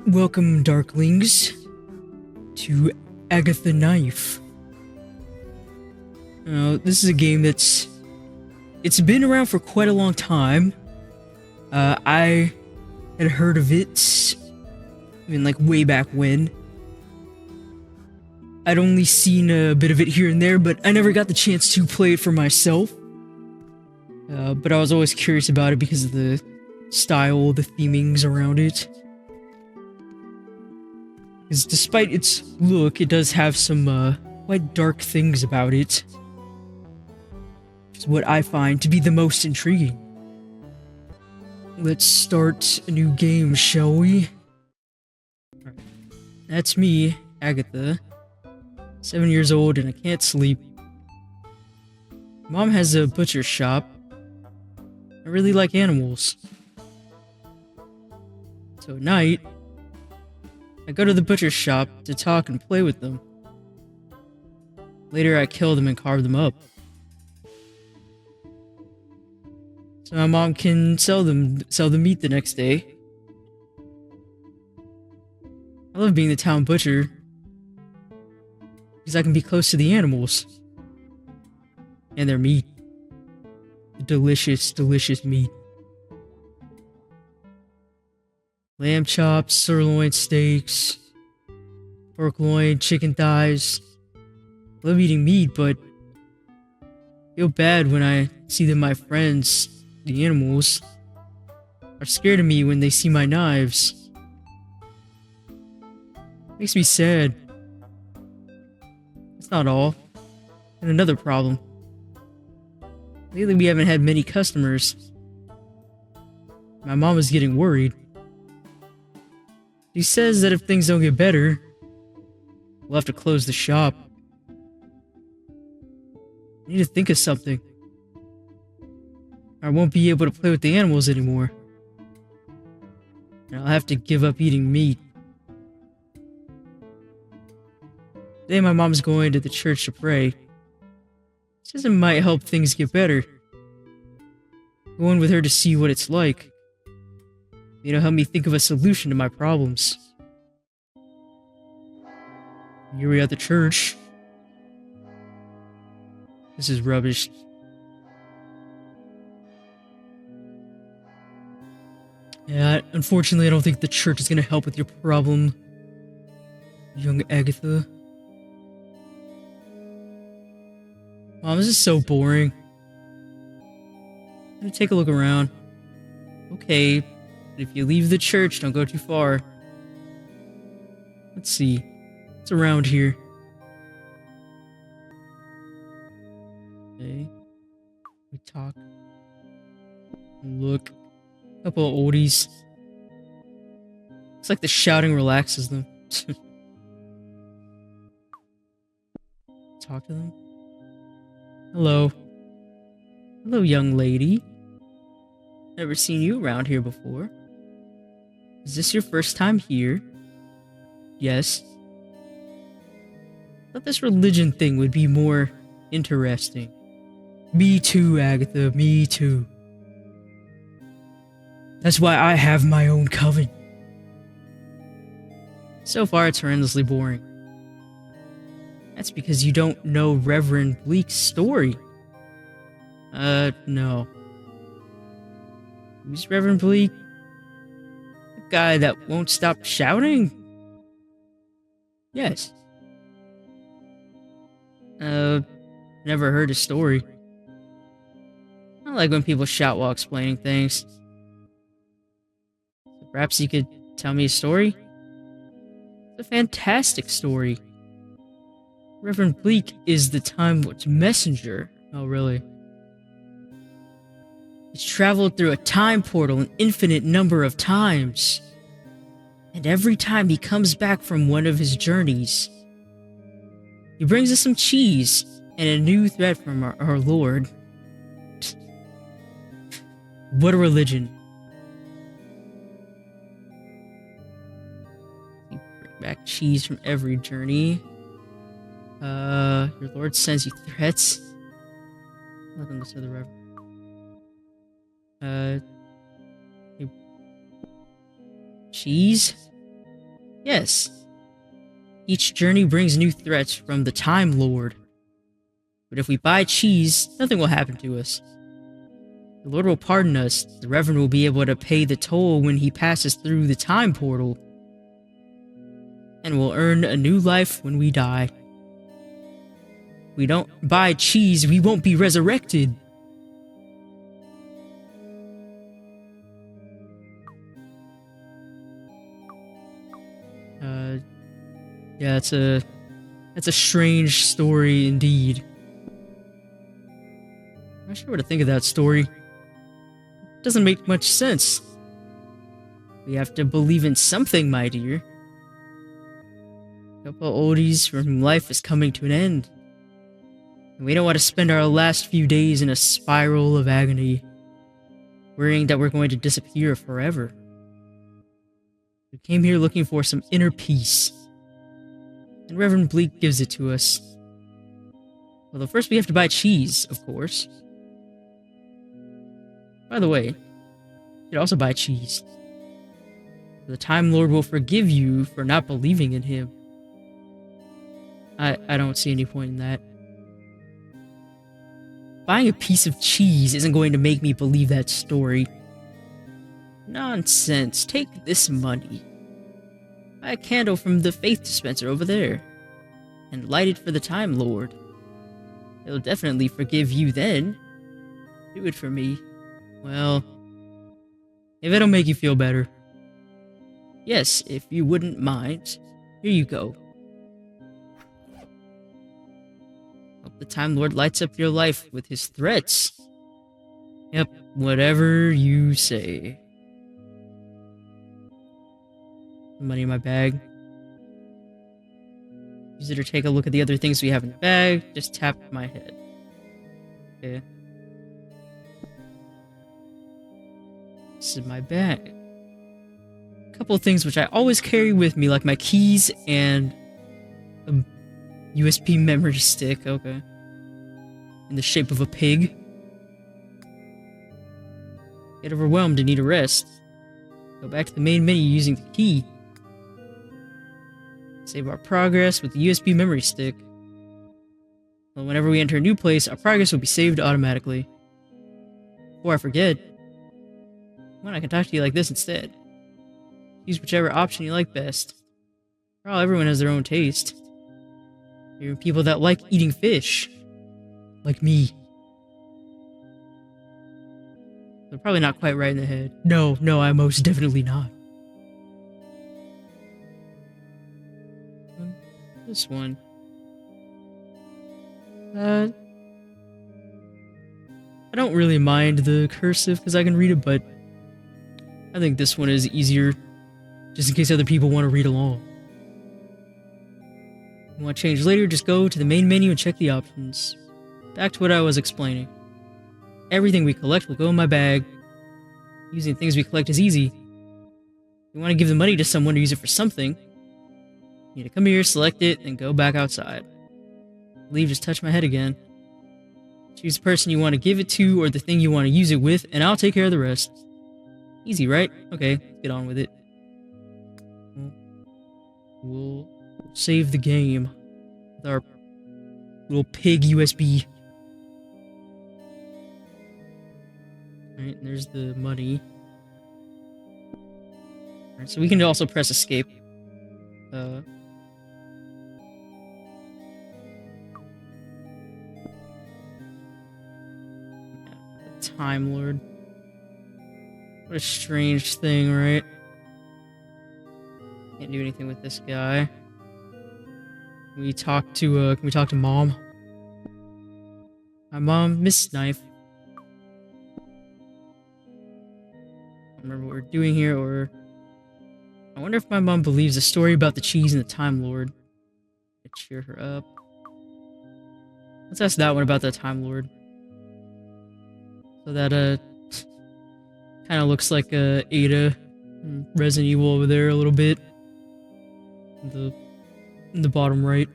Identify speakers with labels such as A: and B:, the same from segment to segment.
A: Welcome, Darklings, to Agatha Knife. This is a game it's been around for quite a long time. I had heard of it, even like way back when. I'd only seen a bit of it here and there, but I never got the chance to play it for myself. But I was always curious about it because of the style, the themings around it. Because despite its look, it does have some quite dark things about it. It's what I find to be the most intriguing. Let's start a new game, shall we? That's me, Agatha. 7 years old and I can't sleep. Mom has a butcher shop. I really like animals. So at night, I go to the butcher shop to talk and play with them. Later I kill them and carve them up. So my mom can sell the meat the next day. I love being the town butcher because I can be close to the animals and their meat. The delicious, delicious meat. Lamb chops, sirloin steaks, pork loin, chicken thighs. Love eating meat, but feel bad when I see that my friends, the animals, are scared of me when they see my knives. Makes me sad. That's not all. And another problem. Lately we haven't had many customers. My mom is getting worried. She says that if things don't get better, we'll have to close the shop. I need to think of something. I won't be able to play with the animals anymore. And I'll have to give up eating meat. Today my mom's going to the church to pray. She says it might help things get better. Going with her to see what it's like. It'll help me think of a solution to my problems. Here we are at the church. This is rubbish. Yeah, unfortunately I don't think the church is gonna help with your problem, young Agatha. Mom, this is so boring. I'm gonna take a look around. Okay. If you leave the church, don't go too far. Let's see. What's around here? Okay. We talk. Look. A couple of oldies. Looks like the shouting relaxes them. Talk to them. Hello. Hello, young lady. Never seen you around here before. Is this your first time here? Yes. Thought this religion thing would be more interesting. Me too, Agatha, me too. That's why I have my own coven. So far, it's horrendously boring. That's because you don't know Reverend Bleak's story. No. Who's Reverend Bleak? The guy that won't stop shouting? Yes. Never heard his story. I like when people shout while explaining things. Perhaps you could tell me a story? It's a fantastic story. Reverend Bleak is the Time Lord's messenger. Oh, really? He's traveled through a time portal an infinite number of times. And every time he comes back from one of his journeys, he brings us some cheese and a new threat from our Lord. What a religion. You bring back cheese from every journey. Your Lord sends you threats. Let them listen to the Reverend. Cheese? Yes. Each journey brings new threats from the Time Lord. But if we buy cheese, nothing will happen to us. The Lord will pardon us. The Reverend will be able to pay the toll when he passes through the time portal. And we'll earn a new life when we die. If we don't buy cheese, we won't be resurrected. Yeah, that's a strange story indeed. I'm not sure what to think of that story. It doesn't make much sense. We have to believe in something, my dear. A couple of oldies for whom life is coming to an end. And we don't want to spend our last few days in a spiral of agony, worrying that we're going to disappear forever. We came here looking for some inner peace. And Reverend Bleak gives it to us. Although first we have to buy cheese, of course. By the way, you should also buy cheese. The Time Lord will forgive you for not believing in him. I don't see any point in that. Buying a piece of cheese isn't going to make me believe that story. Nonsense. Take this money. Buy a candle from the faith dispenser over there. And light it for the Time Lord. He'll definitely forgive you then. Do it for me. Well, if it'll make you feel better. Yes, if you wouldn't mind. Here you go. Hope the Time Lord lights up your life with his threats. Yep, whatever you say. Money in my bag. Use it or take a look at the other things we have in the bag. Just tap my head. Okay. This is my bag. A couple of things which I always carry with me, like my keys and a USB memory stick. Okay. In the shape of a pig. Get overwhelmed and need a rest. Go back to the main menu using the key. Save our progress with the USB memory stick. Well, whenever we enter a new place, our progress will be saved automatically. Before I forget, well, I can talk to you like this instead. Use whichever option you like best. After all, everyone has their own taste. There are people that like eating fish. Like me. They're probably not quite right in the head. No, I'm most definitely not. This one. I don't really mind the cursive because I can read it, but I think this one is easier just in case other people want to read along. If you want to change later, just go to the main menu and check the options. Back to what I was explaining. Everything we collect will go in my bag. Using things we collect is easy. If you want to give the money to someone to use it for something, you need to come here, select it, and go back outside. Leave, just touch my head again. Choose the person you want to give it to or the thing you want to use it with, and I'll take care of the rest. Easy, right? Okay, let's get on with it. We'll save the game with our little pig USB. Alright, there's the money. Alright, so we can also press escape. Time Lord. What a strange thing, right? Can't do anything with this guy. Can we talk to Mom? Hi, Mom. Miss Knife. I don't remember what we're doing here, or... I wonder if my mom believes the story about the cheese and the Time Lord. To cheer her up. Let's ask that one about the Time Lord. So that, kind of looks like, Ada from Resident Evil over there a little bit. In the bottom right.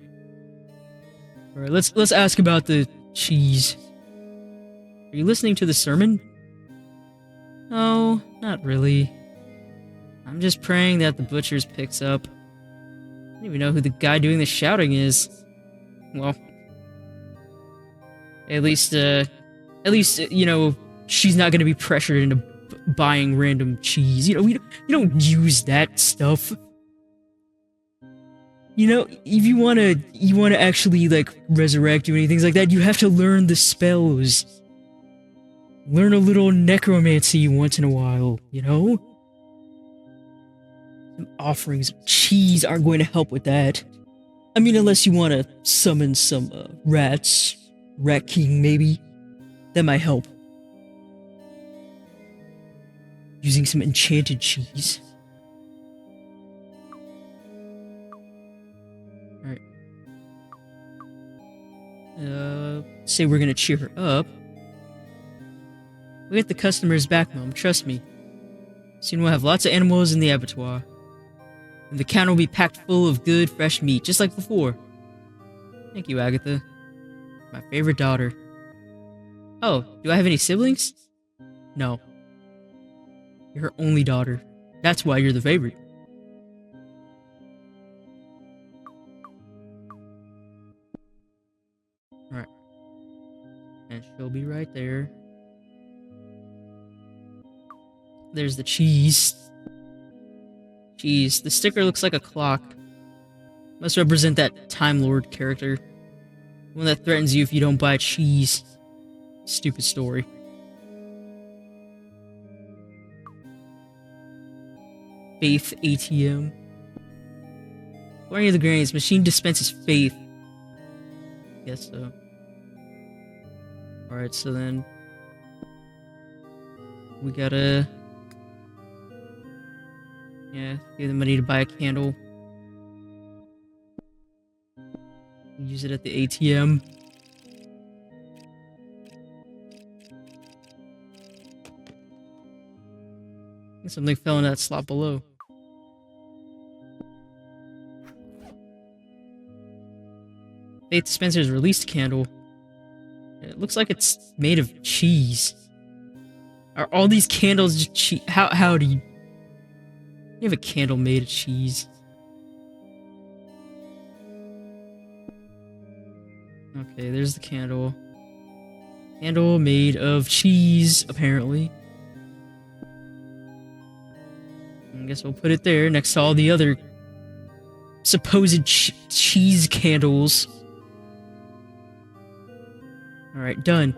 A: Alright, let's ask about the cheese. Are you listening to the sermon? No, not really. I'm just praying that the butcher's picks up. don't even know who the guy doing the shouting is. Well, at least, you know, she's not gonna be pressured into buying random cheese. You know, you don't use that stuff. You know, if you wanna actually, like, resurrect you and things like that, you have to learn the spells. Learn a little necromancy once in a while, you know? Some offerings of cheese aren't going to help with that. I mean, unless you want to summon some rats. Rat King, maybe. That might help. Using some enchanted cheese. Alright. Say we're gonna cheer her up. We get the customers back, Mom. Trust me. Soon we'll have lots of animals in the abattoir. And the counter will be packed full of good, fresh meat, just like before. Thank you, Agatha. My favorite daughter. Oh, do I have any siblings? No. You're her only daughter. That's why you're the favorite. Alright. And she'll be right there. There's the cheese. Cheese. The sticker looks like a clock. Must represent that Time Lord character. One that threatens you if you don't buy cheese. Stupid story. Faith ATM. According to the grannies, machine dispenses faith. Guess so. Alright, so then we gotta give the money to buy a candle. Use it at the ATM. Something fell in that slot below. Faith Spencer's released candle. It looks like it's made of cheese. Are all these candles just cheese? How do you have a candle made of cheese? Okay, there's the candle. Candle made of cheese, apparently. I guess we'll put it there next to all the other supposed cheese candles. Alright, done.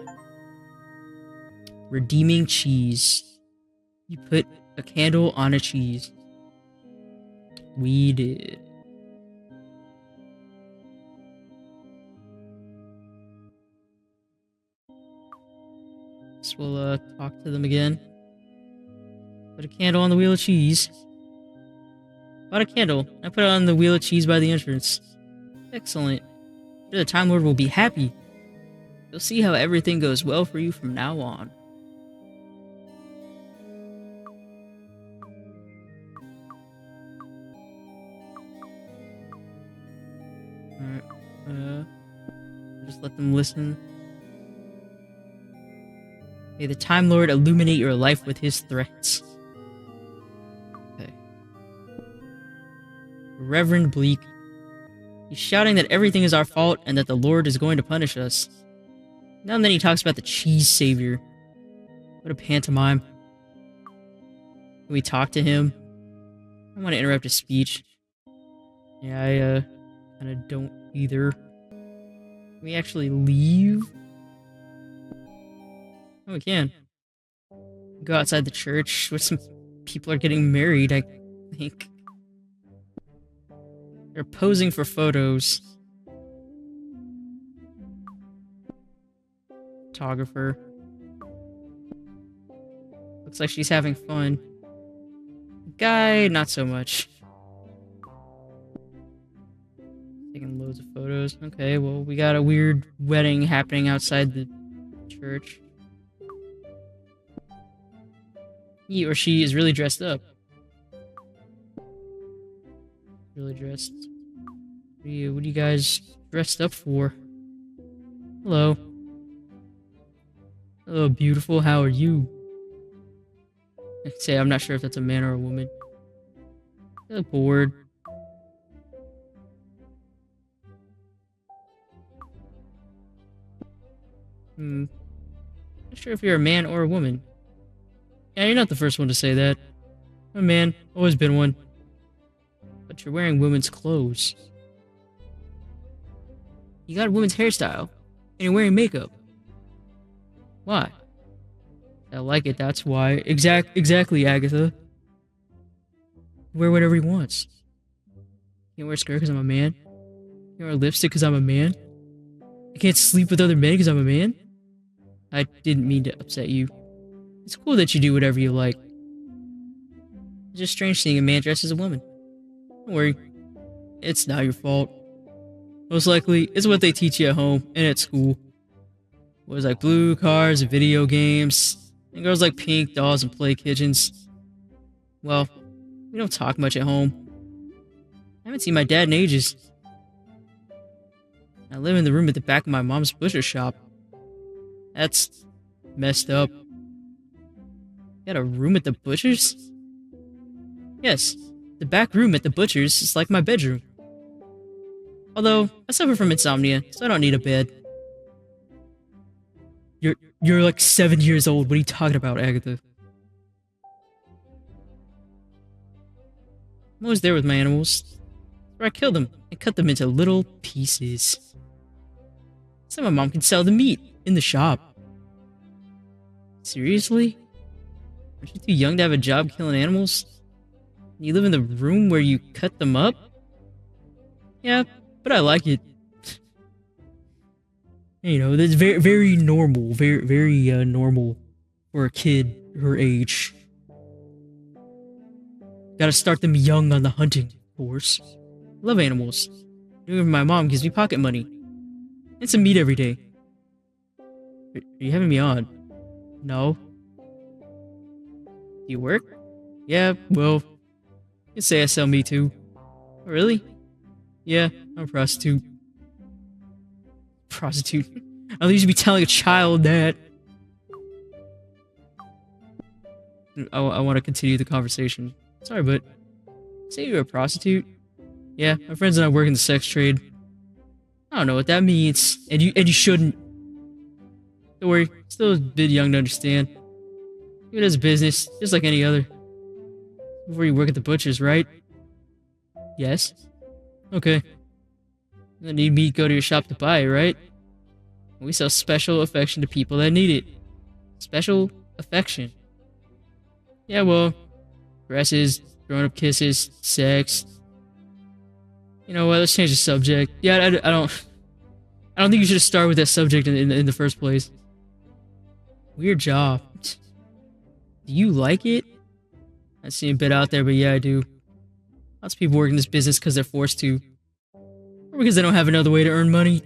A: Redeeming cheese. You put a candle on a cheese. We did. So we'll talk to them again. Put a candle on the wheel of cheese. Bought a candle. I put it on the wheel of cheese by the entrance. Excellent. Sure, the Time Lord will be happy. You'll see how everything goes well for you from now on. Alright, just let them listen. May the Time Lord illuminate your life with his threats. Okay. Reverend Bleak. He's shouting that everything is our fault and that the Lord is going to punish us. Now and then he talks about the cheese savior. What a pantomime. Can we talk to him? I don't want to interrupt his speech. Yeah, I kind of don't either. Can we actually leave? Oh, we can. Go outside the church where some people are getting married, I think. They're posing for photos. Photographer. Looks like she's having fun. Guy, not so much. Taking loads of photos. Okay, well, we got a weird wedding happening outside the church. He or she is really dressed up. Really dressed. What are you guys dressed up for? Hello. Hello, beautiful. How are you? I could say I'm not sure if that's a man or a woman. I look bored. Not sure if you're a man or a woman. Yeah, you're not the first one to say that. I'm a man, always been one. But you're wearing women's clothes. You got a woman's hairstyle, and you're wearing makeup. Why? I like it, that's why. Exactly, Agatha. Wear whatever he wants. Can't wear a skirt because I'm a man. Can't wear lipstick because I'm a man. I can't sleep with other men because I'm a man. I didn't mean to upset you. It's cool that you do whatever you like. It's just strange seeing a man dressed as a woman. Don't worry. It's not your fault. Most likely, it's what they teach you at home and at school. Was like blue cars and video games. And girls like pink dolls and play kitchens. Well, we don't talk much at home. I haven't seen my dad in ages. I live in the room at the back of my mom's butcher shop. That's messed up. You got a room at the butcher's? Yes, the back room at the butcher's is like my bedroom. Although, I suffer from insomnia, so I don't need a bed. You're like 7 years old. What are you talking about, Agatha? I'm always there with my animals. Where I kill them and cut them into little pieces. So my mom can sell the meat in the shop. Seriously? Aren't you too young to have a job killing animals? You live in the room where you cut them up? Yeah, but I like it. You know, that's very normal. Very normal for a kid her age. Gotta start them young on the hunting, of course. Love animals. Doing it for my mom gives me pocket money. And some meat every day. Are you having me on? No. Do you work? Yeah, well, you can say I sell meat too. Oh, really? Yeah, I'm a prostitute. Prostitute. At least you be telling a child that. I want to continue the conversation. Sorry, but say you're a prostitute. Yeah, my friends and I work in the sex trade. I don't know what that means, and you shouldn't. Don't worry, still a bit young to understand. It is a business, just like any other. Before you work at the butcher's, right? Yes. Okay. You need meat, go to your shop to buy it, right? We sell special affection to people that need it. Special affection. Yeah, well, caresses, grown-up kisses, sex. You know what? Let's change the subject. Yeah, I don't think you should have started with that subject in the first place. Weird job. Do you like it? I seem a bit out there, but yeah, I do. Lots of people work in this business because they're forced to. Or because they don't have another way to earn money.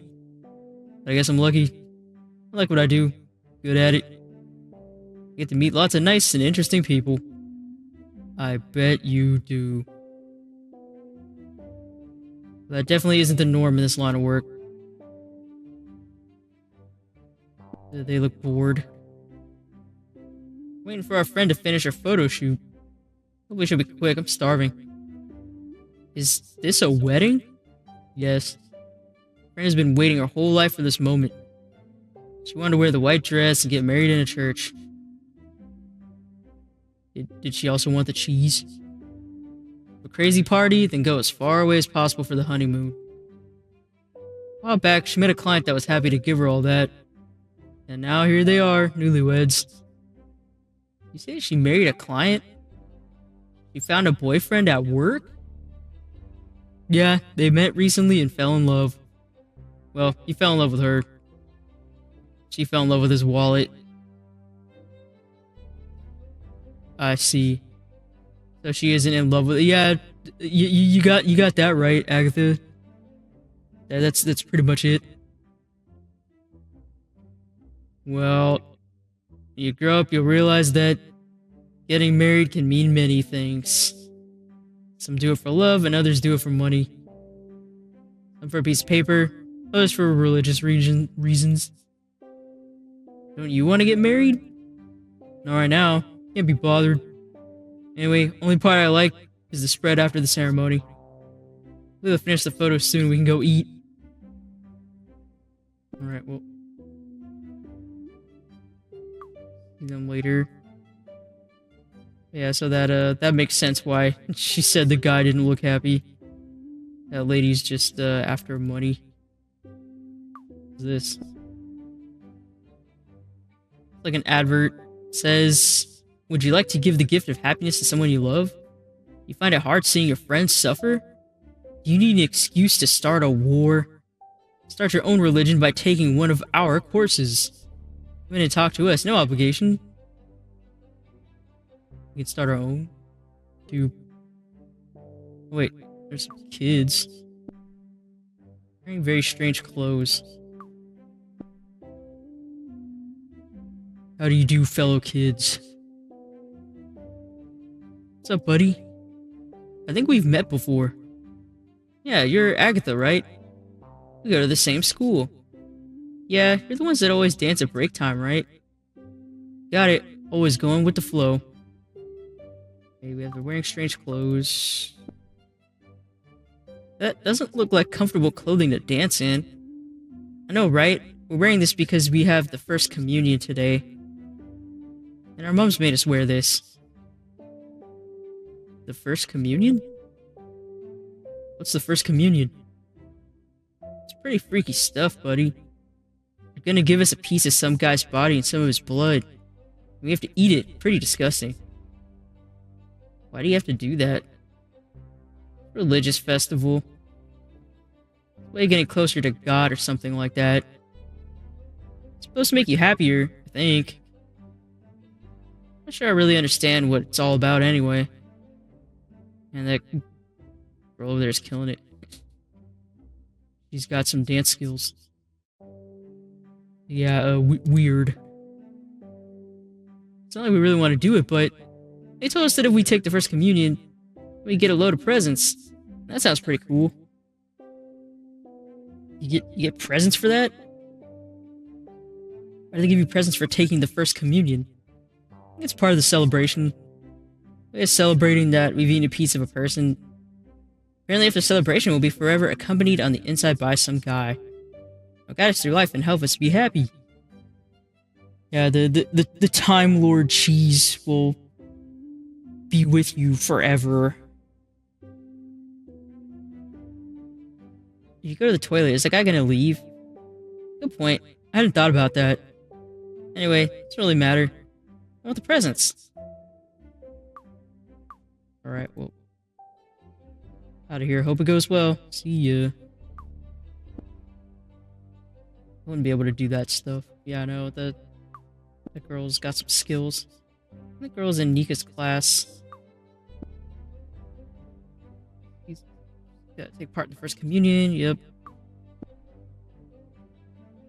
A: But I guess I'm lucky. I like what I do. Good at it. I get to meet lots of nice and interesting people. I bet you do. That definitely isn't the norm in this line of work. They look bored. Waiting for our friend to finish her photo shoot. Hopefully she'll be quick, I'm starving. Is this a wedding? Yes. Friend has been waiting her whole life for this moment. She wanted to wear the white dress and get married in a church. Did she also want the cheese? A crazy party, then go as far away as possible for the honeymoon. A while back, she met a client that was happy to give her all that. And now here they are, newlyweds. You say she married a client? She found a boyfriend at work? Yeah, they met recently and fell in love. Well, he fell in love with her. She fell in love with his wallet. I see. So she isn't in love with it. Yeah, you got that right, Agatha. Yeah, that's pretty much it. Well, when you grow up, you'll realize that getting married can mean many things. Some do it for love, and others do it for money. Some for a piece of paper, others for religious reasons. Don't you want to get married? Not right now. Can't be bothered. Anyway, only part I like is the spread after the ceremony. We'll finish the photo soon. We can go eat. Alright, well. See them later. Yeah, so that makes sense why she said the guy didn't look happy. That lady's just after money. What's this? Like an advert. It says, would you like to give the gift of happiness to someone you love? You find it hard seeing your friends suffer? Do you need an excuse to start a war? Start your own religion by taking one of our courses. Come in and talk to us, no obligation. We can start our own. Wait, there's some kids. Wearing very strange clothes. How do you do, fellow kids? What's up, buddy? I think we've met before. Yeah, you're Agatha, right? We go to the same school. Yeah, you're the ones that always dance at break time, right? Got it. Always going with the flow. Okay, they're wearing strange clothes. That doesn't look like comfortable clothing to dance in. I know, right? We're wearing this because we have the first communion today. And our mums made us wear this. The first communion? What's the first communion? It's pretty freaky stuff, buddy. You're gonna give us a piece of some guy's body and some of his blood. We have to eat it. Pretty disgusting. Why do you have to do that? Religious festival. Way getting closer to God or something like that. It's supposed to make you happier, I think. Not sure I really understand what it's all about anyway. And that girl over there is killing it. She's got some dance skills. Yeah, weird. It's not like we really want to do it, but they told us that if we take the first communion, we get a load of presents. That sounds pretty cool. You get presents for that? Why do they give you presents for taking the first communion? I think it's part of the celebration. We're celebrating that we've eaten a piece of a person. Apparently after celebration, we'll be forever accompanied on the inside by some guy. He'll guide us through life and help us be happy. Yeah, the Time Lord cheese will be with you forever. If you go to the toilet, is the guy gonna leave? Good point. I hadn't thought about that. Anyway, it doesn't really matter. I want the presents. Alright, well. Out of here. Hope it goes well. See ya. I wouldn't be able to do that stuff. Yeah, I know. The girl's got some skills. The girl's in Nika's class. He's got to take part in the first communion. Yep.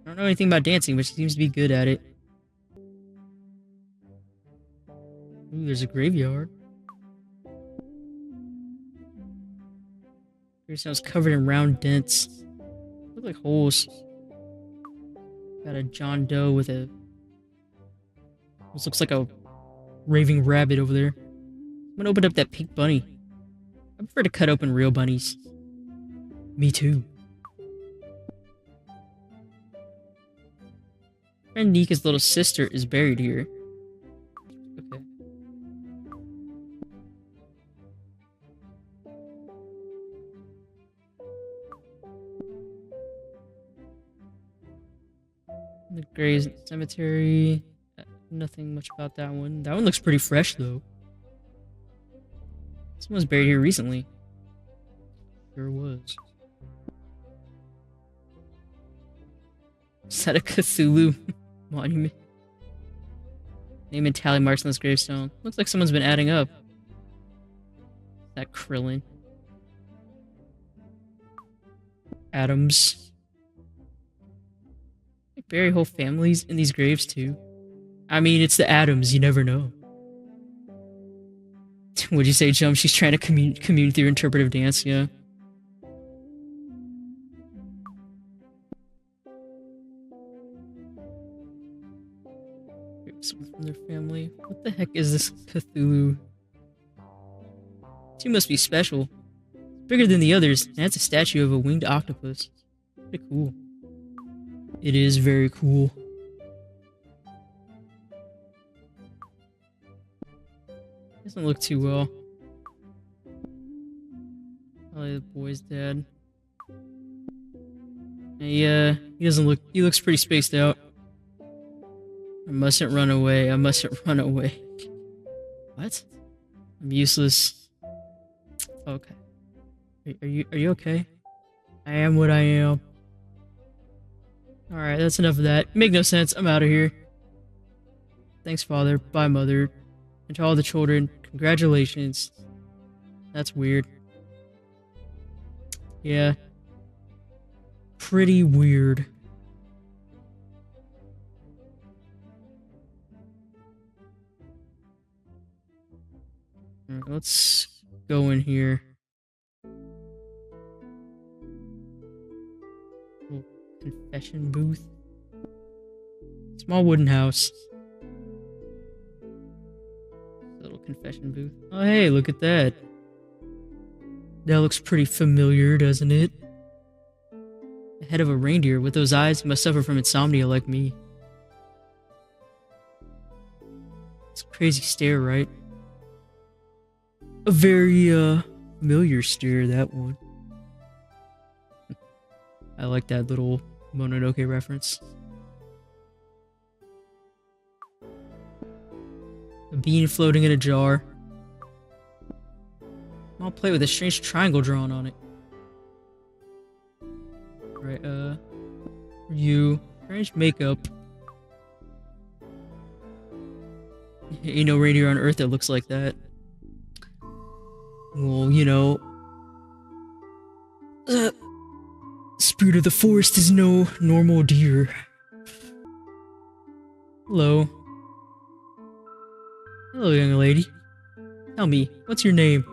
A: I don't know anything about dancing, but she seems to be good at it. Ooh, there's a graveyard. Gravestone's covered in round dents. Look like holes. Got a John Doe with a... This looks like a raving rabbit over there. I'm gonna open up that pink bunny. I prefer to cut open real bunnies. Me too. Friend Nika's little sister is buried here. Okay. The Gray's Cemetery. Nothing much about that one. That one looks pretty fresh, though. Someone's buried here recently. Sure was. Is that a Cthulhu monument? Name and tally marks on this gravestone. Looks like someone's been adding up. That Krillin. Adams. They bury whole families in these graves, too. I mean, it's the Adams, you never know. What'd you say, Jump? She's trying to commune through interpretive dance, yeah. Someone from their family. What the heck is this Cthulhu? She must be special. It's bigger than the others, and that's a statue of a winged octopus. Pretty cool. It is very cool. Doesn't look too well. Probably the boy's dad. He doesn't look. He looks pretty spaced out. I mustn't run away. I mustn't run away. What? I'm useless. Okay. Are you okay? I am what I am. Alright, that's enough of that. Make no sense. I'm out of here. Thanks, Father. Bye, Mother. And to all the children, congratulations. That's weird. Yeah. Pretty weird. Alright, let's go in here. Little confession booth. Small wooden house. Little confession booth. Oh, hey, look at that. That looks pretty familiar, doesn't it? The head of a reindeer with those eyes. He must suffer from insomnia like me. It's a crazy stare, right? A very, familiar stare, that one. I like that little Mononoke reference. A bean floating in a jar. Small plate with a strange triangle drawn on it. Right, you. Strange makeup. Ain't no reindeer on Earth that looks like that. Well, you know... spirit of the forest is no normal deer. Hello. Hello, young lady. Tell me, what's your name?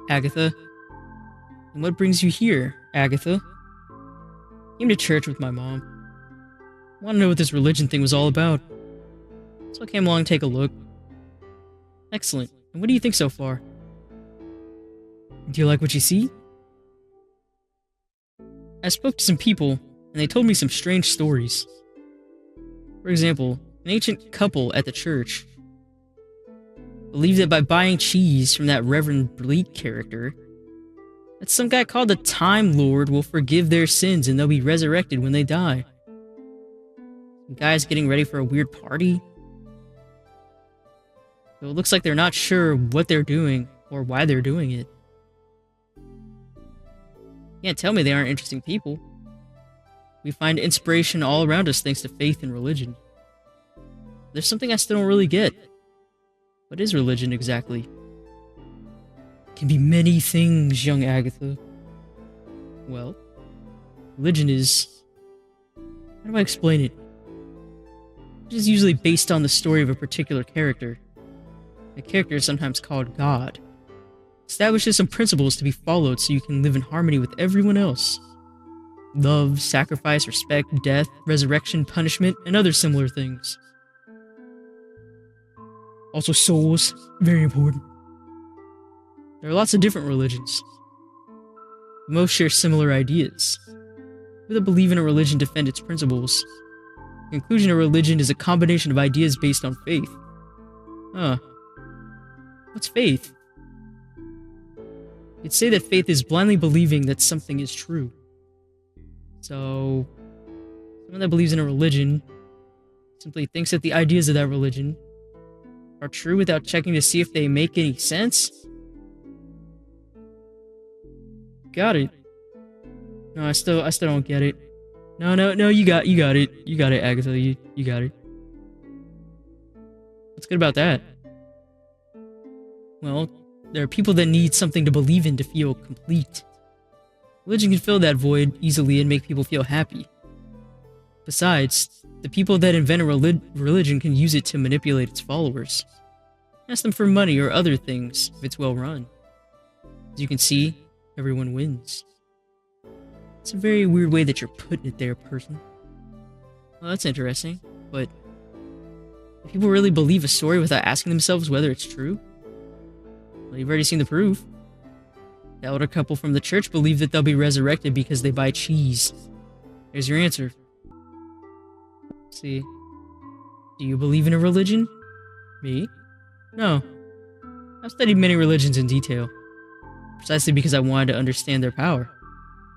A: Agatha. And what brings you here, Agatha? Came to church with my mom. Want to know what this religion thing was all about. So I came along to take a look. Excellent. And what do you think so far? Do you like what you see? I spoke to some people, and they told me some strange stories. For example, an ancient couple at the church believed that by buying cheese from that Reverend Bleak character, that some guy called the Time Lord will forgive their sins and they'll be resurrected when they die. Some guy's getting ready for a weird party. So it looks like they're not sure what they're doing or why they're doing it. You can't tell me they aren't interesting people. We find inspiration all around us thanks to faith and religion. There's something I still don't really get. What is religion exactly? It can be many things, young Agatha. Well, religion is... how do I explain it? It is usually based on the story of a particular character. The character is sometimes called God. Establishes some principles to be followed so you can live in harmony with everyone else. Love, sacrifice, respect, death, resurrection, punishment, and other similar things. Also souls, very important. There are lots of different religions. Most share similar ideas. People that believe in a religion defend its principles. The conclusion of religion is a combination of ideas based on faith. Huh. What's faith? You'd say that faith is blindly believing that something is true. So, someone that believes in a religion simply thinks that the ideas of that religion are true without checking to see if they make any sense? Got it. No, I still don't get it. No, you got it. You got it, Agatha. You got it. What's good about that? Well, there are people that need something to believe in to feel complete. Religion can fill that void easily and make people feel happy. Besides, the people that invent a religion can use it to manipulate its followers. Ask them for money or other things if it's well run. As you can see, everyone wins. It's a very weird way that you're putting it there, person. Well, that's interesting, but do people really believe a story without asking themselves whether it's true? Well, you've already seen the proof. The elder couple from the church believe that they'll be resurrected because they buy cheese. Here's your answer. See, do you believe in a religion? Me? No. I've studied many religions in detail, precisely because I wanted to understand their power.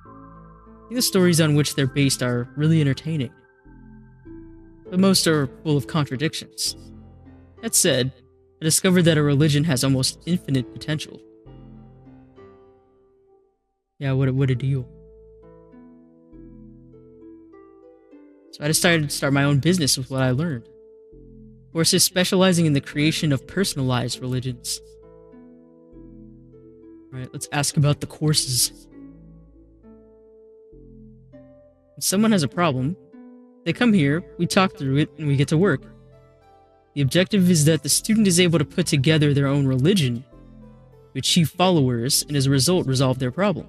A: I think the stories on which they're based are really entertaining, but most are full of contradictions. That said, I discovered that a religion has almost infinite potential. Yeah, what a deal. So I decided to start my own business with what I learned. Courses specializing in the creation of personalized religions. Alright, let's ask about the courses. When someone has a problem, they come here, we talk through it, and we get to work. The objective is that the student is able to put together their own religion to achieve followers and as a result resolve their problem.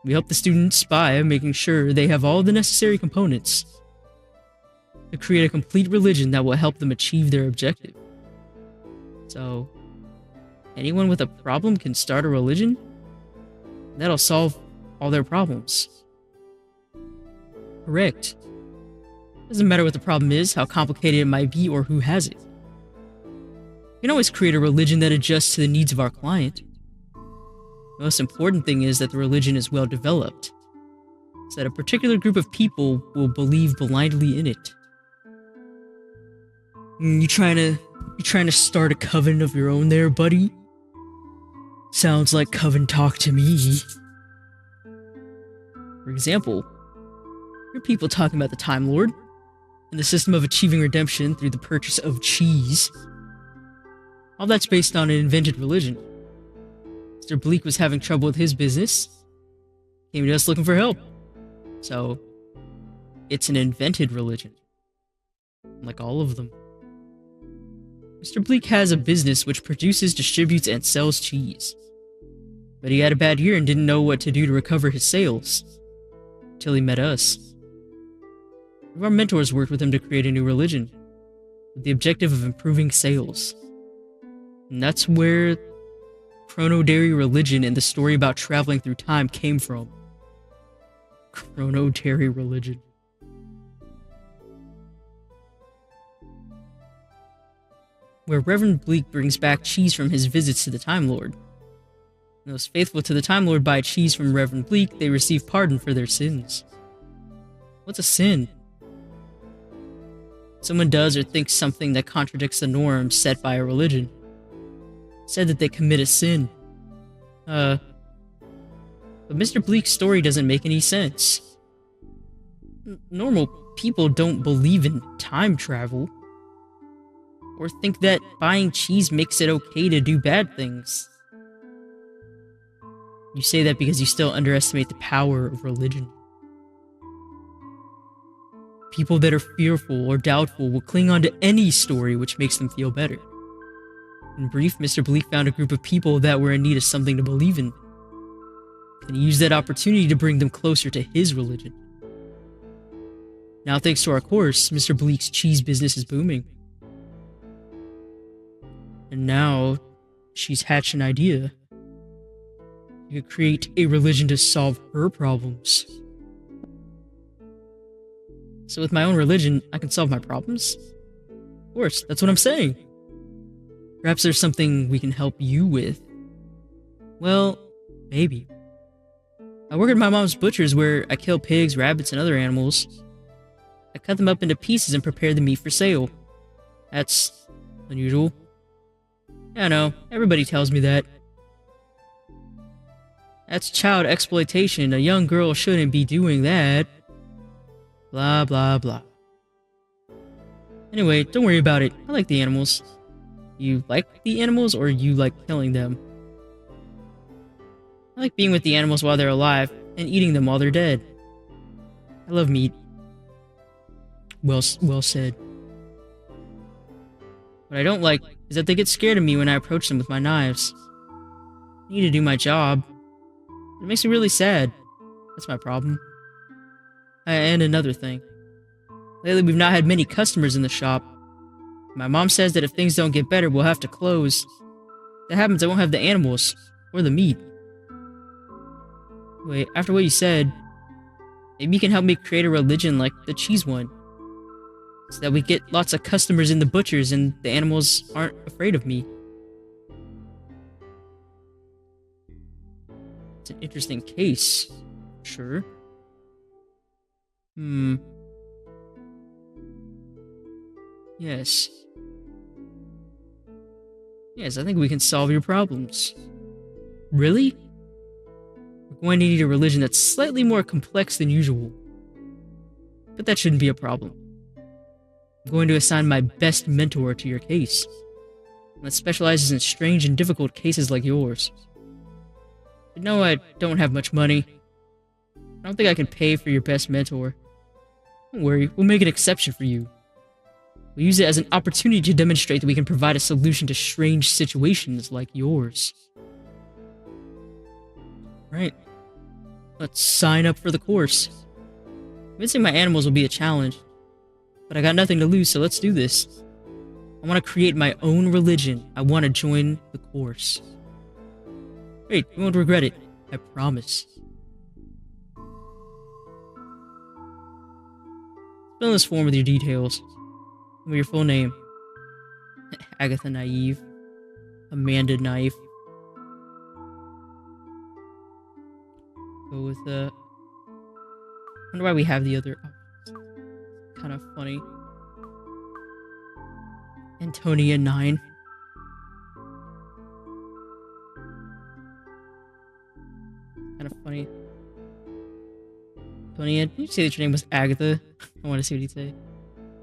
A: We help the students by making sure they have all the necessary components to create a complete religion that will help them achieve their objective. So, anyone with a problem can start a religion? That'll solve all their problems. Correct. Doesn't matter what the problem is, how complicated it might be, or who has it. We can always create a religion that adjusts to the needs of our client. The most important thing is that the religion is well developed, so that a particular group of people will believe blindly in it. You trying to start a coven of your own there, buddy? Sounds like coven talk to me. For example, hear people talking about the Time Lord and the system of achieving redemption through the purchase of cheese. All that's based on an invented religion. Mr. Bleak was having trouble with his business, came to us looking for help. So, it's an invented religion. Like all of them. Mr. Bleak has a business which produces, distributes, and sells cheese. But he had a bad year and didn't know what to do to recover his sales. Until he met us. One of our mentors worked with him to create a new religion, with the objective of improving sales. And that's where Chrono Dairy religion and the story about traveling through time came from. Chrono Dairy religion. Where Reverend Bleak brings back cheese from his visits to the Time Lord. And those faithful to the Time Lord buy cheese from Reverend Bleak, they receive pardon for their sins. What's a sin? Someone does or thinks something that contradicts the norm set by a religion. Said that they commit a sin. But Mr. Bleak's story doesn't make any sense. Normal people don't believe in time travel. Or think that buying cheese makes it okay to do bad things. You say that because you still underestimate the power of religion. People that are fearful or doubtful will cling on to any story which makes them feel better. In brief, Mr. Bleak found a group of people that were in need of something to believe in, and he used that opportunity to bring them closer to his religion. Now, thanks to our course, Mr. Bleak's cheese business is booming. And now, she's hatched an idea. She could create a religion to solve her problems. So with my own religion, I can solve my problems? Of course, that's what I'm saying. Perhaps there's something we can help you with. Well, maybe. I work at my mom's butcher's where I kill pigs, rabbits, and other animals. I cut them up into pieces and prepare the meat for sale. That's unusual. Yeah, I know, everybody tells me that. That's child exploitation. A young girl shouldn't be doing that. Blah, blah, blah. Anyway, don't worry about it. I like the animals. You like the animals, or you like killing them? I like being with the animals while they're alive, and eating them while they're dead. I love meat. Well said. What I don't like is that they get scared of me when I approach them with my knives. I need to do my job. It makes me really sad. That's my problem. And another thing. Lately, we've not had many customers in the shop. My mom says that if things don't get better, we'll have to close. If that happens, I won't have the animals. Or the meat. Wait, after what you said, maybe you can help me create a religion like the cheese one. So that we get lots of customers in the butchers and the animals aren't afraid of me. It's an interesting case. Sure. Hmm. Yes. Yes, I think we can solve your problems. Really? We're going to need a religion that's slightly more complex than usual. But that shouldn't be a problem. I'm going to assign my best mentor to your case. One that specializes in strange and difficult cases like yours. You know I don't have much money. I don't think I can pay for your best mentor. Don't worry, we'll make an exception for you. We'll use it as an opportunity to demonstrate that we can provide a solution to strange situations like yours. Right. Let's sign up for the course. Convincing my animals will be a challenge. But I got nothing to lose, so let's do this. I want to create my own religion. I want to join the course. Wait, you won't regret it. I promise. Fill in this form with your details. With your full name. Agatha Naive. Amanda Knife. Go with the... I wonder why we have the other... Kind of funny. Antonia 9. Kind of funny. Antonia, did you say that your name was Agatha? I want to see what he'd say.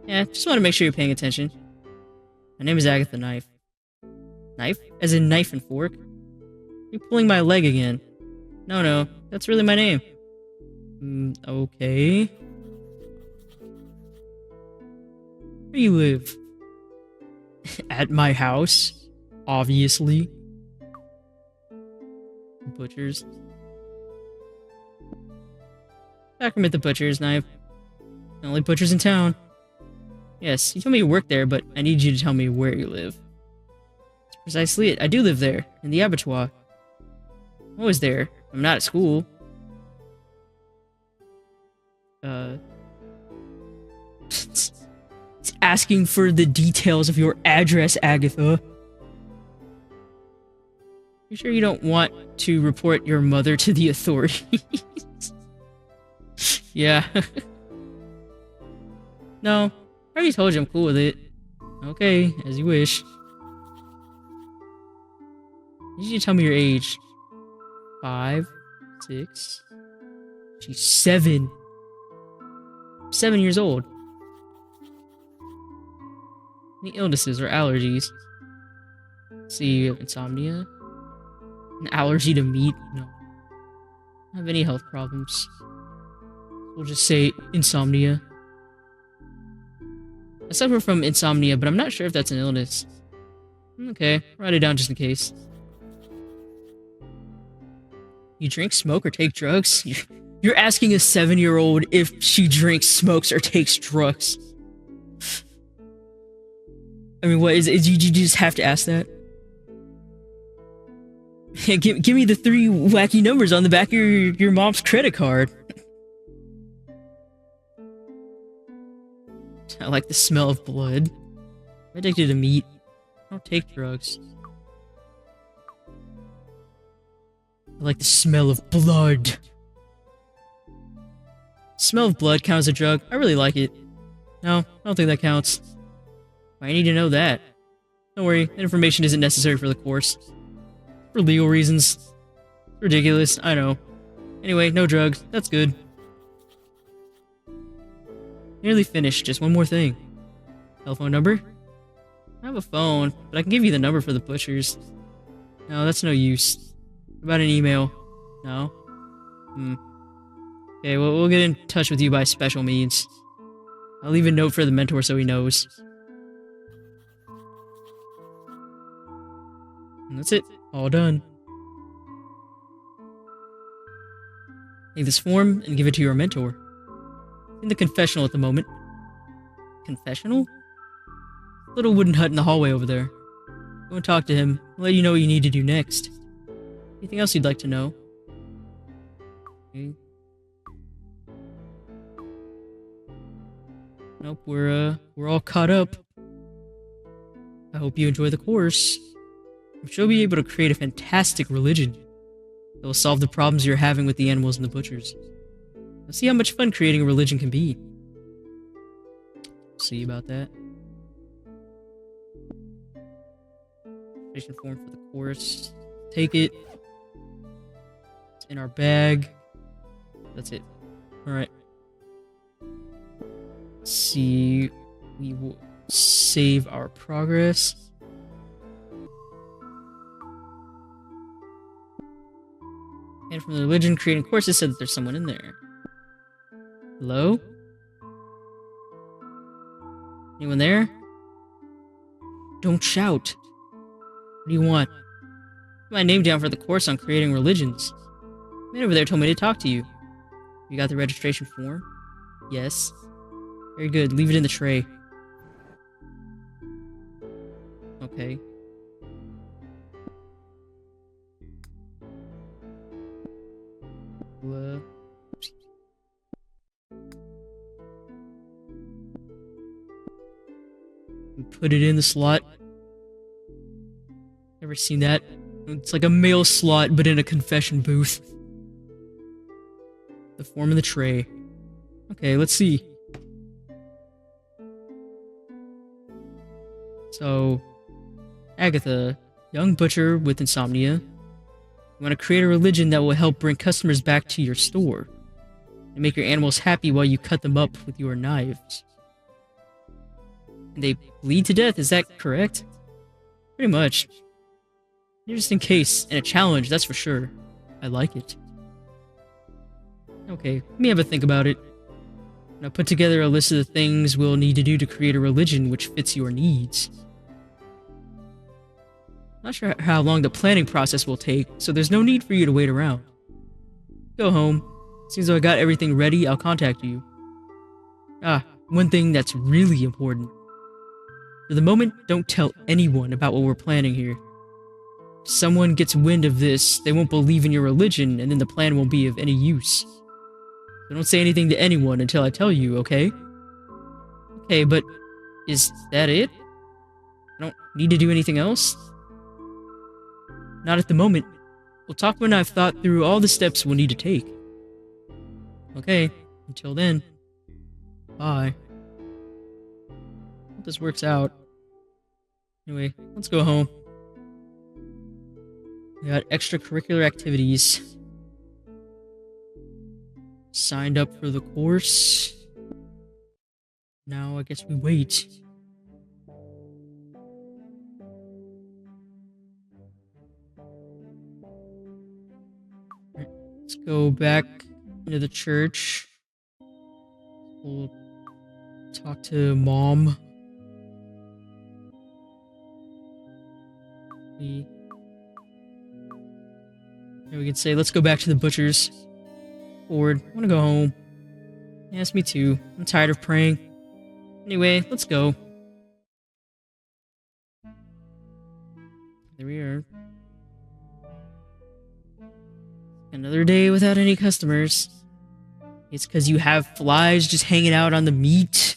A: Yeah, just want to make sure you're paying attention. My name is Agatha Knife. Knife? As in knife and fork? You're pulling my leg again. No, that's really my name. Okay. Where do you live? At my house, obviously. Butcher's. Sacrament the Butcher's Knife. The only butchers in town. Yes, you told me you work there, but I need you to tell me where you live. That's precisely it. I do live there, in the abattoir. I'm always there. I'm not at school. It's asking for the details of your address, Agatha. You sure you don't want to report your mother to the authorities? Yeah. No, I already told you I'm cool with it. Okay, as you wish. You need to tell me your age. 5, 6. She's 7. 7 years old. Any illnesses or allergies? Let's see, you have insomnia? An allergy to meat? No. Don't have any health problems. We'll just say insomnia. I suffer from insomnia, but I'm not sure if that's an illness. Okay, write it down just in case. You drink, smoke, or take drugs? You're asking a 7-year-old if she drinks, smokes, or takes drugs. I mean, what is it? You just have to ask that? Yeah, give me the 3 wacky numbers on the back of your mom's credit card. I like the smell of blood. I'm addicted to meat. I don't take drugs. I like the smell of blood. Smell of blood counts as a drug. I really like it. No, I don't think that counts. Why I need to know that? Don't worry, that information isn't necessary for the course. For legal reasons. Ridiculous, I know. Anyway, no drugs. That's good. Nearly finished. Just one more thing. Telephone number? I have a phone, but I can give you the number for the butchers. No, that's no use. What about an email? No? Okay, well, we'll get in touch with you by special means. I'll leave a note for the mentor so he knows. And that's it. All done. Take this form and give it to your mentor. In the confessional at the moment. Confessional? Little wooden hut in the hallway over there. Go and talk to him. I'll let you know what you need to do next. Anything else you'd like to know? Okay. Nope, we're all caught up. I hope you enjoy the course. I'm sure you'll be able to create a fantastic religion. It will solve the problems you're having with the animals and the butchers. Let's see how much fun creating a religion can be. See about that. Application form for the course. Take it. It's in our bag. That's it. Alright. Let's see. We will save our progress. And from the religion creating courses said that there's someone in there. Hello? Anyone there? Don't shout. What do you want? Put my name down for the course on creating religions. The man over there told me to talk to you. You got the registration form? Yes. Very good. Leave it in the tray. Okay. Put it in the slot. Ever seen that? It's like a mail slot, but in a confession booth. The form in the tray. Okay, let's see. So, Agatha, young butcher with insomnia. You want to create a religion that will help bring customers back to your store and make your animals happy while you cut them up with your knives. And they bleed to death, is that correct? Pretty much. Interesting case, and a challenge, that's for sure. I like it. Okay, let me have a think about it. Now put together a list of the things we'll need to do to create a religion which fits your needs. Not sure how long the planning process will take, so there's no need for you to wait around. Go home. As soon as I got everything ready, I'll contact you. One thing that's really important. For the moment, don't tell anyone about what we're planning here. If someone gets wind of this, they won't believe in your religion, and then the plan won't be of any use. So don't say anything to anyone until I tell you, okay? Okay, but is that it? I don't need to do anything else? Not at the moment. We'll talk when I've thought through all the steps we'll need to take. Okay, until then. Bye. Hope this works out. Anyway, let's go home. We got extracurricular activities. Signed up for the course. Now I guess we wait. Let's go back into the church. We'll talk to Mom. And we can say, let's go back to the butcher's. Bored. I want to go home. Yes, me too. I'm tired of praying. Anyway, let's go. There we are. Another day without any customers. It's because you have flies just hanging out on the meat?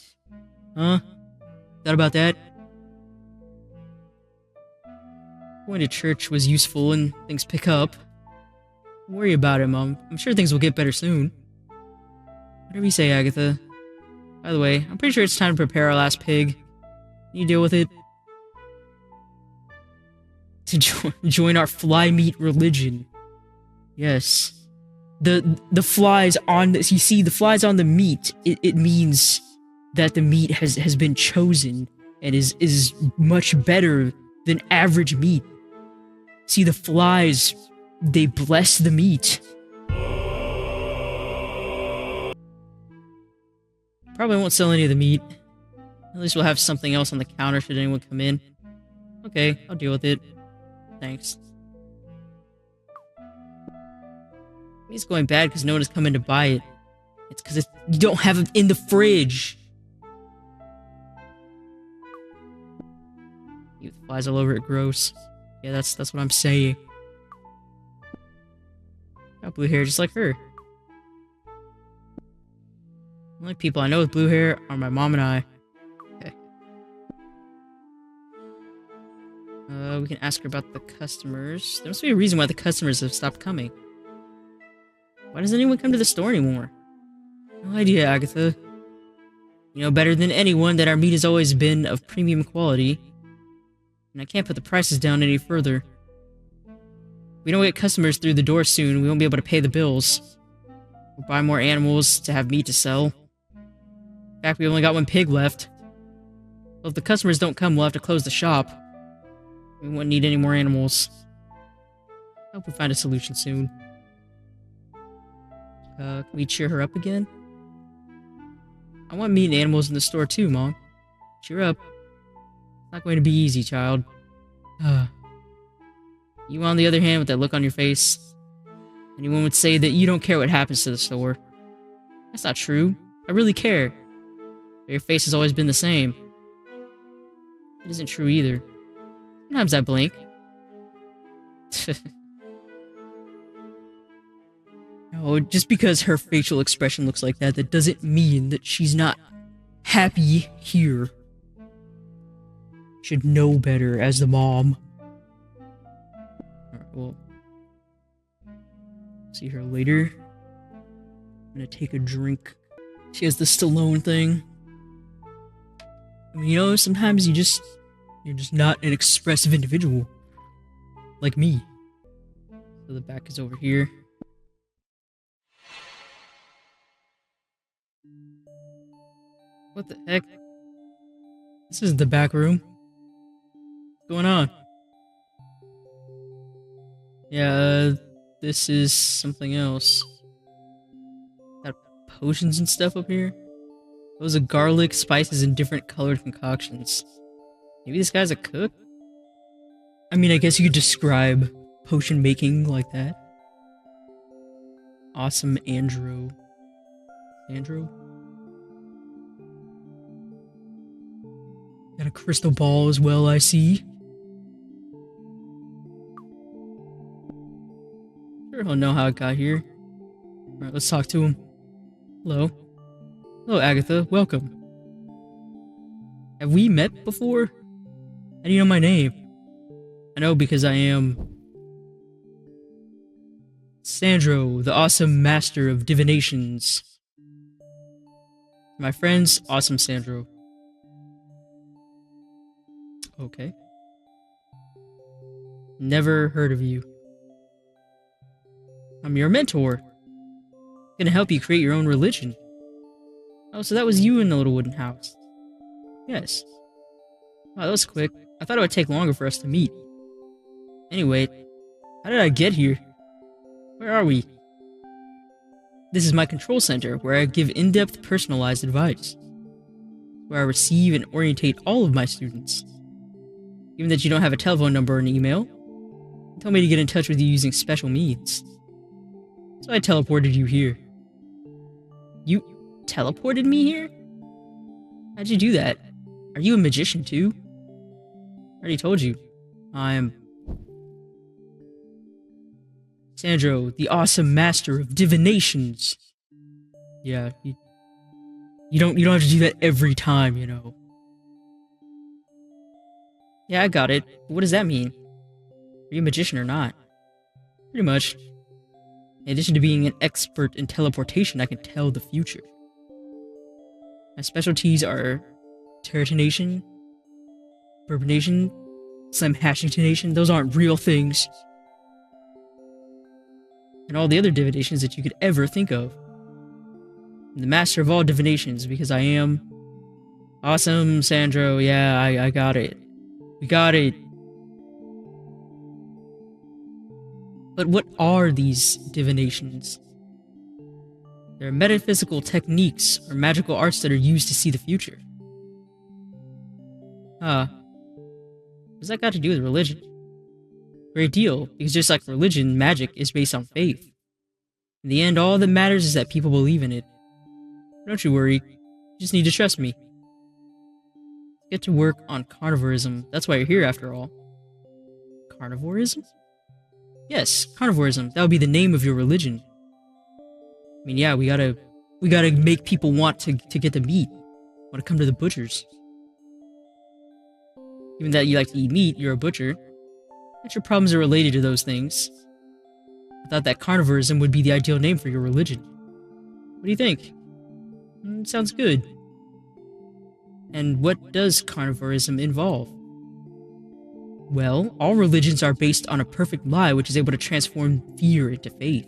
A: Huh? Thought about that? Going to church was useful and things pick up. Don't worry about it, Mom. I'm sure things will get better soon. Whatever you say, Agatha. By the way, I'm pretty sure it's time to prepare our last pig. Can you deal with it? To join our fly meat religion. Yes. The flies on this, you see, the flies on the meat, it means that the meat has been chosen and is much better than average meat. See, the flies, they bless the meat. Probably won't sell any of the meat. At least we'll have something else on the counter should anyone come in. Okay, I'll deal with it. Thanks. It's going bad because no one has come in to buy it. It's because you don't have it in the fridge. You flies all over it, gross. Yeah, that's what I'm saying. Got blue hair just like her. The only people I know with blue hair are my mom and I. Okay. We can ask her about the customers. There must be a reason why the customers have stopped coming. Why doesn't anyone come to the store anymore? No idea, Agatha. You know better than anyone that our meat has always been of premium quality. And I can't put the prices down any further. If we don't get customers through the door soon, we won't be able to pay the bills. We'll buy more animals to have meat to sell. In fact, we only got one pig left. Well, if the customers don't come, we'll have to close the shop. We won't need any more animals. I hope we find a solution soon. Can we cheer her up again? I want meat and animals in the store too, Mom. Cheer up. It's not going to be easy, child. You, on the other hand, with that look on your face, anyone would say that you don't care what happens to the store. That's not true. I really care. But your face has always been the same. It isn't true either. Sometimes I blink. No, just because her facial expression looks like that, that doesn't mean that she's not happy here. Should know better as the mom. Alright, well, see her later. I'm gonna take a drink. She has the Stallone thing. I mean, you know, sometimes you're just not an expressive individual. Like me. So the back is over here. What the heck? This is the back room. What's going on? Yeah, this is something else. Got potions and stuff up here. Those are garlic, spices, and different colored concoctions. Maybe this guy's a cook? I mean, I guess you could describe potion making like that. Awesome Andrew. Andrew? Got a crystal ball as well, I see. Sure he'll know how it got here. Alright, let's talk to him. Hello. Hello, Agatha. Welcome. Have we met before? How do you know my name? I know because I am... Sandro, the awesome master of divinations. My friends, awesome Sandro. Okay. Never heard of you. I'm your mentor. Gonna help you create your own religion. Oh, so that was you in the little wooden house. Yes. Wow, that was quick. I thought it would take longer for us to meet. Anyway, how did I get here? Where are we? This is my control center, where I give in-depth personalized advice. Where I receive and orientate all of my students. Given that you don't have a telephone number or an email, you told me to get in touch with you using special means. So I teleported you here. You teleported me here? How'd you do that? Are you a magician too? I already told you. I'm... Sandro, the awesome master of divinations. Yeah, you don't have to do that every time, you know. Yeah, I got it. But what does that mean? Are you a magician or not? Pretty much. In addition to being an expert in teleportation, I can tell the future. My specialties are terratination, burbination, slim-hashingtonation. Those aren't real things. And all the other divinations that you could ever think of. I'm the master of all divinations because I am... Awesome, Sandro. Yeah, I got it. We got it. But what are these divinations? They're metaphysical techniques or magical arts that are used to see the future. What's that got to do with religion? Great deal, because just like religion, magic is based on faith. In the end, all that matters is that people believe in it. Don't you worry, you just need to trust me. Get to work on carnivorism. That's why you're here after all. Carnivorism? Yes, carnivorism. That would be the name of your religion. I mean, yeah, we gotta make people want to get the meat. Want to come to the butchers. Even that you like to eat meat, you're a butcher. But your problems are related to those things. I thought that carnivorism would be the ideal name for your religion. What do you think? Sounds good. And what does carnivorism involve? Well, all religions are based on a perfect lie which is able to transform fear into faith.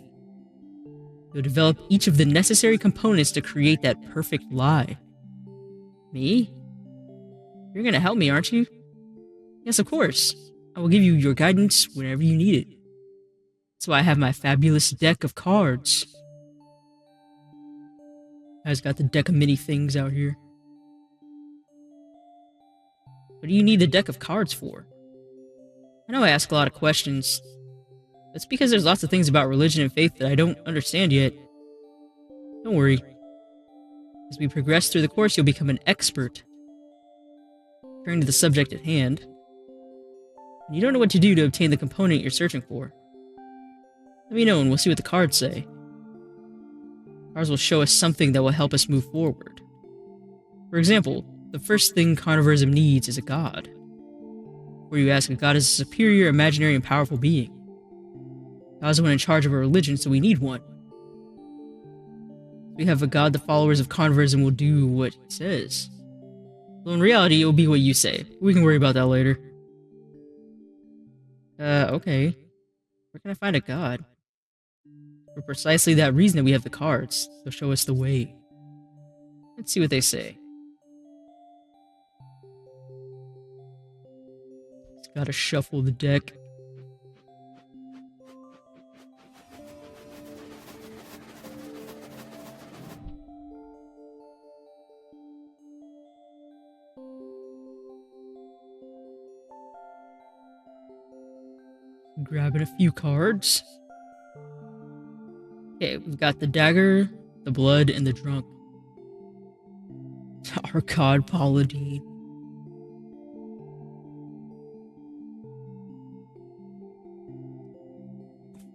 A: You'll develop each of the necessary components to create that perfect lie. Me? You're gonna help me, aren't you? Yes, of course. I will give you your guidance whenever you need it. That's why I have my fabulous deck of cards. I've got the deck of many things out here. What do you need the deck of cards for? I know I ask a lot of questions. That's because there's lots of things about religion and faith that I don't understand yet. Don't worry. As we progress through the course, you'll become an expert. Turning to the subject at hand. You don't know what to do to obtain the component you're searching for. Let me know and we'll see what the cards say. Cards will show us something that will help us move forward. For example, the first thing carnivorism needs is a god. Where you ask, a god is a superior, imaginary, and powerful being. God's the one in charge of a religion, so we need one. If we have a god, the followers of carnivorism will do what he says. Well, in reality, it will be what you say. We can worry about that later. Okay. Where can I find a god? For precisely that reason that we have the cards. They'll show us the way. Let's see what they say. Just gotta shuffle the deck. Grabbing a few cards. Okay, we've got the dagger, the blood, and the drunk. Our god, Paladine.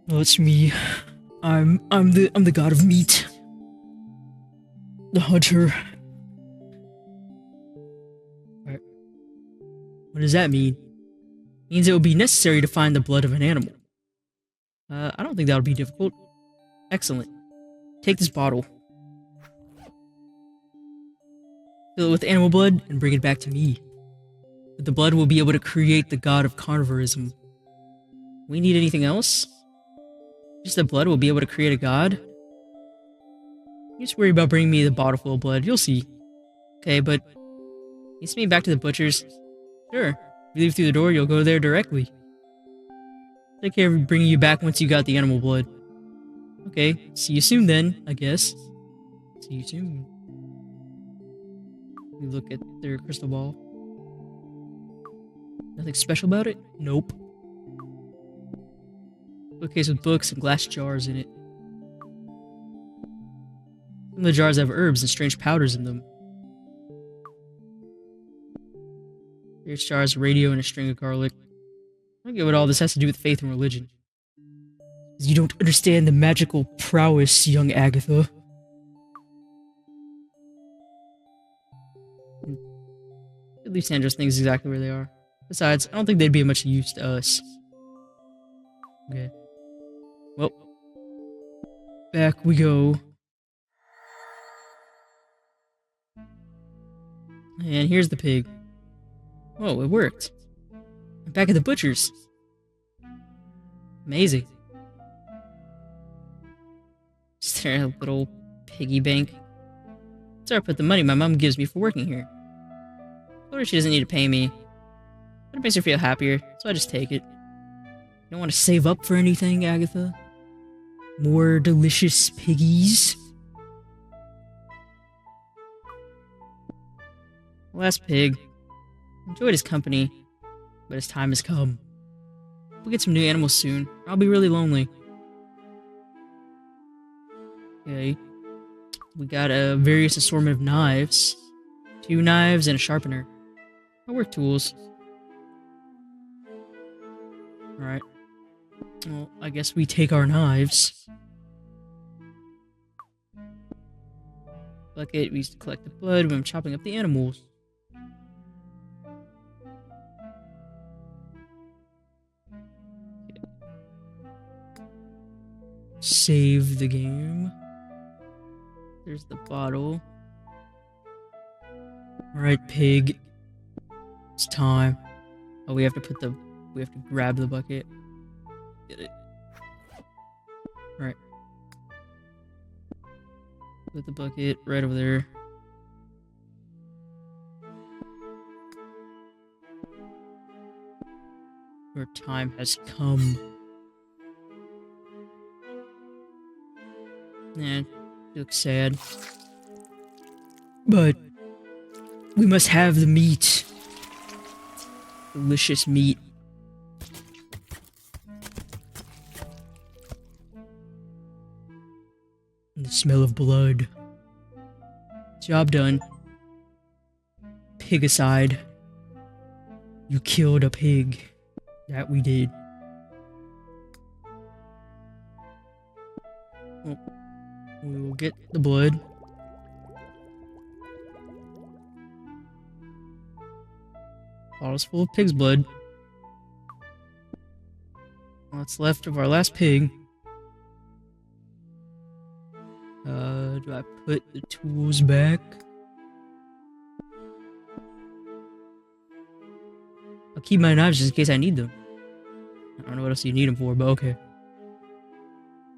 A: Well, it's me. I'm the god of meat. The hunter. Alright. What does that mean? It means it will be necessary to find the blood of an animal. I don't think that'll be difficult. Excellent. Take this bottle. Fill it with animal blood and bring it back to me. With the blood, we'll be able to create the god of carnivorism. We need anything else? Just the blood will be able to create a god? You just worry about bringing me the bottle full of blood. You'll see. Okay, but you send me back to the butcher's? Sure. If you leave through the door, you'll go there directly. Take care of bringing you back once you got the animal blood. Okay, see you soon then, I guess. See you soon. We look at their crystal ball. Nothing special about it? Nope. Bookcase with books and glass jars in it. Some of the jars have herbs and strange powders in them. Various jars, a radio, and a string of garlic. I don't get what all this has to do with faith and religion. You don't understand the magical prowess, young Agatha. At least Sandra's things exactly where they are. Besides, I don't think they'd be of much use to us. Okay. Well. Back we go. And here's the pig. Whoa, it worked. I'm back at the butcher's. Amazing. Is there a little piggy bank? That's where I put the money my mom gives me for working here. I told her she doesn't need to pay me. But it makes her feel happier, so I just take it. You don't want to save up for anything, Agatha? More delicious piggies? Last pig. Enjoyed his company, but his time has come. We'll get some new animals soon, or I'll be really lonely. Okay. We got a various assortment of knives. 2 knives and a sharpener. My work tools. Alright. Well, I guess we take our knives. Bucket, we used to collect the blood when I'm chopping up the animals. save the game. There's the bottle. Alright, pig. It's time. Oh, we have to grab the bucket. Get it. Alright. Put the bucket right over there. Your time has come. Yeah, you look sad. But we must have the meat. Delicious meat. And the smell of blood. Job done. Pig aside. You killed a pig. That we did. Well, we will get the blood. Bottle's full of pig's blood. What's left of our last pig? Do I put the tools back? I'll keep my knives just in case I need them. I don't know what else you need them for, but okay.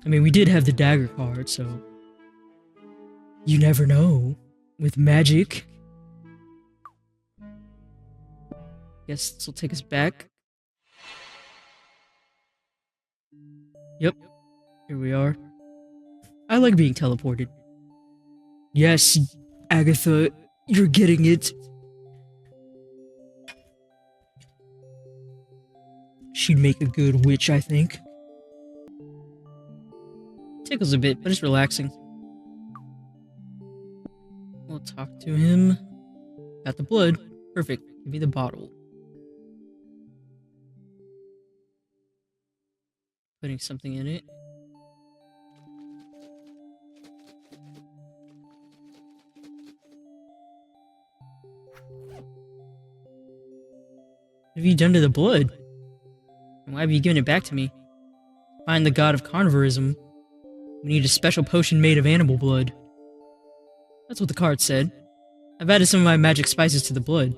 A: I mean, we did have the dagger card, so... You never know. With magic. Guess this will take us back. Yep. Here we are. I like being teleported. Yes, Agatha, you're getting it. She'd make a good witch, I think. Tickles a bit, but it's relaxing. We'll talk to him. Got the blood. Perfect. Give me the bottle. Putting something in it. What have you done to the blood? And why have you given it back to me? Find the god of carnivorism. We need a special potion made of animal blood. That's what the card said. I've added some of my magic spices to the blood,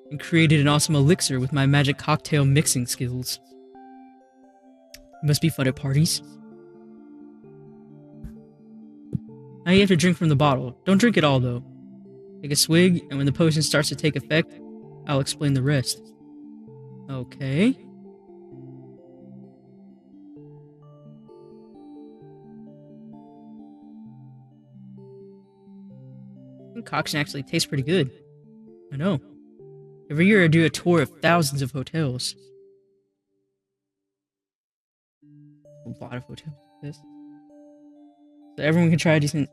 A: and created an awesome elixir with my magic cocktail mixing skills. It must be fun at parties. Now you have to drink from the bottle. Don't drink it all, though. Take a swig, and when the potion starts to take effect, I'll explain the rest. Okay. Concoction actually tastes pretty good. I know. Every year I do a tour of thousands of hotels. A lot of hotels like this. So everyone can try decent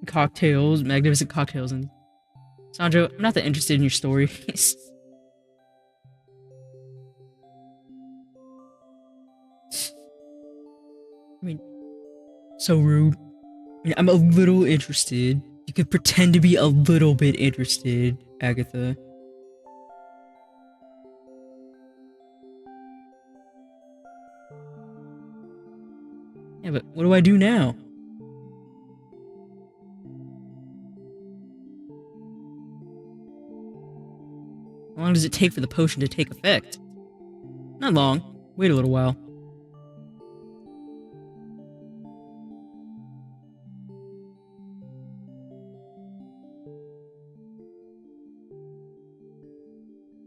A: cocktails, magnificent cocktails, and... Sandro, I'm not that interested in your stories. I mean, so rude. I mean, I'm a little interested. You could pretend to be a little bit interested, Agatha. Yeah, but what do I do now? How long does it take for the potion to take effect? Not long. Wait a little while.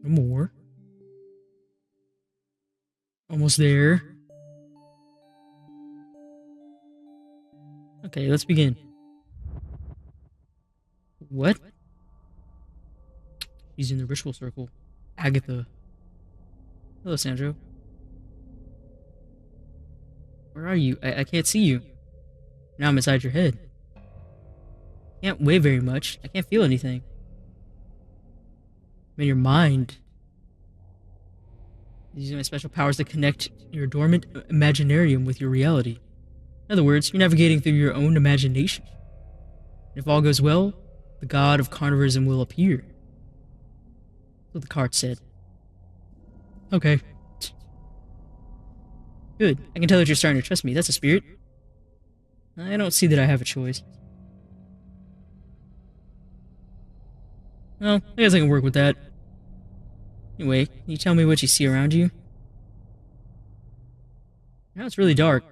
A: More. Almost there. Okay, let's begin. What? She's in the ritual circle. Agatha. Hello, Sandro. Where are you? I can't see you. Now I'm inside your head. Can't weigh very much. I can't feel anything. I'm in your mind. Using my special powers to connect your dormant imaginarium with your reality. In other words, you're navigating through your own imagination. And if all goes well, the god of carnivorism will appear. That's what the card said. Okay. Good. I can tell that you're starting to trust me. That's a spirit. I don't see that I have a choice. Well, I guess I can work with that. Anyway, can you tell me what you see around you? Now it's really dark.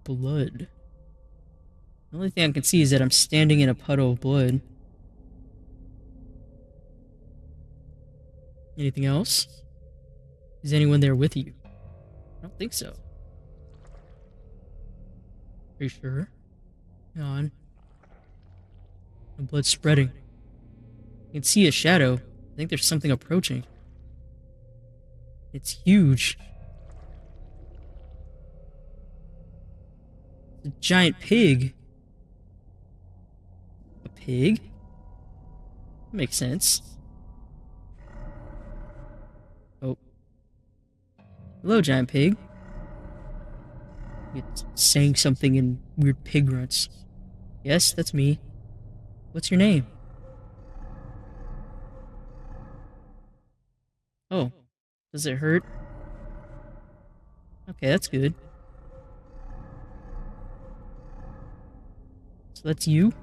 A: Blood. The only thing I can see is that I'm standing in a puddle of blood. Anything else? Is anyone there with you? I don't think so. Are you sure? Hang on. The blood's spreading. You can see a shadow. I think there's something approaching. It's huge. It's a giant pig. A pig? Makes sense. Oh. Hello, giant pig. It's saying something in weird pig grunts. Yes, that's me. What's your name? Oh. Does it hurt? Okay, that's good. So that's you?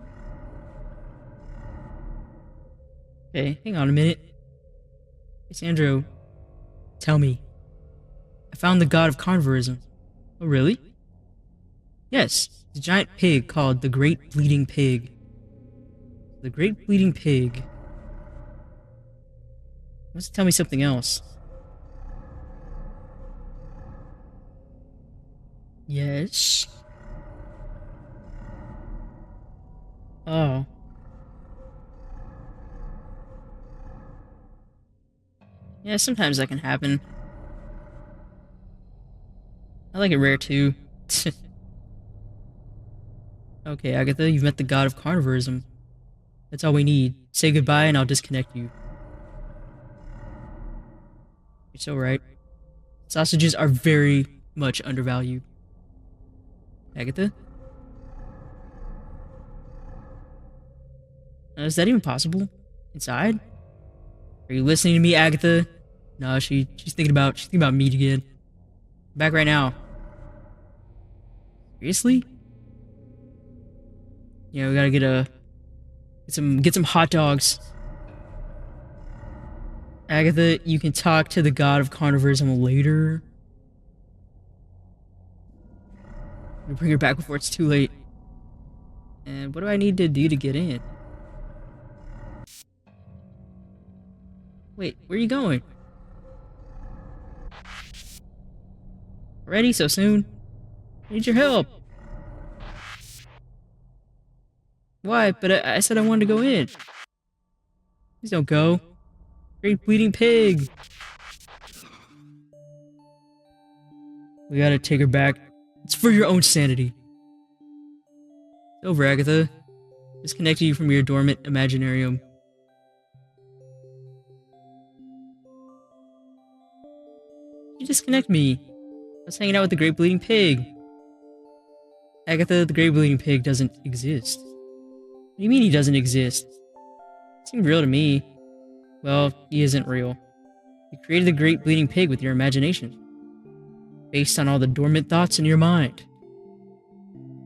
A: Okay, hang on a minute. Hey, Sandro. Tell me. I found the god of carnivorism. Oh, really? Yes, it's a giant pig called the Great Bleeding Pig. The Great Bleeding Pig. Wants to tell me something else. Yes. Oh. Yeah, sometimes that can happen. I like it rare too. Okay, Agatha, you've met the god of carnivorism. That's all we need. Say goodbye and I'll disconnect you. You're so right. Sausages are very much undervalued. Agatha? Is that even possible? Inside? Are you listening to me, Agatha? No, she's thinking about meat again. Back right now. Seriously? Yeah, we gotta get some hot dogs. Agatha, you can talk to the god of carnivorism later. We'll bring her back before it's too late. And what do I need to do to get in? Wait, where are you going? Already so soon? I need your help. Why? But I said I wanted to go in. Please don't go. Great bleeding pig. We gotta take her back. It's for your own sanity. It's over, Agatha. Disconnecting you from your dormant imaginarium. You disconnect me. I was hanging out with the Great Bleeding Pig. Agatha, the Great Bleeding Pig doesn't exist. What do you mean he doesn't exist? It seemed real to me. Well, he isn't real. You created the Great Bleeding Pig with your imagination. Based on all the dormant thoughts in your mind.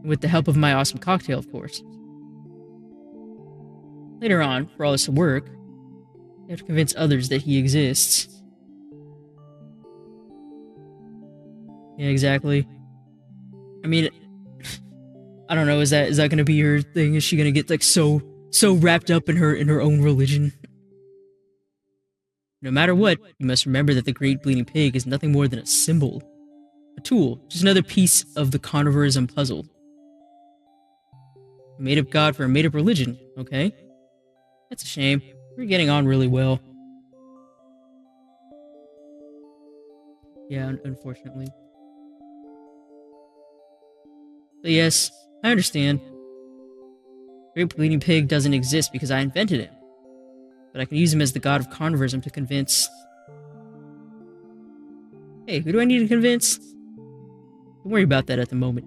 A: With the help of my awesome cocktail, of course. Later on, for all this to work, you have to convince others that he exists. Yeah, exactly. I mean, I don't know, is that gonna be her thing? Is she gonna get like so wrapped up in her own religion? No matter what, you must remember that the Great Bleeding Pig is nothing more than a symbol. A tool, just another piece of the carnivorism puzzle. A made-up god for a made-up religion, okay? That's a shame. We're getting on really well. Yeah, unfortunately. But yes, I understand. Great Bleeding Pig doesn't exist because I invented him. But I can use him as the god of carnivorism to convince... Hey, who do I need to convince? Don't worry about that at the moment.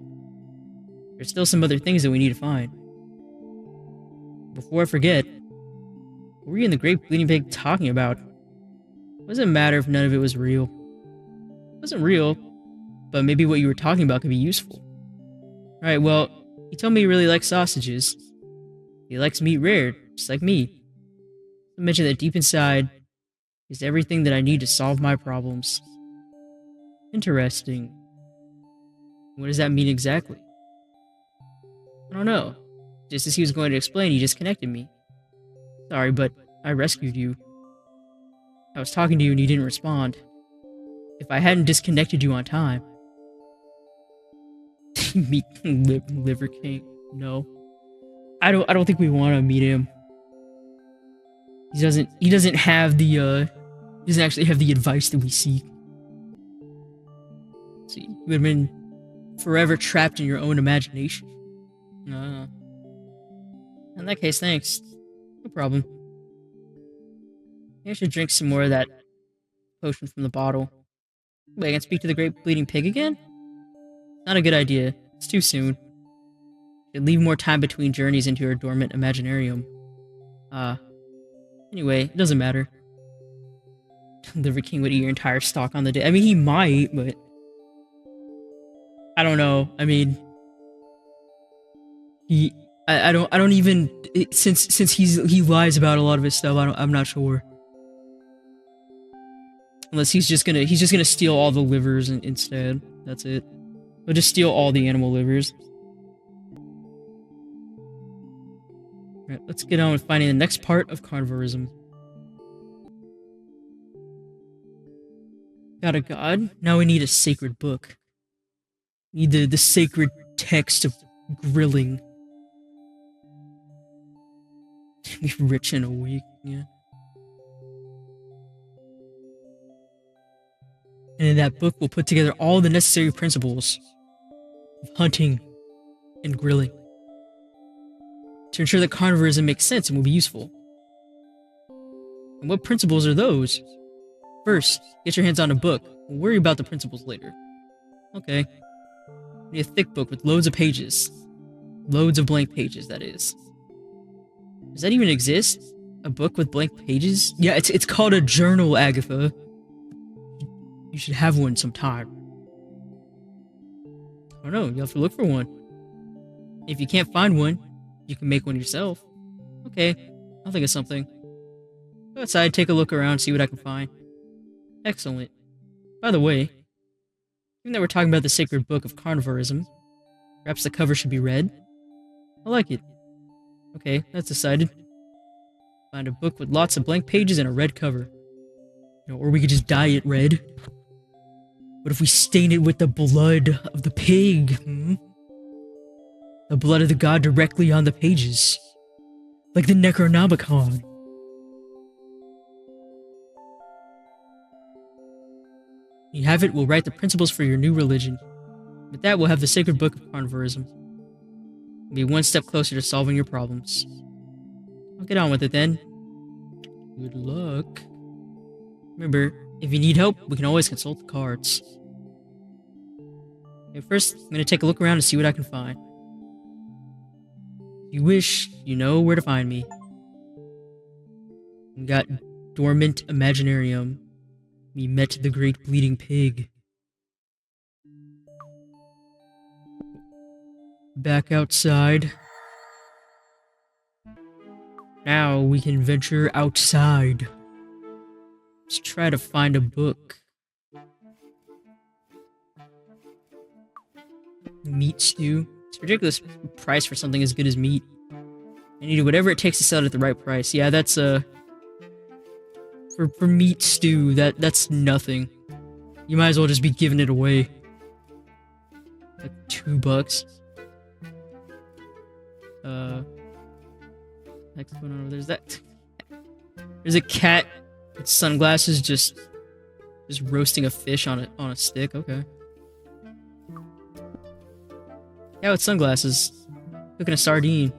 A: There's still some other things that we need to find. Before I forget, what were you and the Great Bleeding Pig talking about? What does it matter if none of it was real? It wasn't real. but maybe what you were talking about could be useful. Alright, well, he told me he really likes sausages. He likes meat rare, just like me. I mentioned that deep inside is everything that I need to solve my problems. Interesting. What does that mean exactly? I don't know. Just as he was going to explain, he disconnected me. Sorry, but I rescued you. I was talking to you and you didn't respond. If I hadn't disconnected you on time... Meet Liver King. No. I don't think we want to meet him. He doesn't have the he doesn't actually have the advice that we seek. See, you would have been forever trapped in your own imagination. In that case, thanks. No problem. Maybe I should drink some more of that potion from the bottle. Wait, I can speak to the great bleeding pig again? Not a good idea. It's too soon. Should leave more time between journeys into your dormant imaginarium. Anyway, it doesn't matter. Liver King would eat your entire stock on the day. I mean, he might, but... I don't know. I mean... I don't even... Since he lies about a lot of his stuff, I'm not sure. Unless he's just gonna steal all the livers instead. That's it. He'll just steal all the animal livers. Alright, let's get on with finding the next part of carnivorism. Got a god? Now we need a sacred book. We need the sacred text of grilling. Be rich in a week, yeah. And in that book, we'll put together all the necessary principles of hunting and grilling to ensure that carnivorism makes sense and will be useful. And what principles are those? First, get your hands on a book. We'll worry about the principles later. Okay. We need a thick book with loads of pages. Loads of blank pages, that is. Does that even exist? A book with blank pages? Yeah, it's called a journal, Agatha. You should have one sometime. I don't know, you have to look for one. If you can't find one, you can make one yourself. Okay, I'll think of something. Go outside, take a look around, see what I can find. Excellent. By the way, even though we're talking about the sacred book of carnivorism, perhaps the cover should be red? I like it. Okay, that's decided. Find a book with lots of blank pages and a red cover. You know, or we could just dye it red. What if we stain it with the blood of the pig? The blood of the god directly on the pages. Like the Necronomicon. When you have it, we'll write the principles for your new religion. With that, we'll have the sacred book of carnivorism. We'll be one step closer to solving your problems. I'll get on with it then. Good luck. Remember, if you need help, we can always consult the cards. Okay, first, I'm gonna take a look around and see what I can find. If you wish, you know where to find me. We got Dormant Imaginarium. We met the great bleeding pig. Back outside. Now we can venture outside. Let's try to find a book. Meat stew. It's a ridiculous price for something as good as meat. I need whatever it takes to sell it at the right price. Yeah, that's for meat stew, that's nothing. You might as well just be giving it away. Like $2. Next one over there's that. There's a cat with sunglasses just roasting a fish on a stick. Okay. Yeah, with sunglasses, cooking a sardine.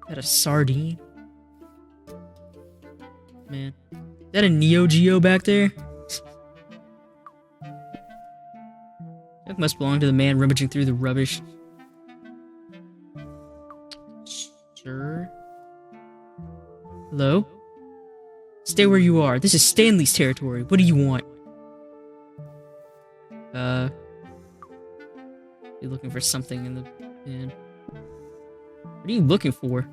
A: Got a sardine? Man, is that a Neo Geo back there? That must belong to the man rummaging through the rubbish. Sir? Hello? Stay where you are. This is Stanley's territory. What do you want? You're looking for something in the bin. What are you looking for?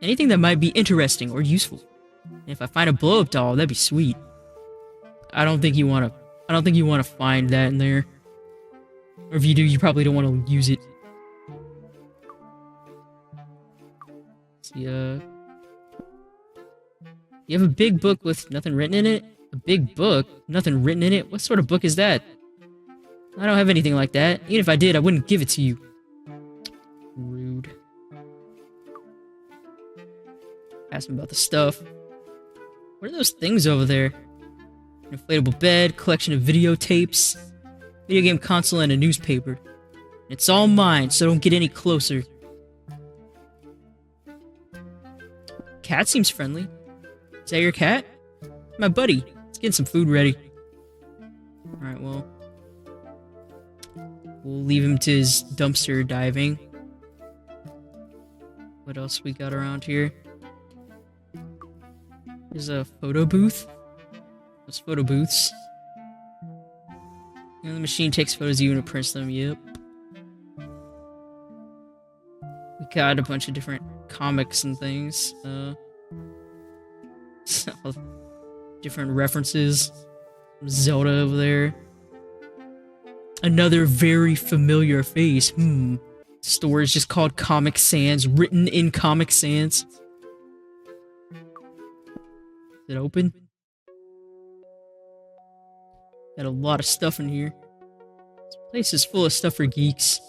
A: Anything that might be interesting or useful. And if I find a blow-up doll, that'd be sweet. I don't think you wanna find that in there. Or if you do, you probably don't want to use it. See, you have a big book with nothing written in it? A big book? Nothing written in it? What sort of book is that? I don't have anything like that. Even if I did, I wouldn't give it to you. Rude. Ask him about the stuff. What are those things over there? An inflatable bed, collection of videotapes, video game console, and a newspaper. It's all mine, so don't get any closer. Cat seems friendly. Is that your cat? My buddy. Let's get some food ready. Alright, well. We'll leave him to his dumpster diving. What else we got around here? There's a photo booth. Those photo booths. And the machine takes photos of you and it prints them, yep. We got a bunch of different comics and things. Different references. Zelda over there. Another very familiar face. Store is just called Comic Sans, written in Comic Sans. Is it open? Got a lot of stuff in here. This place is full of stuff for geeks.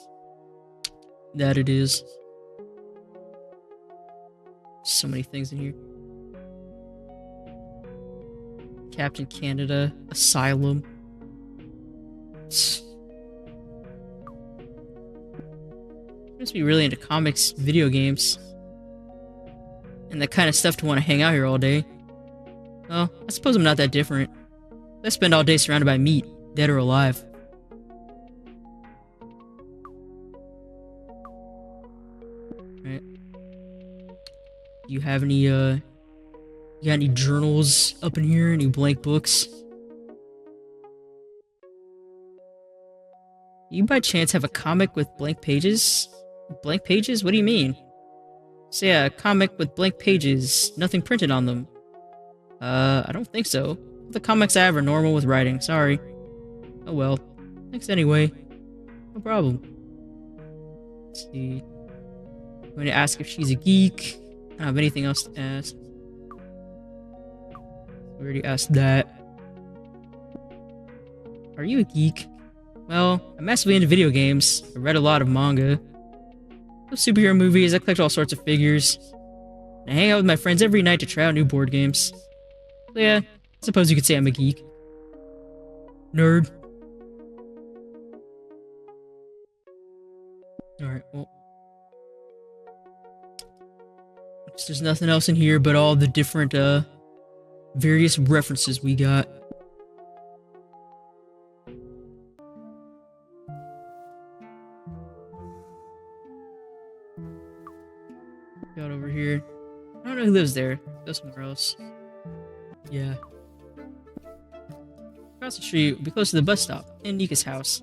A: That it is. So many things in here. Captain Canada, Asylum. Must be really into comics, video games, and that kind of stuff to want to hang out here all day. Well, I suppose I'm not that different. I spend all day surrounded by meat, dead or alive. Right. You have any, you got any journals up in here? Any blank books? You by chance have a comic with blank pages? Blank pages? What do you mean? So yeah, a comic with blank pages, nothing printed on them. I don't think so. The comics I have are normal with writing, sorry. Oh well. Thanks anyway. No problem. Let's see. I'm going to ask if she's a geek. I don't have anything else to ask. We already asked that. Are you a geek? Well, I'm massively into video games. I read a lot of manga. I love superhero movies, I collect all sorts of figures. I hang out with my friends every night to try out new board games. So yeah, I suppose you could say I'm a geek. Nerd. Alright, well. Guess there's nothing else in here but all the different, various references we got. Got over here. I don't know who lives there. Go somewhere else. Yeah. Across the street, we'll be close to the bus stop and Nika's house.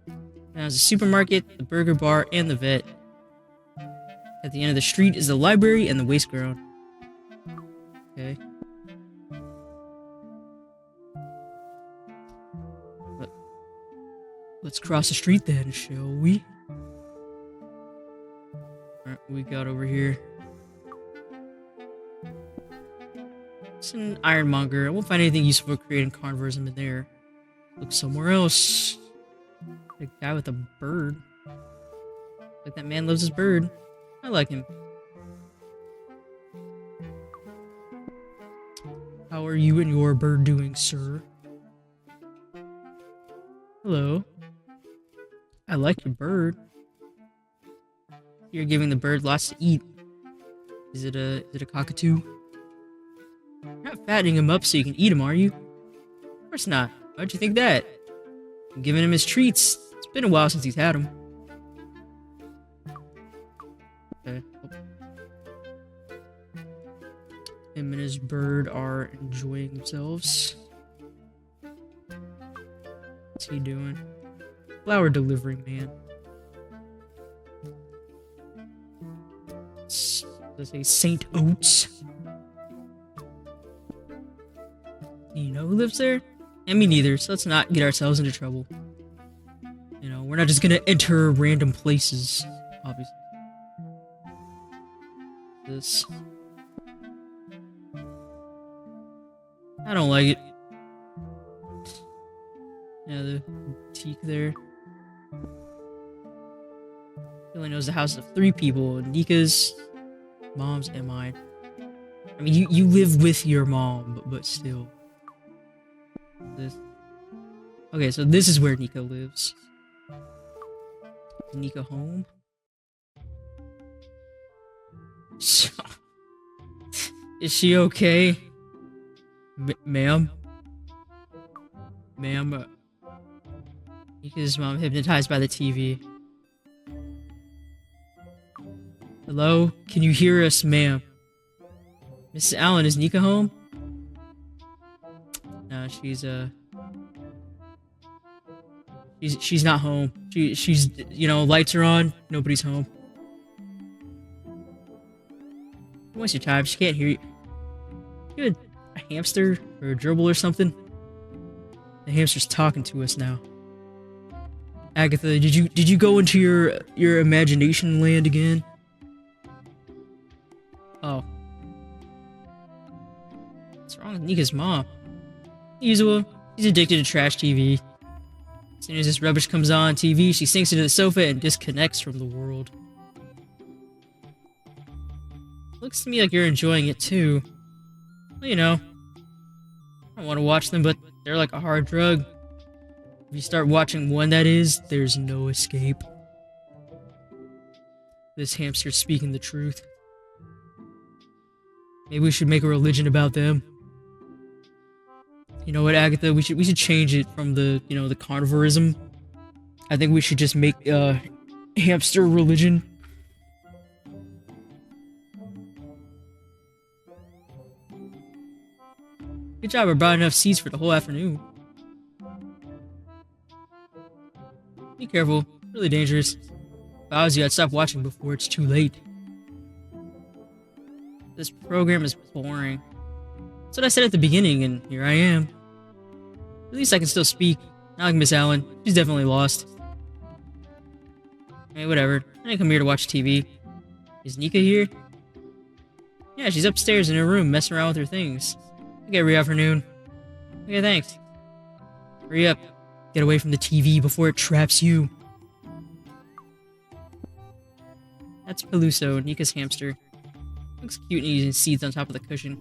A: Now there's a supermarket, the burger bar, and the vet. At the end of the street is the library and the waste ground. Okay. Let's cross the street then, shall we? Alright, what we got over here? It's an ironmonger. I won't find anything useful for creating carnivorism in there. Look somewhere else. The guy with a bird. Like that man loves his bird. I like him. How are you and your bird doing, sir? Hello. I like your bird. You're giving the bird lots to eat. Is it a cockatoo? You're not fattening him up so you can eat him, are you? Of course not. Why'd you think that? I'm giving him his treats. It's been a while since he's had them. Okay. Him and his bird are enjoying themselves. What's he doing? Flower delivery man. Let's say Saint Oats. Do you know who lives there? And me neither, so let's not get ourselves into trouble. You know, we're not just gonna enter random places, obviously. This. I don't like it. Yeah, the boutique there. He only knows the house of 3 people: Nika's, mom's, and mine. I mean, you live with your mom, but still. This. Okay, so this is where Nika lives. Is Nika home? So, is she okay? Ma'am? Ma'am? Nika's mom hypnotized by the TV. Hello? Can you hear us, ma'am? Mrs. Allen, is Nika home? No, she's not home. She's, you know, lights are on, nobody's home. Don't waste your time, she can't hear you. You had a hamster or a gerbil or something? The hamster's talking to us now. Agatha, did you go into your imagination land again? Oh. What's wrong with Nika's mom? Usual. She's addicted to trash TV. As soon as this rubbish comes on TV, she sinks into the sofa and disconnects from the world. Looks to me like you're enjoying it too. Well, you know, I don't want to watch them, but they're like a hard drug. If you start watching one, that is, there's no escape. This hamster's speaking the truth. Maybe we should make a religion about them. You know what, Agatha? We should change it from the, you know, the carnivorism. I think we should just make hamster religion. Good job, I brought enough seeds for the whole afternoon. Be careful, really dangerous. If I was you, I'd stop watching before it's too late. This program is boring. That's what I said at the beginning, and here I am. At least I can still speak. Not like Miss Allen. She's definitely lost. Hey, whatever. I didn't come here to watch TV. Is Nika here? Yeah, she's upstairs in her room, messing around with her things. Okay, every afternoon. Okay, thanks. Hurry up. Get away from the TV before it traps you. That's Peluso, Nika's hamster. Looks cute and eating seeds on top of the cushion.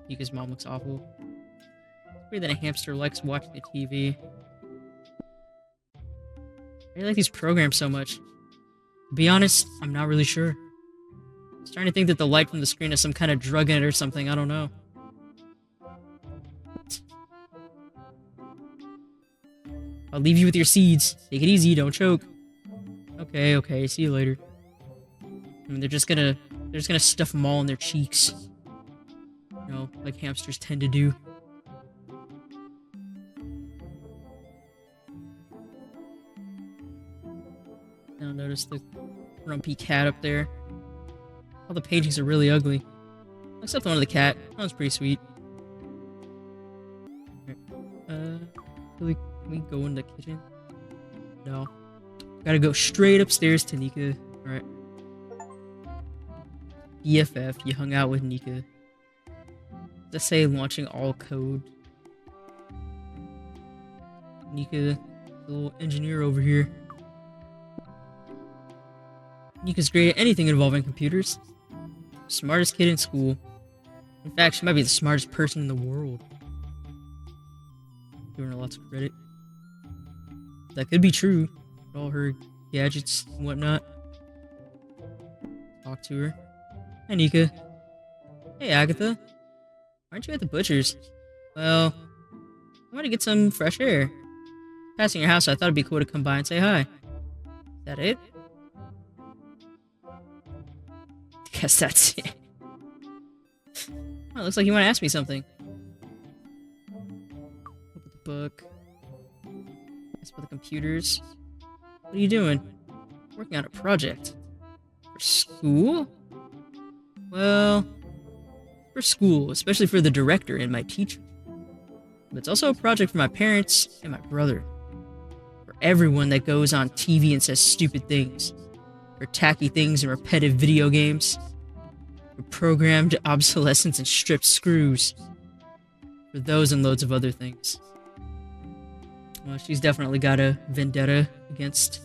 A: Nika's mom looks awful. It's weird that a hamster likes watching the TV. I like these programs so much. To be honest, I'm not really sure. I was trying to think that the light from the screen has some kind of drug in it or something, I don't know. I'll leave you with your seeds. Take it easy, don't choke. Okay, see you later. I mean, they're just gonna stuff them all in their cheeks. You know, like hamsters tend to do. Now notice the grumpy cat up there. All the paintings are really ugly. Except the one of the cat. That one's pretty sweet. Can we go in the kitchen? No. Gotta go straight upstairs to Nika. Alright. BFF, you hung out with Nika. Let's say launching all code. Nika, the little engineer over here. Nika's great at anything involving computers. Smartest kid in school. In fact, she might be the smartest person in the world. Giving her lots of credit. That could be true. All her gadgets and whatnot. Talk to her. Hi, Nika. Hey, Agatha. Aren't you at the butcher's? Well, I want to get some fresh air. Passing your house, so I thought it'd be cool to come by and say hi. Is that it? Guess that's it. Oh, looks like you want to ask me something. Look at the book. Ask about the computers. What are you doing? Working on a project. For school? Well, for school, especially for the director and my teacher. But it's also a project for my parents and my brother. For everyone that goes on TV and says stupid things. For tacky things and repetitive video games. For programmed obsolescence and stripped screws. For those and loads of other things. Well, she's definitely got a vendetta against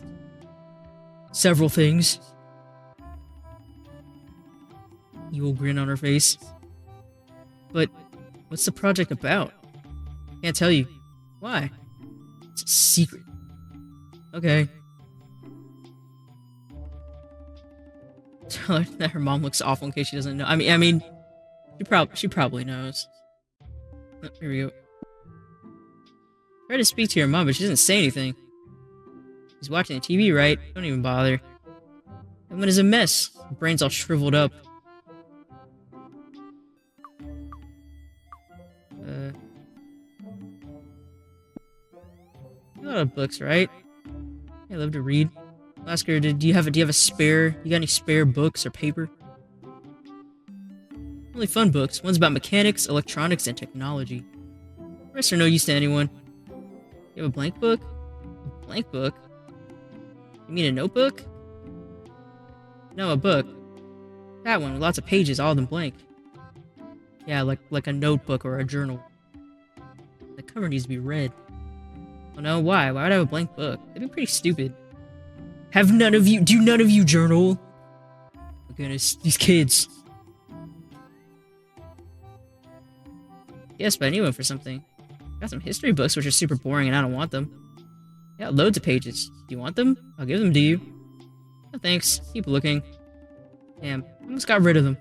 A: several things. Evil grin on her face. But what's the project about? Can't tell you. Why? It's a secret. Okay. Tell her that her mom looks awful in case she doesn't know. I mean, she probably knows. Oh, here we go. Try to speak to your mom, but she doesn't say anything. She's watching the TV, right? Don't even bother. Everyone is a mess. Her brain's all shriveled up. A lot of books, right? I love to read. I'll ask her, do you have a spare? You got any spare books or paper? Only fun books. One's about mechanics, electronics, and technology. The rest are no use to anyone. You have a blank book? A blank book? You mean a notebook? No, a book. That one with lots of pages, all of them blank. Yeah, like a notebook or a journal. The cover needs to be read. Oh no, why? Why would I have a blank book? That'd be pretty stupid. Do none of you journal? Oh my goodness, these kids. Yes, but I need one for something. Got some history books which are super boring and I don't want them. Yeah, loads of pages. Do you want them? I'll give them to you. No thanks. Keep looking. Damn, I almost got rid of them.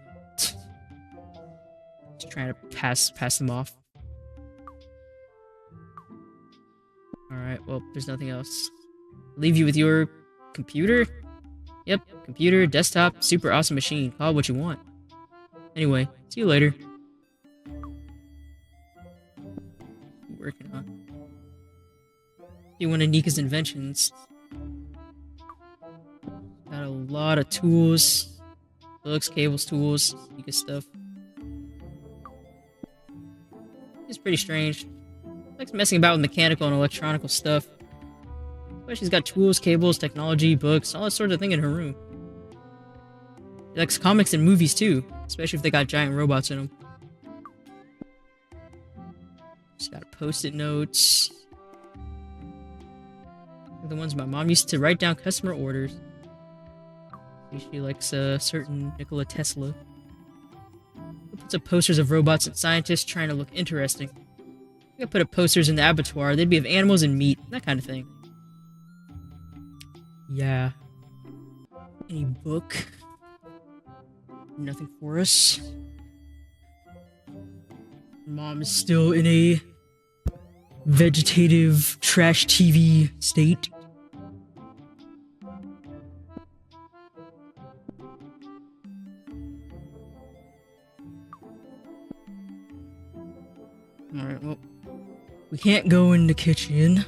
A: Just trying to pass them off. Alright, well, there's nothing else. Leave you with your computer? Yep, computer, desktop, super awesome machine. Call it what you want. Anyway, see you later. Working on. One of Nika's inventions. Got a lot of tools. Books, cables, tools, Nika stuff. It's pretty strange. Likes messing about with mechanical and electronical stuff. But she's got tools, cables, technology, books, all that sort of thing in her room. She likes comics and movies too, especially if they got giant robots in them. She's got post-it notes. The ones my mom used to write down customer orders. She likes a certain Nikola Tesla. She puts up posters of robots and scientists trying to look interesting. I could put up posters in the abattoir. They'd be of animals and meat, that kind of thing. Yeah. Any book? Nothing for us. Mom is still in a vegetative trash TV state. Alright, well, we can't go in the kitchen.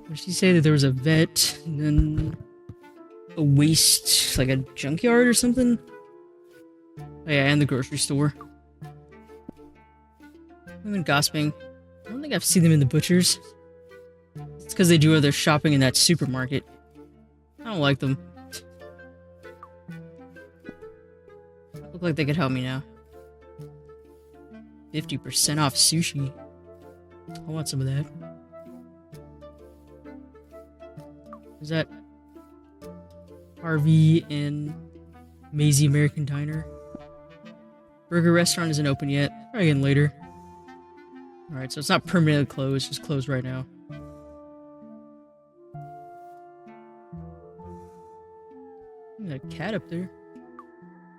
A: What did she say that there was a vet and then a waste, like a junkyard or something? Oh yeah, and the grocery store. I've been gossiping. I don't think I've seen them in the butcher's. It's because they do all their shopping in that supermarket. I don't like them. Look like they could help me now. 50% off sushi. I want some of that. Is that Harvey and Maisie American Diner? Burger restaurant isn't open yet. Probably again later. Alright, so it's not permanently closed, just closed right now. There's a cat up there.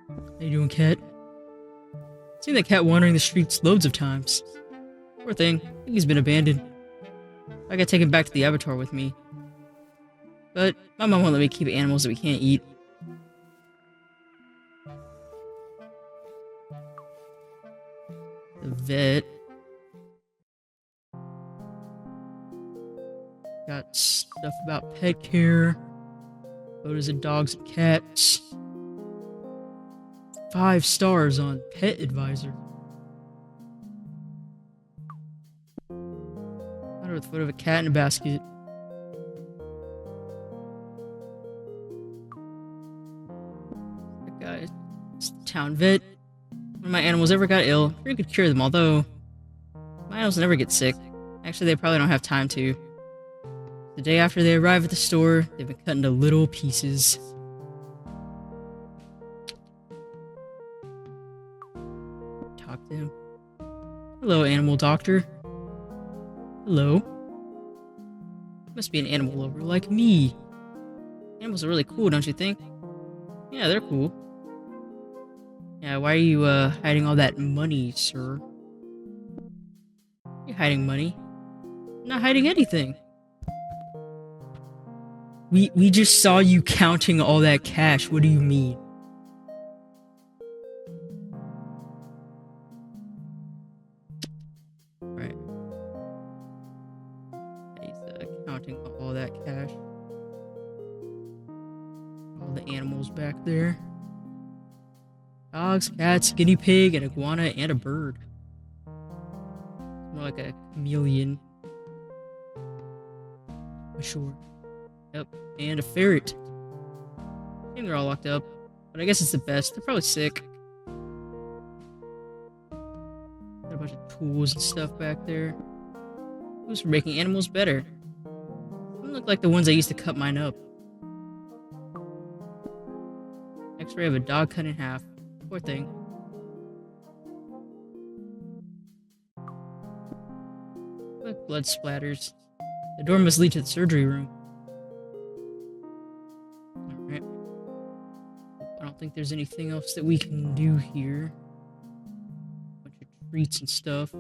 A: How you doing, cat? Seen that cat wandering the streets loads of times. Poor thing. I think he's been abandoned. I gotta take him back to the Avatar with me. But my mom won't let me keep animals that we can't eat. The vet. Got stuff about pet care. Photos of dogs and cats. 5 stars on Pet Advisor. Photo with a photo of a cat in a basket. That guy. It's the town vet. When my animals ever got ill, I could cure them, although my animals never get sick. Actually, they probably don't have time to. The day after they arrive at the store, they've been cut into little pieces. Talk to him. Hello, animal doctor. Hello. You must be an animal lover like me. Animals are really cool, don't you think? Yeah, they're cool. Yeah, why are you hiding all that money, sir? You're hiding money. I'm not hiding anything. We just saw you counting all that cash. What do you mean? Right. He's counting all that cash. All the animals back there. Dogs, cats, guinea pig, an iguana, and a bird. More like a chameleon. For sure. Yep, and a ferret. I think they're all locked up, but I guess it's the best. They're probably sick. Got a bunch of tools and stuff back there. Tools for making animals better. Don't look like the ones I used to cut mine up. X-ray of a dog cut in half. Poor thing. Look, blood splatters. The door must lead to the surgery room. Alright. I don't think there's anything else that we can do here. Bunch of treats and stuff.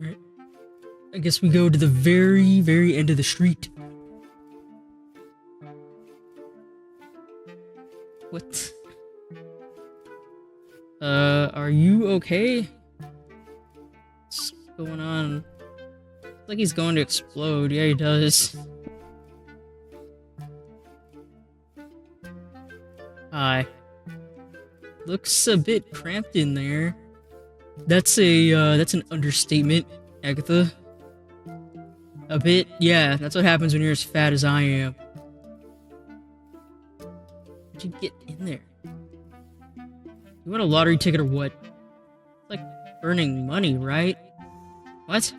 A: Alright. I guess we go to the very, very end of the street. What? Are you okay? What's going on? It's like he's going to explode. Yeah, he does. Hi. Looks a bit cramped in there. That's an understatement, Agatha. A bit, yeah, that's what happens when you're as fat as I am. How'd you get in there? You want a lottery ticket or what? It's like burning money, right? What?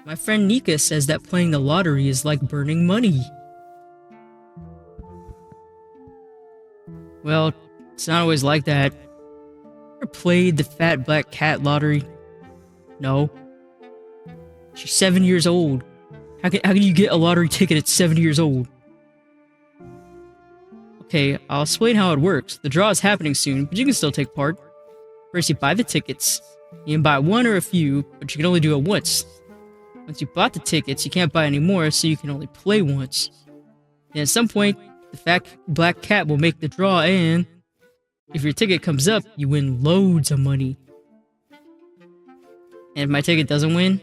A: My friend Nika says that playing the lottery is like burning money. Well, it's not always like that. Ever played the Fat Black Cat lottery? No. She's 7 years old. How can you get a lottery ticket at 7 years old? Okay, I'll explain how it works. The draw is happening soon, but you can still take part. First, you buy the tickets. You can buy one or a few, but you can only do it once. Once you bought the tickets, you can't buy any more, so you can only play once. And at some point, the Fat Black Cat will make the draw, and if your ticket comes up, you win loads of money. And if my ticket doesn't win,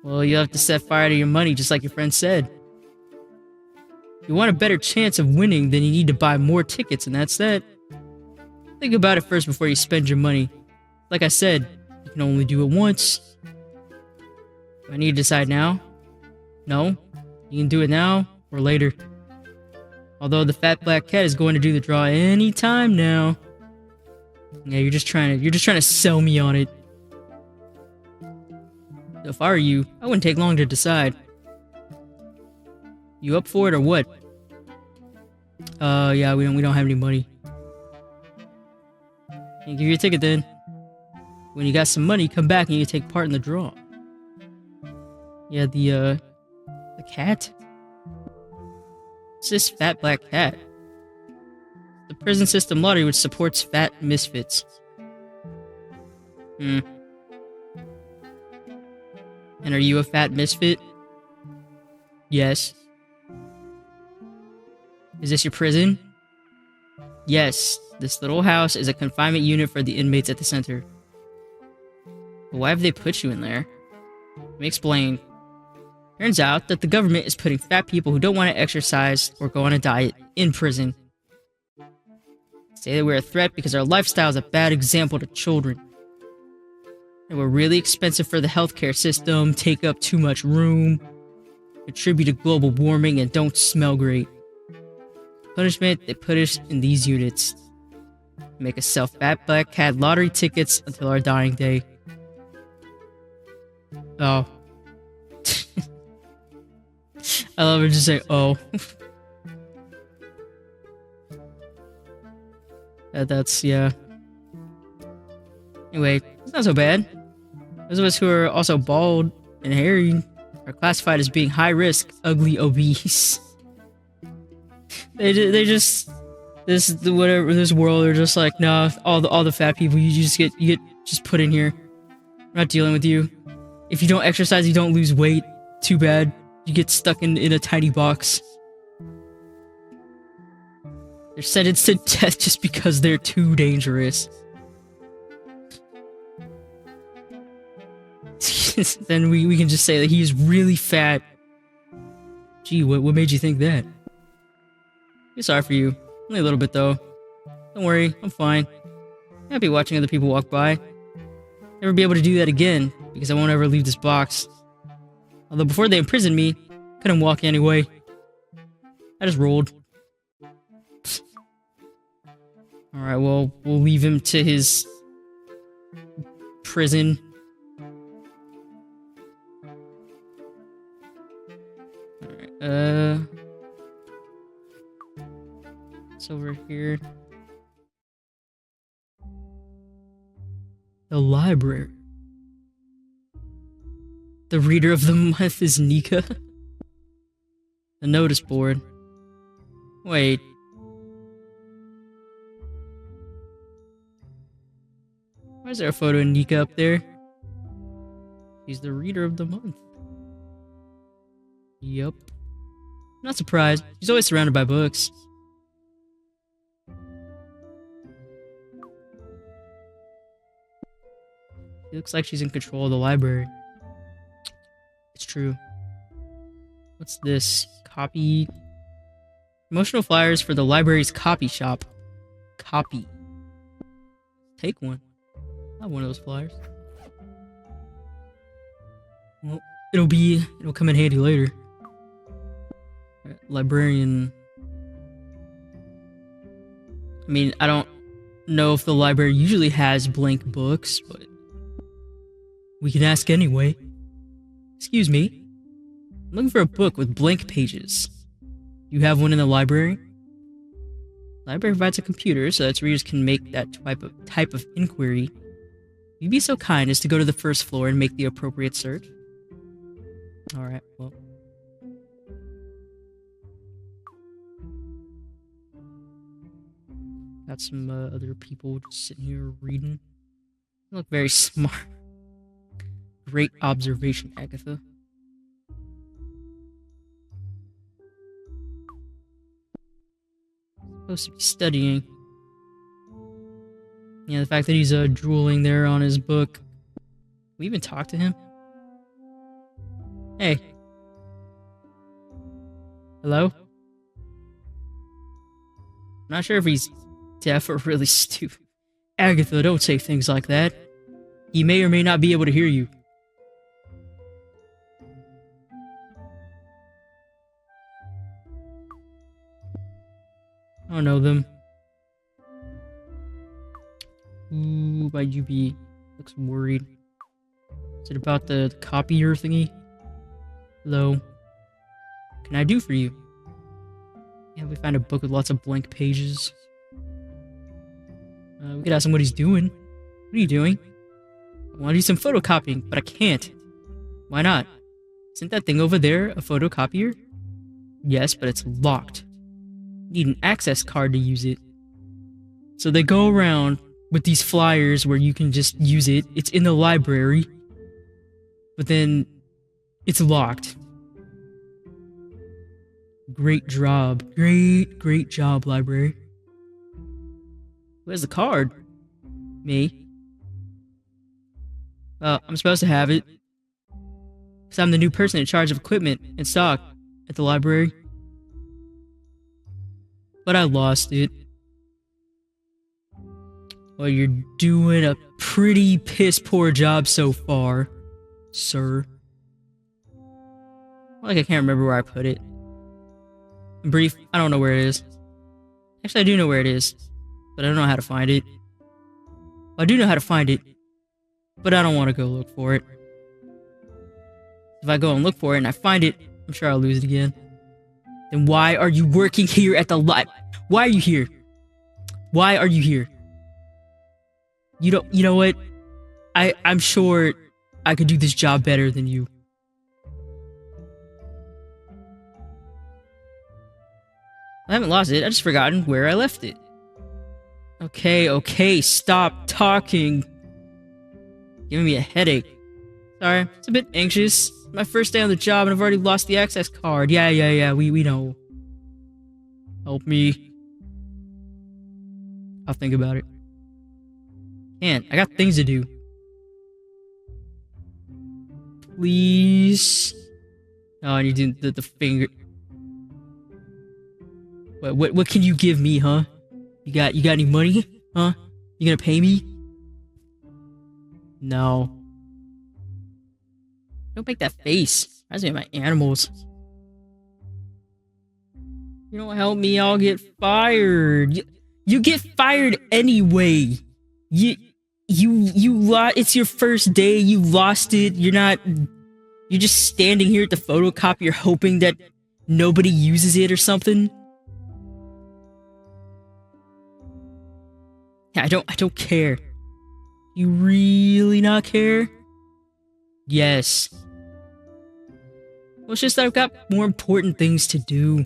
A: well, you'll have to set fire to your money, just like your friend said. If you want a better chance of winning, then you need to buy more tickets, and that's that. Think about it first before you spend your money. Like I said, you can only do it once. Do I need to decide now? No. You can do it now or later. Although the Fat Black Cat is going to do the draw any time now. Yeah, you're just trying to sell me on it. If I were you, I wouldn't take long to decide. You up for it or what? Yeah, we don't have any money. Can't give you a ticket then. When you got some money, come back and you take part in the draw. Yeah, the cat? It's this Fat Black Cat. the prison system lottery which supports fat misfits. Hmm. And are you a fat misfit? Yes. Is this your prison? Yes. This little house is a confinement unit for the inmates at the center. But why have they put you in there? Let me explain. Turns out that the government is putting fat people who don't want to exercise or go on a diet in prison. Say that we're a threat because our lifestyle is a bad example to children. And we're really expensive for the healthcare system, take up too much room, contribute to global warming, and don't smell great. Punishment, they put us in these units. Make us sell fat black cat lottery tickets until our dying day. Oh. I love her just saying, oh. That's, yeah. Anyway, it's not so bad. Those of us who are also bald and hairy are classified as being high risk, ugly, obese. They just this world are just like, nah, all the fat people you get just put in here. We're not dealing with you. If you don't exercise, you don't lose weight. Too bad. You get stuck in a tiny box. They're sentenced to death just because they're too dangerous. Then we can just say that he is really fat. Gee, what made you think that? I'm sorry for you. Only a little bit, though. Don't worry, I'm fine. I'm happy watching other people walk by. Never be able to do that again, because I won't ever leave this box. Although before they imprisoned me, couldn't walk anyway. I just rolled. Alright, well, we'll leave him to his prison. Alright, it's over here. The library. The reader of the month is Nika. The notice board. Wait. Why is there a photo of Nika up there? She's the reader of the month. Yup. Not surprised. She's always surrounded by books. She looks like she's in control of the library. It's true. What's this? Copy. Promotional flyers for the library's copy shop. Copy. Take one. I have one of those flyers. Well, it'll come in handy later. Librarian. I mean, I don't know if the library usually has blank books, but we can ask anyway. Excuse me. I'm looking for a book with blank pages. You have one in the library? The library provides a computer so that its readers can make that type of inquiry. You'd be so kind as to go to the first floor and make the appropriate search? Alright, well. Got some other people just sitting here reading. They look very smart. Great observation, Agatha. Supposed to be studying. Yeah, the fact that he's drooling there on his book. Can we even talk to him? Hey. Hello? I'm not sure if he's deaf or really stupid. Agatha, don't say things like that. He may or may not be able to hear you. I don't know them. Ooh, might you be? Looks worried. Is it about the copier thingy? Hello. What can I do for you? Yeah, we found a book with lots of blank pages. We could ask him what he's doing. What are you doing? I want to do some photocopying, but I can't. Why not? Isn't that thing over there a photocopier? Yes, but it's locked. You need an access card to use it. So they go around with these flyers where you can just use it. It's in the library, but then it's locked. Great job. Great job, library. Who has the card? Me. Well, I'm supposed to have it. Because I'm the new person in charge of equipment and stock at the library. But I lost it. Well, you're doing a pretty piss poor job so far, sir. Like, I can't remember where I put it. In brief, I don't know where it is. Actually, I do know where it is, but I don't know how to find it. I do know how to find it, but I don't want to go look for it. If I go and look for it and I find it, I'm sure I'll lose it again. Then why are you working here at the Why are you here? Why are you here? You know what? I'm sure I could do this job better than you. I haven't lost it. I just forgotten where I left it. Okay, stop talking. Giving me a headache. Sorry, it's a bit anxious. My first day on the job and I've already lost the access card. Yeah, we know. Help me. I'll think about it. Can't. I got things to do. Please. Oh, and you did the finger. What can you give me, huh? You got any money? Huh? You gonna pay me? No. Don't make that face. Reminds me of my animals. You don't help me, I'll get fired. You get fired anyway. It's your first day, you lost it, you're just standing here at the photocopier hoping that nobody uses it or something. I don't care. You really not care? Yes. Well, it's just that I've got more important things to do.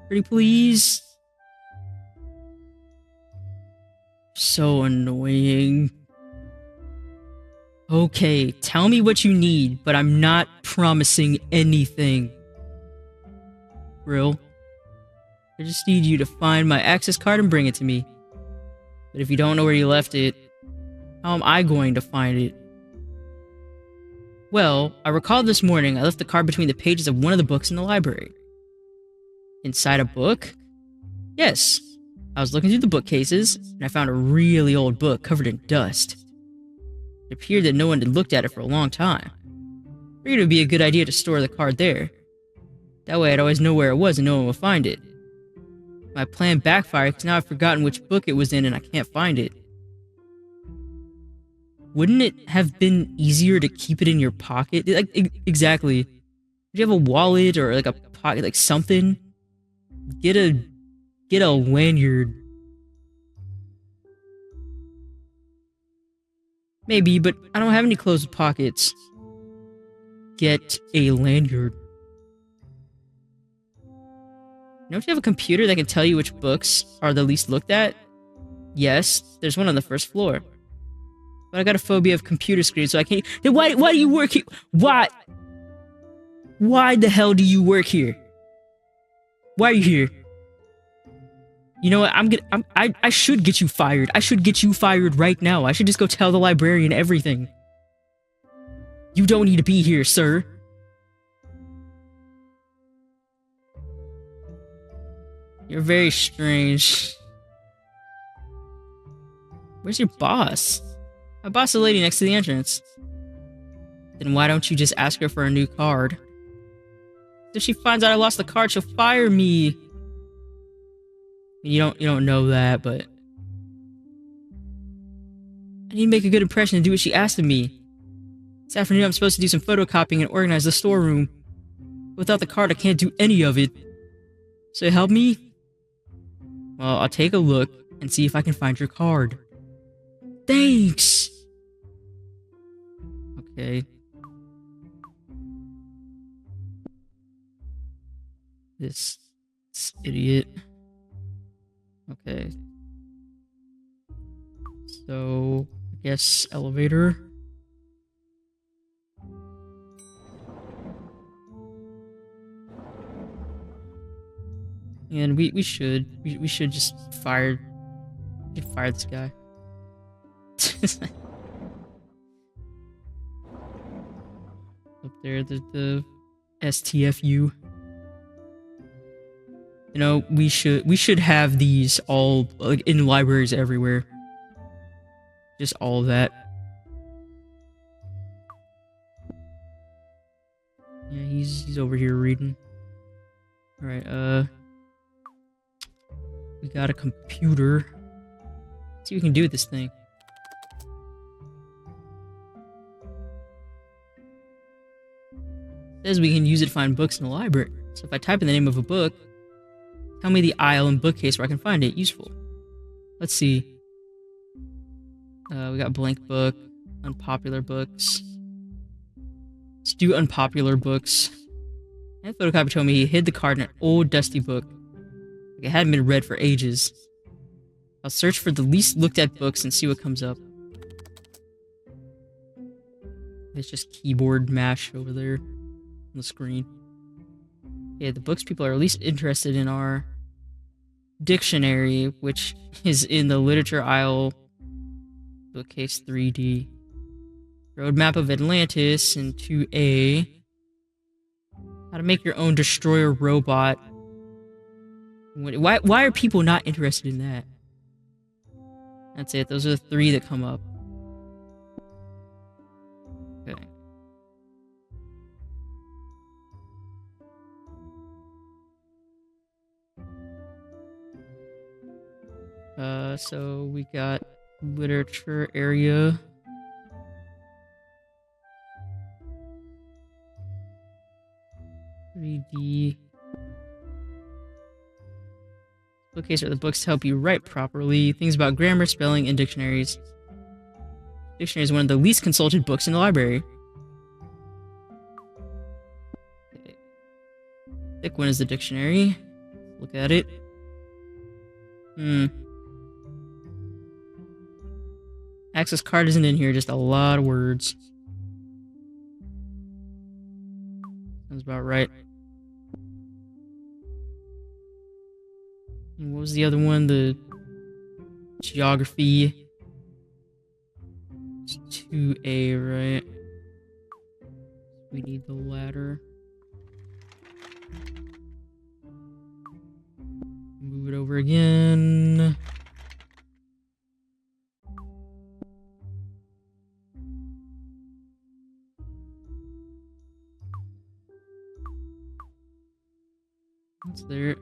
A: Pretty please? So annoying. Okay, tell me what you need, but I'm not promising anything. Brill. I just need you to find my access card and bring it to me. But if you don't know where you left it, how am I going to find it? Well, I recall this morning I left the card between the pages of one of the books in the library. Inside a book? Yes. I was looking through the bookcases, and I found a really old book covered in dust. It appeared that no one had looked at it for a long time. I figured it would be a good idea to store the card there. That way I'd always know where it was and no one would find it. My plan backfired because now I've forgotten which book it was in and I can't find it. Wouldn't it have been easier to keep it in your pocket? Like, exactly. Would you have a wallet or like a pocket, like something? Get a lanyard. Maybe, but I don't have any closed pockets. Get a lanyard. Don't you have a computer that can tell you which books are the least looked at? Yes, there's one on the first floor. But I got a phobia of computer screens, so I can't. Then why do you work here? Why the hell do you work here? Why are you here? You know what? I should get you fired. I should get you fired right now. I should just go tell the librarian everything. You don't need to be here, sir. You're very strange. Where's your boss? My boss is the lady next to the entrance. Then why don't you just ask her for a new card? If she finds out I lost the card, she'll fire me. You don't know that, but I need to make a good impression and do what she asked of me. This afternoon I'm supposed to do some photocopying and organize the storeroom. Without the card I can't do any of it. So help me? Well, I'll take a look and see if I can find your card. Thanks! Okay. This idiot. Okay. So, I guess elevator. And we should just fire this guy. Up there, the STFU. You know, we should have these all like in libraries everywhere. Just all of that. Yeah, he's over here reading. All right, we got a computer. Let's see what we can do with this thing. It says we can use it to find books in the library. So if I type in the name of a book, tell me the aisle and bookcase where I can find it. Useful. Let's see. We got blank book, unpopular books. Let's do unpopular books. And photocopy told me he hid the card in an old dusty book. Like it hadn't been read for ages. I'll search for the least looked at books and see what comes up. It's just keyboard mash over there on the screen. Yeah, the books people are least interested in are dictionary, which is in the literature aisle, bookcase 3D. Roadmap of Atlantis in 2A. How to make your own destroyer robot. Why are people not interested in that? That's it. Those are the 3 that come up. Okay. So we got literature area. .3D. Bookcase are the books to help you write properly. Things about grammar, spelling, and dictionaries. Dictionary is one of the least consulted books in the library. Okay. Thick one is the dictionary. Look at it. Access card isn't in here, just a lot of words. Sounds about right. And what was the other one? The geography. It's 2A, right? We need the ladder. Move it over again. What's there?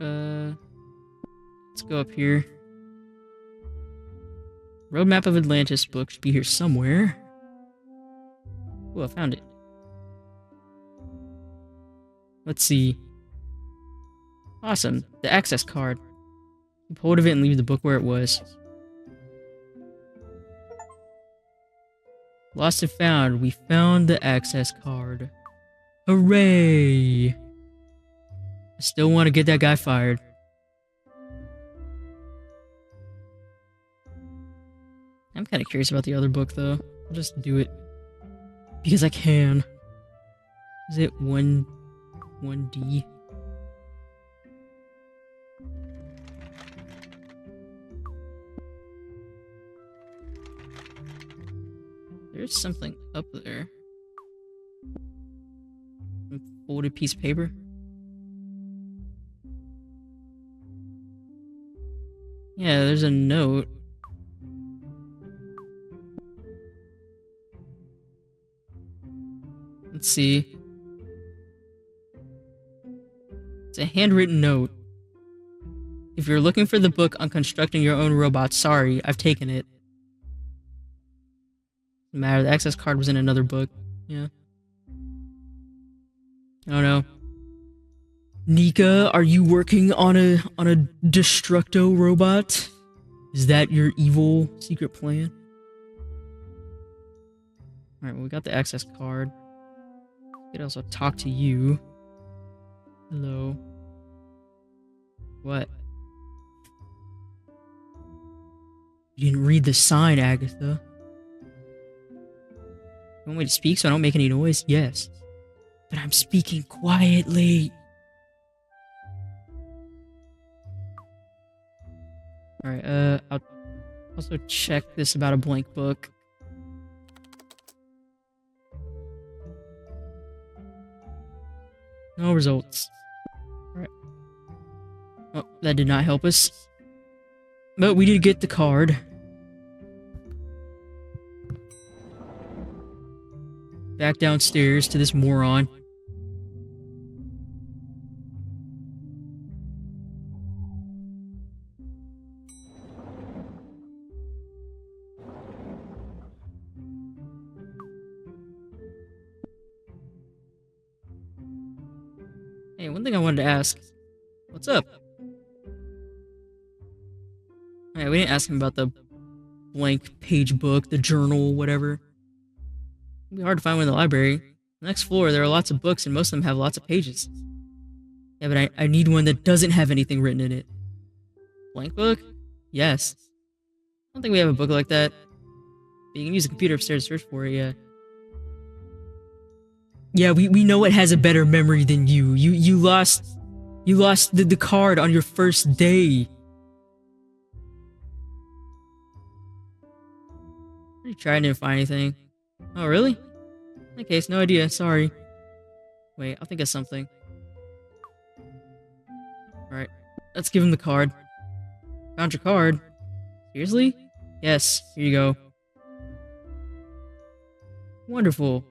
A: Let's go up here. Roadmap of Atlantis book should be here somewhere. Oh, I found it. Let's see. Awesome. The access card. Keep hold of it and leave the book where it was. Lost and found. We found the access card. Hooray! I still want to get that guy fired. I'm kind of curious about the other book, though. I'll just do it. Because I can. Is it 1D? There's something up there. A folded piece of paper. Yeah, there's a note. Let's see. It's a handwritten note. If you're looking for the book on constructing your own robot, sorry, I've taken it. No matter, the access card was in another book. Yeah. Oh no. Nika, are you working on a Destructo robot? Is that your evil secret plan? Alright, well, we got the access card. I could also talk to you. Hello. What? You didn't read the sign, Agatha. You want me to speak so I don't make any noise? Yes. But I'm speaking quietly. Alright, I'll also check this about a blank book. No results. Alright. Oh, that did not help us. But we did get the card. Back downstairs to this moron. Hey, one thing I wanted to ask. What's up? Alright, we didn't ask him about the blank page book, the journal, whatever. It'd be hard to find one in the library. The next floor, there are lots of books, and most of them have lots of pages. Yeah, but I need one that doesn't have anything written in it. Blank book? Yes. I don't think we have a book like that. But you can use the computer upstairs to search for it, yeah. Yeah, we know it has a better memory than you. You lost the card on your first day. I tried and didn't find anything. Oh, really? In that case, no idea, sorry. Wait, I'll think of something. Alright, let's give him the card. Found your card. Seriously? Yes, here you go. Wonderful.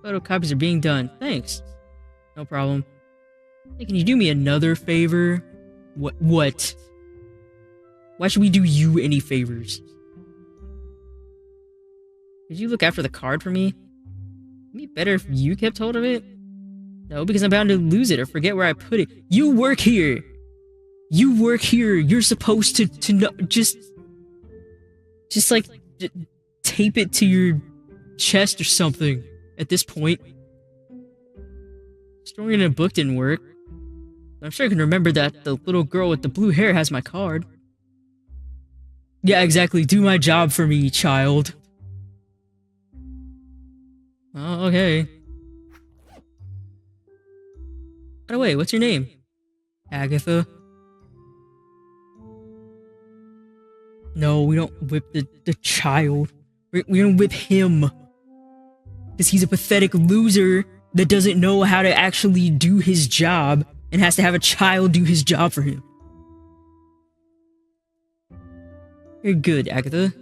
A: Photocopies are being done. Thanks. No problem. Hey, can you do me another favor? What? Why should we do you any favors? Could you look after the card for me? Wouldn't it be better if you kept hold of it? No, because I'm bound to lose it or forget where I put it. You work here! You work here! You're supposed to know, just like, tape it to your chest or something at this point. Storing in a book didn't work. I'm sure I can remember that the little girl with the blue hair has my card. Yeah, exactly. Do my job for me, child. Oh, okay. By the way, what's your name? Agatha? No, we don't whip the child. We don't whip him. Because he's a pathetic loser that doesn't know how to actually do his job and has to have a child do his job for him. You're good, Agatha.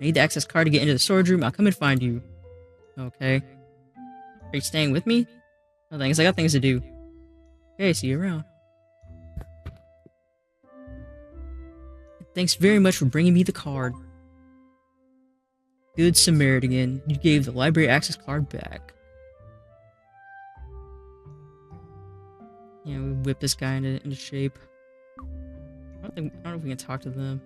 A: I need the access card to get into the storage room. I'll come and find you. Okay. Are you staying with me? No thanks, I got things to do. Okay, see you around. Thanks very much for bringing me the card. Good Samaritan, you gave the library access card back. Yeah, we whipped this guy into shape. I don't know if we can talk to them.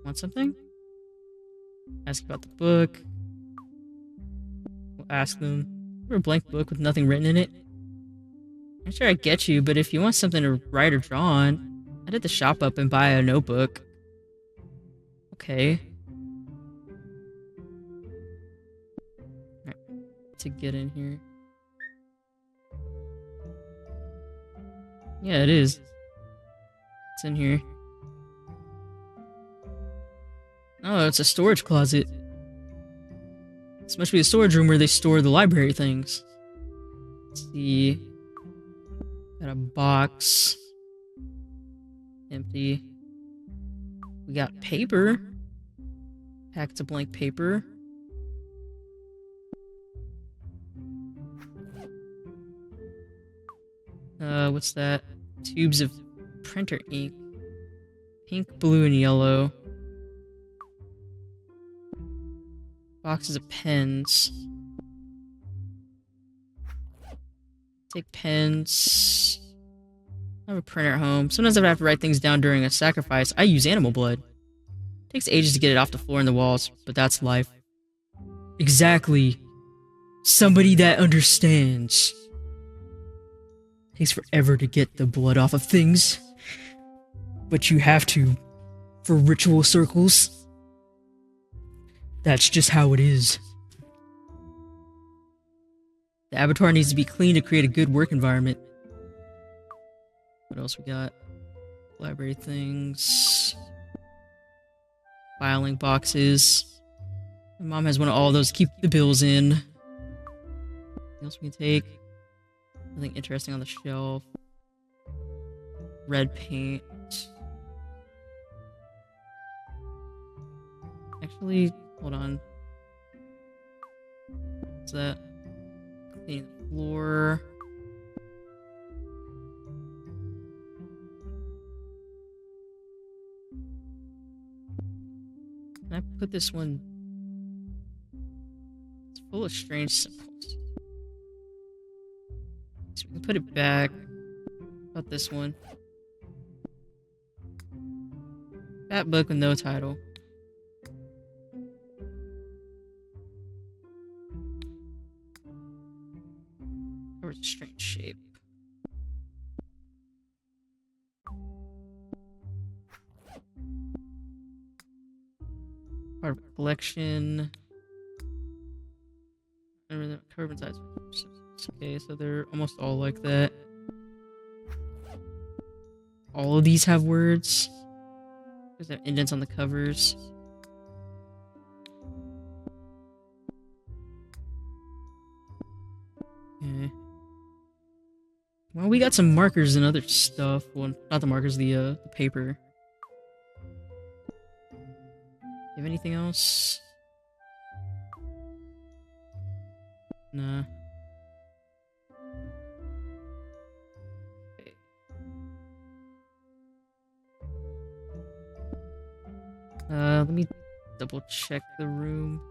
A: Want something? Ask about the book. We'll ask them. We're a blank book with nothing written in it. I'm sure I get you, but if you want something to write or draw on, I'd hit the shop up and buy a notebook. Okay. Alright, to get in here. Yeah, it is. It's in here. Oh, it's a storage closet. This must be the storage room where they store the library things. Let's see. Got a box. Empty. We got paper. Packets of blank paper. What's that? Tubes of printer ink. Pink, blue, and yellow. Boxes of pens. Take pens. I have a printer at home. Sometimes I have to write things down during a sacrifice. I use animal blood. Takes ages to get it off the floor and the walls, but that's life. Exactly. Somebody that understands. Takes forever to get the blood off of things, but you have to for ritual circles. That's just how it is. The avatar needs to be clean to create a good work environment. What else we got? Library things. Filing boxes. My mom has one of all those. Keep the bills in. What else we can take? Nothing interesting on the shelf. Red paint. Actually, hold on. What's that? Clean the floor. Can I put this one? It's full of strange symbols. So we can put it back. About this one. That book with no title. Cover's a strange shape. Part of a collection. Remember the cover size. Okay, so they're almost all like that. All of these have words. Because they have indents on the covers. Okay. Well, we got some markers and other stuff. Well, not the markers, the paper. You have anything else? Nah. Okay. Let me double check the room.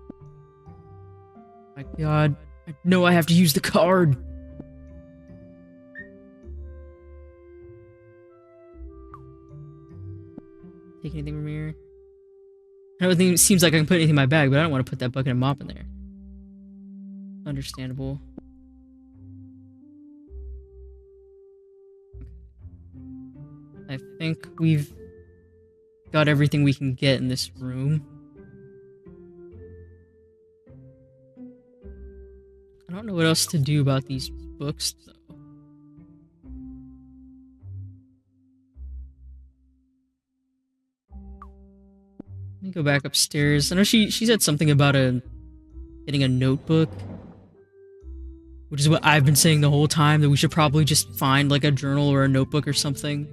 A: My god. I know I have to use the card. Take anything from here? I don't think it seems like I can put anything in my bag, but I don't want to put that bucket and mop in there. Understandable. I think we've got everything we can get in this room. I don't know what else to do about these books, though. Let me go back upstairs. I know she said something about getting a notebook, which is what I've been saying the whole time, that we should probably just find like a journal or a notebook or something.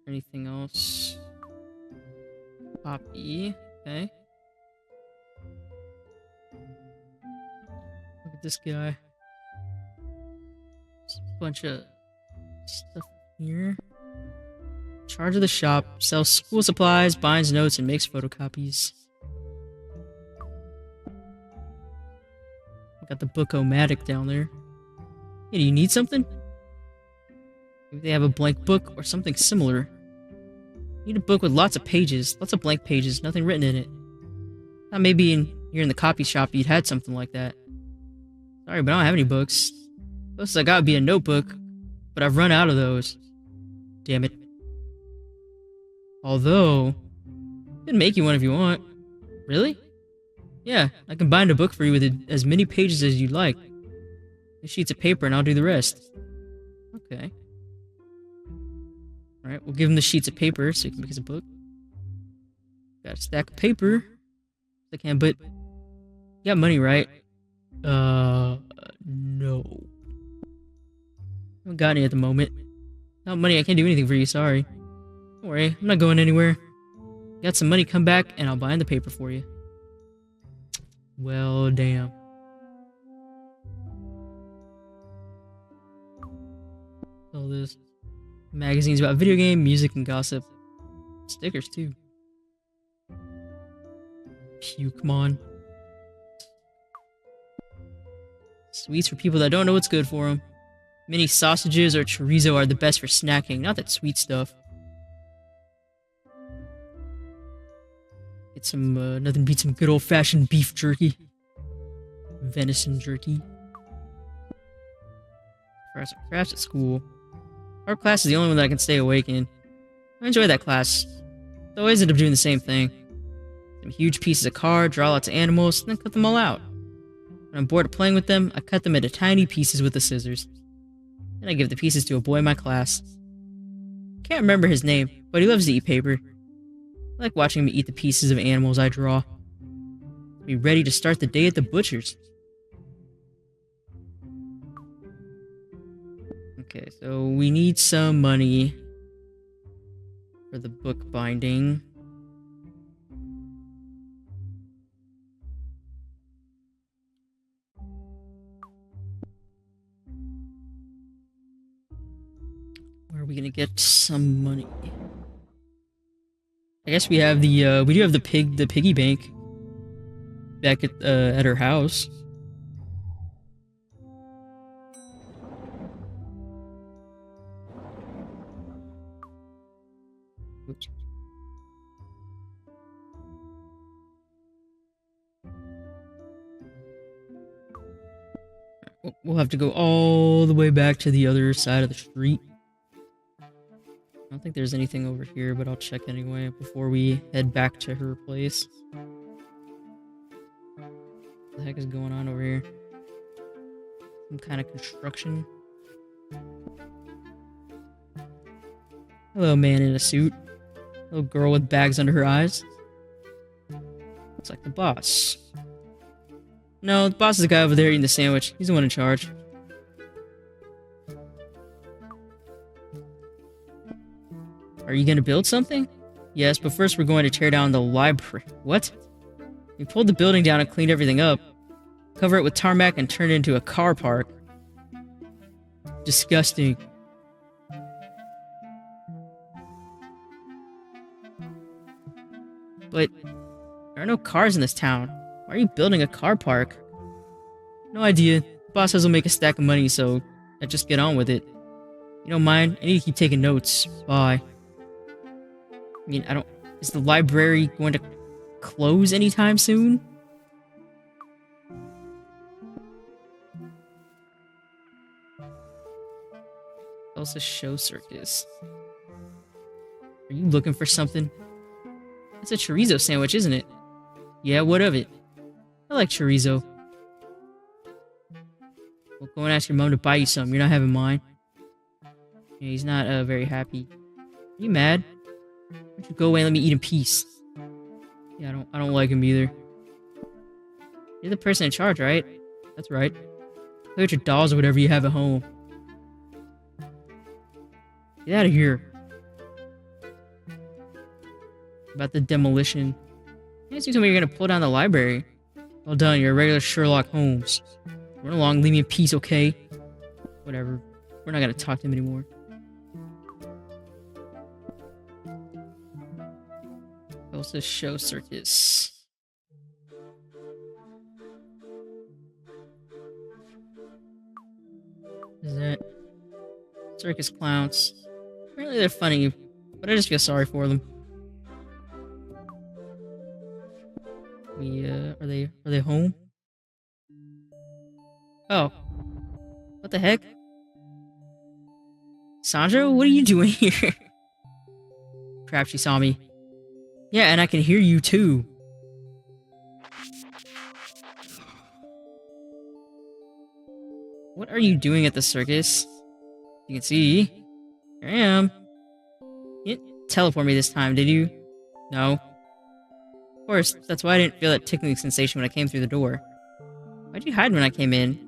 A: Anything else? Copy. Okay. Look at this guy. Just a bunch of stuff here. Charge of the shop. Sells school supplies, binds notes, and makes photocopies. Got the book-o-matic down there. Hey, do you need something? Maybe they have a blank book or something similar. You need a book with lots of pages. Lots of blank pages. Nothing written in it. Thought maybe here in the copy shop you'd had something like that. Sorry, but I don't have any books. Closest I got would be a notebook, but I've run out of those. Damn it. Although, I can make you one if you want. Really? Yeah, I can bind a book for you with as many pages as you'd like. The sheets of paper and I'll do the rest. Okay. Alright, we'll give him the sheets of paper so he can make us a book. Got a stack of paper. I can, but you got money, right? No. I haven't got any at the moment. Without money, I can't do anything for you, sorry. Don't worry, I'm not going anywhere. Got some money, come back, and I'll bind the paper for you. Well, damn. All this. Magazines about video game, music, and gossip. Stickers, too. Puke, come on. Sweets for people that don't know what's good for them. Mini sausages or chorizo are the best for snacking, not that sweet stuff. Get some, nothing beats some good old-fashioned beef jerky. Venison jerky. Crafts at school. Art class is the only one that I can stay awake in. I enjoy that class. I always end up doing the same thing. Some huge pieces of card, draw lots of animals, and then cut them all out. When I'm bored of playing with them, I cut them into tiny pieces with the scissors. Then I give the pieces to a boy in my class. Can't remember his name, but he loves to eat paper. I like watching him eat the pieces of animals I draw. Be ready to start the day at the butcher's. Okay, so we need some money for the book binding. Where are we gonna get some money? I guess we have the we do have the piggy bank back at her house. Oops. We'll have to go all the way back to the other side of the street. I don't think there's anything over here, but I'll check anyway before we head back to her place. What the heck is going on over here? Some kind of construction. Hello, man in a suit. Little girl with bags under her eyes. Looks like the boss. No, the boss is the guy over there eating the sandwich. He's the one in charge. Are you gonna build something? Yes, but first we're going to tear down the library. What? We pulled the building down and cleaned everything up. Cover it with tarmac and turn it into a car park. Disgusting. But there are no cars in this town. Why are you building a car park? No idea. The boss says he'll make a stack of money, so I just get on with it. You don't mind? I need to keep taking notes. Bye. I mean, is the library going to close anytime soon? Elsa Show Circus. Are you looking for something? It's a chorizo sandwich, isn't it? Yeah, what of it? I like chorizo. Well, go and ask your mom to buy you some. You're not having mine. Yeah, he's not very happy. Are you mad? Why don't you go away and let me eat in peace? Yeah, I don't like him either. You're the person in charge, right? That's right. Play with your dolls or whatever you have at home. Get out of here. About the demolition. You told me you're gonna pull down the library. Well done, you're a regular Sherlock Holmes. Run along, leave me in peace, okay? Whatever. We're not gonna talk to him anymore. Elsa Show Circus. What is that? Circus clowns. Apparently they're funny, but I just feel sorry for them. Are they home? Oh. What the heck? Sandra, what are you doing here? Crap, she saw me. Yeah, and I can hear you too. What are you doing at the circus? You can see. Here I am. You didn't teleport me this time, did you? No. Of course, that's why I didn't feel that tickling sensation when I came through the door. Why'd you hide when I came in?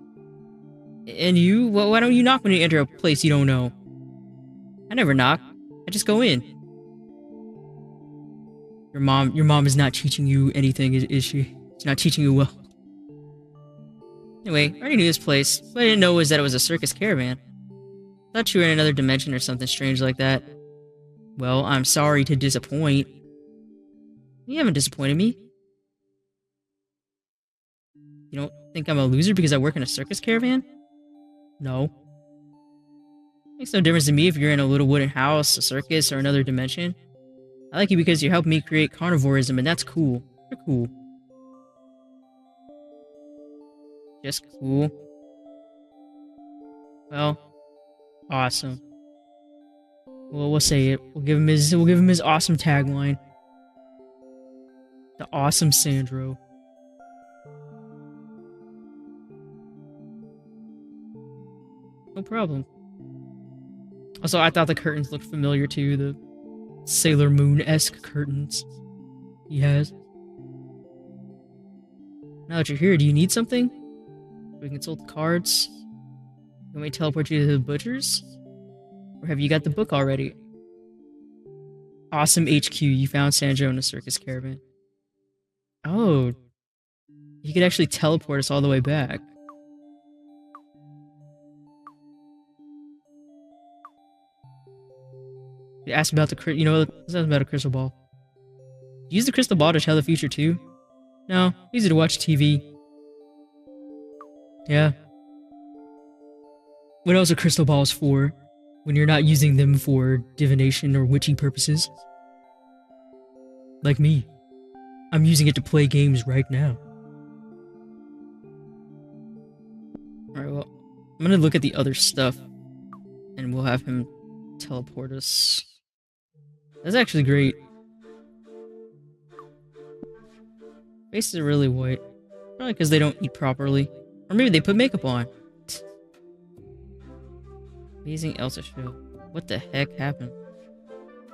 A: And you? Well, why don't you knock when you enter a place you don't know? I never knock. I just go in. Your mom is not teaching you anything, is she? She's not teaching you well. Anyway, I already knew this place. What I didn't know was that it was a circus caravan. I thought you were in another dimension or something strange like that. Well, I'm sorry to disappoint. You haven't disappointed me. You don't think I'm a loser because I work in a circus caravan? No. Makes no difference to me if you're in a little wooden house, a circus, or another dimension. I like you because you helped me create carnivorism, and that's cool. You're cool. Just cool. Well, awesome. Well, we'll say it. We'll give him his awesome tagline. The awesome Sandro. No problem. Also, I thought the curtains looked familiar too. The Sailor Moon-esque curtains he has. Now that you're here, do you need something? We can consult the cards. Can we teleport you to the butcher's? Or have you got the book already? Awesome HQ, you found Sandro in a circus caravan. Oh. He could actually teleport us all the way back. You asked about the you know, let's ask about a crystal ball. Use the crystal ball to tell the future too? No, easy to watch TV. Yeah. What else are crystal balls for when you're not using them for divination or witchy purposes? Like me. I'm using it to play games right now. Alright, well, I'm gonna look at the other stuff and we'll have him teleport us. That's actually great. Faces are really white. Probably because they don't eat properly. Or maybe they put makeup on. Amazing Elsa show. What the heck happened?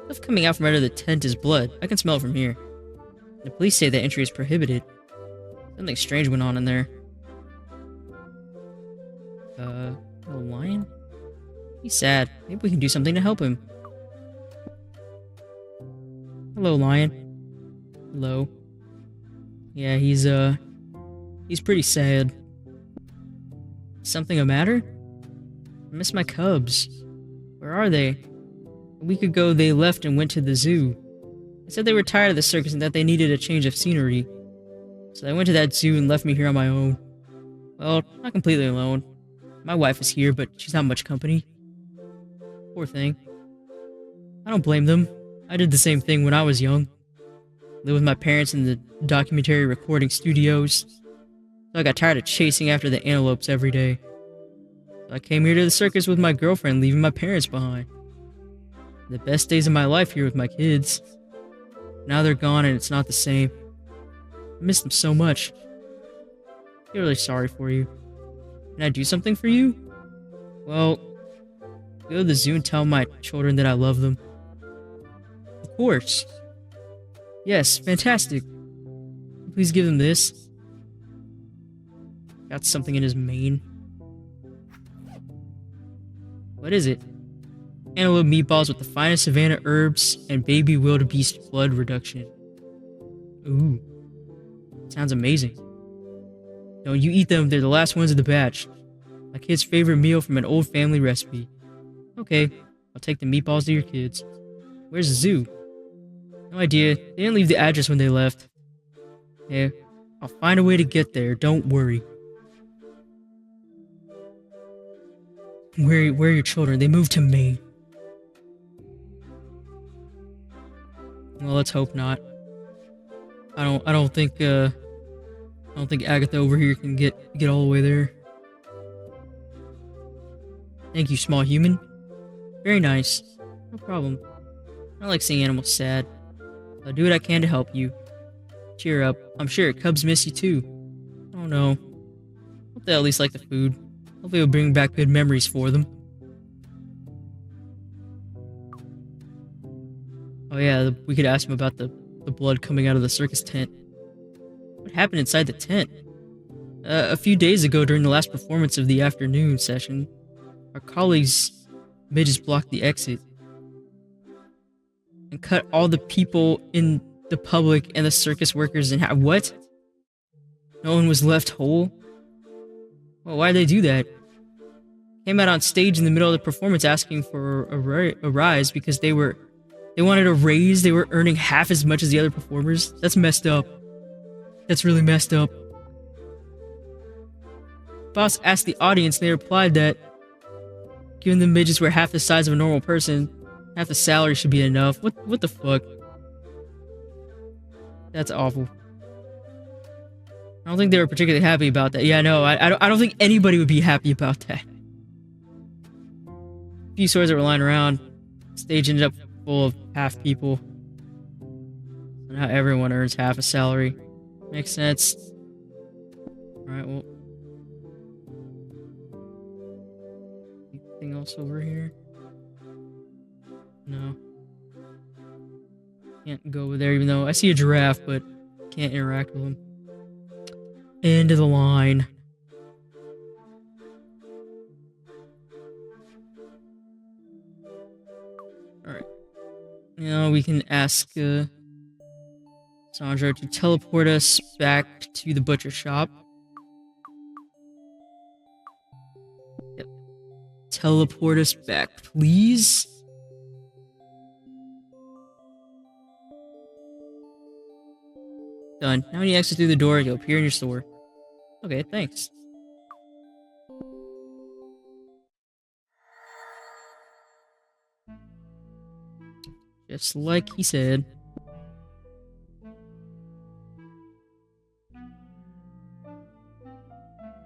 A: Stuff coming out from under the tent is blood. I can smell it from here. The police say that entry is prohibited. Something strange went on in there. A lion? He's sad. Maybe we can do something to help him. Hello, lion. Hello. Yeah, he's pretty sad. Something the matter? I miss my cubs. Where are they? A week ago, they left and went to the zoo. They said they were tired of the circus and that they needed a change of scenery. So they went to that zoo and left me here on my own. Well, not completely alone. My wife is here, but she's not much company. Poor thing. I don't blame them. I did the same thing when I was young. Lived with my parents in the documentary recording studios. So I got tired of chasing after the antelopes every day. So I came here to the circus with my girlfriend, leaving my parents behind. The best days of my life here with my kids. Now they're gone and it's not the same. I miss them so much. I feel really sorry for you. Can I do something for you? Well, go to the zoo and tell my children that I love them. Of course. Yes, fantastic. Please give them this. Got something in his mane. What is it? Antelope meatballs with the finest savanna herbs and baby wildebeest blood reduction. Ooh. Sounds amazing. Don't you eat them, they're the last ones of the batch. My kid's favorite meal from an old family recipe. Okay, I'll take the meatballs to your kids. Where's the zoo? No idea. They didn't leave the address when they left. Yeah, I'll find a way to get there, don't worry. Where are your children? They moved to Maine. Well, let's hope not. I don't think Agatha over here can get all the way there. Thank you, small human. Very nice. No problem. I don't like seeing animals sad. I'll do what I can to help you. Cheer up. I'm sure cubs miss you too. Oh no. Hope they at least like the food. Hopefully it'll bring back good memories for them. Oh yeah, we could ask him about the blood coming out of the circus tent. What happened inside the tent? A few days ago during the last performance of the afternoon session, our colleagues midgets blocked the exit and cut all the people in the public and the circus workers in half. What? No one was left whole? Well, why'd they do that? Came out on stage in the middle of the performance asking for a rise because they wanted a raise. They were earning half as much as the other performers. That's messed up. That's really messed up. boss asked the audience, and they replied that given the midgets were half the size of a normal person, half the salary should be enough. What the fuck? That's awful. I don't think they were particularly happy about that. Yeah, no, I don't think anybody would be happy about that. A few swords that were lying around. Stage ended up full of half people. And how everyone earns half a salary. Makes sense. Alright, well. Anything else over here? No. Can't go over there, even though I see a giraffe, but can't interact with him. End of the line. Alright. Now we can ask Sandra to teleport us back to the butcher shop. Yep. Teleport us back, please. Done. Now when you exit through the door, you'll appear in your store. Okay, thanks. Just like he said.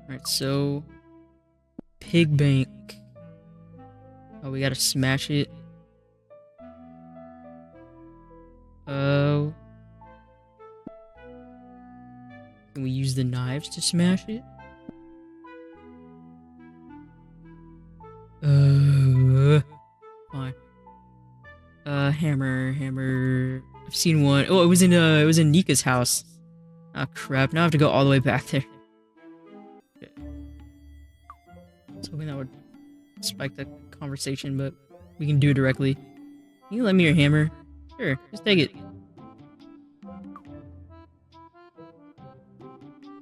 A: Alright, so... Pig Bank. Oh, we gotta smash it. Oh... Can we use the knives to smash it? Fine. Hammer. I've seen one. Oh, it was in Nika's house. Ah, crap. Now I have to go all the way back there. Okay. I was hoping that would spike the conversation, but we can do it directly. Can you lend me your hammer? Sure, just take it.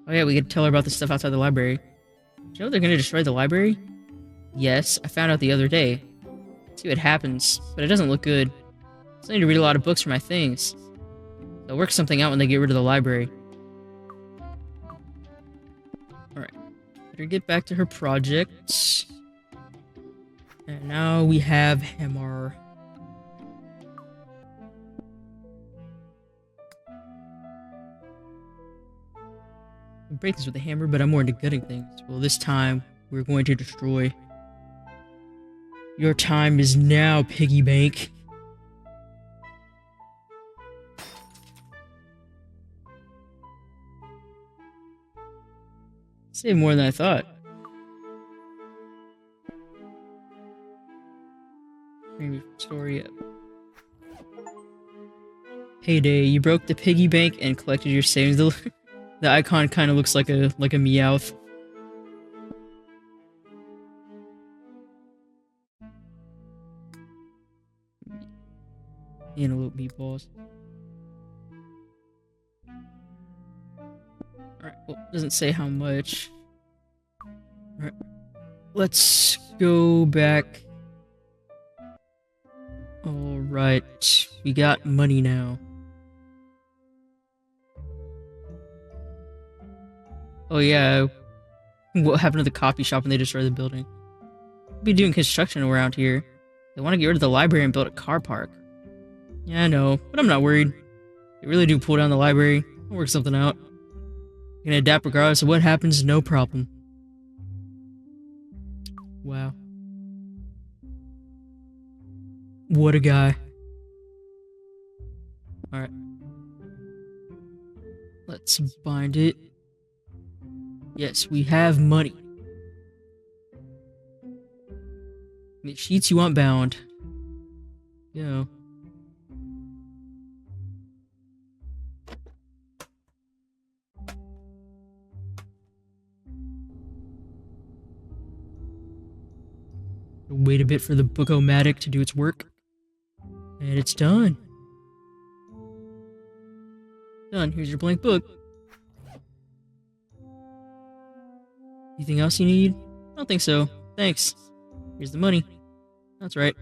A: Oh yeah, we could tell her about the stuff outside the library. Do you know they're gonna destroy the library? Yes, I found out the other day. See what happens, but it doesn't look good. I need to read a lot of books for my things. They'll work something out when they get rid of the library. Alright. Better get back to her projects. And now we have hammer. I can break this with a hammer, but I'm more into gutting things. Well, this time, we're going to destroy. Your time is now, piggy bank. Save more than I thought. Maybe story up. Payday, you broke the piggy bank and collected your savings. The icon kind of looks like a Meowth. Antelope meatballs. Alright, well, it doesn't say how much. Alright. Let's go back. Alright, we got money now. Oh yeah, what happened to the coffee shop when they destroyed the building? They'll be doing construction around here. They want to get rid of the library and build a car park. Yeah, I know, but I'm not worried. They really do pull down the library. We'll work something out. We can adapt regardless of what happens, no problem. Wow. What a guy. Alright. Let's bind it. Yes, we have money. The sheets you want bound. Go. Wait a bit for the Book-O-Matic to do its work. And it's done. Done. Here's your blank book. Anything else you need? I don't think so. Thanks. Here's the money. That's right.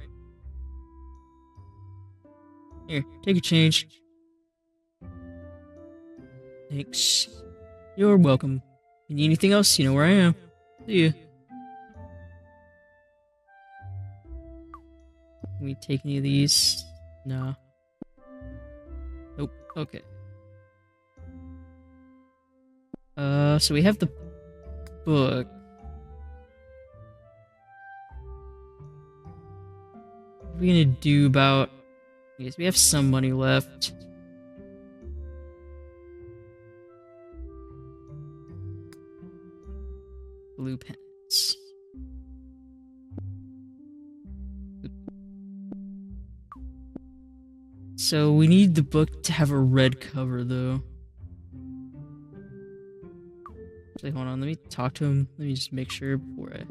A: Here, take your change. Thanks. You're welcome. You need anything else? You know where I am. See ya. Can we take any of these? No. Nope. Okay. So we have the book. What are we gonna do about... I guess we have some money left. Blue pens. So we need the book to have a red cover, though. Actually, hold on. Let me talk to him. Let me just make sure before I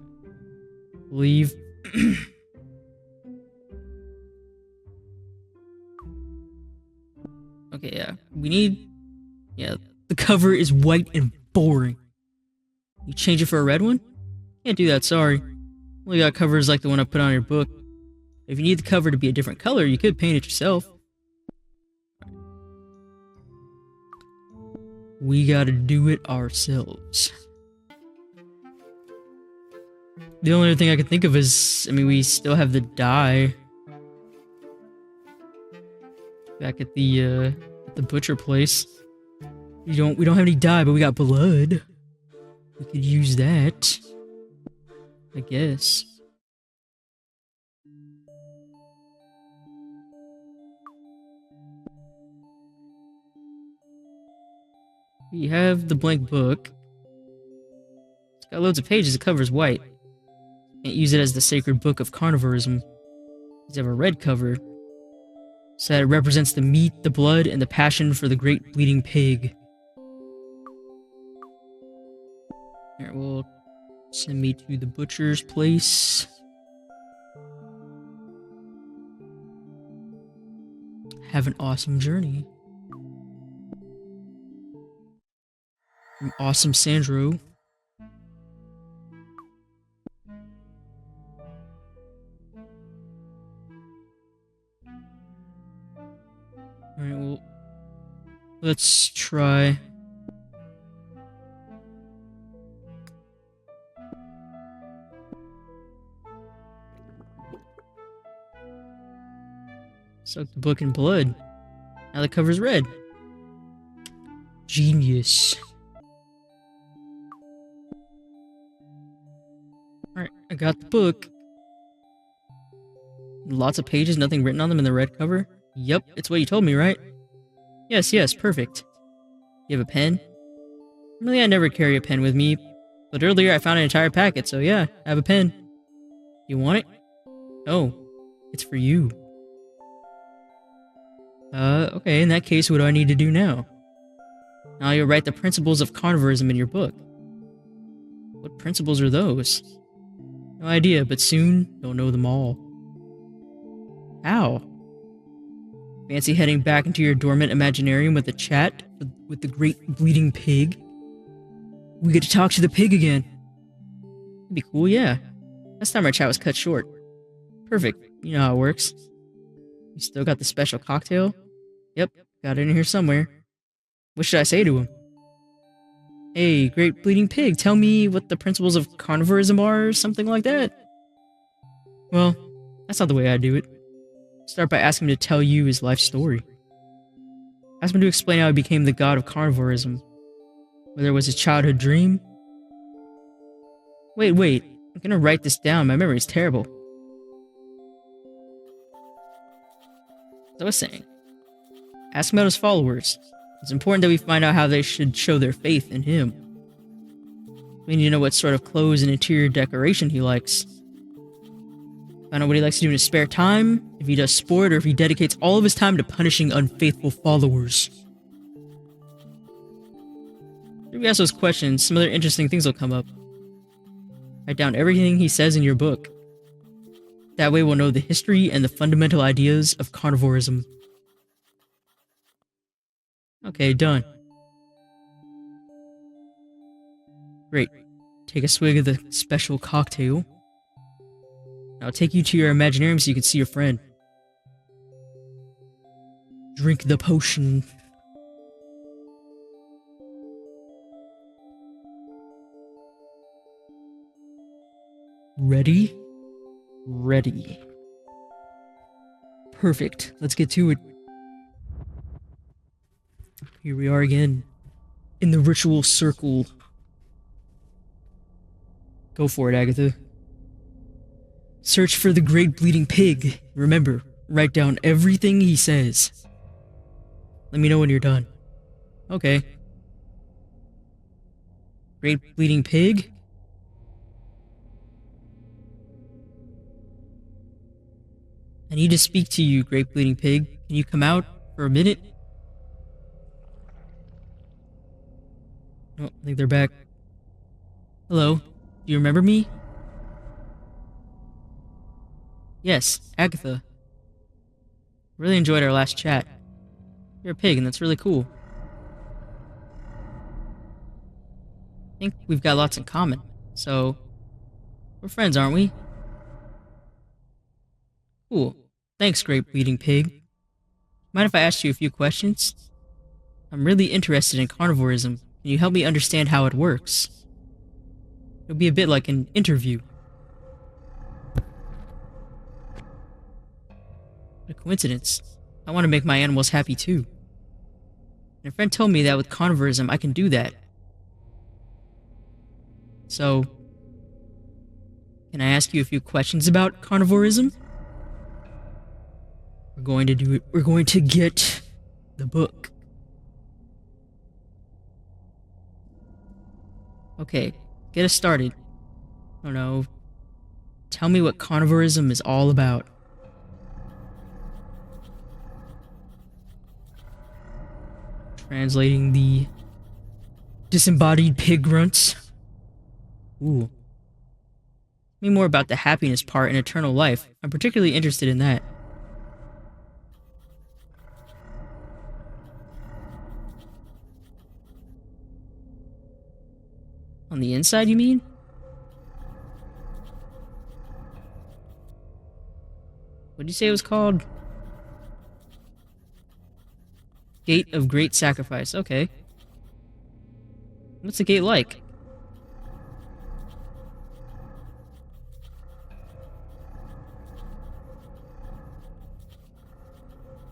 A: leave. Okay, yeah. We need... Yeah, the cover is white and boring. You change it for a red one? Can't do that, sorry. Only got covers like the one I put on your book. If you need the cover to be a different color, you could paint it yourself. We gotta do it ourselves. The only other thing I can think of is, I mean, we still have the dye. Back at the butcher place. We don't have any dye, but we got blood. We could use that, I guess. We have the blank book. It's got loads of pages, the cover's white. Can't use it as the sacred book of carnivorism. It's have a red cover. So that it represents the meat, the blood, and the passion for the great bleeding pig. Here, we'll send me to the butcher's place. Have an awesome journey. From Awesome Sandro. Alright, well, let's try. Soak the book in blood. Now the cover's red. Genius. Alright, I got the book. Lots of pages, nothing written on them in the red cover? Yep, it's what you told me, right? Yes, perfect. You have a pen? Normally I never carry a pen with me, but earlier I found an entire packet, so yeah, I have a pen. You want it? Oh, it's for you. Okay, in that case, what do I need to do now? Now you'll write the principles of carnivorism in your book. What principles are those? No idea, but soon you'll know them all. How? Fancy heading back into your dormant imaginarium with a chat with the great bleeding pig? We get to talk to the pig again. It'd be cool, yeah. Last time our chat was cut short. Perfect, you know how it works. You still got the special cocktail? Yep, got it in here somewhere. What should I say to him? Hey, great bleeding pig, tell me what the principles of carnivorism are, or something like that. Well, that's not the way I do it. Start by asking him to tell you his life story. Ask him to explain how he became the god of carnivorism. Whether it was his childhood dream. Wait, I'm gonna write this down, my memory's terrible. As I was saying, ask him about his followers. It's important that we find out how they should show their faith in him. We need to know what sort of clothes and interior decoration he likes. Find out what he likes to do in his spare time, if he does sport, or if he dedicates all of his time to punishing unfaithful followers. If we ask those questions, some other interesting things will come up. Write down everything he says in your book. That way we'll know the history and the fundamental ideas of carnivorism. Okay, done. Great. Take a swig of the special cocktail. I'll take you to your imaginarium so you can see your friend. Drink the potion. Ready? Ready. Perfect. Let's get to it. Here we are again. In the ritual circle. Go for it, Agatha. Search for the Great Bleeding Pig. Remember, write down everything he says. Let me know when you're done. Okay. Great Bleeding Pig? I need to speak to you, Great Bleeding Pig. Can you come out for a minute? Oh, I think they're back. Hello. Do you remember me? Yes, Agatha. Really enjoyed our last chat. You're a pig, and that's really cool. I think we've got lots in common. So, we're friends, aren't we? Cool. Thanks, Great Bleeding Pig. Mind if I ask you a few questions? I'm really interested in carnivorism. Can you help me understand how it works? It'll be a bit like an interview. What a coincidence. I want to make my animals happy too. And a friend told me that with carnivorism I can do that. So, can I ask you a few questions about carnivorism? We're going to do it. We're going to get the book. Okay, get us started. I don't know. Tell me what carnivorism is all about. Translating the disembodied pig grunts. Ooh. Tell me more about the happiness part in eternal life. I'm particularly interested in that. On the inside, you mean? What did you say it was called? Gate of Great Sacrifice. Okay. What's the gate like?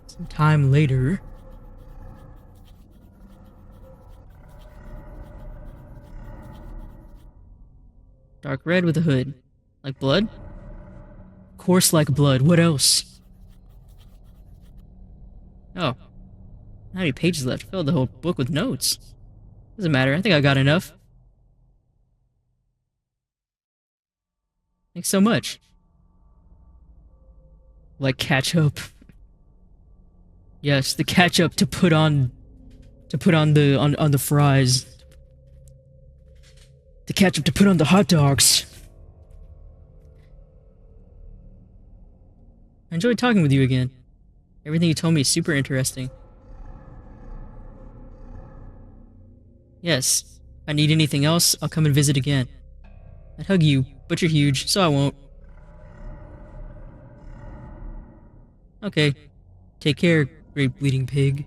A: Some time later. Dark red with a hood. Like blood? Of course, like blood. What else? Oh. How many pages left? Filled the whole book with notes. Doesn't matter. I think I got enough. Thanks so much. Like ketchup. Yes, the ketchup to put on the fries. The ketchup to put on the hot dogs. I enjoyed talking with you again. Everything you told me is super interesting. Yes. If I need anything else, I'll come and visit again. I'd hug you, but you're huge, so I won't. Okay. Take care, Great Bleeding Pig.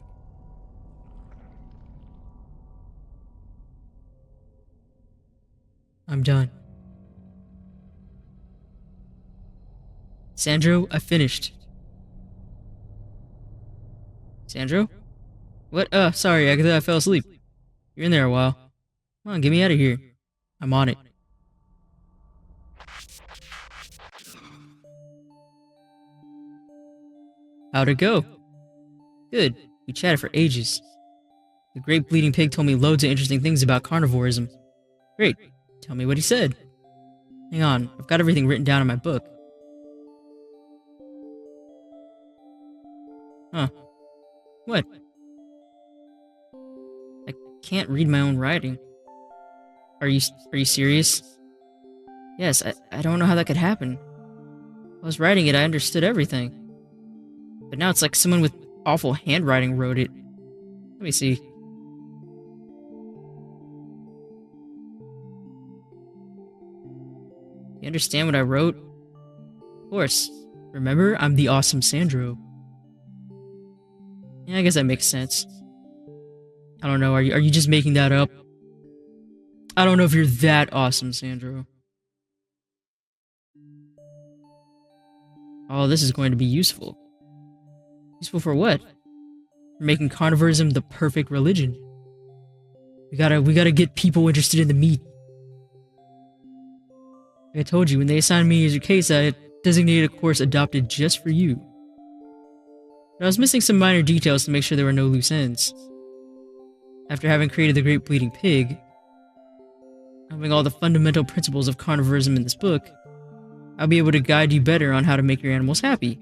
A: I'm done. Sandro, I finished. Sandro? What? Sorry, Agatha, I fell asleep. You're in there a while. Come on, get me out of here. I'm on it. How'd it go? Good. We chatted for ages. The Great Bleeding Pig told me loads of interesting things about carnivorism. Great. Tell me what he said. Hang on, I've got everything written down in my book. Huh. What? I can't read my own writing. Are you serious? Yes, I don't know how that could happen. I was writing it, I understood everything. But now it's like someone with awful handwriting wrote it. Let me see. You understand what I wrote? Of course. Remember, I'm the awesome Sandro. Yeah, I guess that makes sense. I don't know, are you just making that up? I don't know if you're that awesome, Sandro. All this is going to be useful. Useful for what? For making carnivorism the perfect religion. We gotta get people interested in the meat. Like I told you, when they assigned me as your case, I designated a course adopted just for you. But I was missing some minor details to make sure there were no loose ends. After having created the Great Bleeding Pig, having all the fundamental principles of carnivorism in this book, I'll be able to guide you better on how to make your animals happy,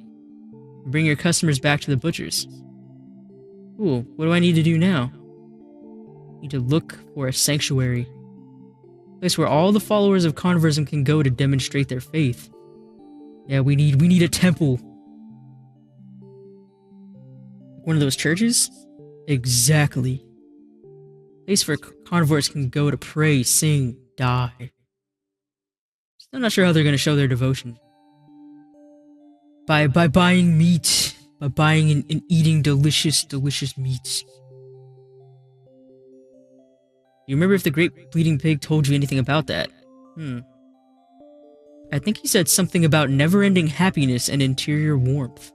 A: and bring your customers back to the butchers. Cool, what do I need to do now? I need to look for a sanctuary. A place where all the followers of carnivorism can go to demonstrate their faith. Yeah, we need a temple. One of those churches? Exactly. A place where carnivores can go to pray, sing, die. Still not sure how they're going to show their devotion. By buying meat. By buying and eating delicious meats. You remember if the Great Bleeding Pig told you anything about that? I think he said something about never-ending happiness and interior warmth.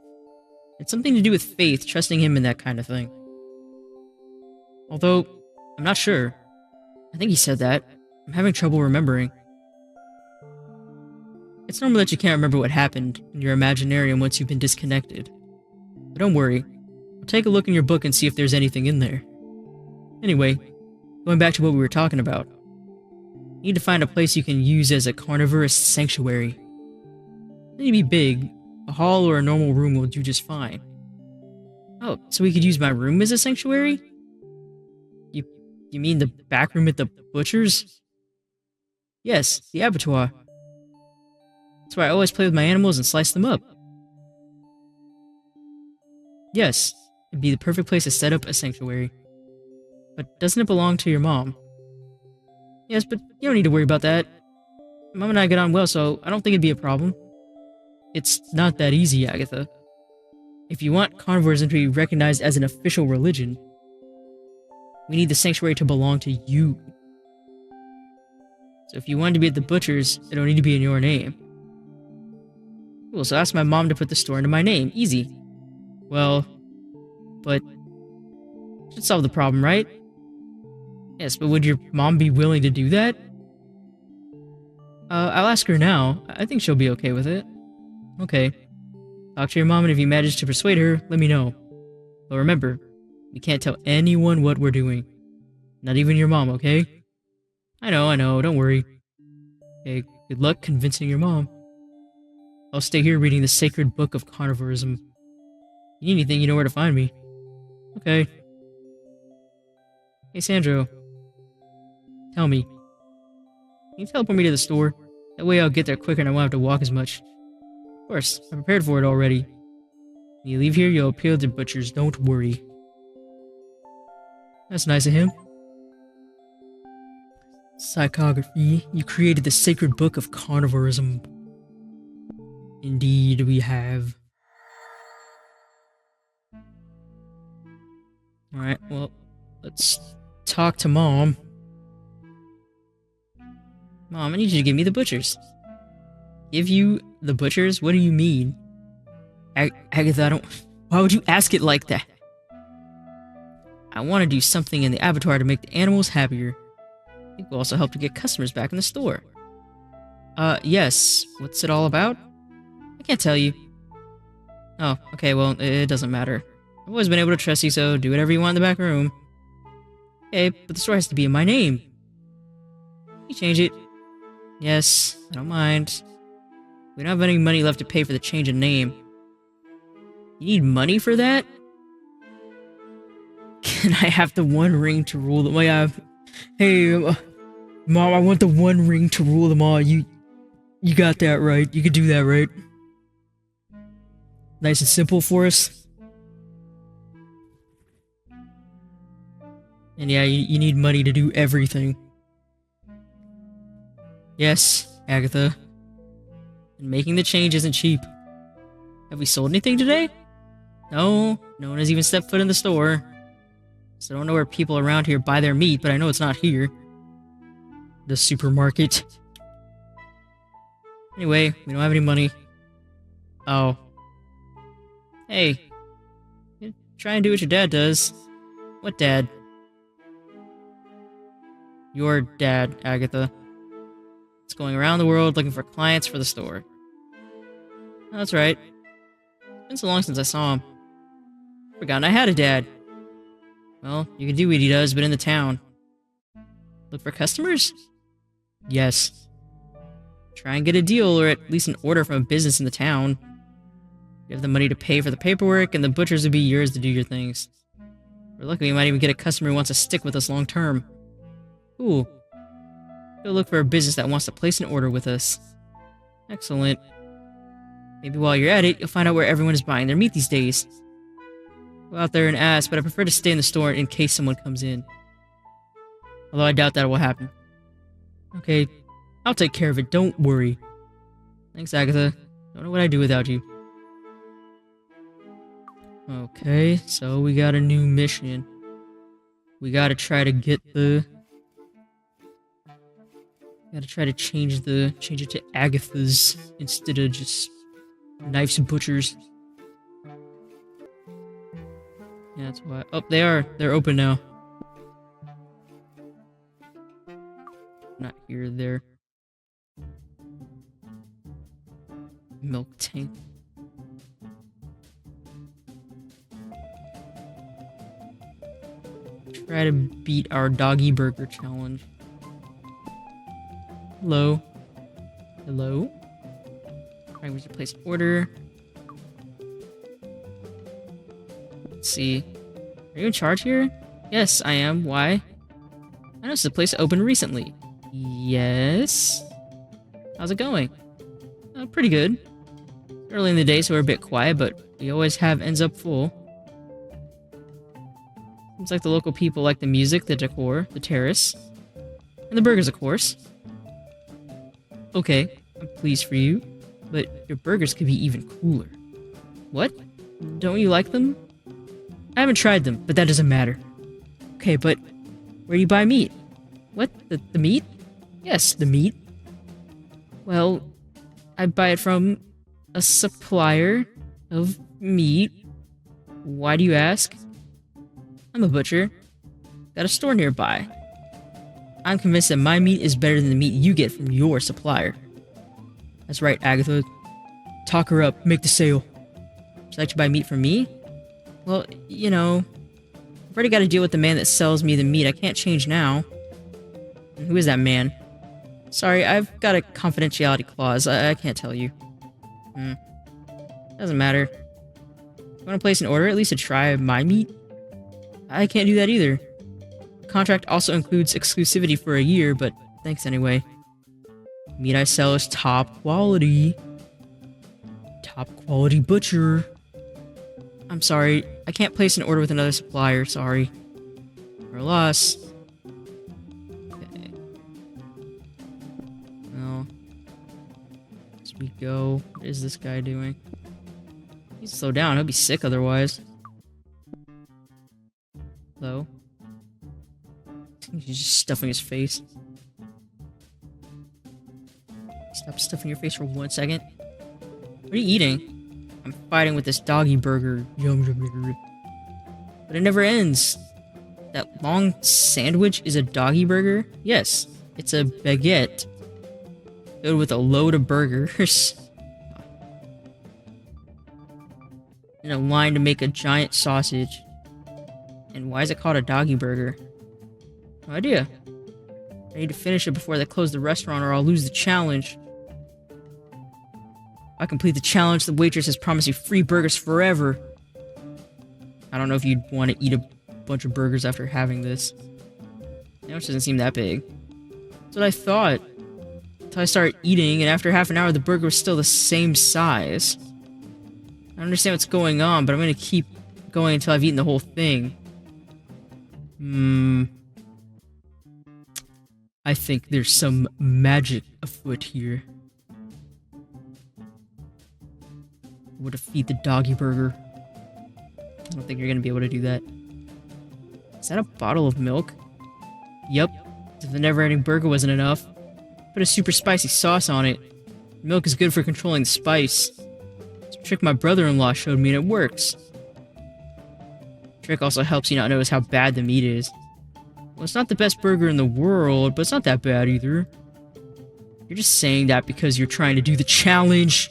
A: It's something to do with faith, trusting him in that kind of thing. Although, I'm not sure. I think he said that. I'm having trouble remembering. It's normal that you can't remember what happened in your imaginarium once you've been disconnected. But don't worry. I'll take a look in your book and see if there's anything in there. Anyway, going back to what we were talking about. You need to find a place you can use as a carnivorous sanctuary. It need to be big. A hall or a normal room will do just fine. Oh, so we could use my room as a sanctuary? You mean the back room at the butcher's? Yes, the abattoir. That's where I always play with my animals and slice them up. Yes, it'd be the perfect place to set up a sanctuary. But doesn't it belong to your mom? Yes, but you don't need to worry about that. Mom and I get on well, so I don't think it'd be a problem. It's not that easy, Agatha. If you want carnivorism to be recognized as an official religion, we need the sanctuary to belong to you. So if you want to be at the butcher's, it don't need to be in your name. Cool, so ask my mom to put the store into my name. Easy. Well, but should solve the problem, right? Yes, but would your mom be willing to do that? I'll ask her now. I think she'll be okay with it. Okay. Talk to your mom, and if you manage to persuade her, let me know. But remember, we can't tell anyone what we're doing. Not even your mom, okay? I know, don't worry. Okay, good luck convincing your mom. I'll stay here reading the sacred book of carnivorism. If you need anything, you know where to find me. Okay. Hey, Sandro. Tell me. Can you teleport me to the store? That way I'll get there quicker and I won't have to walk as much. Of course, I'm prepared for it already. When you leave here, you'll appeal to butchers, don't worry. That's nice of him. Psychography. You created the sacred book of carnivorism. Indeed, we have. Alright, well, let's talk to Mom. Mom, I need you to give me the butchers. Give you the butchers? What do you mean? Agatha, I don't... Why would you ask it like that? I want to do something in the abattoir to make the animals happier. I think will also help to get customers back in the store. Yes. What's it all about? I can't tell you. Oh, okay, well, it doesn't matter. I've always been able to trust you, so do whatever you want in the back room. Okay, but the store has to be in my name. Can you change it? Yes, I don't mind. We don't have any money left to pay for the change in name. You need money for that? Can I have the one ring to rule them all? Hey, Mom, I want the one ring to rule them all. You got that right. You could do that, right? Nice and simple for us. And yeah, you need money to do everything. Yes, Agatha. And making the change isn't cheap. Have we sold anything today? No, no one has even stepped foot in the store. So I don't know where people around here buy their meat, but I know it's not here. The supermarket. Anyway, we don't have any money. Oh. Hey. You try and do what your dad does. What dad? Your dad, Agatha. It's going around the world looking for clients for the store. Oh, that's right. It's been so long since I saw him. Forgotten I had a dad. Well, you can do what he does, but in the town. Look for customers? Yes. Try and get a deal, or at least an order from a business in the town. You have the money to pay for the paperwork, and the butchers will be yours to do your things. We're lucky we might even get a customer who wants to stick with us long term. Cool. Go look for a business that wants to place an order with us. Excellent. Maybe while you're at it, you'll find out where everyone is buying their meat these days. Go out there and ask, but I prefer to stay in the store in case someone comes in. Although I doubt that will happen. Okay, I'll take care of it, don't worry. Thanks, Agatha. Don't know what I'd do without you. Okay, so we got a new mission. We gotta try to get the... Gotta try to change it to Agatha's instead of just Knives and Butchers. Yeah, that's why. Oh, they're open now. Not here, there. Milk tank. Try to beat our doggy burger challenge. Hello. Hello. Alright, we should place an order. Let's see. Are you in charge here? Yes, I am. Why? I noticed the place opened recently. Yes? How's it going? Pretty good. Early in the day, so we're a bit quiet, but we always have ends up full. Seems like the local people like the music, the decor, the terrace, and the burgers, of course. Okay, I'm pleased for you, but your burgers could be even cooler. What? Don't you like them? I haven't tried them, but that doesn't matter. Okay, but where do you buy meat? What? The meat? Yes, the meat. Well, I buy it from a supplier of meat. Why do you ask? I'm a butcher. Got a store nearby. I'm convinced that my meat is better than the meat you get from your supplier. That's right, Agatha. Talk her up. Make the sale. Would you like to buy meat from me? Well, you know, I've already got to deal with the man that sells me the meat. I can't change now. And who is that man? Sorry, I've got a confidentiality clause. I can't tell you. Doesn't matter. You want to place an order, at least to try my meat? I can't do that either. The contract also includes exclusivity for a year, but thanks anyway. Meat I sell is top quality. Top quality butcher. I'm sorry, I can't place an order with another supplier, sorry. Or a loss. Okay. Well. As we go, what is this guy doing? He needs to slow down, he'll be sick otherwise. Hello? He's just stuffing his face. Stop stuffing your face for 1 second. What are you eating? I'm fighting with this doggy burger. Yum, yum, yum. But it never ends. That long sandwich is a doggy burger? Yes, it's a baguette filled with a load of burgers. In a line to make a giant sausage. And why is it called a doggy burger? No idea. I need to finish it before they close the restaurant or I'll lose the challenge. If I complete the challenge, the waitress has promised you free burgers forever. I don't know if you'd want to eat a bunch of burgers after having this. Now it doesn't seem that big. That's what I thought. Until I started eating, and after half an hour the burger was still the same size. I don't understand what's going on, but I'm gonna keep going until I've eaten the whole thing. I think there's some magic afoot here. Would defeat the doggy burger. I don't think you're gonna be able to do that. Is that a bottle of milk? Yup. If the never-ending burger wasn't enough, put a super spicy sauce on it. Milk is good for controlling the spice. So Trick my brother-in-law showed me and it works. Trick also helps you not notice how bad the meat is. Well, it's not the best burger in the world, but it's not that bad either. You're just saying that because you're trying to do the challenge.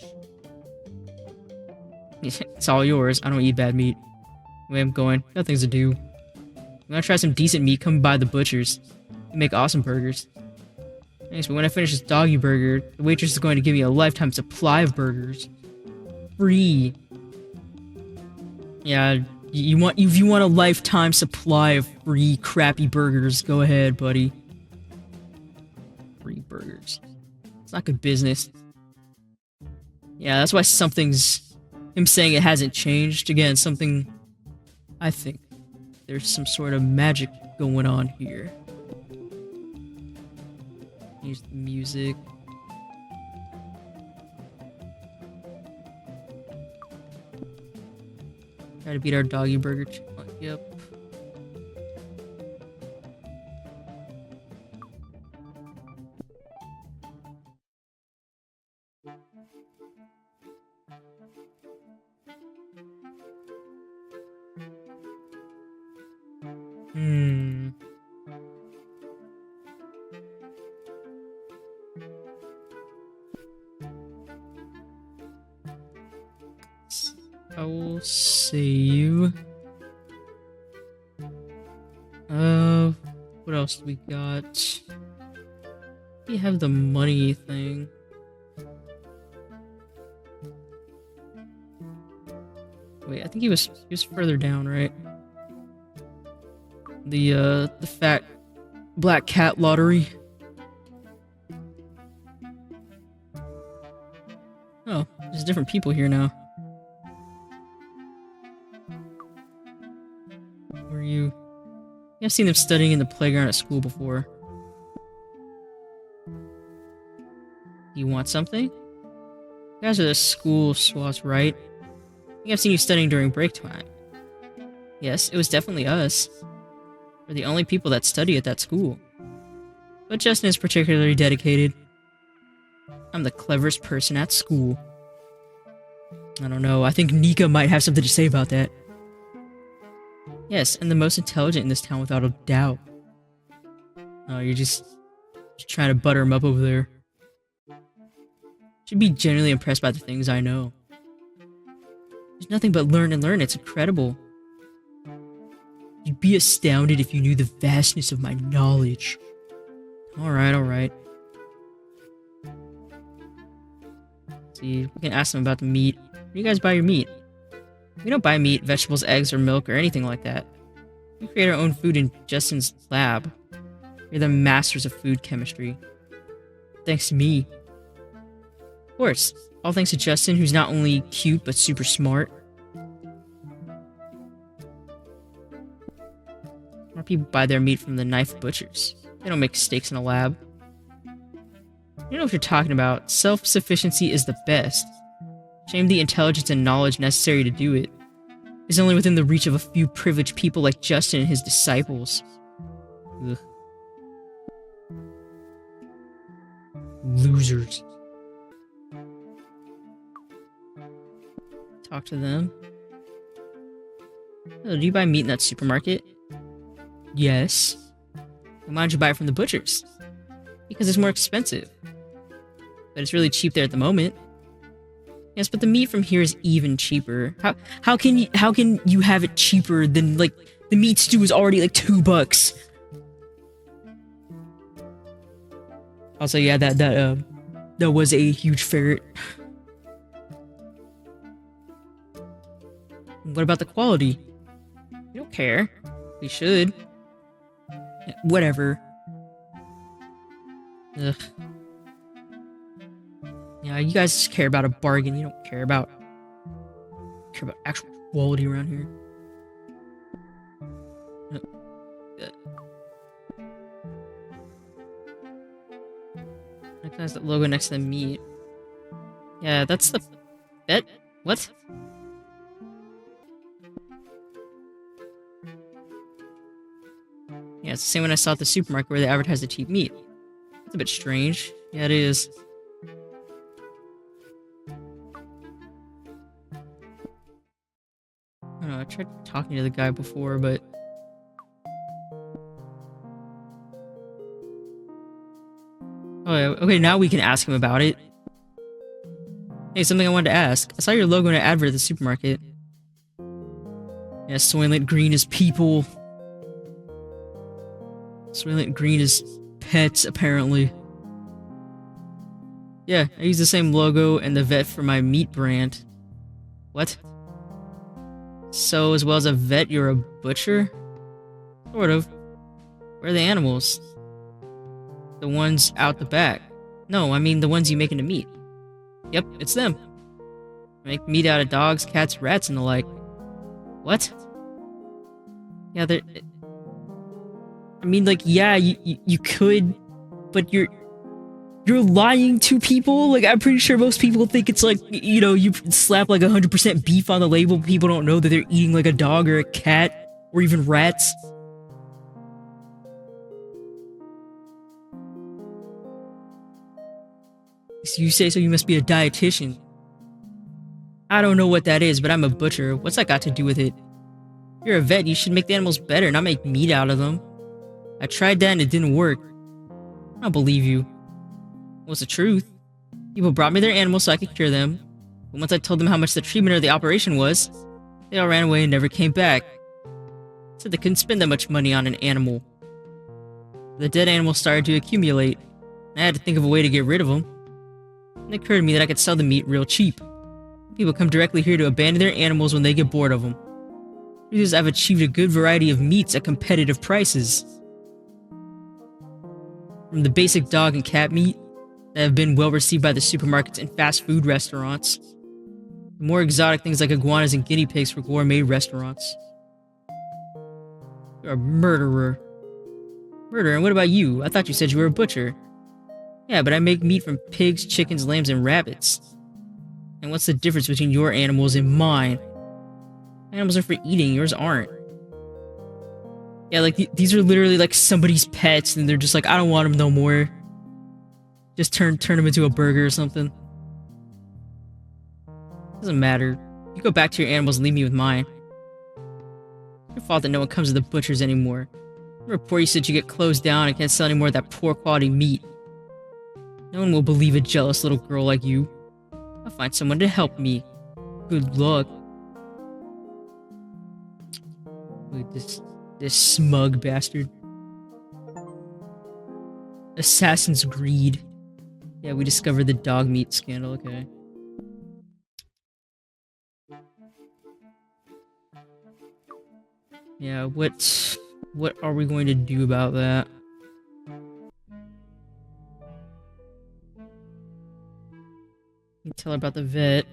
A: It's all yours. I don't eat bad meat. Where I'm going, got things to do. I'm gonna try some decent meat. Come by the butchers. They make awesome burgers. Thanks, but when I finish this doggy burger, the waitress is going to give me a lifetime supply of burgers. Free. Yeah, if you want a lifetime supply of free crappy burgers, go ahead, buddy. Free burgers. It's not good business. Yeah, that's why him saying it hasn't changed. Again, something, I think there's some sort of magic going on here. Use the music. Try to beat our doggy burger. Yep. I will save. What else do we got? We have the money thing. Wait, I think he was further down, right? The fat black cat lottery. Oh, there's different people here now. Where are you? Yeah, I've seen them studying in the playground at school before. You want something? You guys are the school swats, right? I think I've seen you studying during break time. Yes, it was definitely us. We're the only people that study at that school. But Justin is particularly dedicated. I'm the cleverest person at school. I don't know, I think Nika might have something to say about that. Yes, and the most intelligent in this town without a doubt. Oh, you're just trying to butter him up over there. Should be genuinely impressed by the things I know. There's nothing but learn and learn, it's incredible. You'd be astounded if you knew the vastness of my knowledge. Alright, alright. See, we can ask them about the meat. Where do you guys buy your meat? We don't buy meat, vegetables, eggs, or milk, or anything like that. We create our own food in Justin's lab. We're the masters of food chemistry. Thanks to me. Of course, all thanks to Justin, who's not only cute, but super smart. More people buy their meat from the knife butchers. They don't make steaks in a lab. You know what you're talking about. Self-sufficiency is the best. Shame the intelligence and knowledge necessary to do it is only within the reach of a few privileged people like Justin and his disciples. Ugh. Losers. Talk to them. Oh, do you buy meat in that supermarket? Yes. Then why don't you buy it from the butchers? Because it's more expensive. But it's really cheap there at the moment. Yes, but the meat from here is even cheaper. How can you have it cheaper than, like, the meat stew is already like $2? Also, yeah, that was a huge ferret. What about the quality? We don't care. We should. Whatever. Ugh. Yeah, you guys just care about a bargain. You don't care about actual quality around here. Recognize that logo next to the meat. Yeah, that's the bet. What? Yeah, it's the same one I saw at the supermarket where they advertised the cheap meat. It's a bit strange. Yeah, it is. don't know, I tried talking to the guy before, but... Oh, yeah, okay, now we can ask him about it. Hey, something I wanted to ask. I saw your logo in an advert at the supermarket. Yeah, Soylent Green is people. Soylent Green is pets, apparently. Yeah, I use the same logo and the vet for my meat brand. What? So, as well as a vet, you're a butcher? Sort of. Where are the animals? The ones out the back. No, I mean the ones you make into meat. Yep, it's them. I make meat out of dogs, cats, rats, and the like. What? Yeah, they're... I mean, like, yeah, you could, but you're lying to people. Like, I'm pretty sure most people think it's like, you know, you slap like 100% beef on the label, people don't know that they're eating like a dog or a cat, or even rats. So you say so, you must be a dietitian. I don't know what that is, but I'm a butcher. What's that got to do with it? You're a vet, you should make the animals better, not make meat out of them. I tried that and it didn't work. I don't believe you. What's the truth? People brought me their animals so I could cure them, but once I told them how much the treatment or the operation was, they all ran away and never came back. Said they couldn't spend that much money on an animal. The dead animals started to accumulate, and I had to think of a way to get rid of them. And it occurred to me that I could sell the meat real cheap. People come directly here to abandon their animals when they get bored of them. Because I've achieved a good variety of meats at competitive prices. From the basic dog and cat meat that have been well received by the supermarkets and fast food restaurants, the more exotic things like iguanas and guinea pigs for gourmet restaurants. You're a murderer. Murderer, and what about you? I thought you said you were a butcher. Yeah, but I make meat from pigs, chickens, lambs, and rabbits. And what's the difference between your animals and mine? Animals are for eating, yours aren't. Yeah, like, these are literally, like, somebody's pets, and they're just like, I don't want them no more. Just turn them into a burger or something. Doesn't matter. You go back to your animals and leave me with mine. It's your fault that no one comes to the butchers anymore. The report you said you get closed down and can't sell any more of that poor quality meat. No one will believe a jealous little girl like you. I'll find someone to help me. Good luck. Look at this smug bastard. Assassin's Greed. Yeah, we discovered the dog meat scandal, okay. Yeah, what are we going to do about that? You tell her about the vet.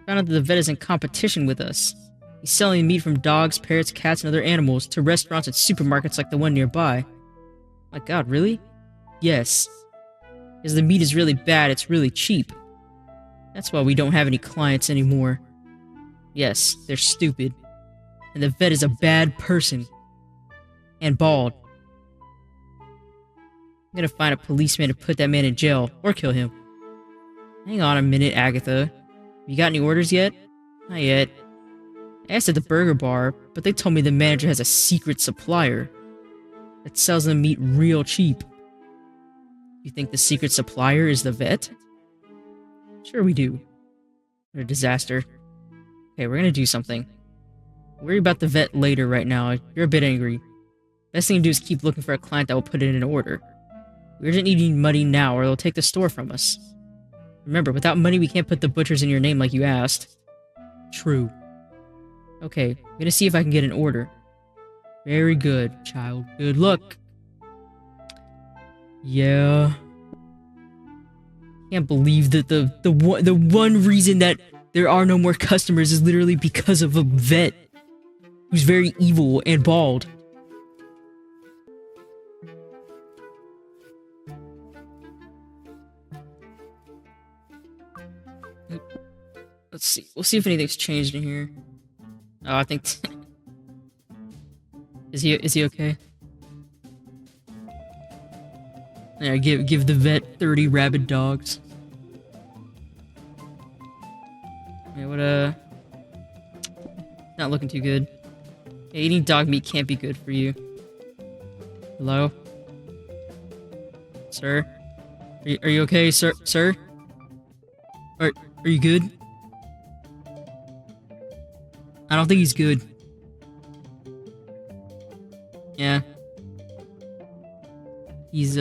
A: Found out that the vet is in competition with us. He's selling meat from dogs, parrots, cats, and other animals to restaurants and supermarkets like the one nearby. My god, really? Yes. Because the meat is really bad, it's really cheap. That's why we don't have any clients anymore. Yes, they're stupid. And the vet is a bad person. And bald. I'm gonna find a policeman to put that man in jail, or kill him. Hang on a minute, Agatha. You got any orders yet? Not yet. I asked at the burger bar, but they told me the manager has a secret supplier that sells them meat real cheap. You think the secret supplier is the vet? Sure we do. What a disaster. Okay, we're gonna do something. Worry about the vet later right now. You're a bit angry. Best thing to do is keep looking for a client that will put it in an order. We urgently need money now or they'll take the store from us. Remember, without money we can't put the butchers in your name like you asked. True. Okay, I'm gonna see if I can get an order. Very good, child. Good luck. Yeah. Can't believe that the one reason that there are no more customers is literally because of a vet who's very evil and bald. Let's see. We'll see if anything's changed in here. Oh, I think... Is he okay? Yeah, give the vet 30 rabid dogs. Yeah, Not looking too good. Yeah, eating dog meat can't be good for you. Hello? Sir? Are you okay, sir? Sir? Are you good? I don't think he's good. Yeah. He's,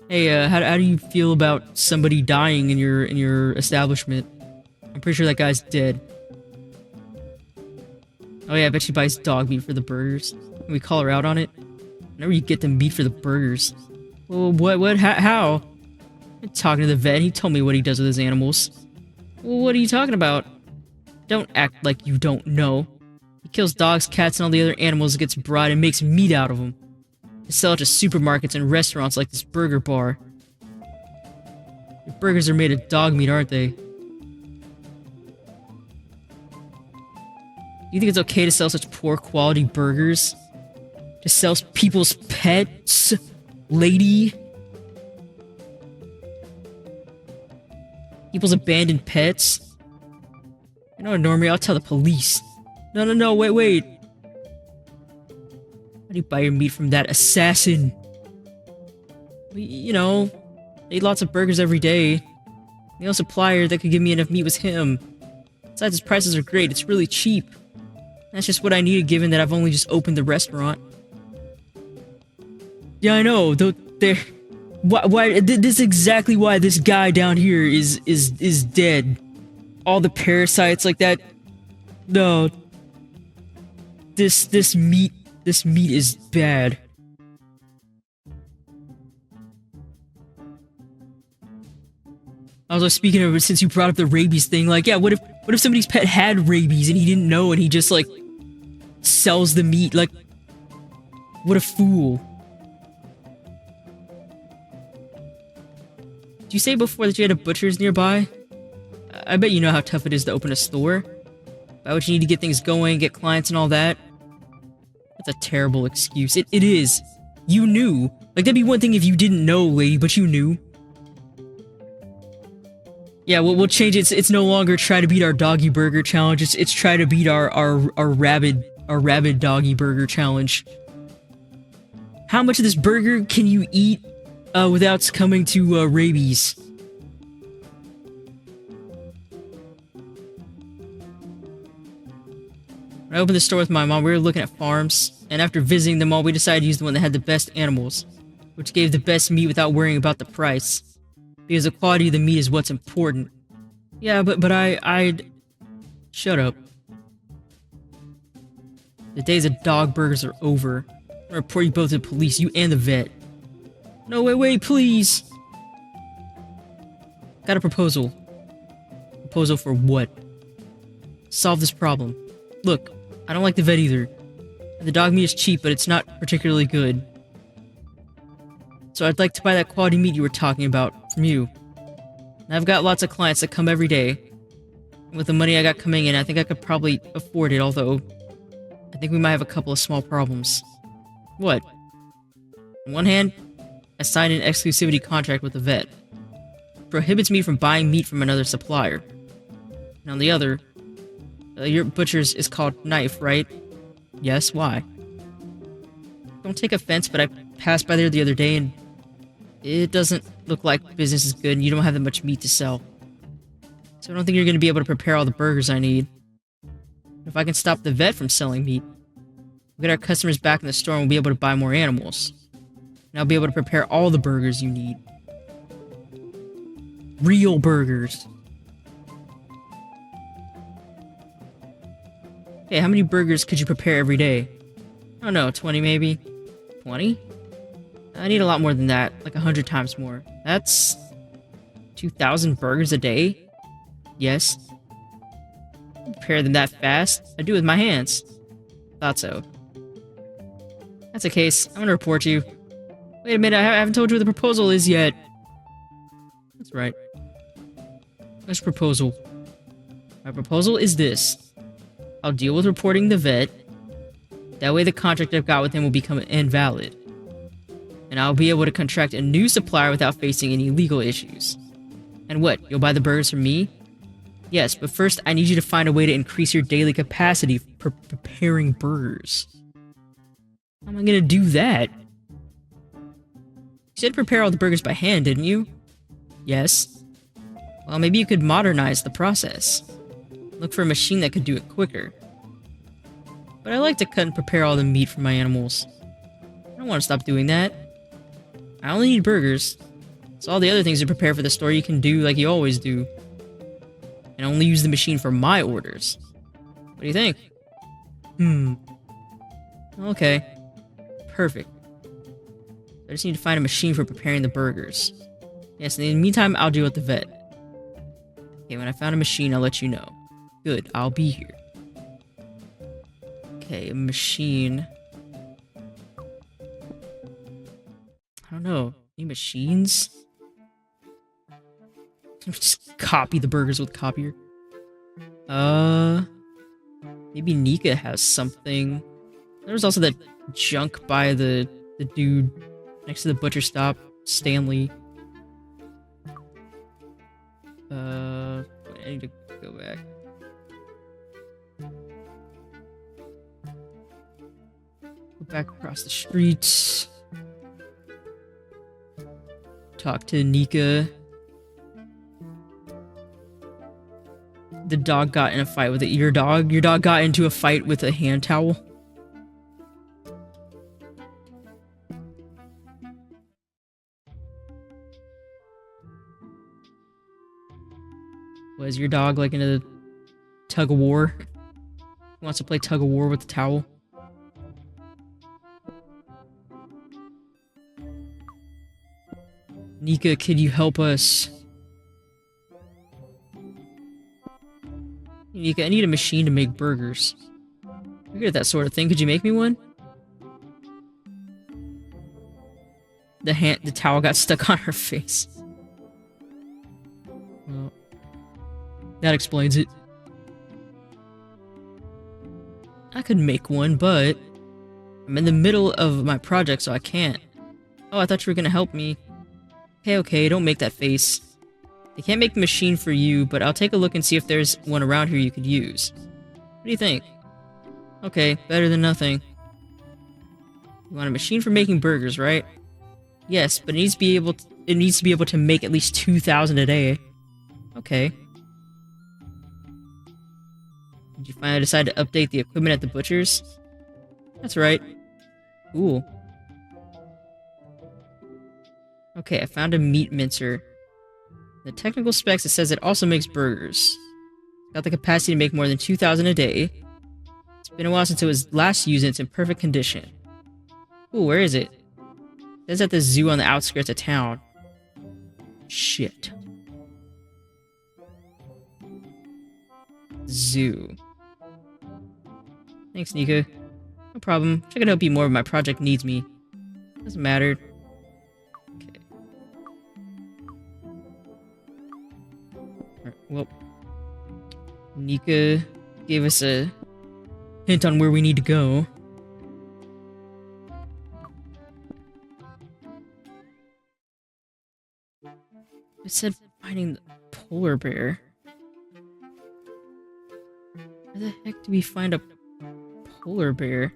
A: Hey, how do you feel about somebody dying in your establishment? I'm pretty sure that guy's dead. Oh yeah, I bet she buys dog meat for the burgers. Can we call her out on it? Whenever you get the meat for the burgers. Well, what, how? I'm talking to the vet, he told me what he does with his animals. Well, what are you talking about? Don't act like you don't know. He kills dogs, cats, and all the other animals that gets brought and makes meat out of them. They sell it to supermarkets and restaurants like this burger bar. Your burgers are made of dog meat, aren't they? You think it's okay to sell such poor quality burgers? To sell people's pets? Lady? People's abandoned pets? You know what, Normie? I'll tell the police. No, wait. How do you buy your meat from that assassin? You know, I eat lots of burgers every day. The only supplier that could give me enough meat was him. Besides, his prices are great. It's really cheap. That's just what I needed given that I've only just opened the restaurant. Yeah, I know. Why this is exactly why this guy down here is dead. All the parasites like that. No. This meat is bad. Also, speaking of it, since you brought up the rabies thing, like, yeah, what if somebody's pet had rabies and he didn't know and he just, like, sells the meat? Like, what a fool. Did you say before that you had a butcher's nearby? I bet you know how tough it is to open a store. Why would you need to get things going, get clients and all that? That's a terrible excuse. It is. You knew. Like, that'd be one thing if you didn't know, lady, but you knew. Yeah, we'll change it. It's no longer try to beat our doggy burger challenge. It's try to beat our rabid doggy burger challenge. How much of this burger can you eat without succumbing to rabies? When I opened the store with my mom, we were looking at farms, and after visiting them all, we decided to use the one that had the best animals, which gave the best meat without worrying about the price. Because the quality of the meat is what's important. Yeah, but I'd... Shut up. The days of dog burgers are over. I'm gonna report you both to the police, you and the vet. No, wait, please! Got a proposal. Proposal for what? Solve this problem. Look, I don't like the vet either. The dog meat is cheap, but it's not particularly good. So I'd like to buy that quality meat you were talking about from you. And I've got lots of clients that come every day. And with the money I got coming in, I think I could probably afford it, although I think we might have a couple of small problems. What? On one hand, I signed an exclusivity contract with the vet. It prohibits me from buying meat from another supplier. And on the other, your butcher's is called Knife, right? Yes, why? Don't take offense, but I passed by there the other day and it doesn't look like business is good and you don't have that much meat to sell. So I don't think you're going to be able to prepare all the burgers I need. If I can stop the vet from selling meat, we'll get our customers back in the store and we'll be able to buy more animals. And I'll be able to prepare all the burgers you need. Real burgers. Hey, how many burgers could you prepare every day? I don't know, 20 maybe? 20? I need a lot more than that, like 100 times more. That's 2,000 burgers a day? Yes. Prepare them that fast? I do it with my hands. Thought so. That's the case. I'm gonna report you. Wait a minute, I haven't told you what the proposal is yet. That's right. What's your proposal? My proposal is this. I'll deal with reporting the vet. That way the contract I've got with him will become invalid. And I'll be able to contract a new supplier without facing any legal issues. And what, you'll buy the burgers from me? Yes, but first I need you to find a way to increase your daily capacity for preparing burgers. How am I gonna do that? You said prepare all the burgers by hand, didn't you? Yes. Well, maybe you could modernize the process. Look for a machine that could do it quicker. But I like to cut and prepare all the meat for my animals. I don't want to stop doing that. I only need burgers. So all the other things to prepare for the store you can do like you always do. And only use the machine for my orders. What do you think? Okay. Perfect. I just need to find a machine for preparing the burgers. Yes, in the meantime, I'll deal with the vet. Okay, when I found a machine, I'll let you know. Good, I'll be here. Okay, a machine. I don't know. Any machines? Just copy the burgers with copier. Maybe Nika has something. There was also that junk by the dude next to the butcher stop, Stanley. I need to go back. Go back across the streets. Talk to Nika. The dog got in a fight with your dog. Your dog got into a fight with a hand towel. Was your dog like in a tug of war? He wants to play tug of war with the towel. Nika, could you help us? Nika, I need a machine to make burgers. You're good at that sort of thing. Could you make me one? The towel got stuck on her face. Well, that explains it. I could make one, but I'm in the middle of my project, so I can't. Oh, I thought you were gonna help me. Okay, don't make that face. I can't make the machine for you, but I'll take a look and see if there's one around here you could use. What do you think? Okay, better than nothing. You want a machine for making burgers, right? Yes, but it needs to be able to make at least 2,000 a day. Okay. Did you finally decide to update the equipment at the butcher's? That's right. Cool. Okay, I found a meat mincer. The technical specs, it says it also makes burgers. Got the capacity to make more than 2,000 a day. It's been a while since it was last used and it's in perfect condition. Ooh, where is it? It says at the zoo on the outskirts of town. Shit. Zoo. Thanks, Nika. No problem. I could help you more if my project needs me. Doesn't matter. Okay. Alright, well. Nika gave us a hint on where we need to go. It said finding the polar bear. Where the heck do we find a polar bear?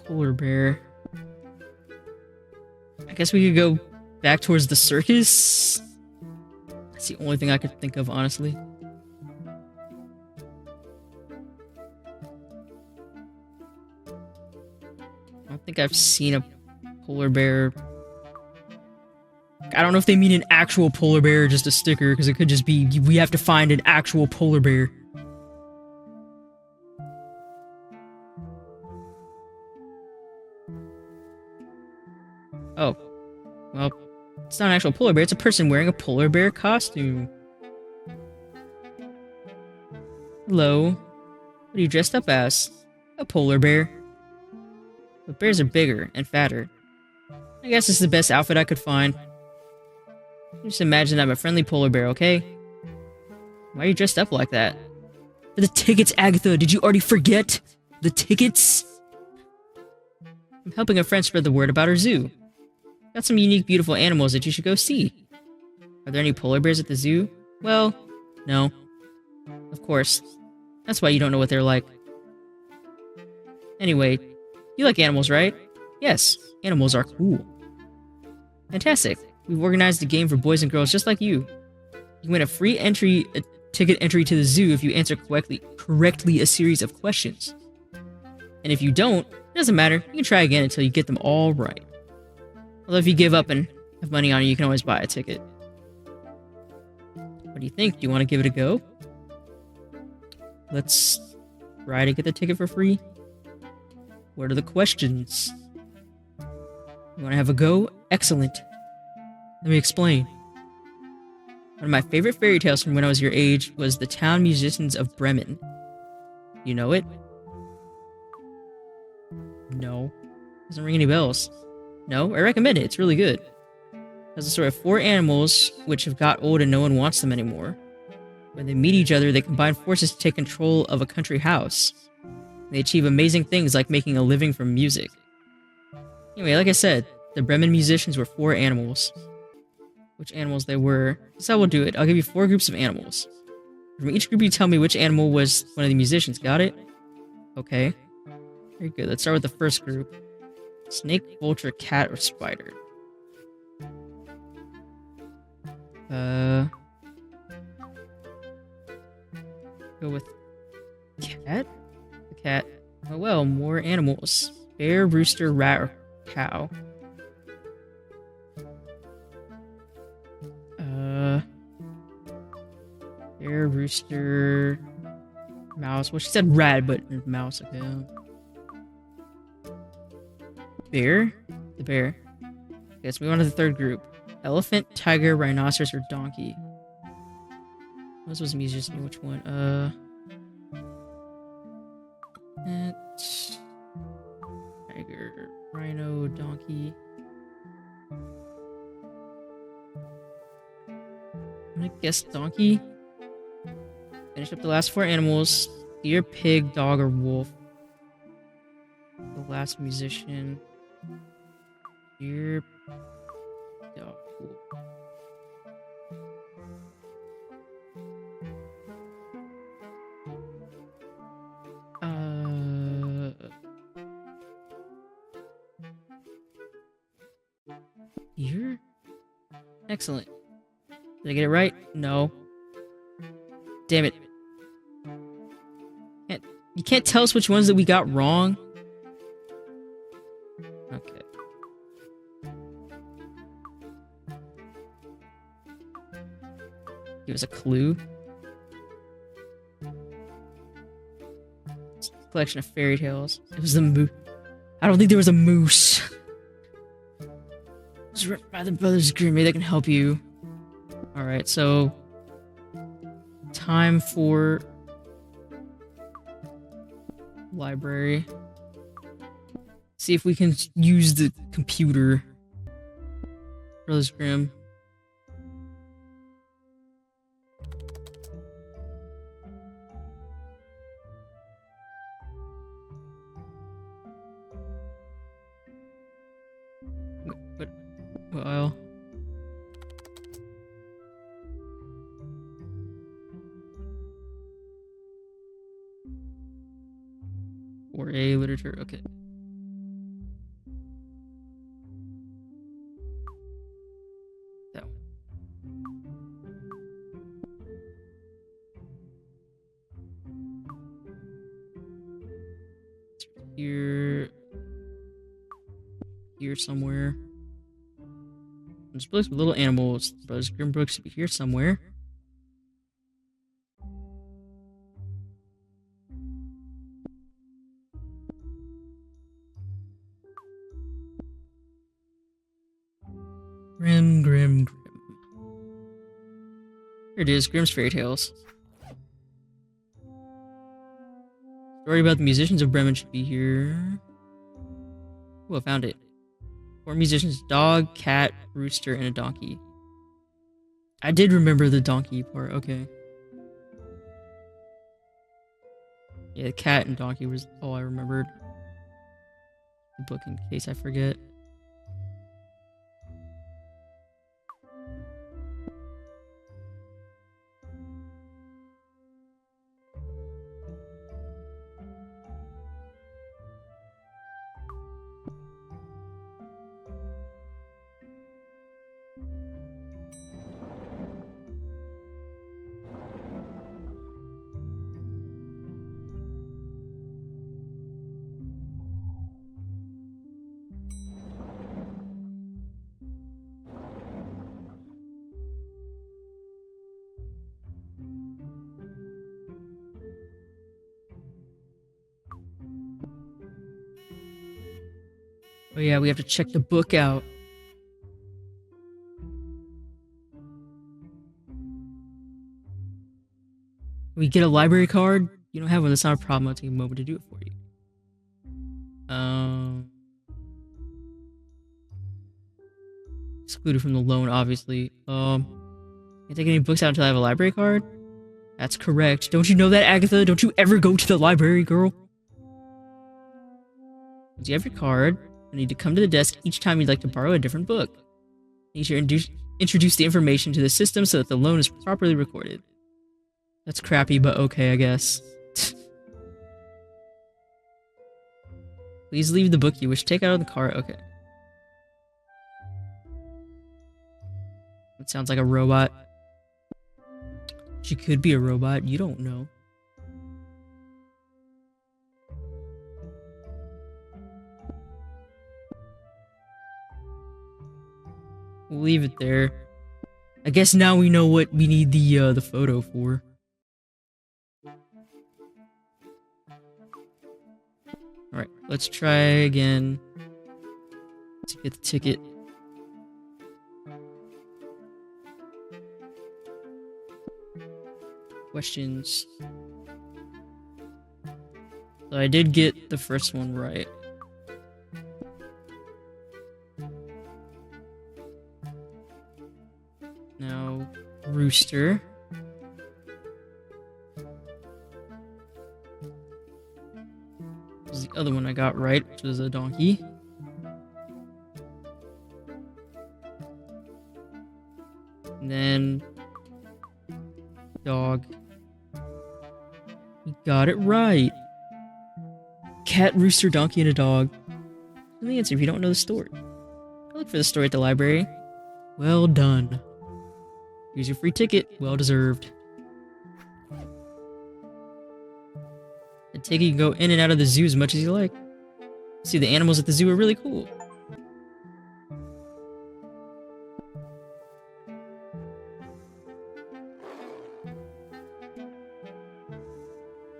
A: Polar bear. I guess we could go back towards the circus? That's the only thing I could think of, honestly. I don't think I've seen a polar bear. I don't know if they mean an actual polar bear or just a sticker, because it could just be, we have to find an actual polar bear. Oh. Well, it's not an actual polar bear, it's a person wearing a polar bear costume. Hello. What are you dressed up as? A polar bear. But bears are bigger and fatter. I guess it's the best outfit I could find. Just imagine I'm a friendly polar bear, okay? Why are you dressed up like that? For the tickets, Agatha! Did you already forget? The tickets? I'm helping a friend spread the word about our zoo. Got some unique, beautiful animals that you should go see. Are there any polar bears at the zoo? Well, no. Of course. That's why you don't know what they're like. Anyway, you like animals, right? Yes, animals are cool. Fantastic. We've organized a game for boys and girls just like you. You can win a free ticket entry to the zoo if you answer correctly a series of questions. And if you don't, it doesn't matter. You can try again until you get them all right. Although if you give up and have money on you, you can always buy a ticket. What do you think? Do you want to give it a go? Let's try to get the ticket for free. What are the questions? You want to have a go? Excellent. Let me explain. One of my favorite fairy tales from when I was your age was The Town Musicians of Bremen. You know it? No. Doesn't ring any bells. No, I recommend it. It's really good. It has a story of 4 animals which have got old and no one wants them anymore. When they meet each other, they combine forces to take control of a country house. They achieve amazing things like making a living from music. Anyway, like I said, the Bremen musicians were 4 animals. Which animals they were. That's how we'll do it. I'll give you 4 groups of animals. From each group, you tell me which animal was one of the musicians. Got it? Okay. Very good. Let's start with the first group. Snake, vulture, cat, or spider. Go with cat? The cat. Oh well, more animals. Bear, rooster, rat, or cow. Bear, rooster, mouse. Well, she said rat, but mouse. Okay. Bear? The bear. Okay, let's move on to the third group. Elephant, tiger, rhinoceros, or donkey. This was musician. Which one? Tiger, rhino, donkey. I'm gonna guess donkey. Finish up the last 4 animals. Deer, pig, dog, or wolf. The last musician. Deer, dog, wolf. Deer? Excellent. Did I get it right? No. Damn it. You can't tell us which ones that we got wrong? Okay. Give us a clue. It's a collection of fairy tales. It was the moose. I don't think there was a moose. It was written by the Brothers Grimm. Maybe they can help you. Alright, so time for library. See if we can use the computer. Brothers Grimm. Well. Or A literature, okay. That one. Here somewhere. There's books with little animals. Brothers Grimm books should be here somewhere. Grimm. Here it is, Grimm's Fairy Tales. Story about the musicians of Bremen should be here. Oh, I found it. 4 musicians, dog, cat, rooster, and a donkey. I did remember the donkey part. Okay. Yeah, the cat and donkey was all I remembered. The book in case I forget. Oh yeah, we have to check the book out. We get a library card. You don't have one. That's not a problem. I'll take a moment to do it for you. Excluded from the loan, obviously. Can't take any books out until I have a library card? That's correct. Don't you know that, Agatha? Don't you ever go to the library, girl? Once you have your card, you need to come to the desk each time you'd like to borrow a different book. Make sure to introduce the information to the system so that the loan is properly recorded. That's crappy, but okay, I guess. Please leave the book you wish to take out of the car. Okay. That sounds like a robot. She could be a robot. You don't know. We'll leave it there. I guess now we know what we need the photo for. Alright, let's try again to get the ticket. Questions. So I did get the first one right. Now, rooster. This is the other one I got right, which was a donkey. And then dog. We got it right. Cat, rooster, donkey, and a dog. And the answer if you don't know the story. Go look for the story at the library. Well done. Here's your free ticket. Well deserved. The ticket, you can go in and out of the zoo as much as you like. See, the animals at the zoo are really cool.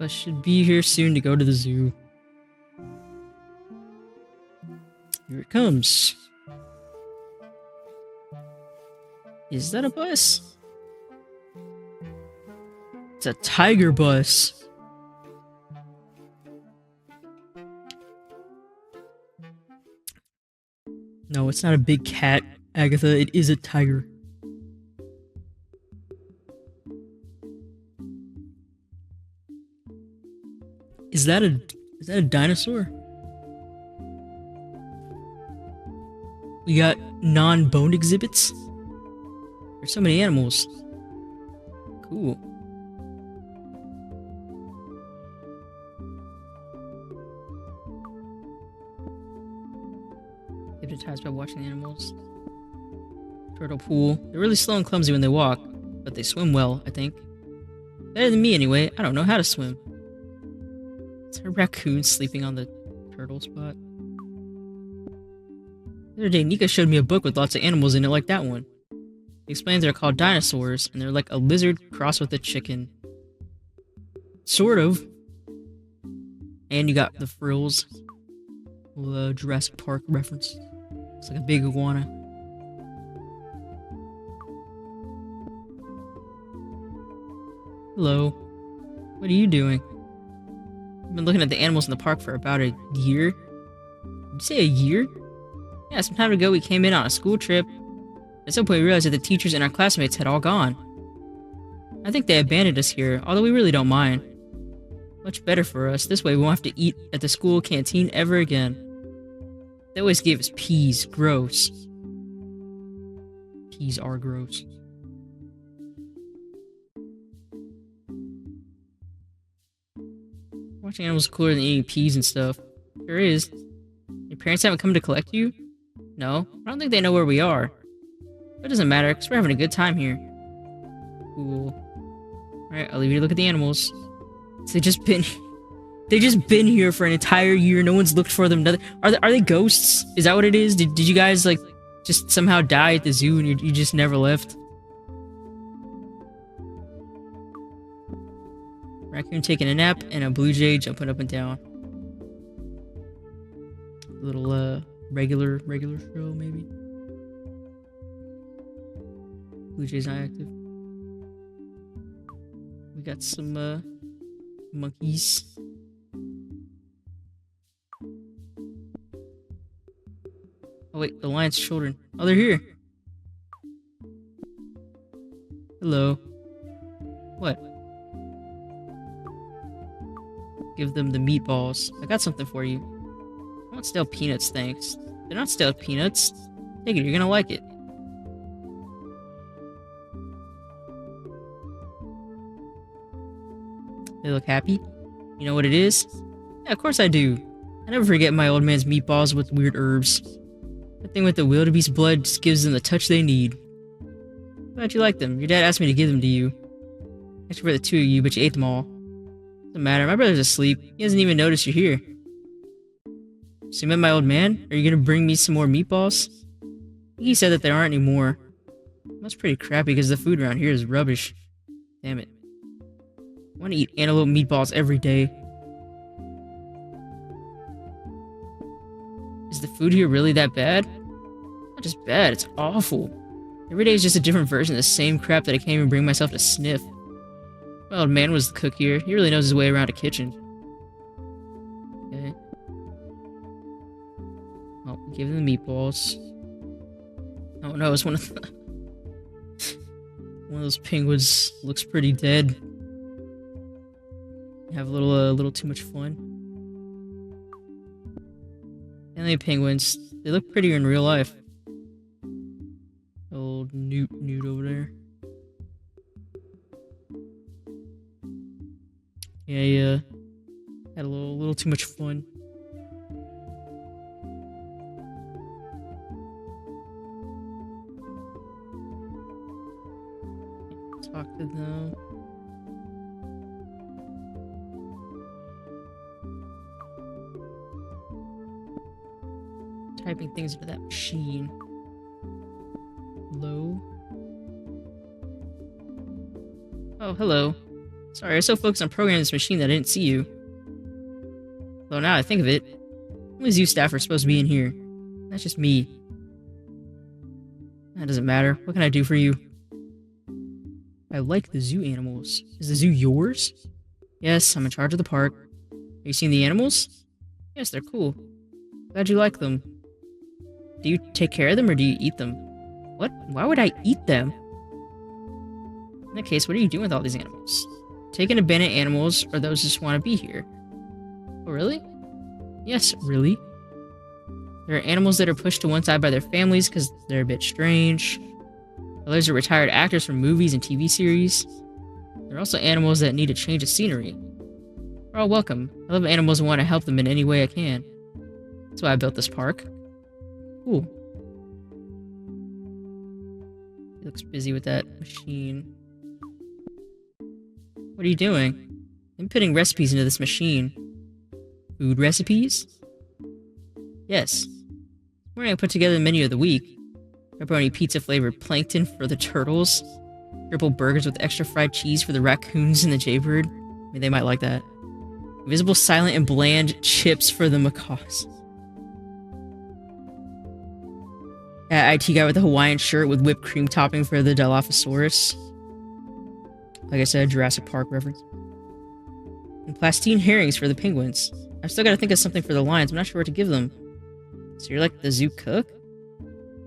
A: I should be here soon to go to the zoo. Here it comes. Is that a bus? It's a tiger bus. No, it's not a big cat, Agatha. It is a tiger. Is that a dinosaur? We got non-boned exhibits. There's so many animals. Cool. Hypnotized by watching the animals. Turtle pool. They're really slow and clumsy when they walk, but they swim well, I think. Better than me anyway. I don't know how to swim. Is there a raccoon sleeping on the turtle spot? The other day, Nika showed me a book with lots of animals in it like that one. He explains they're called dinosaurs, and they're like a lizard crossed with a chicken. Sort of. And you got the frills. The Jurassic Park reference. It's like a big iguana. Hello. What are you doing? I've been looking at the animals in the park for about a year. Did you say a year? Yeah, some time ago we came in on a school trip. At some point, we realized that the teachers and our classmates had all gone. I think they abandoned us here, although we really don't mind. Much better for us. This way, we won't have to eat at the school canteen ever again. They always gave us peas. Gross. Peas are gross. Watching animals is cooler than eating peas and stuff. Sure is. Your parents haven't come to collect you? No, I don't think they know where we are. But it doesn't matter, because we're having a good time here. Cool. Alright, I'll leave you to look at the animals. So they've just been here for an entire year. No one's looked for them. Are they ghosts? Is that what it is? Did you guys, like, just somehow die at the zoo and you just never left? Raccoon taking a nap and a blue jay jumping up and down. Little, regular show, maybe? Blue jay's not active. We got some, monkeys. Oh wait, the lion's children. Oh, they're here. Hello. What? Give them the meatballs. I got something for you. I want stale peanuts, thanks. They're not stale peanuts. Take it, you're gonna like it. They look happy. You know what it is? Yeah, of course I do. I never forget my old man's meatballs with weird herbs. That thing with the wildebeest blood just gives them the touch they need. Glad you like them. Your dad asked me to give them to you. Actually for the two of you, but you ate them all. Doesn't matter, my brother's asleep. He hasn't even noticed you're here. So you met my old man? Are you gonna bring me some more meatballs? I think he said that there aren't any more. That's pretty crappy because the food around here is rubbish. Damn it. I want to eat antelope meatballs every day. Is the food here really that bad? Not just bad, it's awful. Every day is just a different version of the same crap that I can't even bring myself to sniff. My old man was the cook here. He really knows his way around a kitchen. Okay. Oh, give them the meatballs. Oh no, it's one of the... one of those penguins looks pretty dead. Have a little too much fun. And the penguins, they look prettier in real life. Old Newt over there. Yeah, had a little too much fun. Talk to them. Typing things into that machine. Hello? Oh, hello. Sorry, I was so focused on programming this machine that I didn't see you. Though now I think of it, only zoo staff are supposed to be in here. That's just me. That doesn't matter. What can I do for you? I like the zoo animals. Is the zoo yours? Yes, I'm in charge of the park. Have you seen the animals? Yes, they're cool. Glad you like them. Do you take care of them or do you eat them? What? Why would I eat them? In that case, what are you doing with all these animals? Taking abandoned animals or those who just want to be here? Oh, really? Yes, really. There are animals that are pushed to one side by their families because they're a bit strange. Others are retired actors from movies and TV series. There are also animals that need a change of scenery. They're all welcome. I love animals and want to help them in any way I can. That's why I built this park. Cool. He looks busy with that machine. What are you doing? I'm putting recipes into this machine. Food recipes? Yes. This morning I put together the menu of the week. Pepperoni pizza flavored plankton for the turtles. Triple burgers with extra fried cheese for the raccoons and the jaybird. I mean, they might like that. Invisible, silent, and bland chips for the macaws. IT guy with the Hawaiian shirt with whipped cream topping for the Dilophosaurus. Like I said, Jurassic Park reference. And plastine herrings for the penguins. I've still got to think of something for the lions. I'm not sure what to give them. So you're like the zoo cook?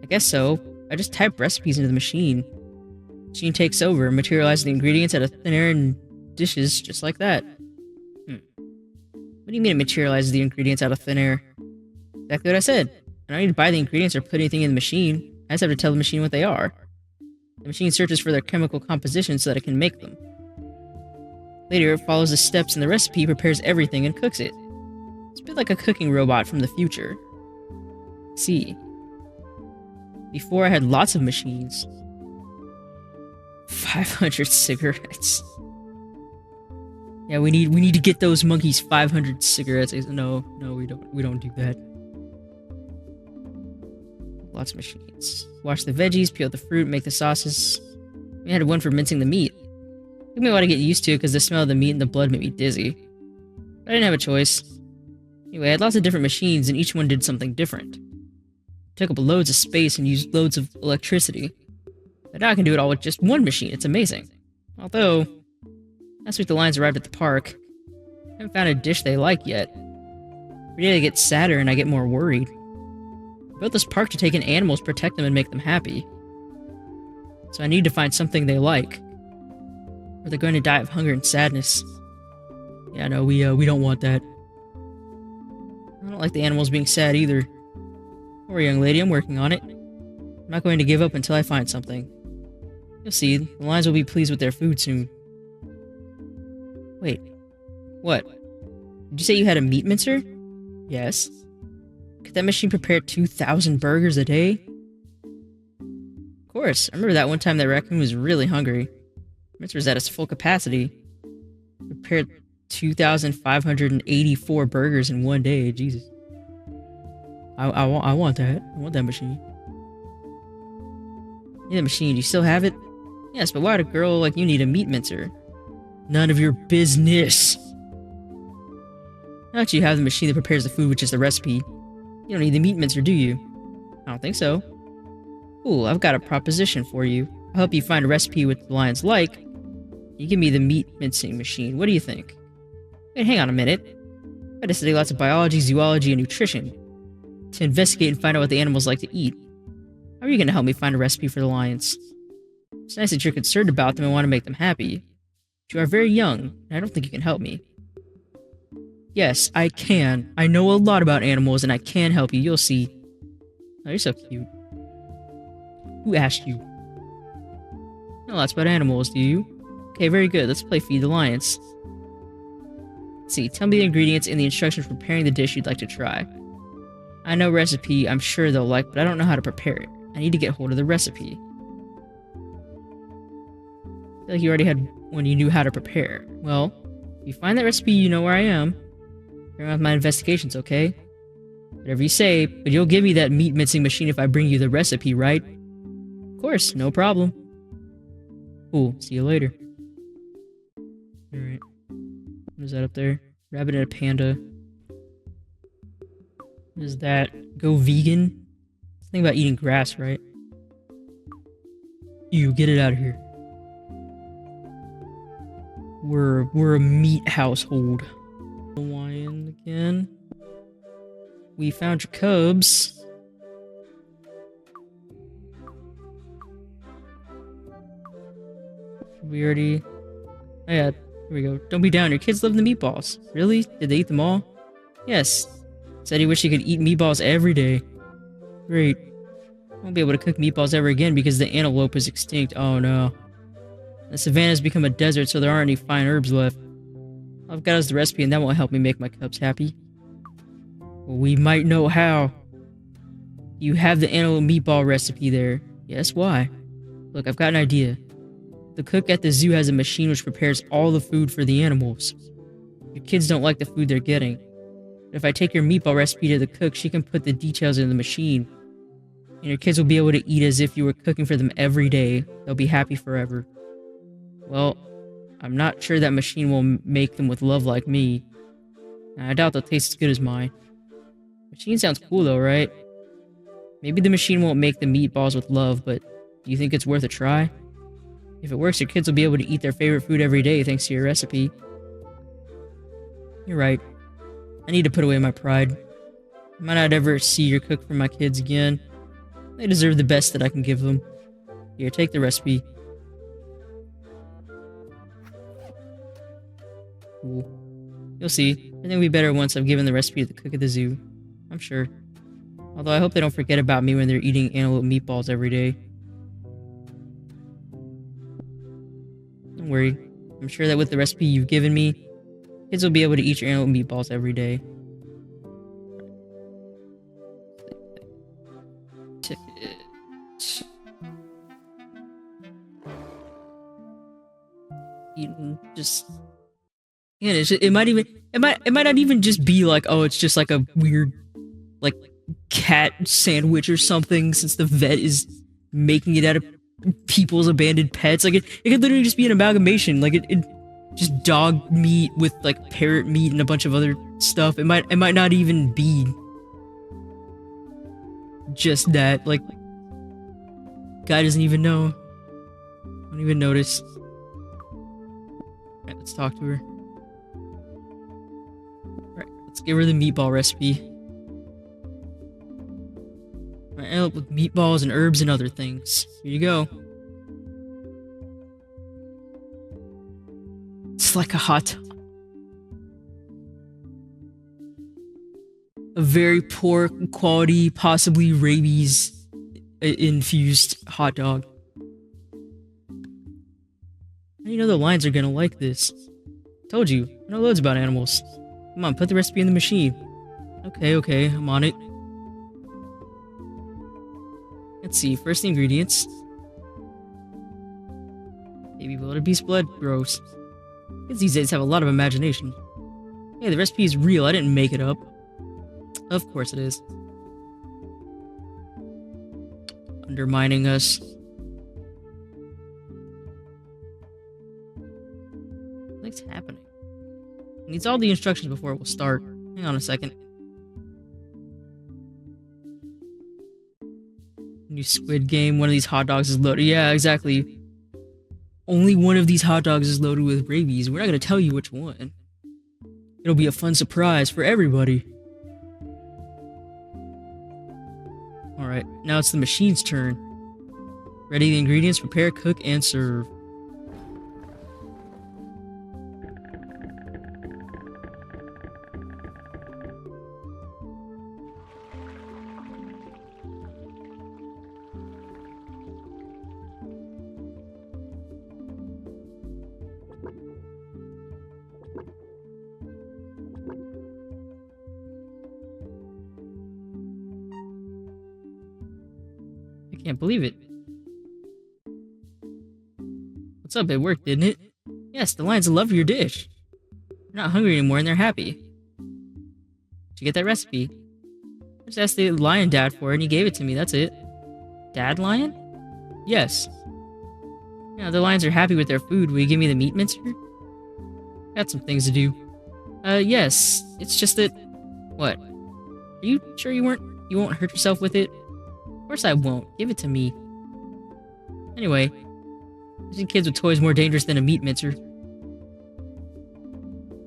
A: I guess so. I just type recipes into the machine. The machine takes over, materializes the ingredients out of thin air and dishes just like that. What do you mean it materializes the ingredients out of thin air? Exactly what I said. I don't need to buy the ingredients or put anything in the machine. I just have to tell the machine what they are. The machine searches for their chemical composition so that it can make them. Later, it follows the steps in the recipe, prepares everything, and cooks it. It's a bit like a cooking robot from the future. See. Before I had lots of machines. 500 cigarettes. Yeah, we need to get those monkeys 500 cigarettes. No, we don't do that. Lots of machines. Wash the veggies, peel the fruit, make the sauces. We had one for mincing the meat. It took me a while to get used to it because the smell of the meat and the blood made me dizzy. But I didn't have a choice. Anyway, I had lots of different machines and each one did something different. It took up loads of space and used loads of electricity. But now I can do it all with just one machine. It's amazing. Although, last week the lions arrived at the park. I haven't found a dish they like yet. Every day they get sadder and I get more worried. I built this park to take in animals, protect them, and make them happy. So I need to find something they like. Or they're going to die of hunger and sadness. Yeah, no, we don't want that. I don't like the animals being sad either. Don't worry, young lady, I'm working on it. I'm not going to give up until I find something. You'll see, the lions will be pleased with their food soon. Wait. What? Did you say you had a meat mincer? Yes. Could that machine prepare 2,000 burgers a day? Of course. I remember that one time that raccoon was really hungry. Mincer was at its full capacity. Prepared 2,584 burgers in one day. Jesus. I want that. I want that machine. Yeah, the machine. Do you still have it? Yes, but why would a girl like you need a meat mincer? None of your business. Now that you have the machine that prepares the food, which is the recipe, you don't need the meat mincer, do you? I don't think so. Cool, I've got a proposition for you. I'll help you find a recipe which the lions like. You give me the meat mincing machine. What do you think? Wait, hang on a minute. I had to study lots of biology, zoology, and nutrition to investigate and find out what the animals like to eat. How are you going to help me find a recipe for the lions? It's nice that you're concerned about them and want to make them happy. But you are very young, and I don't think you can help me. Yes, I can. I know a lot about animals, and I can help you. You'll see. Oh, you're so cute. Who asked you? No, lots about animals, do you? Okay, very good. Let's play Feed the Lions. Let's see, tell me the ingredients and the instructions for preparing the dish you'd like to try. I know a recipe I'm sure they'll like, but I don't know how to prepare it. I need to get hold of the recipe. I feel like you already had one you knew how to prepare. Well, if you find that recipe, you know where I am. Carry on with my investigations, okay? Whatever you say, but you'll give me that meat mincing machine if I bring you the recipe, right? Of course, no problem. Cool, see you later. Alright. What is that up there? Rabbit and a panda. What is that? Go vegan? Think about eating grass, right? You, get it out of here. We're a meat household. Lion again. We found your cubs. We already... Oh yeah, here we go. Don't be down, your kids love the meatballs. Really? Did they eat them all? Yes. Said he wished he could eat meatballs every day. Great. Won't be able to cook meatballs ever again because the antelope is extinct. Oh no. The savannah's become a desert, so there aren't any fine herbs left. All I've got is the recipe, and that won't help me make my cubs happy. Well, we might know how. You have the antelope meatball recipe there. Yes, why? Look, I've got an idea. The cook at the zoo has a machine which prepares all the food for the animals. Your kids don't like the food they're getting. But if I take your meatball recipe to the cook, she can put the details in the machine. And your kids will be able to eat as if you were cooking for them every day. They'll be happy forever. Well, I'm not sure that machine will make them with love like me. I doubt they'll taste as good as mine. Machine sounds cool though, right? Maybe the machine won't make the meatballs with love, but do you think it's worth a try? If it works, your kids will be able to eat their favorite food every day thanks to your recipe. You're right. I need to put away my pride. I might not ever see your cook for my kids again. They deserve the best that I can give them. Here, take the recipe. Cool. You'll see. Everything will be better once I've given the recipe to the cook at the zoo. I'm sure. Although I hope they don't forget about me when they're eating antelope meatballs every day. Don't worry. I'm sure that with the recipe you've given me, kids will be able to eat your antelope meatballs every day. Ticket. Eating just... Yeah, it might not even just be like, oh, it's just like a weird, like, cat sandwich or something, since the vet is making it out of people's abandoned pets. Like, it could literally just be an amalgamation. Like, it just dog meat with, like, parrot meat and a bunch of other stuff. It might not even be just that. Like, guy doesn't even know. Don't even notice. Alright, let's talk to her. Alright, let's give her the meatball recipe. Alright, antelope with meatballs and herbs and other things. Here you go. It's like a hot... A very poor quality, possibly rabies infused hot dog. How do you know the lions are gonna like this? Told you, I know loads about animals. Come on, put the recipe in the machine. Okay, I'm on it. Let's see, first ingredients. Baby wildebeest blood, gross. Kids these days have a lot of imagination. Hey, the recipe is real, I didn't make it up. Of course it is. Undermining us. What's happening? It needs all the instructions before it will start. Hang on a second. New Squid Game, one of these hot dogs is loaded. Yeah, exactly. Only one of these hot dogs is loaded with rabies. We're not gonna tell you which one. It'll be a fun surprise for everybody. Alright, now it's the machine's turn. Ready the ingredients, prepare, cook, and serve. Can't believe it. What's up? It worked, didn't it? Yes, the lions love your dish. They're not hungry anymore and they're happy. Did you get that recipe? I just asked the lion dad for it and he gave it to me, that's it. Dad lion? Yes. Yeah, the lions are happy with their food. Will you give me the meat mincer? Got some things to do. Yes. It's just that... What? Are you sure you won't hurt yourself with it? Of course I won't. Give it to me. Anyway, using kids with toys more dangerous than a meat mincer.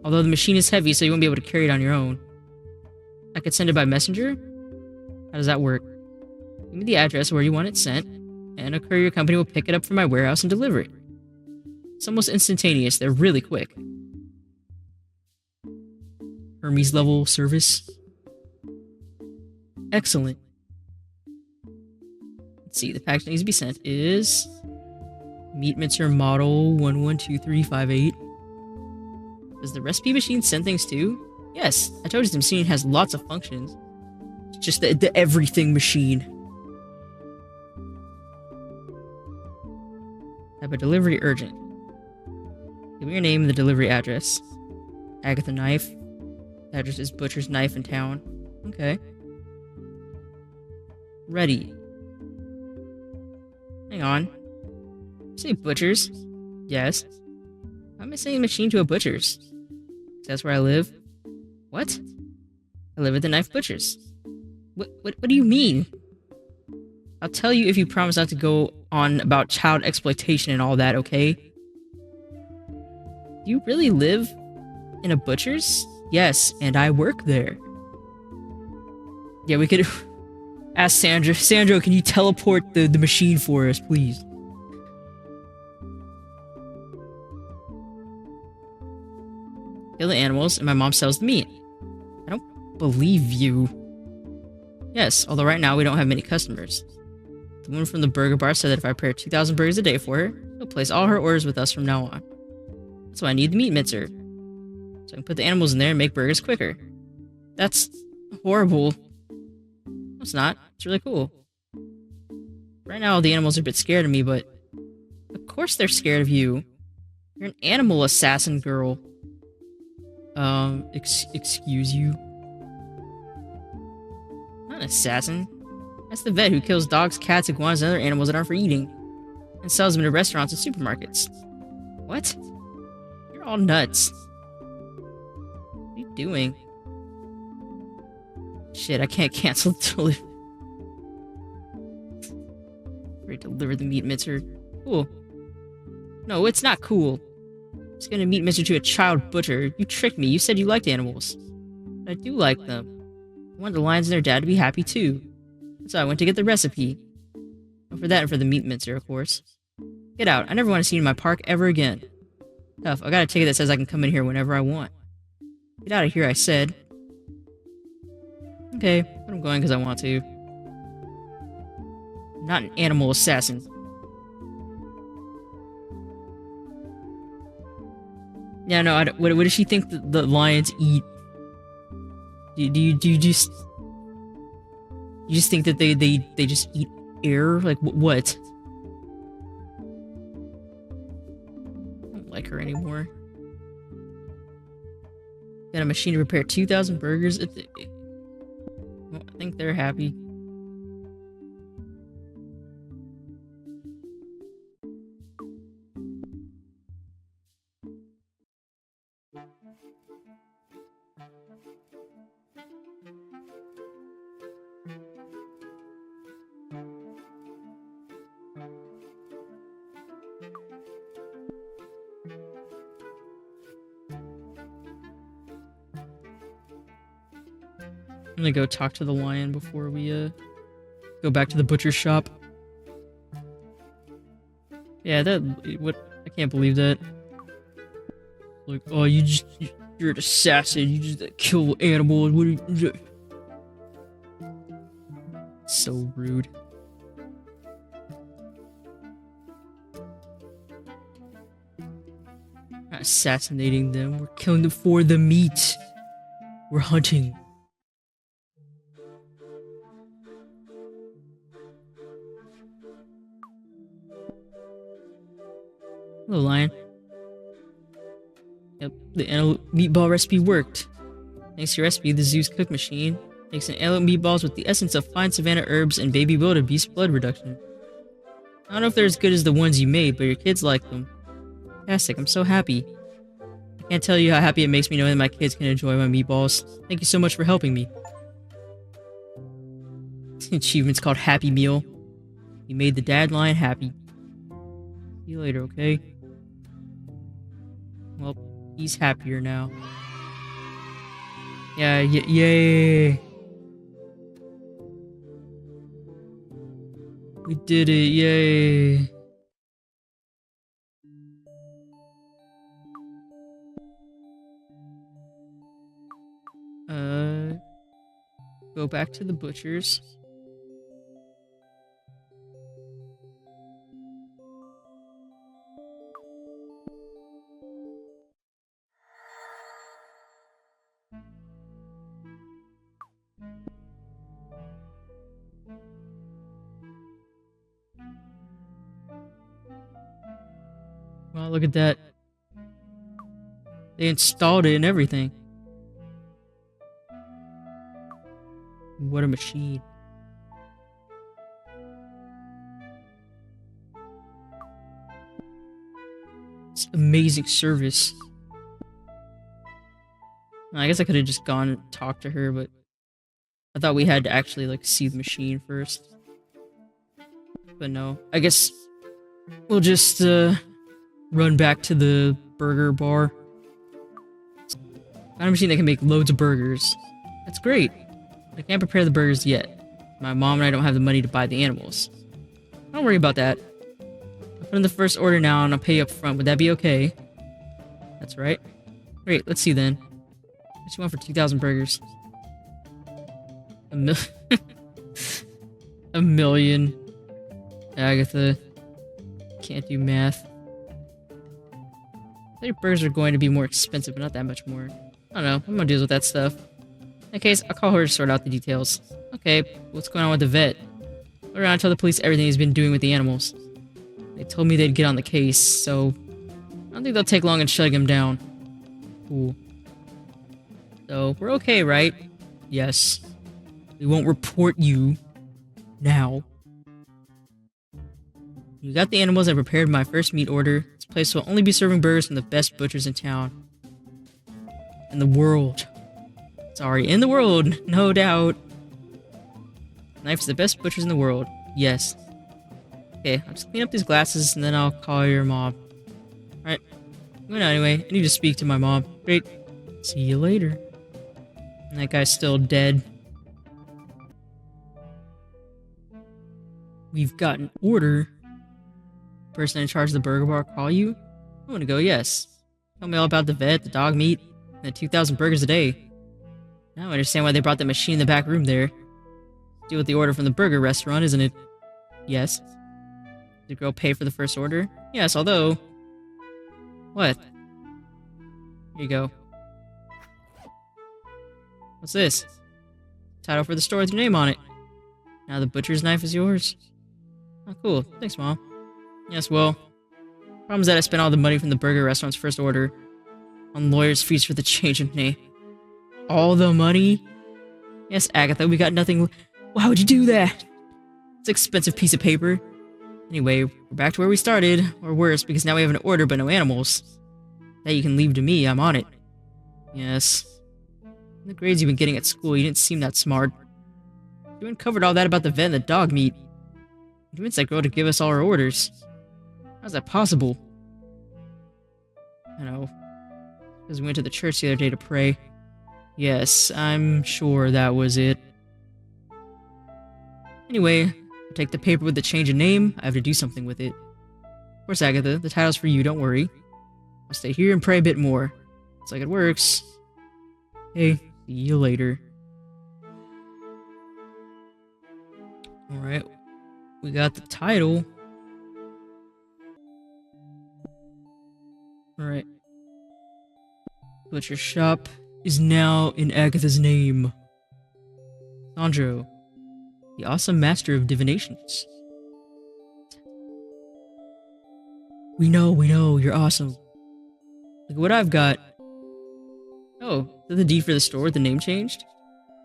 A: Although the machine is heavy, so you won't be able to carry it on your own. I could send it by messenger? How does that work? Give me the address where you want it sent, and a courier company will pick it up from my warehouse and deliver it. It's almost instantaneous. They're really quick. Hermes level service. Excellent. Let's see, the package that needs to be sent is Meat Mincer Model 112358. Does the recipe machine send things too? Yes, I told you the machine has lots of functions. It's just the everything machine. Have a delivery urgent. Give me your name and the delivery address. Agatha Knife. The address is Butcher's Knife in town. Okay. Ready. Hang on. You say Butcher's? Yes. How am I sending a machine to a Butcher's? That's where I live. What? I live at the Knife Butcher's. What do you mean? I'll tell you if you promise not to go on about child exploitation and all that, okay? Do you really live in a butcher's? Yes, and I work there. Yeah, we could... Ask Sandra. Sandra, can you teleport the machine for us, please? Kill the animals, and my mom sells the meat. I don't believe you. Yes, although right now we don't have many customers. The woman from the burger bar said that if I prepare 2,000 burgers a day for her, she'll place all her orders with us from now on. That's why I need the meat mincer, so I can put the animals in there and make burgers quicker. That's horrible. No, it's not. It's really cool. Right now, all the animals are a bit scared of me, but of course they're scared of you. You're an animal assassin girl. Excuse you? Not an assassin. That's the vet who kills dogs, cats, iguanas, and other animals that aren't for eating, and sells them to restaurants and supermarkets. What? You're all nuts. What are you doing? Shit, I can't cancel the delivery. Deliver the meat mincer. Cool. No, it's not cool. It's gonna meat mincer to a child butcher. You tricked me. You said you liked animals. But I do like them. I want the lions and their dad to be happy too. So I went to get the recipe. And for that and for the meat mincer, of course. Get out. I never want to see you in my park ever again. Tough. I got a ticket that says I can come in here whenever I want. Get out of here, I said. Okay, but I'm going because I want to. I'm not an animal assassin. Yeah, no, what does she think the lions eat? Do you just... You just think that they just eat air? Like, what? I don't like her anymore. Got a machine to prepare 2,000 burgers a day. Well, I think they're happy. I'm gonna go talk to the lion before we, go back to the butcher shop. Yeah, I can't believe that. Like, oh, you're an assassin, you just kill animals, what are you... So rude. Not assassinating them, we're killing them for the meat. We're hunting. Hello, lion. Yep, the antelope meatball recipe worked. Thanks to your recipe, the zoo's cook machine makes an antelope meatballs with the essence of fine savanna herbs and baby wildebeest blood reduction. I don't know if they're as good as the ones you made, but your kids like them. Fantastic, I'm so happy. I can't tell you how happy it makes me knowing that my kids can enjoy my meatballs. Thank you so much for helping me. Achievement's called Happy Meal. You made the dad lion happy. See you later, okay? Well, he's happier now. Yeah, yay! We did it, yay! Go back to the butcher's. Wow, look at that. They installed it and everything. What a machine. It's amazing service. I guess I could have just gone and talked to her, but I thought we had to actually, like, see the machine first. But no. I guess we'll just, run back to the burger bar. Found a machine that can make loads of burgers. That's great. I can't prepare the burgers yet. My mom and I don't have the money to buy the animals. Don't worry about that. I'll put in the first order now and I'll pay you up front. Would that be okay? That's right. Great, let's see then. What you want for 2,000 burgers? A million. Agatha. Can't do math. I think burgers are going to be more expensive, but not that much more. I don't know. I'm gonna deal with that stuff. In that case, I'll call her to sort out the details. Okay, what's going on with the vet? Go around and tell the police everything he's been doing with the animals. They told me they'd get on the case, so I don't think they'll take long in shutting him down. Cool. So, we're okay, right? Yes. We won't report you. Now. You got the animals. I prepared my first meat order. This place will only be serving burgers from the best butchers in town. In the world. Sorry, in the world, no doubt. Knife's the best butchers in the world. Yes. Okay, I'll just clean up these glasses and then I'll call your mom. Alright. I'm going out anyway. I need to speak to my mom. Great. See you later. And that guy's still dead. We've got an order. Person in charge of the burger bar call you? I'm gonna go, yes. Tell me all about the vet, the dog meat, and the 2,000 burgers a day. Now I understand why they brought the machine in the back room there. Deal with the order from the burger restaurant, isn't it? Yes. Did the girl pay for the first order? Yes, although... What? Here you go. What's this? Title for the store with your name on it. Now the butcher's knife is yours. Oh, cool. Thanks, Mom. Yes, well... Problem is that I spent all the money from the burger restaurant's first order on lawyer's fees for the change of name. All the money? Yes, Agatha, we got nothing... Why would you do that? It's an expensive piece of paper. Anyway, we're back to where we started, or worse, because now we have an order but no animals. That you can leave to me, I'm on it. Yes. In the grades you've been getting at school, you didn't seem that smart. You uncovered all that about the vet and the dog meat. You convinced that girl to give us all our orders. How's that possible? I know. Because we went to the church the other day to pray. Yes, I'm sure that was it. Anyway, I'll take the paper with the change of name. I have to do something with it. Of course, Agatha, the title's for you, don't worry. I'll stay here and pray a bit more. Looks like it works. Hey, see you later. Alright, we got the title. Alright. Butcher shop is now in Agatha's name. Sandro, the awesome master of divinations. We know, you're awesome. Look at what I've got. Oh, is that the deed for the store with the name changed?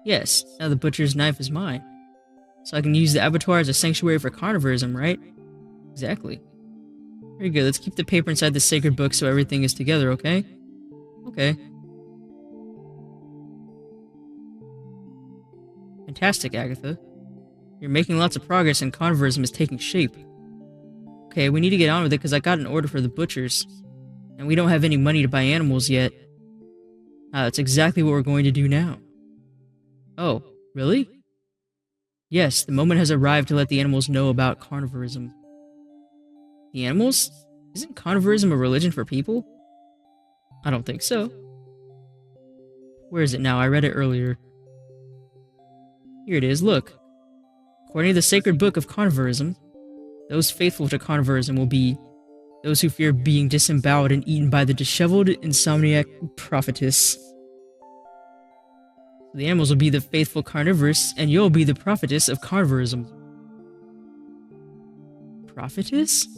A: Yes, now the butcher's knife is mine. So I can use the abattoir as a sanctuary for carnivorism, right? Exactly. Very good, let's keep the paper inside the sacred book so everything is together, okay? Okay. Fantastic, Agatha. You're making lots of progress and carnivorism is taking shape. Okay, we need to get on with it because I got an order for the butchers. And we don't have any money to buy animals yet. That's exactly what we're going to do now. Oh, really? Yes, the moment has arrived to let the animals know about carnivorism. The animals? Isn't carnivorism a religion for people? I don't think so. Where is it now? I read it earlier. Here it is, look. According to the sacred book of carnivorism, those faithful to carnivorism will be those who fear being disemboweled and eaten by the disheveled, insomniac prophetess. The animals will be the faithful carnivores, and you'll be the prophetess of carnivorism. Prophetess?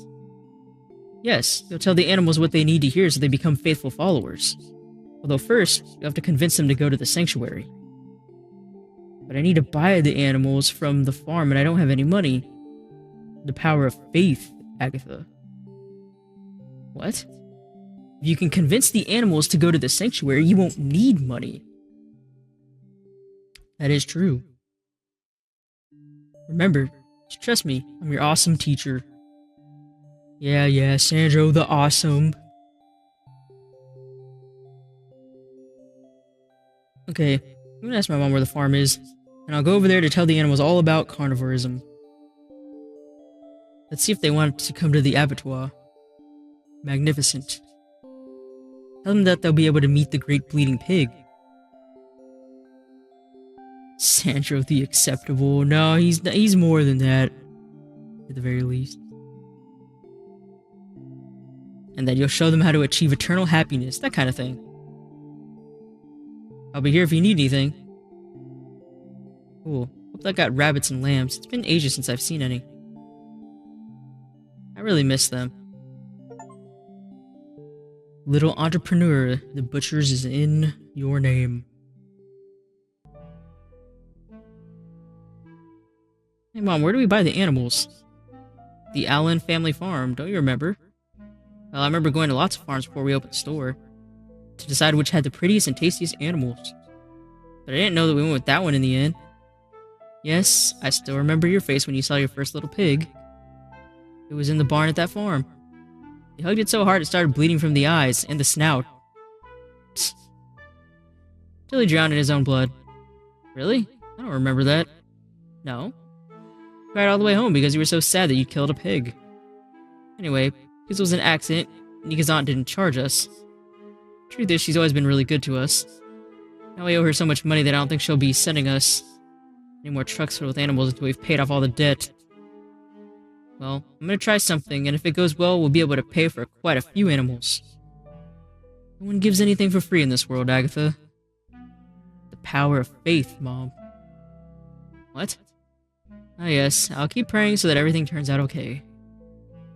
A: Yes, you'll tell the animals what they need to hear so they become faithful followers. Although first, you have to convince them to go to the sanctuary. But I need to buy the animals from the farm and I don't have any money. The power of faith, Agatha. What? If you can convince the animals to go to the sanctuary, you won't need money. That is true. Remember, just trust me, I'm your awesome teacher. Yeah, Sandro the awesome. Okay, I'm gonna ask my mom where the farm is. And I'll go over there to tell the animals all about carnivorism. Let's see if they want to come to the abattoir. Magnificent. Tell them that they'll be able to meet the great bleeding pig. Sandro the acceptable. No, he's more than that. At the very least. And that you'll show them how to achieve eternal happiness. That kind of thing. I'll be here if you need anything. Cool. Hope that got rabbits and lambs. It's been ages since I've seen any. I really miss them. Little entrepreneur, the butcher's is in your name. Hey Mom, where do we buy the animals? The Allen family farm, don't you remember? Well, I remember going to lots of farms before we opened the store. To decide which had the prettiest and tastiest animals. But I didn't know that we went with that one in the end. Yes, I still remember your face when you saw your first little pig. It was in the barn at that farm. You hugged it so hard it started bleeding from the eyes and the snout. Psst. Till he drowned in his own blood. Really? I don't remember that. No. You cried all the way home because you were so sad that you killed a pig. Anyway, because it was an accident, Nika's aunt didn't charge us. Truth is, she's always been really good to us. Now we owe her so much money that I don't think she'll be sending us any more trucks filled with animals until we've paid off all the debt. Well, I'm gonna try something, and if it goes well, we'll be able to pay for quite a few animals. No one gives anything for free in this world, Agatha. The power of faith, Mom. What? Ah yes, I'll keep praying so that everything turns out okay.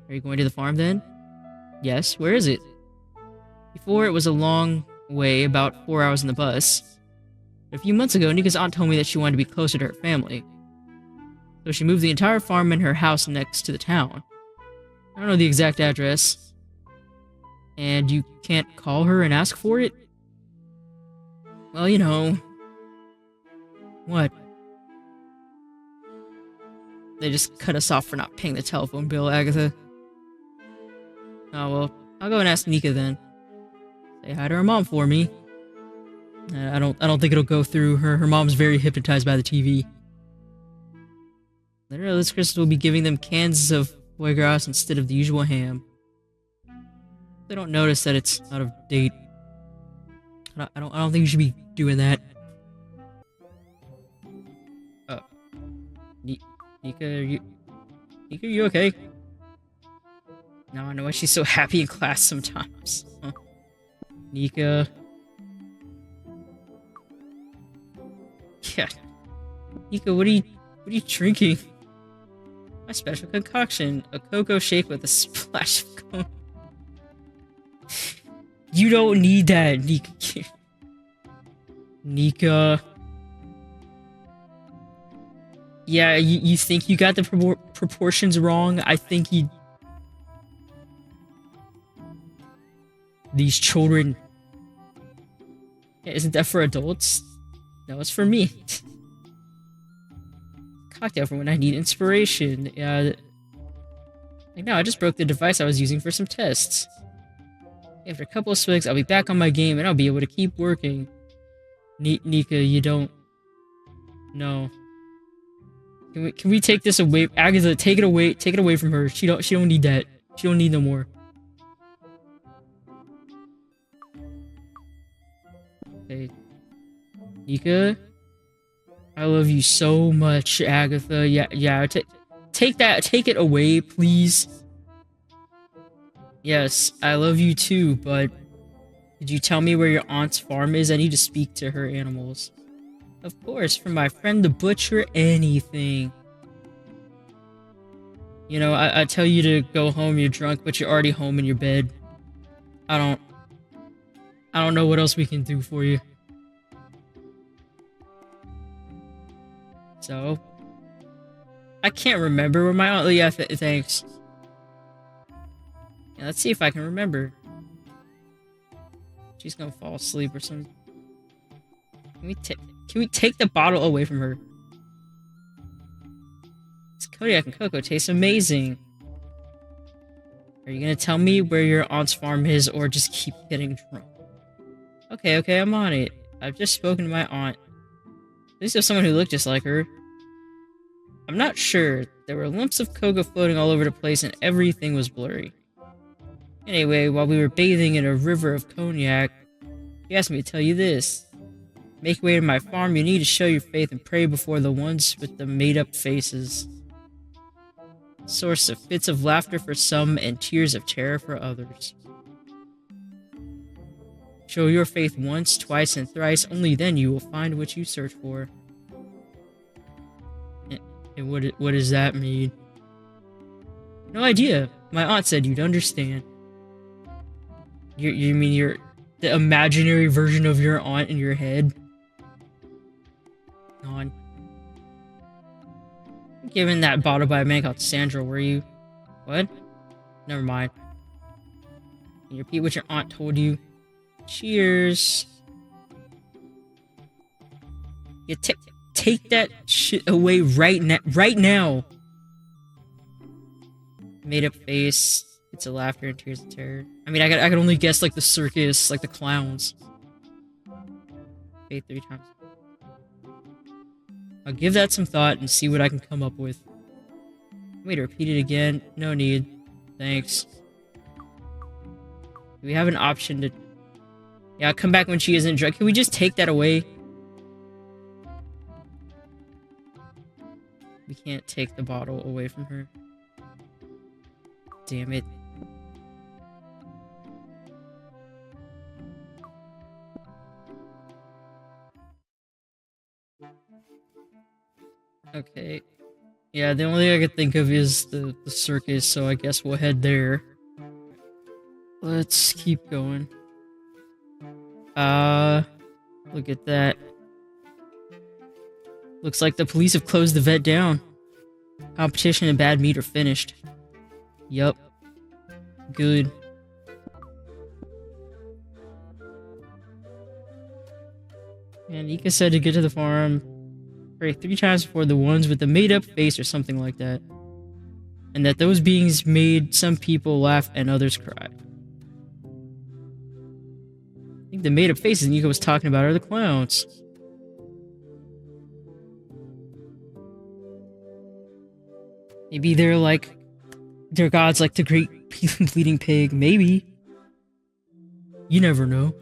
A: Are you going to the farm then? Yes, where is it? Before, it was a long way, about 4 hours in the bus. But a few months ago, Nika's aunt told me that she wanted to be closer to her family. So she moved the entire farm and her house next to the town. I don't know the exact address. And you can't call her and ask for it? Well, you know. What? They just cut us off for not paying the telephone bill, Agatha. Oh well, I'll go and ask Nika then. Say hi to her mom for me. I don't think it'll go through. Her mom's very hypnotized by the TV. Let her know this Christmas we'll be giving them cans of foie gras instead of the usual ham. They don't notice that it's out of date. I don't think you should be doing that. Nika, are you okay? Now I know why she's so happy in class sometimes. Huh. Nika. Yeah. Nika, what are you drinking? My special concoction, a cocoa shake with a splash of coke. You don't need that, Nika. Nika. Yeah, you think you got the proportions wrong? I think you... These children... Yeah, isn't that for adults? No, it's for me. Cocktail for when I need inspiration. Yeah. Like now, I just broke the device I was using for some tests. After a couple of swigs, I'll be back on my game and I'll be able to keep working. Nika, you don't... No. Can we take this away? Agatha, take it away from her. She don't need that. She don't need no more. Okay. Nika, I love you so much, Agatha. Yeah, take it away, please. Yes, I love you too, but did you tell me where your aunt's farm is? I need to speak to her animals. Of course, from my friend the butcher, anything. You know, I tell you to go home, you're drunk, but you're already home in your bed. I don't know what else we can do for you. So, I can't remember where my aunt... Oh, yeah, thanks. Yeah, let's see if I can remember. She's gonna fall asleep or something. Can we take the bottle away from her? This Kodiak and cocoa tastes amazing. Are you gonna tell me where your aunt's farm is, or just keep getting drunk? Okay, I'm on it. I've just spoken to my aunt. At least it was someone who looked just like her. I'm not sure. There were lumps of coca floating all over the place and everything was blurry. Anyway, while we were bathing in a river of cognac, he asked me to tell you this. Make way to my farm, you need to show your faith and pray before the ones with the made-up faces. Source of fits of laughter for some and tears of terror for others. Show your faith once, twice, and thrice, only then you will find what you search for. And what does that mean? No idea. My aunt said you'd understand. You mean you're the imaginary version of your aunt in your head? On. Given that bottle by a man called Sandra, were you? What? Never mind. Can you repeat what your aunt told you? Cheers. You take that shit away right now. Made up face. It's a laughter and tears of terror. I mean, I could only guess like the circus, like the clowns. Faith 3 times. I'll give that some thought and see what I can come up with. Wait, to repeat it again? No need. Thanks. Do we have an option to... Yeah, I'll come back when she isn't drunk. Can we just take that away? We can't take the bottle away from her. Damn it. Okay. Yeah, the only thing I could think of is the circus, so I guess we'll head there. Let's keep going. Look at that. Looks like the police have closed the vet down. Competition and bad meat are finished. Yup. Good. And Ika said to get to the farm, pray 3 times before the ones with the made-up face or something like that. And that those beings made some people laugh and others cry. I think the made-up faces Nika was talking about are the clowns. Maybe they're like... Their gods like the great bleeding pig. Maybe. You never know.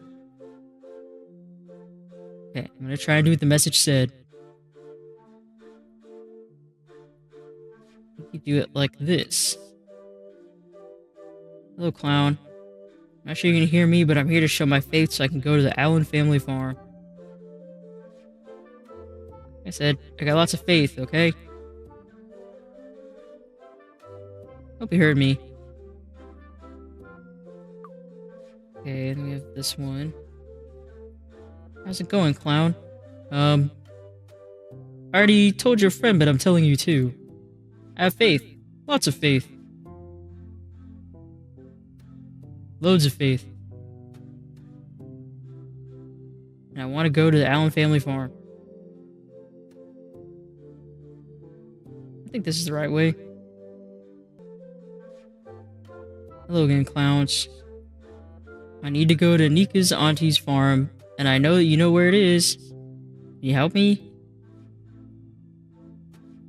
A: Okay, I'm gonna try and do what the message said. You do it like this. Hello, clown. I'm not sure you can hear me, but I'm here to show my faith so I can go to the Allen family farm. I said, I got lots of faith, okay? Hope you heard me. Okay, then we have this one. How's it going, clown? I already told your friend, but I'm telling you too. I have faith. Lots of faith. Loads of faith. And I want to go to the Allen family farm. I think this is the right way. Hello again, clowns. I need to go to Nika's auntie's farm, and I know that you know where it is. Can you help me?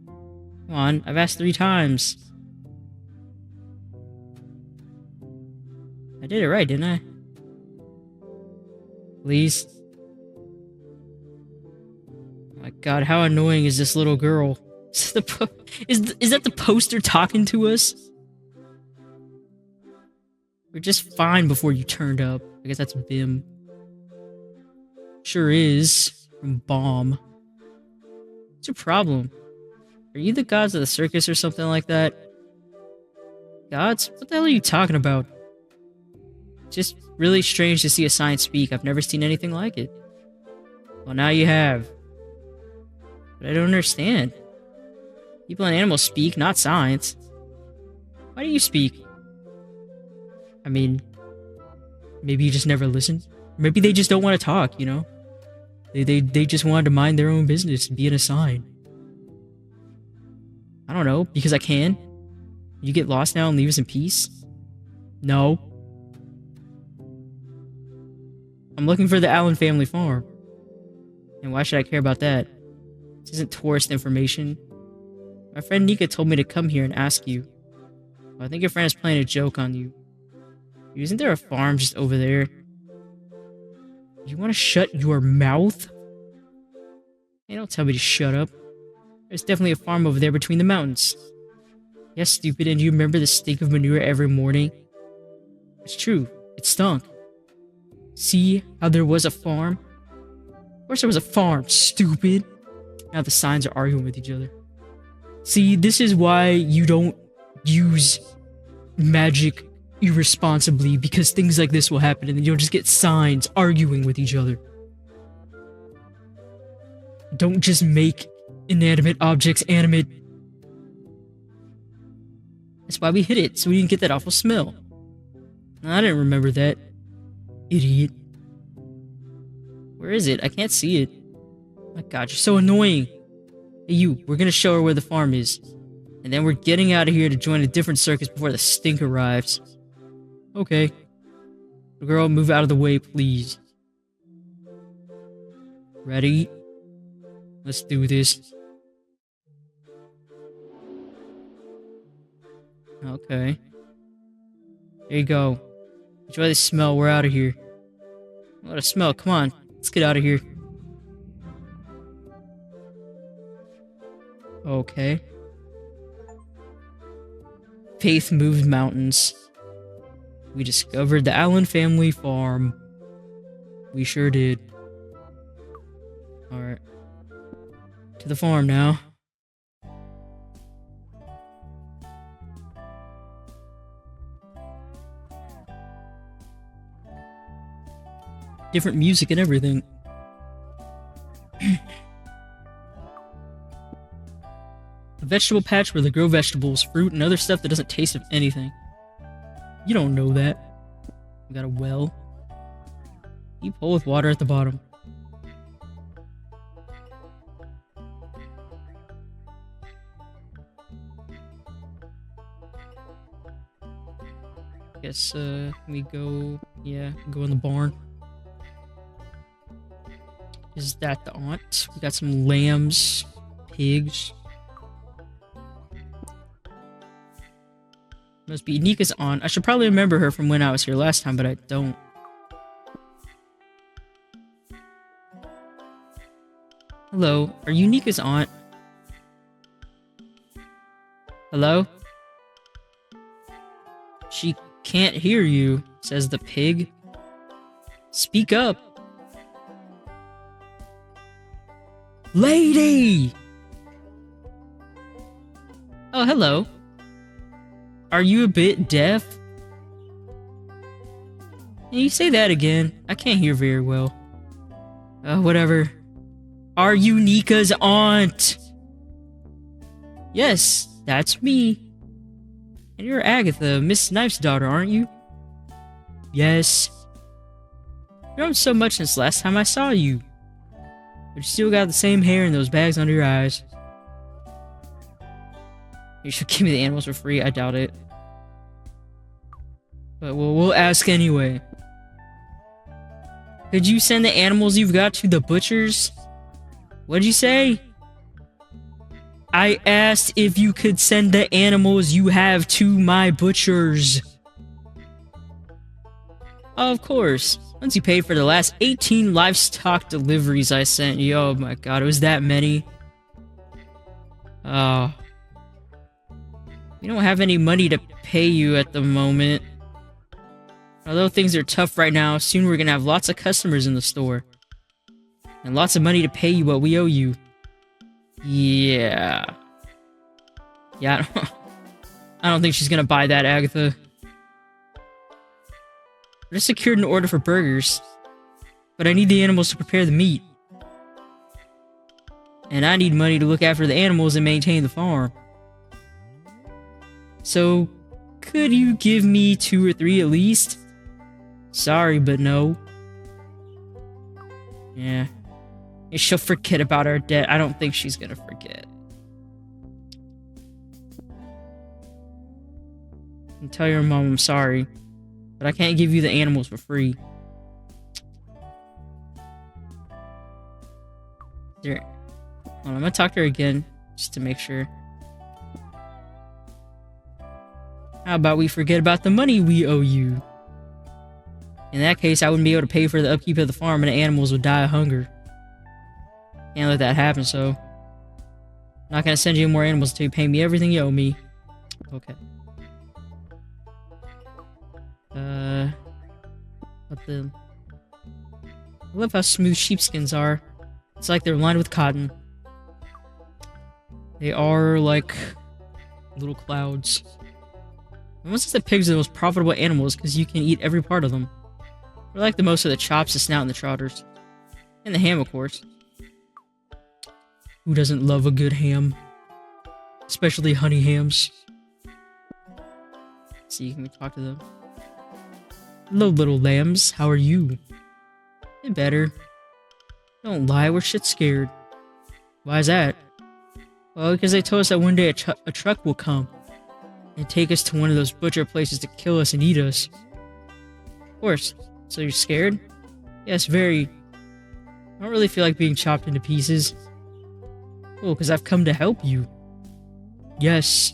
A: Come on, I've asked 3 times. I did it right, didn't I? Please. Oh my god, how annoying is this little girl? Is that the poster talking to us? We're just fine before you turned up. I guess that's Bim. Sure is. From Bomb. What's your problem? Are you the gods of the circus or something like that? Gods? What the hell are you talking about? It's just really strange to see a sign speak. I've never seen anything like it. Well, now you have. But I don't understand. People and animals speak, not signs. Why do you speak? I mean, maybe you just never listened. Maybe they just don't want to talk, you know? They just wanted to mind their own business and be in a sign. I don't know, because I can. You get lost now and leave us in peace? No. I'm looking for the Allen family farm. And why should I care about that? This isn't tourist information. My friend Nika told me to come here and ask you. Well, I think your friend is playing a joke on you. Isn't there a farm just over there? You want to shut your mouth? Hey, don't tell me to shut up. There's definitely a farm over there between the mountains. Yes, stupid, and do you remember the stink of manure every morning? It's true. It stunk. See how there was a farm? Of course there was a farm, stupid. Now the signs are arguing with each other. See, this is why you don't use magic irresponsibly, because things like this will happen and then you'll just get signs arguing with each other. Don't just make inanimate objects animate. That's why we hid it, so we didn't get that awful smell. I didn't remember that. Idiot. Where is it? I can't see it. My god, you're so annoying. Hey you, we're gonna show her where the farm is. And then we're getting out of here to join a different circus before the stink arrives. Okay. Girl, move out of the way, please. Ready? Let's do this. Okay. There you go. Enjoy the smell, we're out of here. What a smell, come on. Let's get out of here. Okay. Faith moved mountains. We discovered the Allen family farm. We sure did. Alright. To the farm now. Different music and everything. A vegetable patch where they grow vegetables, fruit, and other stuff that doesn't taste of anything. You don't know that. We got a well. Deep hole with water at the bottom. Guess, we go... Yeah, go in the barn. Is that the aunt? We got some lambs, pigs. Must be Nika's aunt. I should probably remember her from when I was here last time, but I don't. Hello, are you Nika's aunt? Hello? She can't hear you, says the pig. Speak up. Lady! Oh, hello. Are you a bit deaf? Can you say that again? I can't hear very well. Whatever. Are you Nika's aunt? Yes, that's me. And you're Agatha, Miss Snipes' daughter, aren't you? Yes. You've grown so much since last time I saw you. But you still got the same hair and those bags under your eyes. You should give me the animals for free. I doubt it. But we'll ask anyway. Could you send the animals you've got to the butchers? What'd you say? I asked if you could send the animals you have to my butchers. Oh, of course. Once you paid for the last 18 livestock deliveries I sent you. Oh my god, it was that many. Oh. We don't have any money to pay you at the moment. Although things are tough right now, soon we're gonna have lots of customers in the store. And lots of money to pay you what we owe you. Yeah. Yeah, I don't think she's gonna buy that, Agatha. I just secured an order for burgers. But I need the animals to prepare the meat. And I need money to look after the animals and maintain the farm. So, could you give me 2 or 3 at least? Sorry, but no. Yeah. She'll forget about our debt. I don't think she's gonna forget. And tell your mom I'm sorry. But I can't give you the animals for free. There. on, I'm gonna talk to her again, just to make sure. How about we forget about the money we owe you? In that case, I wouldn't be able to pay for the upkeep of the farm and the animals would die of hunger. Can't let that happen, so... I'm not gonna send you more animals until you pay me everything you owe me. Okay. What the... I love how smooth sheepskins are. It's like they're lined with cotton. They are like... little clouds. And once the pigs are the most profitable animals because you can eat every part of them. I like the most of the chops, the snout, and the trotters. And the ham, of course. Who doesn't love a good ham? Especially honey hams. Let's see, can we talk to them? Hello, little lambs. How are you? Been better. Don't lie, we're shit scared. Why is that? Well, because they told us that one day a truck will come and take us to one of those butcher places to kill us and eat us. Of course. So you're scared? Yes, very. I don't really feel like being chopped into pieces. Oh, because I've come to help you. Yes.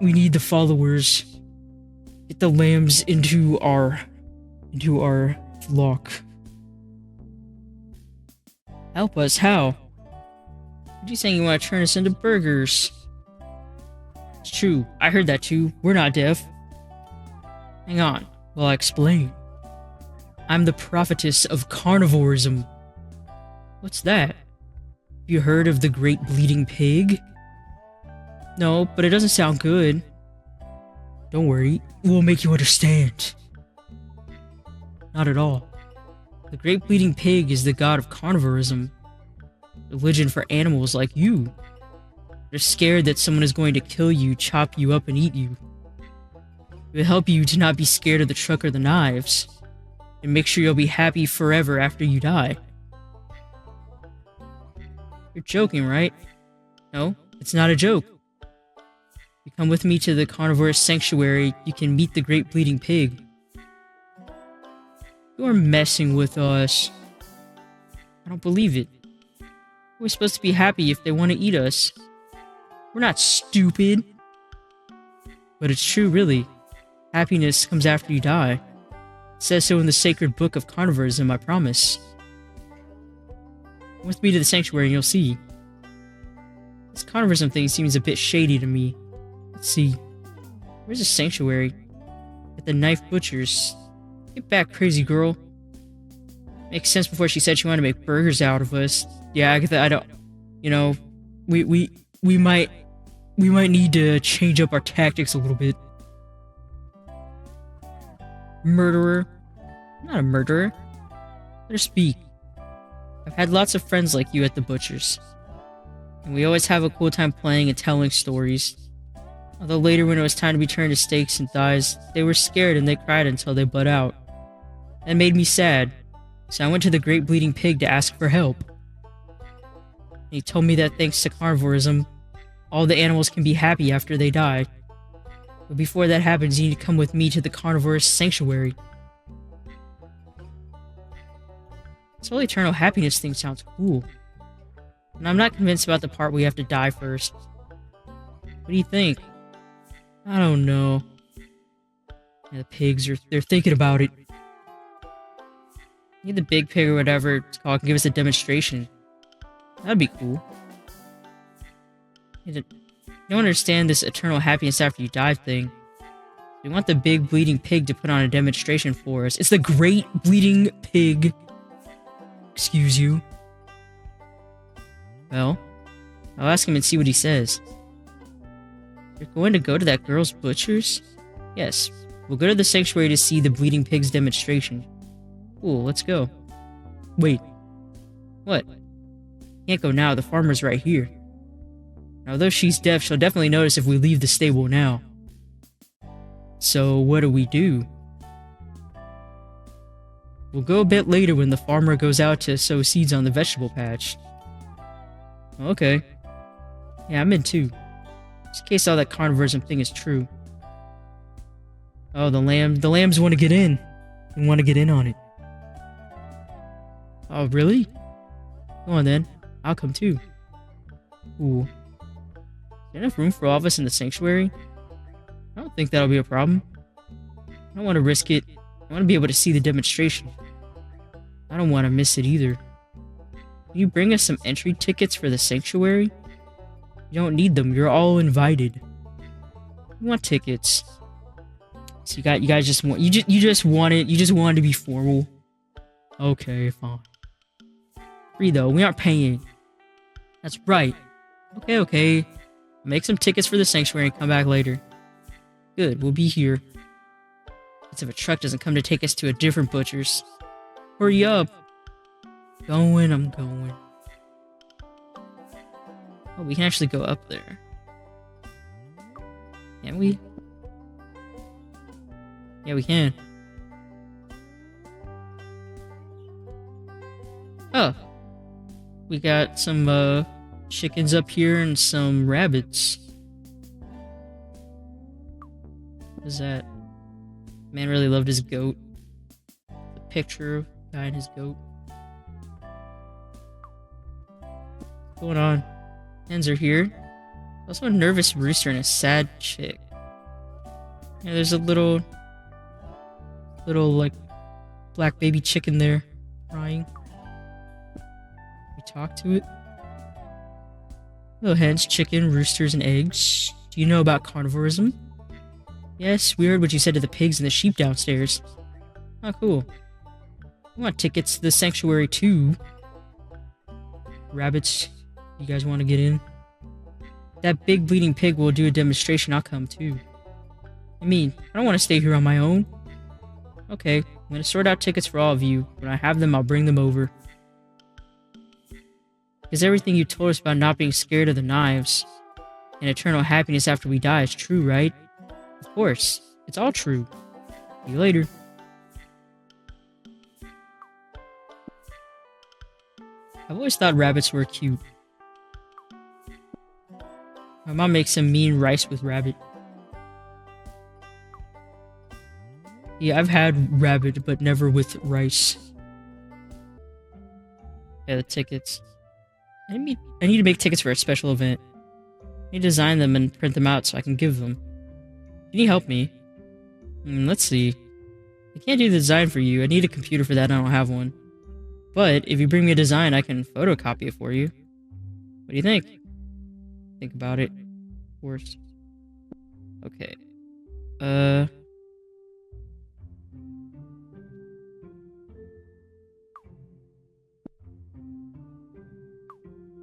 A: We need the followers. Get the lambs into our flock. Help us? How? What are you saying? You want to turn us into burgers? It's true. I heard that too. We're not deaf. Hang on. Well, I'll explain. I'm the prophetess of carnivorism. What's that? Have you heard of the Great Bleeding Pig? No, but it doesn't sound good. Don't worry, we'll make you understand. Not at all. The Great Bleeding Pig is the god of carnivorism. Religion for animals like you. They're scared that someone is going to kill you, chop you up, and eat you. It will help you to not be scared of the truck or the knives. And make sure you'll be happy forever after you die. You're joking, right? No, it's not a joke. If you come with me to the carnivorous sanctuary, you can meet the Great Bleeding Pig. You're messing with us. I don't believe it. We're supposed to be happy if they want to eat us. We're not stupid. But it's true, really. Happiness comes after you die. It says so in the sacred book of carnivorism, I promise. Come with me to the sanctuary and you'll see. This carnivorism thing seems a bit shady to me. Let's see. Where's the sanctuary? At the knife butchers. Get back, crazy girl. Makes sense before she said she wanted to make burgers out of us. Yeah, Agatha, I don't... You know, we might need to change up our tactics a little bit. Murderer? I'm not a murderer. Let her speak. I've had lots of friends like you at the butchers. And we always have a cool time playing and telling stories. Although later when it was time to be turned to steaks and thighs, they were scared and they cried until they bled out. That made me sad. So I went to the Great Bleeding Pig to ask for help. And he told me that thanks to carnivorism, all the animals can be happy after they die. But before that happens, you need to come with me to the carnivorous sanctuary. This whole eternal happiness thing sounds cool. And I'm not convinced about the part where you have to die first. What do you think? I don't know. Yeah, the pigs they're thinking about it. Need the big pig or whatever it's called can give us a demonstration. That'd be cool. You don't understand this eternal happiness after you die thing. We want the big bleeding pig to put on a demonstration for us. It's the Great Bleeding Pig. Excuse you. Well, I'll ask him and see what he says. You're going to go to that girl's butcher's? Yes, we'll go to the sanctuary to see the bleeding pig's demonstration. Cool, let's go. Wait. What? Can't go now, the farmer's right here. Now, although she's deaf, she'll definitely notice if we leave the stable now. So, what do? We'll go a bit later when the farmer goes out to sow seeds on the vegetable patch. Okay. Yeah, I'm in too. Just in case all that carnivorism thing is true. Oh, the lambs want to get in. They want to get in on it. Oh, really? Go on then. I'll come too. Ooh. Is there enough room for all of us in the sanctuary? I don't think that'll be a problem. I don't want to risk it. I want to be able to see the demonstration. I don't want to miss it either. Can you bring us some entry tickets for the sanctuary? You don't need them. You're all invited. You want tickets? So you guys just want you just wanted to be formal. Okay, fine. Free though. We aren't paying. That's right. Okay. Make some tickets for the sanctuary and come back later. Good. We'll be here. Let's if a truck doesn't come to take us to a different butcher's. Hurry up. I'm going. Oh, we can actually go up there. Can we? Yeah, we can. Oh. We got some, chickens up here and some rabbits. What is that? Man really loved his goat. The picture of a guy and his goat. What's going on? Hens are here. Also a nervous rooster and a sad chick. Yeah, there's a little like black baby chicken there crying. We talk to it. Hello hens, chicken, roosters, and eggs. Do you know about carnivorism? Yes, we heard what you said to the pigs and the sheep downstairs. Oh, cool. I want tickets to the sanctuary too. Rabbits, you guys want to get in? That big bleeding pig will do a demonstration, I'll come too. I mean, I don't want to stay here on my own. Okay, I'm gonna sort out tickets for all of you. When I have them, I'll bring them over. Because everything you told us about not being scared of the knives and eternal happiness after we die is true, right? Of course, it's all true. See you later. I've always thought rabbits were cute. My mom makes some mean rice with rabbit. Yeah, I've had rabbit, but never with rice. Yeah, the tickets. I need to make tickets for a special event. I need to design them and print them out so I can give them. Can you help me? Let's see. I can't do the design for you. I need a computer for that and I don't have one. But if you bring me a design, I can photocopy it for you. What do you think? Think about it. Of course. Okay.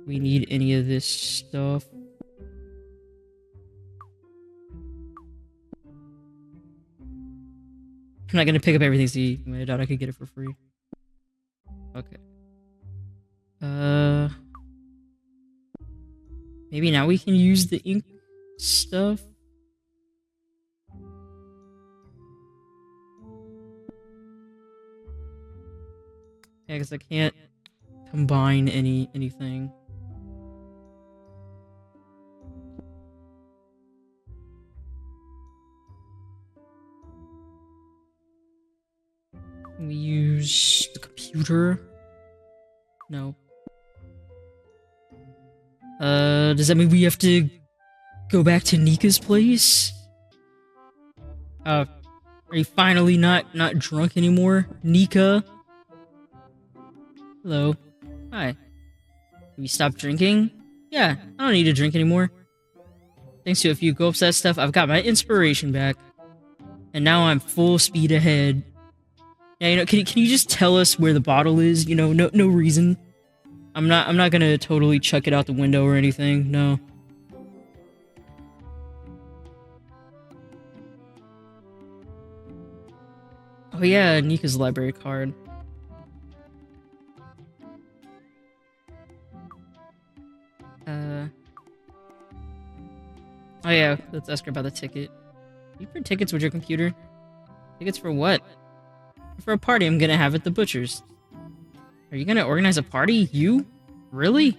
A: We need any of this stuff. I'm not gonna pick up everything, see. I doubt I could get it for free. Okay. Maybe now we can use the ink stuff? Yeah, because I can't combine anything. Can we use the computer? No. Does that mean we have to go back to Nika's place? Are you finally not drunk anymore, Nika? Hello. Hi. Have you stopped drinking? Yeah, I don't need to drink anymore. Thanks to a few gulps of that stuff, I've got my inspiration back. And now I'm full speed ahead. Yeah, you know, can you just tell us where the bottle is? You know, no reason. I'm not gonna totally chuck it out the window or anything, no. Oh yeah, Nika's library card. Oh yeah, let's ask her about the ticket. You print tickets with your computer? Tickets for what? For a party I'm gonna have at the butcher's. Are you gonna organize a party? You? Really?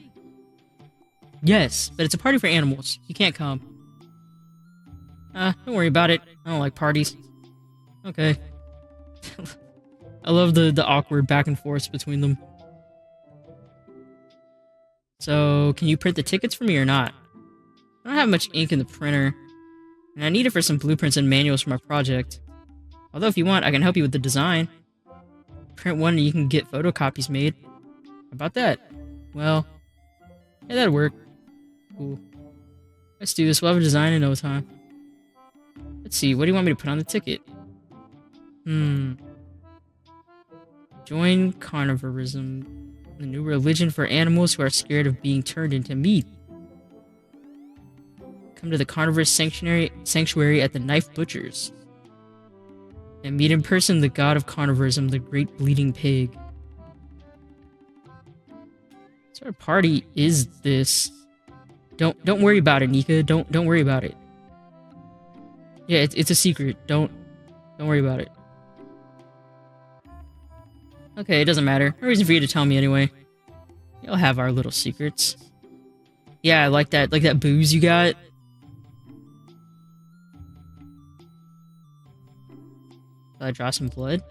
A: Yes, but it's a party for animals. You can't come. Don't worry about it. I don't like parties. Okay. I love the awkward back and forth between them. So, can you print the tickets for me or not? I don't have much ink in the printer, and I need it for some blueprints and manuals for my project. Although if you want, I can help you with the design. Print one and you can get photocopies made. How about that? Well, yeah, that'll work. Cool. Let's do this. We'll have a design in no time. Let's see, what do you want me to put on the ticket? Join carnivorism, the new religion for animals who are scared of being turned into meat. Come to the carnivorous sanctuary at the Knife Butchers. And meet in person the god of carnivorism, the great bleeding pig. What sort of party is this? Don't worry about it, Nika. Don't worry about it. Yeah, it's a secret. Don't worry about it. Okay, it doesn't matter. No reason for you to tell me anyway. You'll have our little secrets. Yeah, like that booze you got. I draw some blood?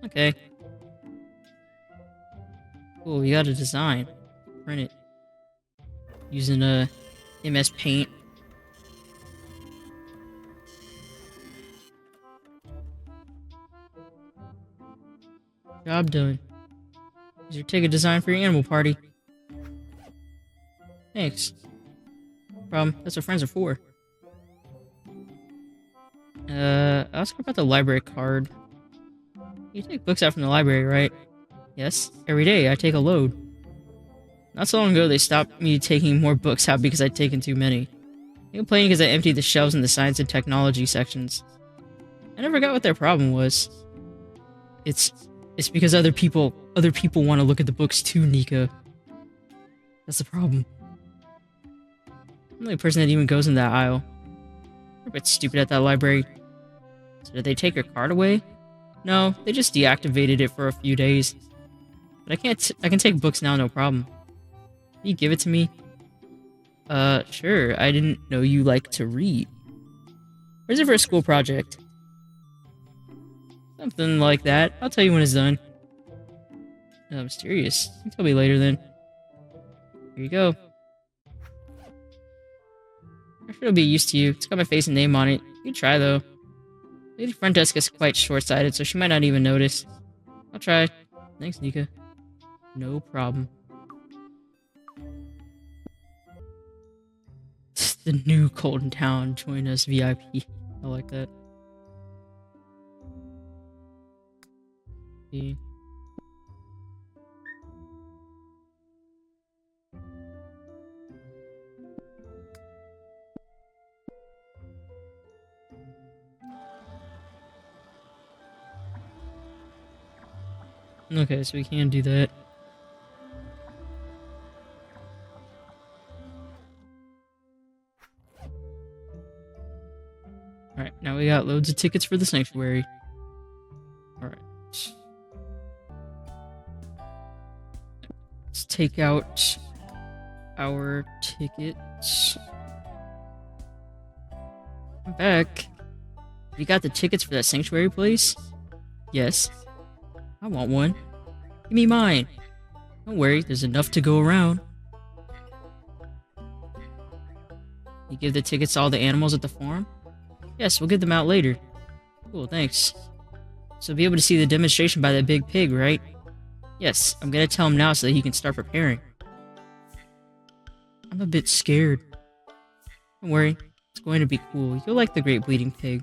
A: Okay. Cool, we got a design. Print it. Using a MS Paint. Job done. Here's your ticket design for your animal party. Thanks. No problem. That's what friends are for. Ask her about the library card. You take books out from the library, right? Yes. Every day, I take a load. Not so long ago, they stopped me taking more books out because I'd taken too many. They complained because I emptied the shelves in the science and technology sections. I never got what their problem was. It's because other people want to look at the books too, Nika. That's the problem. I'm the only person that even goes in that aisle. They're a bit stupid at that library. So did they take your card away? No, they just deactivated it for a few days. But I can take books now, no problem. Can you give it to me? Sure. I didn't know you like to read. Or is it for a school project? Something like that. I'll tell you when it's done. Mysterious. You can tell me later then. Here you go. I'm sure it'll be used to you. It's got my face and name on it. You can try though. Lady front desk is quite short-sighted, so she might not even notice. I'll try. Thanks, Nika. No problem. The new Colton Town. Join us VIP. I like that. See. Okay, so we can do that. Alright, now we got loads of tickets for the sanctuary. Alright. Let's take out our tickets. I'm back. You got the tickets for that sanctuary place? Yes. I want one. Give me mine. Don't worry, there's enough to go around. You give the tickets to all the animals at the farm? Yes, we'll get them out later. Cool, thanks. So be able to see the demonstration by that big pig, right? Yes, I'm gonna tell him now so that he can start preparing. I'm a bit scared. Don't worry, it's going to be cool. You'll like the great bleeding pig.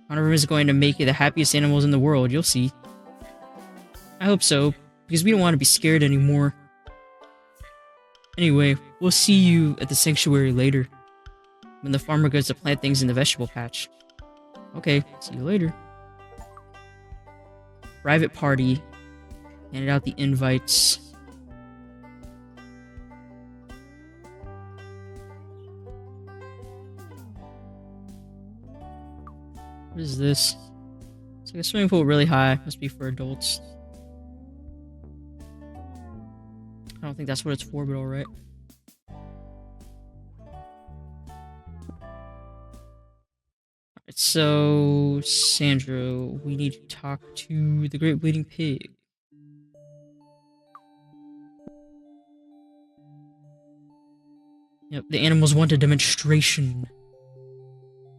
A: Carnivore is going to make you the happiest animals in the world, you'll see. I hope so, because we don't want to be scared anymore. Anyway, we'll see you at the sanctuary later, when the farmer goes to plant things in the vegetable patch. Okay, see you later. Private party. Handed out the invites. What is this? It's like a swimming pool really high. Must be for adults. I don't think that's what it's for, but alright. Alright, so Sandro, we need to talk to the Great Bleeding Pig. Yep, the animals want a demonstration.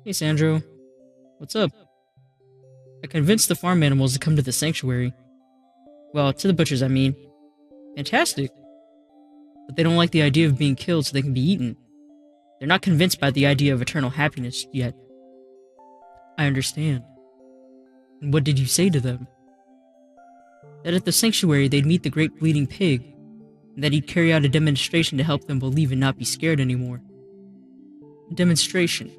A: Hey, Sandro. What's up? I convinced the farm animals to come to the sanctuary. Well, to the butchers, I mean. Fantastic. But they don't like the idea of being killed so they can be eaten. They're not convinced by the idea of eternal happiness yet. I understand. And what did you say to them? That at the sanctuary they'd meet the great bleeding pig, and that he'd carry out a demonstration to help them believe and not be scared anymore. A demonstration?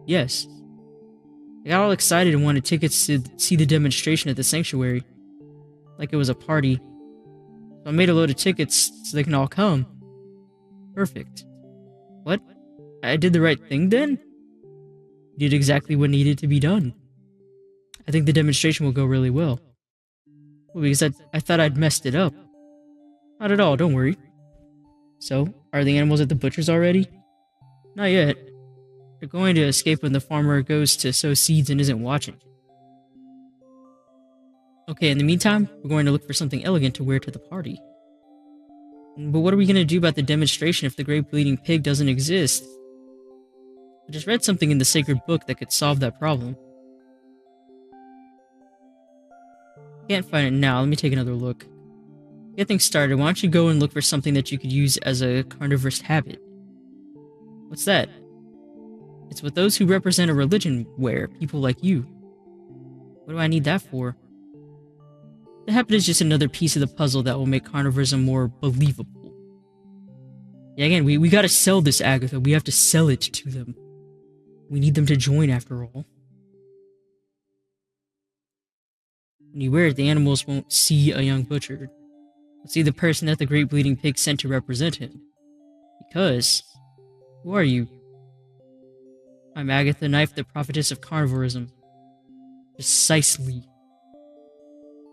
A: Yes. I got all excited and wanted tickets to see the demonstration at the sanctuary. Like it was a party. So I made a load of tickets so they can all come. Perfect. What? I did the right thing then? You did exactly what needed to be done. I think the demonstration will go really well. Well, because I thought I'd messed it up. Not at all, don't worry. So, are the animals at the butcher's already? Not yet. They're going to escape when the farmer goes to sow seeds and isn't watching. Okay, in the meantime, we're going to look for something elegant to wear to the party. But what are we going to do about the demonstration if the great bleeding pig doesn't exist? I just read something in the sacred book that could solve that problem. Can't find it now, let me take another look. To get things started, why don't you go and look for something that you could use as a carnivorous habit? What's that? It's what those who represent a religion wear, people like you. What do I need that for? The habit is just another piece of the puzzle that will make carnivorism more believable. Yeah, again, we gotta sell this, Agatha. We have to sell it to them. We need them to join, after all. When you wear it, the animals won't see a young butcher. They'll see the person that the great bleeding pig sent to represent him. Because... who are you? I'm Agatha Knife, the prophetess of carnivorism. Precisely.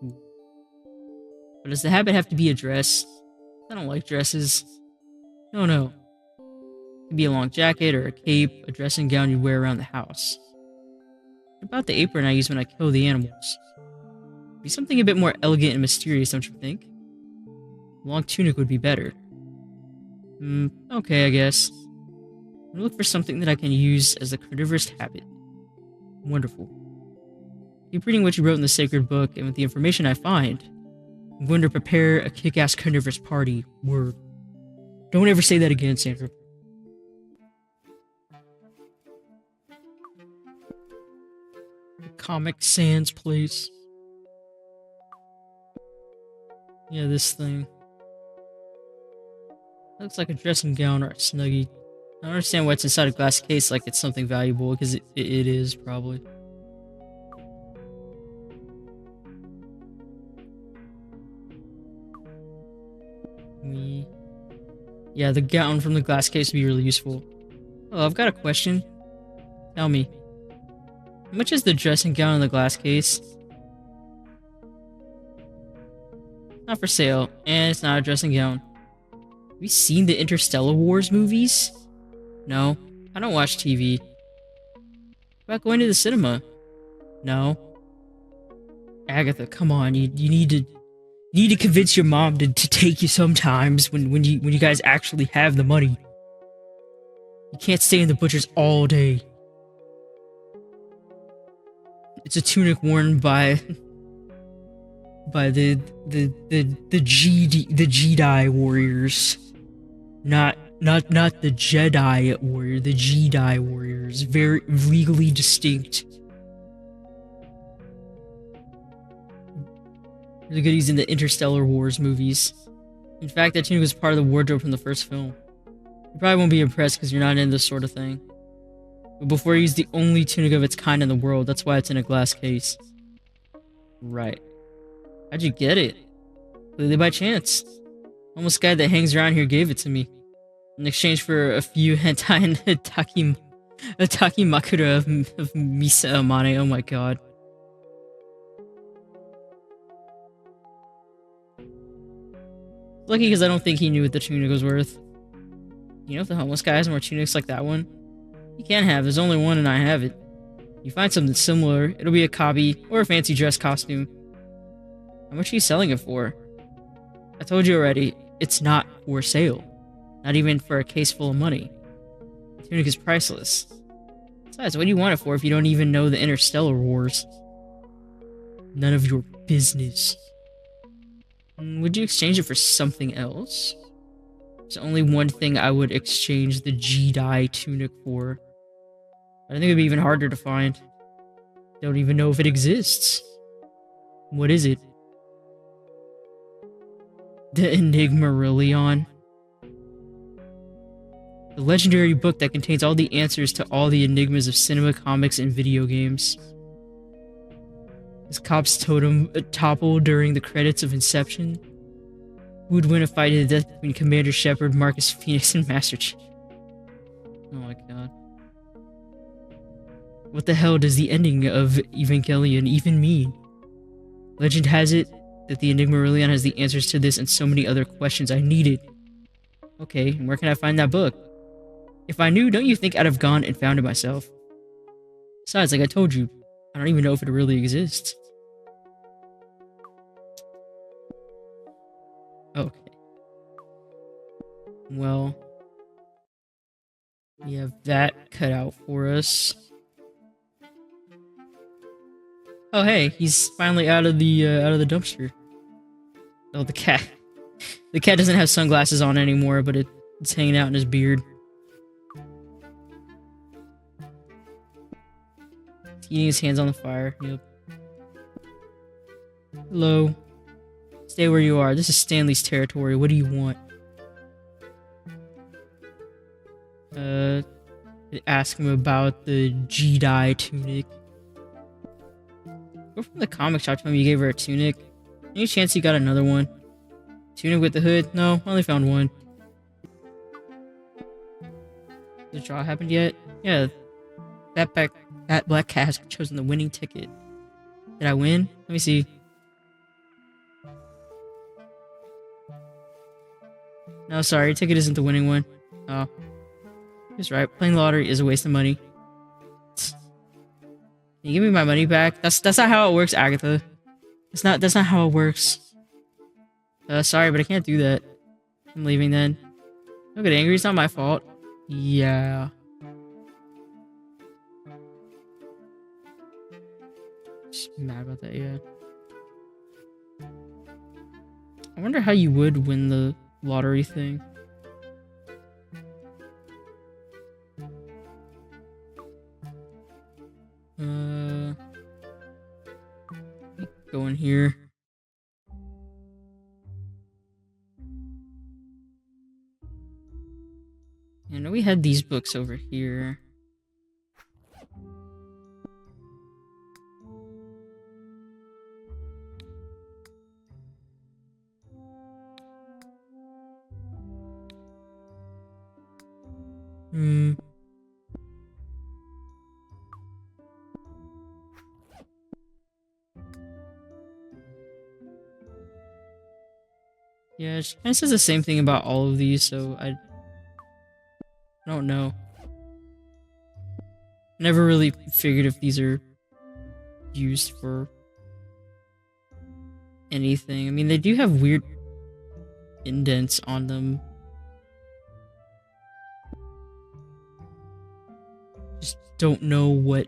A: But does the habit have to be a dress? I don't like dresses. No. It could be a long jacket or a cape, a dressing gown you wear around the house. What about the apron I use when I kill the animals? Be something a bit more elegant and mysterious, don't you think? A long tunic would be better. Okay, I guess. I'm gonna look for something that I can use as a carnivorous habit. Wonderful. Keep reading what you wrote in the sacred book, and with the information I find, I'm going to prepare a kick-ass carnivorous party. Word. Don't ever say that again, Sandra. The Comic Sans place. Yeah, this thing. Looks like a dressing gown or a snuggie. I don't understand why it's inside a glass case like it's something valuable, because it is, probably. Yeah, the gown from the glass case would be really useful. Oh, I've got a question. Tell me. How much is the dressing gown in the glass case? Not for sale, and it's not a dressing gown. Have you seen the Interstellar Wars movies? No, I don't watch TV. What about going to the cinema? No. Agatha, come on, you need to convince your mom to take you sometimes when you guys actually have the money. You can't stay in the butcher's all day. It's a tunic worn by the Jedi warriors, not the Jedi warrior, the Jedi warriors. Very legally distinct. Really good using the Interstellar Wars movies. In fact, that tunic was part of the wardrobe from the first film. You probably won't be impressed because you're not into this sort of thing. But before you use the only tunic of its kind in the world, that's why it's in a glass case. Right. How'd you get it? Clearly by chance. Almost guy that hangs around here gave it to me. In exchange for a few hentai and Ataki Makura of Misa Amane, oh my god. Lucky because I don't think he knew what the tunic was worth. You know if the homeless guy has more tunics like that one? You can't have, there's only one and I have it. You find something similar, it'll be a copy or a fancy dress costume. How much are you selling it for? I told you already, it's not for sale. Not even for a case full of money. The tunic is priceless. Besides, what do you want it for if you don't even know the interstellar wars? None of your business. Would you exchange it for something else? There's only one thing I would exchange the Jedi tunic for. I think it'd be even harder to find. Don't even know if it exists. What is it? The Enigmarillion. The legendary book that contains all the answers to all the enigmas of cinema, comics, and video games. Is Cobb's totem toppled during the credits of Inception? Who would win a fight to the death between Commander Shepard, Marcus Phoenix, and Master Chief? Oh my god. What the hell does the ending of Evangelion even mean? Legend has it that the Enigmarillion has the answers to this and so many other questions I needed. Okay, and where can I find that book? If I knew, don't you think I'd have gone and found it myself? Besides, like I told you, I don't even know if it really exists. Okay. Well, we have that cut out for us. Oh hey, he's finally out of the dumpster. Oh, the cat. The cat doesn't have sunglasses on anymore, but it's hanging out in his beard. He's eating his hands on the fire. Yep. Hello. Stay where you are. This is Stanley's territory. What do you want? Ask him about the Jedi tunic. Go from the comic shop. Tell me you gave her a tunic. Any chance you got another one? Tunic with the hood? No, I only found one. Did the draw happened yet? Yeah. That black cat has chosen the winning ticket. Did I win? Let me see. No, sorry, your ticket isn't the winning one. Oh. He's right. Playing lottery is a waste of money. Can you give me my money back? That's not how it works, Agatha. That's not how it works. Sorry, but I can't do that. I'm leaving then. Don't get angry, it's not my fault. Yeah. Just mad about that, yeah. I wonder how you would win the lottery thing. Go in here. I know we had these books over here. Yeah, she kind of says the same thing about all of these, so I don't know. Never really figured if these are used for anything. I mean, they do have weird indents on them. Just don't know what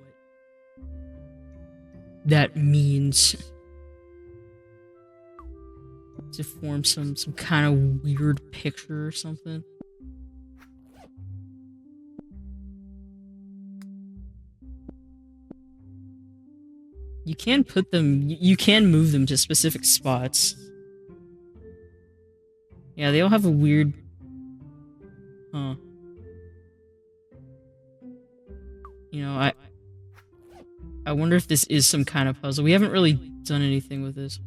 A: that means. To form some kind of weird picture or something. You can put them, you can move them to specific spots. Yeah, they all have a weird... Huh. You know, I wonder if this is some kind of puzzle. We haven't really done anything with this.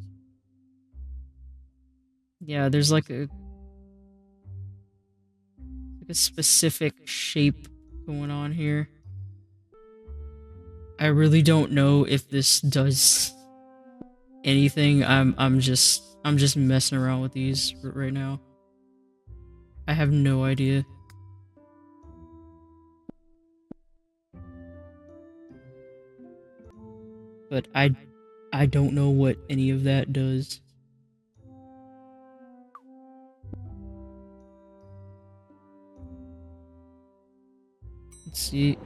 A: Yeah, there's like a specific shape going on here. I really don't know if this does anything. I'm just messing around with these right now. I have no idea. But I don't know what any of that does. Let's see.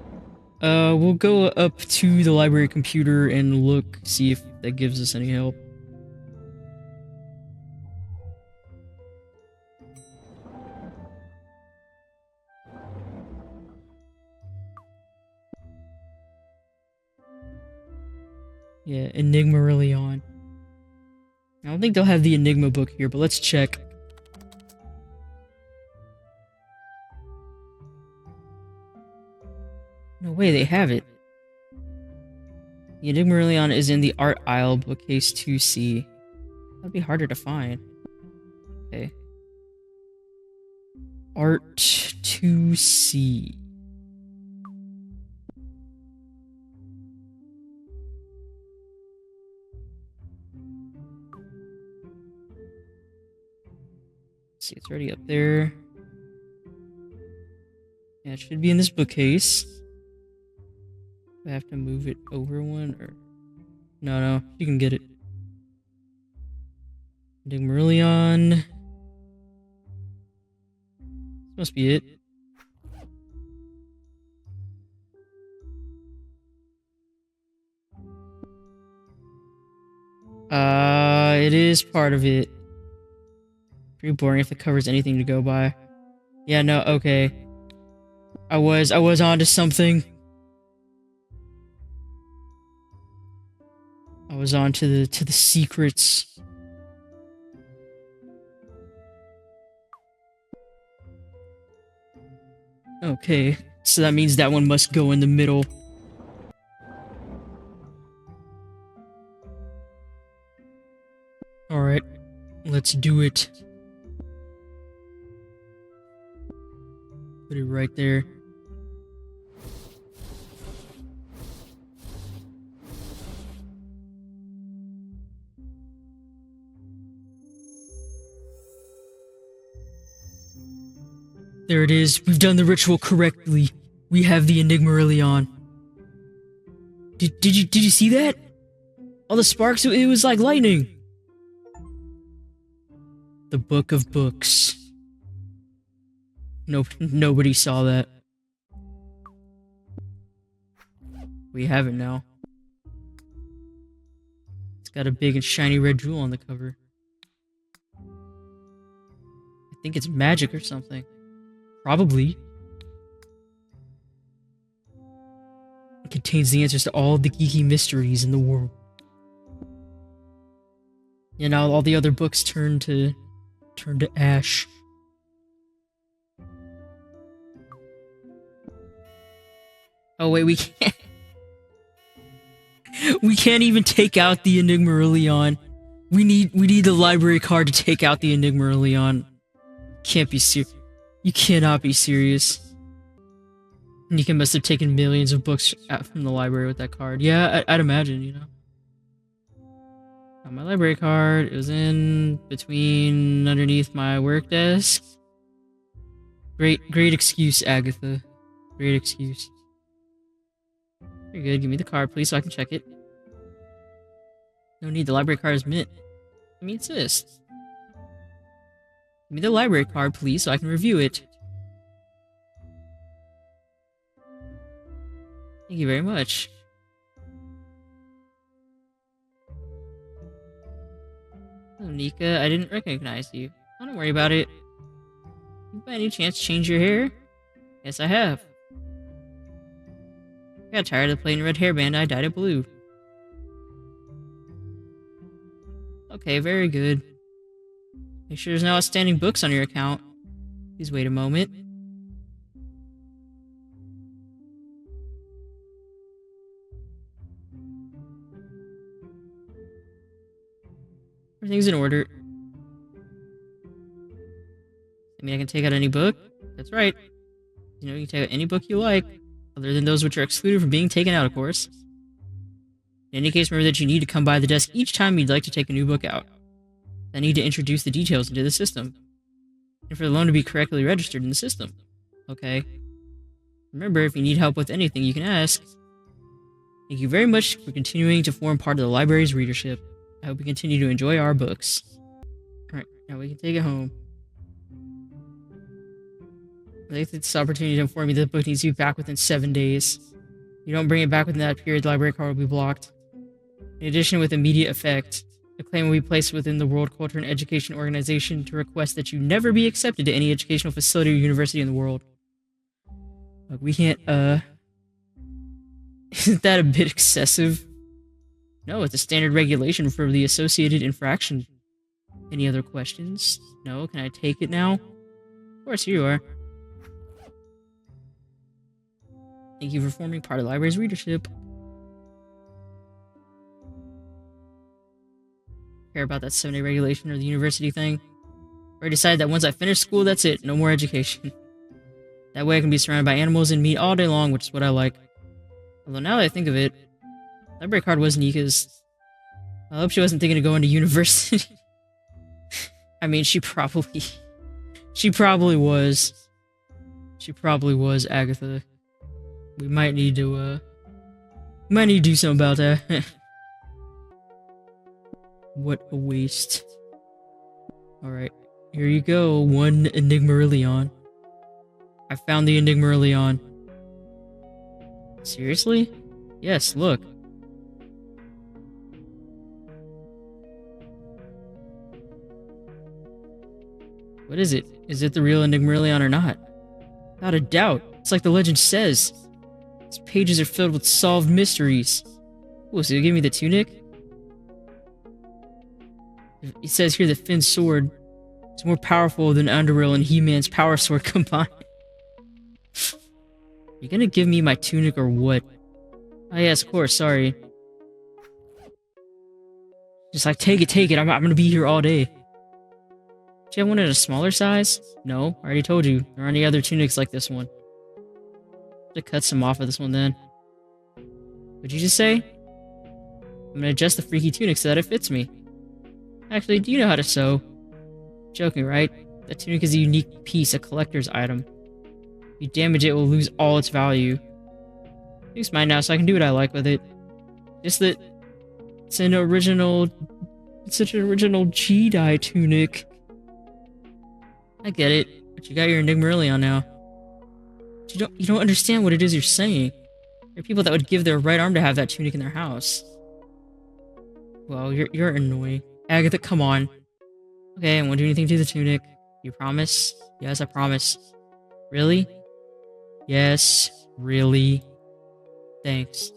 A: We'll go up to the library computer and look, see if that gives us any help. Yeah, Enigma early on. I don't think they'll have the Enigma book here, but let's check. No way, they have it. The Enigma early on is in the art aisle, bookcase 2C. That'd be harder to find. Okay. Art 2C. See, it's already up there. Yeah, it should be in this bookcase. Do I have to move it over one, or... No, you can get it. Digmerillion. This must be it. It is part of it. Pretty boring if it covers anything to go by. Yeah, no, okay. I was onto something. I was on to the secrets. Okay, so that means that one must go in the middle. Alright, let's do it. Put it right there. There it is. We've done the ritual correctly. We have the Enigma early on. Did you see that? All the sparks, it was like lightning. The Book of Books. Nope, nobody saw that. We have it now. It's got a big and shiny red jewel on the cover. I think it's magic or something. Probably. It contains the answers to all the geeky mysteries in the world. And now all the other books turn to ash. Oh wait, we can't. We can't even take out the Enigma early on. We need the library card to take out the Enigma early on. Can't be serious. You cannot be serious. Nika must have taken millions of books out from the library with that card. Yeah, I'd imagine, you know. My library card, it was in between underneath my work desk. Great excuse, Agatha. Great excuse. Very good. Give me the card, please, so I can check it. No need. The library card is mint. Let me insist. Give me the library card, please, so I can review it. Thank you very much. Hello, Nika. I didn't recognize you. Oh, don't worry about it. You by any chance change your hair? Yes, I have. I got tired of the plain red hairband. I dyed it blue. Okay, very good. Make sure there's no outstanding books on your account. Please wait a moment. Everything's in order. I mean, I can take out any book? That's right. You know, you can take out any book you like, other than those which are excluded from being taken out, of course. In any case, remember that you need to come by the desk each time you'd like to take a new book out. I need to introduce the details into the system, and for the loan to be correctly registered in the system. Okay. Remember, if you need help with anything, you can ask. Thank you very much for continuing to form part of the library's readership. I hope you continue to enjoy our books. Alright, now we can take it home. I think this opportunity to inform you that the book needs to be back within 7 days. If you don't bring it back within that period, the library card will be blocked. In addition, with immediate effect, the claim will be placed within the World Culture and Education Organization to request that you never be accepted to any educational facility or university in the world. Look, we can't, Isn't that a bit excessive? No, it's a standard regulation for the associated infraction. Any other questions? No, can I take it now? Of course, here you are. Thank you for forming part of the library's readership. Care about that 7-day regulation or the university thing? I decided that once I finish school, that's it. No more education. That way I can be surrounded by animals and meat all day long, which is what I like. Although now that I think of it, library card was Nika's. I hope she wasn't thinking of going to university. I mean, she probably was. She probably was, Agatha. We might need to do something about that. What a waste. Alright, here you go, one Enigmarillion. I found the Enigmarillion. Seriously? Yes, look. What is it? Is it the real Enigmarillion or not? Without a doubt. It's like the legend says. Its pages are filled with solved mysteries. Oh, so you give me the tunic? It says here that Finn's sword is more powerful than Underreal and He-Man's power sword combined. You gonna give me my tunic or what? Oh yes, of course, sorry. Just like, take it, I'm gonna be here all day. Do you have one in a smaller size? No, I already told you. There aren't any other tunics like this one. To cut some off of this one then. What'd you just say? I'm gonna adjust the freaky tunic so that it fits me. Actually, do you know how to sew? Joking, right? That tunic is a unique piece, a collector's item. If you damage it, it will lose all its value. It's mine now, so I can do what I like with it. Just that it's such an original Jedi tunic. I get it, but you got your Enigmarillion now. But you don't understand what it is you're saying. There are people that would give their right arm to have that tunic in their house. Well, you're annoying. Agatha, come on. Okay, I won't do anything to the tunic. You promise? Yes, I promise. Really? Yes, really. Thanks.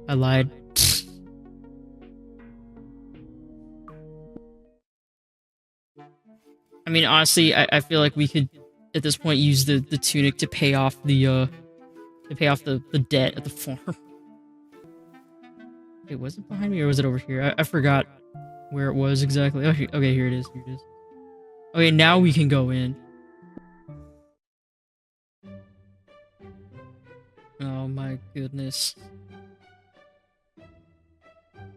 A: I lied. I mean, honestly, I feel like we could, at this point, use the tunic to pay off the debt at the farm. Wait, was it behind me or was it over here? I forgot where it was exactly. Oh, okay, here it is. Okay, now we can go in. Oh my goodness.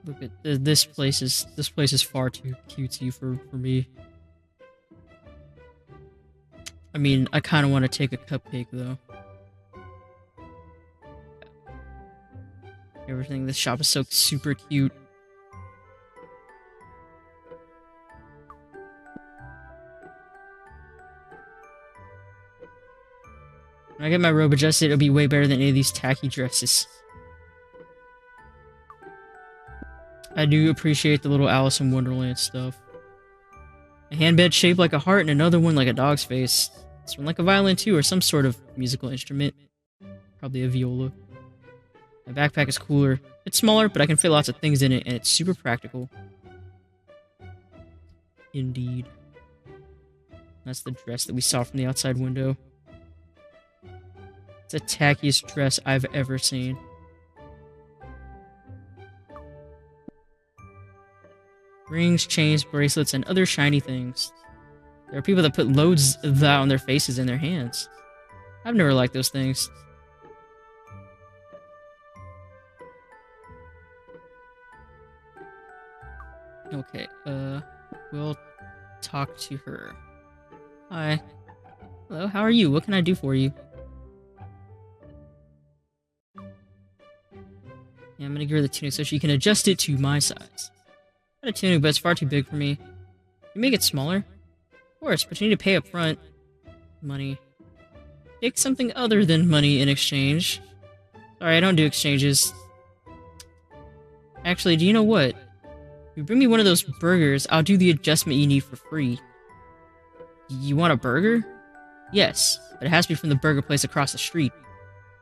A: Look at this place is far too cutesy for me. I mean, I kind of want to take a cupcake though. Everything, this shop is so super cute. When I get my robe adjusted, it'll be way better than any of these tacky dresses. I do appreciate the little Alice in Wonderland stuff. A handbed shaped like a heart and another one like a dog's face. This one like a violin too, or some sort of musical instrument. Probably a viola. My backpack is cooler. It's smaller, but I can fit lots of things in it, and it's super practical. Indeed. That's the dress that we saw from the outside window. It's the tackiest dress I've ever seen. Rings, chains, bracelets, and other shiny things. There are people that put loads of that on their faces and their hands. I've never liked those things. Okay, we'll talk to her. Hi. Hello, how are you? What can I do for you? Yeah, I'm gonna give her the tunic so she can adjust it to my size. Got a tunic, but it's far too big for me. You make it smaller? Of course, but you need to pay up front. Money. Take something other than money in exchange. Sorry, I don't do exchanges. Actually, do you know what? If you bring me one of those burgers, I'll do the adjustment you need for free. You want a burger? Yes, but it has to be from the burger place across the street.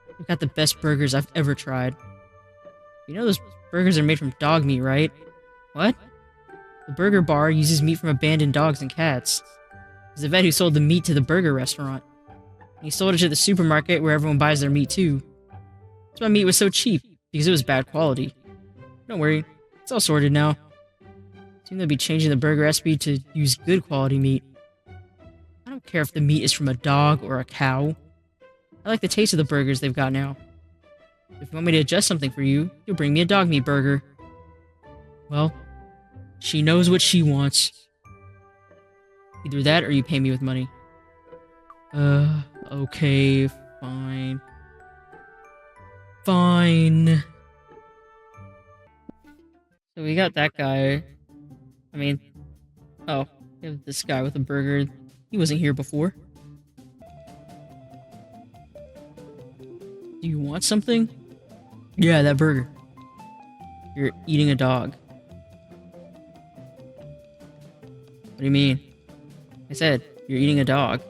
A: They've got the best burgers I've ever tried. You know those burgers are made from dog meat, right? What? The burger bar uses meat from abandoned dogs and cats. There's a vet who sold the meat to the burger restaurant. And he sold it to the supermarket where everyone buys their meat too. That's why meat was so cheap, because it was bad quality. Don't worry, it's all sorted now. Soon they'll be changing the burger recipe to use good quality meat. I don't care if the meat is from a dog or a cow. I like the taste of the burgers they've got now. If you want me to adjust something for you, you'll bring me a dog meat burger. Well, she knows what she wants. Either that or you pay me with money. Okay, fine. Fine. So we got that guy. I mean, oh, we have this guy with a burger. He wasn't here before. Do you want something? Yeah, that burger. You're eating a dog. What do you mean? I said, you're eating a dog.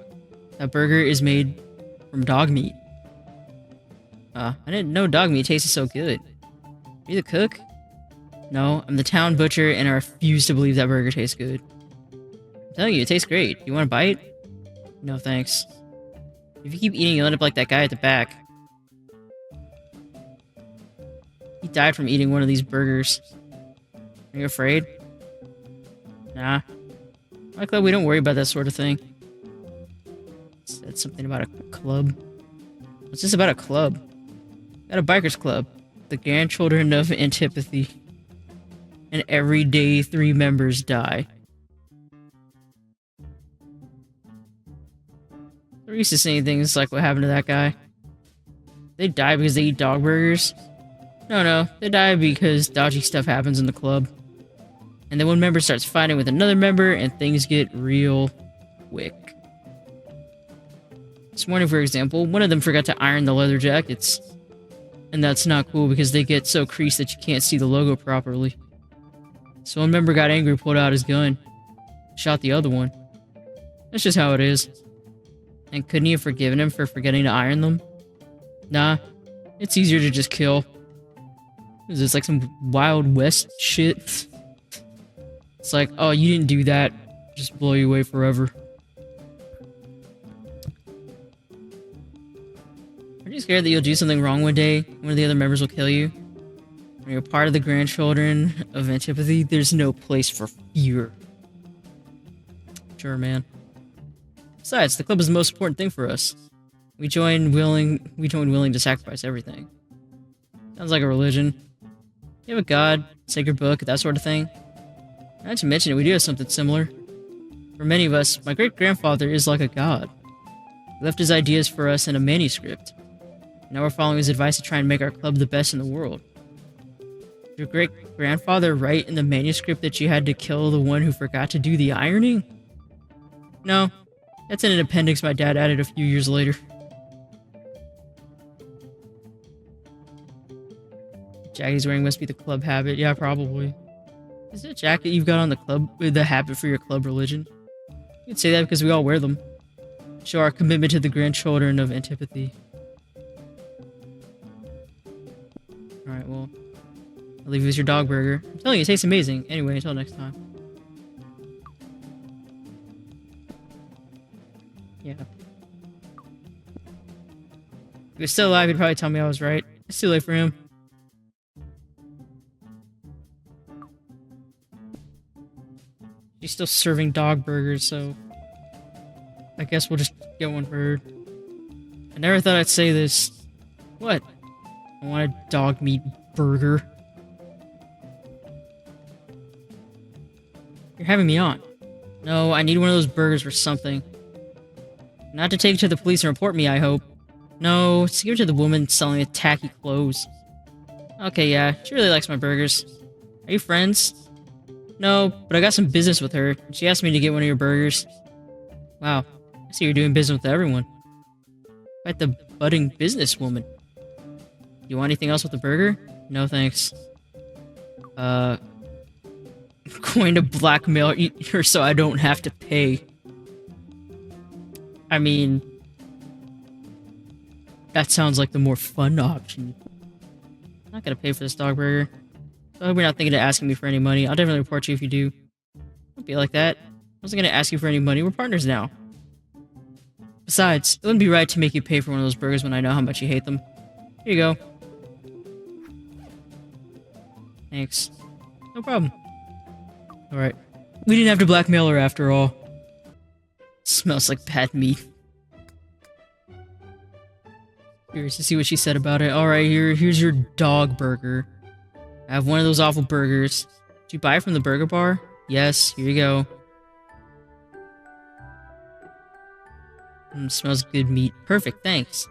A: That burger is made from dog meat. I didn't know dog meat tasted so good. Are you the cook? No, I'm the town butcher and I refuse to believe that burger tastes good. I'm telling you, it tastes great. You want a bite? No, thanks. If you keep eating, you'll end up like that guy at the back. He died from eating one of these burgers. Are you afraid? Nah. I'm glad we don't worry about that sort of thing. Said something about a club. What's this about a club? Got a bikers club. The grandchildren of antipathy. And every day 3 members die. They're used to saying things like what happened to that guy. They die because they eat dog burgers? No, they die because dodgy stuff happens in the club. And then one member starts fighting with another member and things get real quick. This morning, for example, one of them forgot to iron the leather jackets. And that's not cool because they get so creased that you can't see the logo properly. So one member got angry, pulled out his gun, shot the other one. That's just how it is. And couldn't he have forgiven him for forgetting to iron them? Nah, it's easier to just kill. Is this like some Wild West shit? It's like, oh, you didn't do that. Just blow you away forever. Are you scared that you'll do something wrong one day? One of the other members will kill you? When you're part of the grandchildren of antipathy, there's no place for fear. Sure, man. Besides, the club is the most important thing for us. We join willing to sacrifice everything. Sounds like a religion. You have a god, sacred book, that sort of thing. Not to mention it, we do have something similar. For many of us, my great-grandfather is like a god. He left his ideas for us in a manuscript. Now we're following his advice to try and make our club the best in the world. Did your great-grandfather write in the manuscript that you had to kill the one who forgot to do the ironing? No. That's in an appendix my dad added a few years later. The jacket he's wearing must be the club habit. Yeah, probably. Is it a jacket you've got on the habit for your club religion? You could say that because we all wear them. Show our commitment to the grandchildren of antipathy. Alright, well, I'll leave you with your dog burger. I'm telling you, it tastes amazing. Anyway, until next time. Yeah. If he was still alive, he'd probably tell me I was right. It's too late for him. She's still serving dog burgers, so I guess we'll just get one for her. I never thought I'd say this. What? I want a dog meat burger. You're having me on. No, I need one of those burgers for something. Not to take it to the police and report me, I hope. No, it's to give it to the woman selling the tacky clothes. Okay, yeah, she really likes my burgers. Are you friends? No, but I got some business with her. She asked me to get one of your burgers. Wow, I see you're doing business with everyone. Quite the budding businesswoman. You want anything else with the burger? No thanks. I'm going to blackmail her so I don't have to pay. I mean, that sounds like the more fun option. I'm not gonna pay for this dog burger. So I hope you're not thinking of asking me for any money. I'll definitely report you if you do. Don't be like that. I wasn't gonna ask you for any money. We're partners now. Besides, it wouldn't be right to make you pay for one of those burgers when I know how much you hate them. Here you go. Thanks. No problem. Alright. We didn't have to blackmail her after all. Smells like bad meat. Curious to see what she said about it. Alright, here's your dog burger. I have one of those awful burgers. Did you buy it from the burger bar? Yes, here you go. Smells good meat. Perfect, thanks.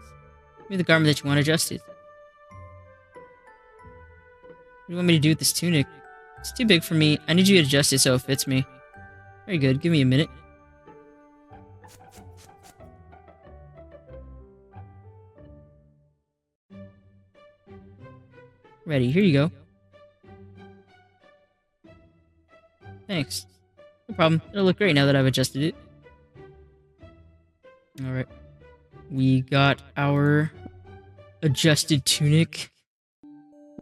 A: Give me the garment that you want adjusted. What do you want me to do with this tunic? It's too big for me. I need you to adjust it so it fits me. Very good, give me a minute. Ready, here you go. Thanks. No problem. It'll look great now that I've adjusted it. Alright. We got our adjusted tunic.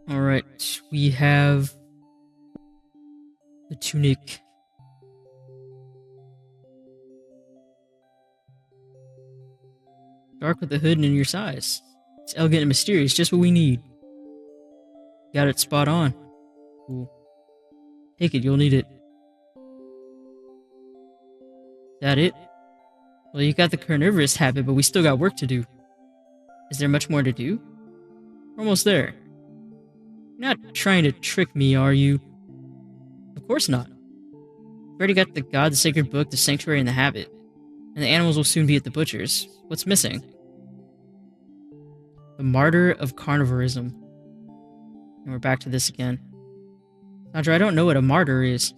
A: Alright, we have the tunic. Dark with the hood and in your size. It's elegant and mysterious, just what we need. Got it spot on. Cool. Take it, you'll need it. Is that it? Well, you got the carnivorous habit, but we still got work to do. Is there much more to do? We're almost there. You're not trying to trick me, are you? Of course not. We've already got the god, the sacred book, the sanctuary, and the habit. And the animals will soon be at the butcher's. What's missing? The martyr of carnivorism. And we're back to this again. Sandra, I don't know what a martyr is.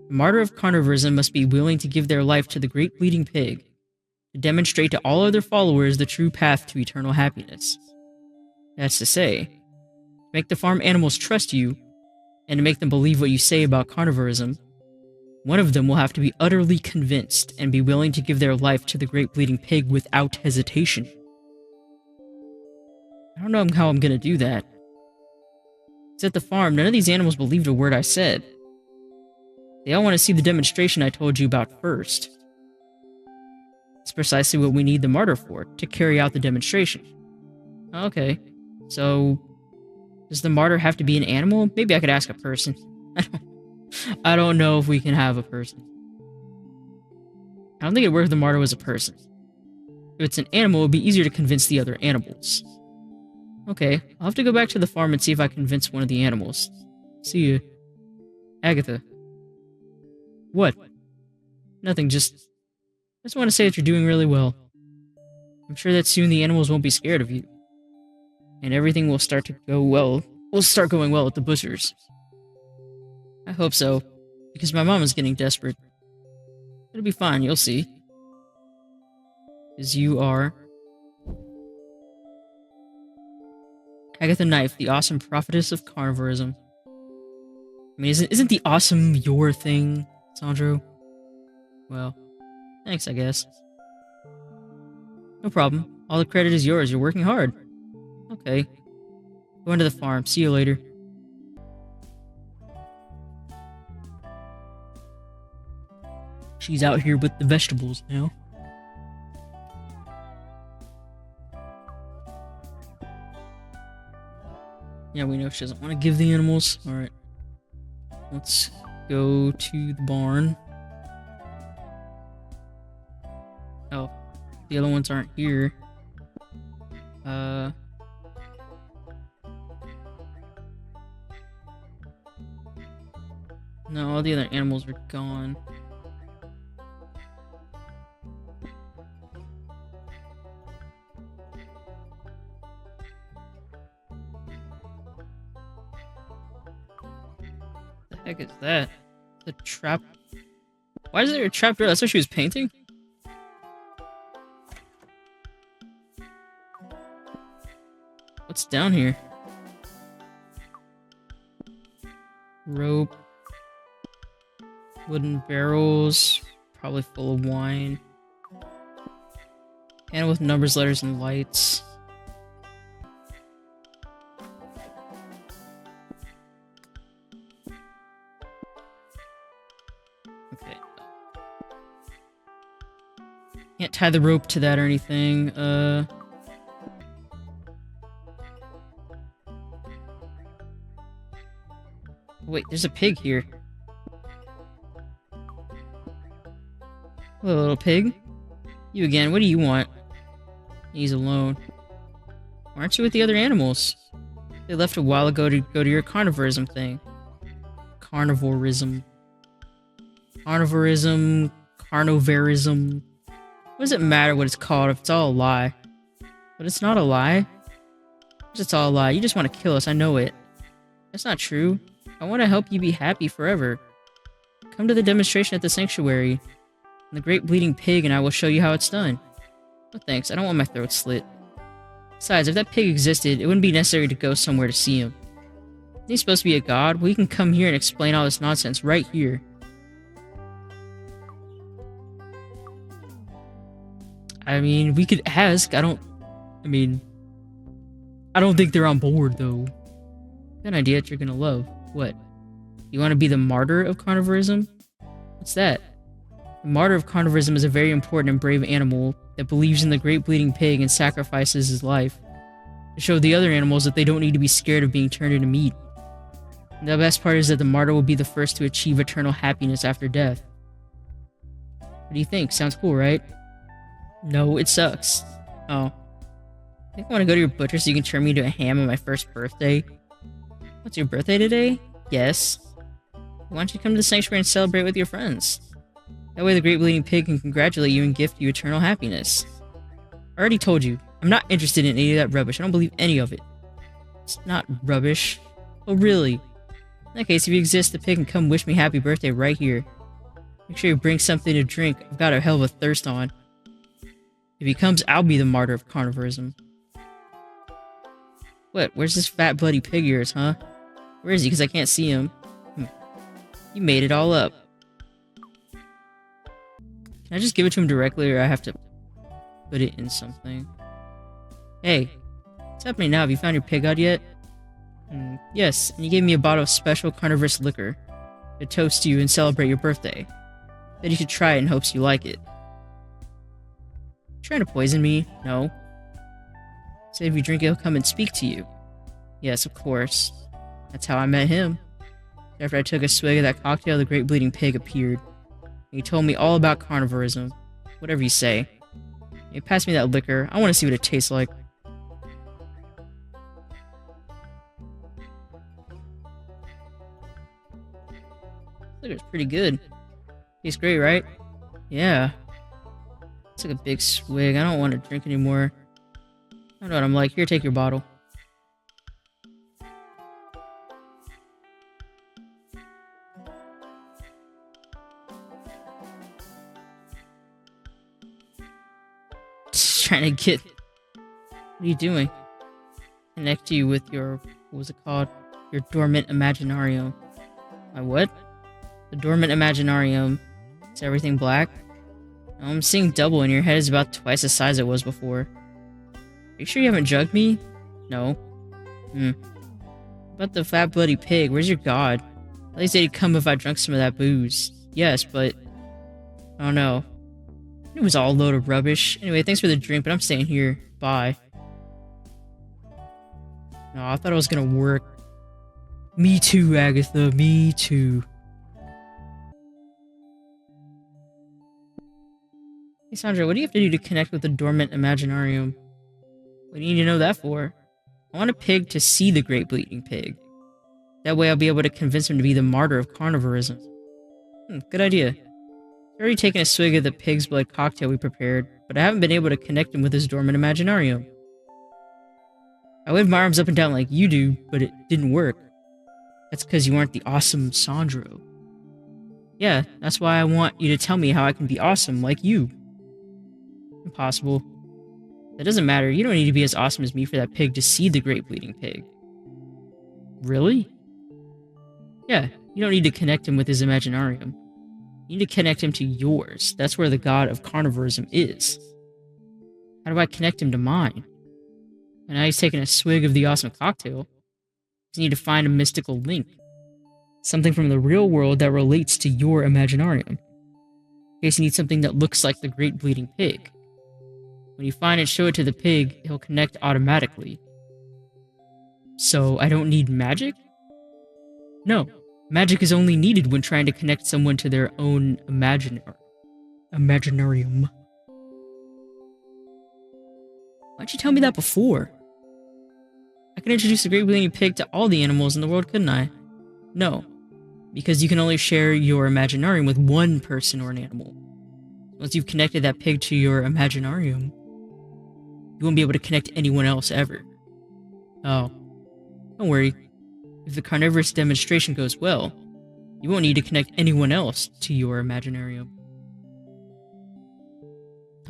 A: The martyr of carnivorism must be willing to give their life to the great bleeding pig, to demonstrate to all other followers the true path to eternal happiness. That's to say, to make the farm animals trust you, and to make them believe what you say about carnivorism, one of them will have to be utterly convinced and be willing to give their life to the great bleeding pig without hesitation. I don't know how I'm gonna do that. It's at the farm, none of these animals believed a word I said. They all want to see the demonstration I told you about first. It's precisely what we need the martyr for, to carry out the demonstration. Okay, so does the martyr have to be an animal? Maybe I could ask a person. I don't know if we can have a person. I don't think it'd work if the martyr was a person. If it's an animal, it would be easier to convince the other animals. Okay, I'll have to go back to the farm and see if I can convince one of the animals. See you. Agatha. What? Nothing, I just want to say that you're doing really well. I'm sure that soon the animals won't be scared of you. And everything will start to go well. Will start going well at the butcher's. I hope so, because my mom is getting desperate. It'll be fine, you'll see. Because you are Agatha Knife, the awesome prophetess of carnivorism. I mean, isn't the awesome your thing, Sandro? Well, thanks, I guess. No problem. All the credit is yours. You're working hard. Okay. Going to the farm. See you later. She's out here with the vegetables now. Yeah, we know she doesn't want to give the animals. Alright. Let's go to the barn. Oh, the other ones aren't here. No, all the other animals are gone. Heck is that? The trap. Why is there a trap door? That's what she was painting? What's down here? Rope. Wooden barrels. Probably full of wine. And with numbers, letters, and lights. Okay. Can't tie the rope to that or anything. Wait, there's a pig here. Hello, little pig. You again, what do you want? He's alone. Why aren't you with the other animals? They left a while ago to go to your carnivorism thing. Carnivorism. Carnivorism. Carnivorism. What does it matter what it's called if it's all a lie? But it's not a lie. It's all a lie. You just want to kill us, I know it. That's not true. I want to help you be happy forever. Come to the demonstration at the sanctuary. The Great Bleeding Pig and I will show you how it's done. No thanks, I don't want my throat slit. Besides, if that pig existed, it wouldn't be necessary to go somewhere to see him. Isn't he supposed to be a god? Well, he can come here and explain all this nonsense right here. I mean, we could ask. I don't think they're on board, though. Got an idea that you're gonna love. What? You want to be the martyr of carnivorism? What's that? The martyr of carnivorism is a very important and brave animal that believes in the Great Bleeding Pig and sacrifices his life to show the other animals that they don't need to be scared of being turned into meat. And the best part is that the martyr will be the first to achieve eternal happiness after death. What do you think? Sounds cool, right? No, it sucks. Oh. I think I want to go to your butcher so you can turn me into a ham on my first birthday. What's your birthday today? Yes. Why don't you come to the sanctuary and celebrate with your friends? That way the Great Bleeding Pig can congratulate you and gift you eternal happiness. I already told you, I'm not interested in any of that rubbish. I don't believe any of it. It's not rubbish. Oh, really? In that case, if you exist, the pig can come wish me happy birthday right here. Make sure you bring something to drink. I've got a hell of a thirst on. If he comes, I'll be the martyr of carnivorism. What? Where's this fat bloody pig of yours, huh? Where is he? Because I can't see him. You made it all up. Can I just give it to him directly, or I have to put it in something? Hey, what's happening now? Have you found your pig god yet? Yes, and he gave me a bottle of special carnivorous liquor to toast you and celebrate your birthday. Said you should try it in hopes you like it. Trying to poison me? No. Said if you drink it, he'll come and speak to you. Yes, of course. That's how I met him. After I took a swig of that cocktail, the Great Bleeding Pig appeared. He told me all about carnivorism. Whatever you say. He passed me that liquor. I want to see what it tastes like. Liquor's pretty good. Tastes great, right? Yeah. I took a big swig. I don't want to drink anymore. I don't know what I'm like. Here, take your bottle. Just trying to get... What are you doing? Connect you with your... What was it called? Your dormant imaginarium. My what? The dormant imaginarium. Is everything black? No, I'm seeing double and your head is about twice the size it was before. Are you sure you haven't drugged me? No. About the fat bloody pig, where's your god? At least he'd come if I drank some of that booze. Yes, but... I don't know. It was all a load of rubbish. Anyway, thanks for the drink, but I'm staying here. Bye. No, I thought it was gonna work. Me too, Agatha. Me too. Hey, Sandra, what do you have to do to connect with the dormant imaginarium? What do you need to know that for? I want a pig to see the Great Bleeding Pig. That way I'll be able to convince him to be the martyr of carnivorism. Good idea. I've already taken a swig of the pig's blood cocktail we prepared, but I haven't been able to connect him with his dormant imaginarium. I waved my arms up and down like you do, but it didn't work. That's because you aren't the awesome Sandro. Yeah, that's why I want you to tell me how I can be awesome like you. Impossible. That doesn't matter. You don't need to be as awesome as me for that pig to see the great bleeding pig. Really? Yeah, you don't need to connect him with his Imaginarium. You need to connect him to yours. That's where the god of carnivorism is. How do I connect him to mine? And now he's taking a swig of the awesome cocktail. You need to find a mystical link. Something from the real world that relates to your Imaginarium. In case you need something that looks like the great bleeding pig. When you find and show it to the pig, he'll connect automatically. So, I don't need magic? No. Magic is only needed when trying to connect someone to their own Imaginarium. Why'd you tell me that before? I could introduce the great bleeding pig to all the animals in the world, couldn't I? No. Because you can only share your Imaginarium with one person or an animal. Once you've connected that pig to your Imaginarium, you won't be able to connect anyone else ever. Oh. Don't worry. If the carnivorous demonstration goes well, you won't need to connect anyone else to your Imaginarium.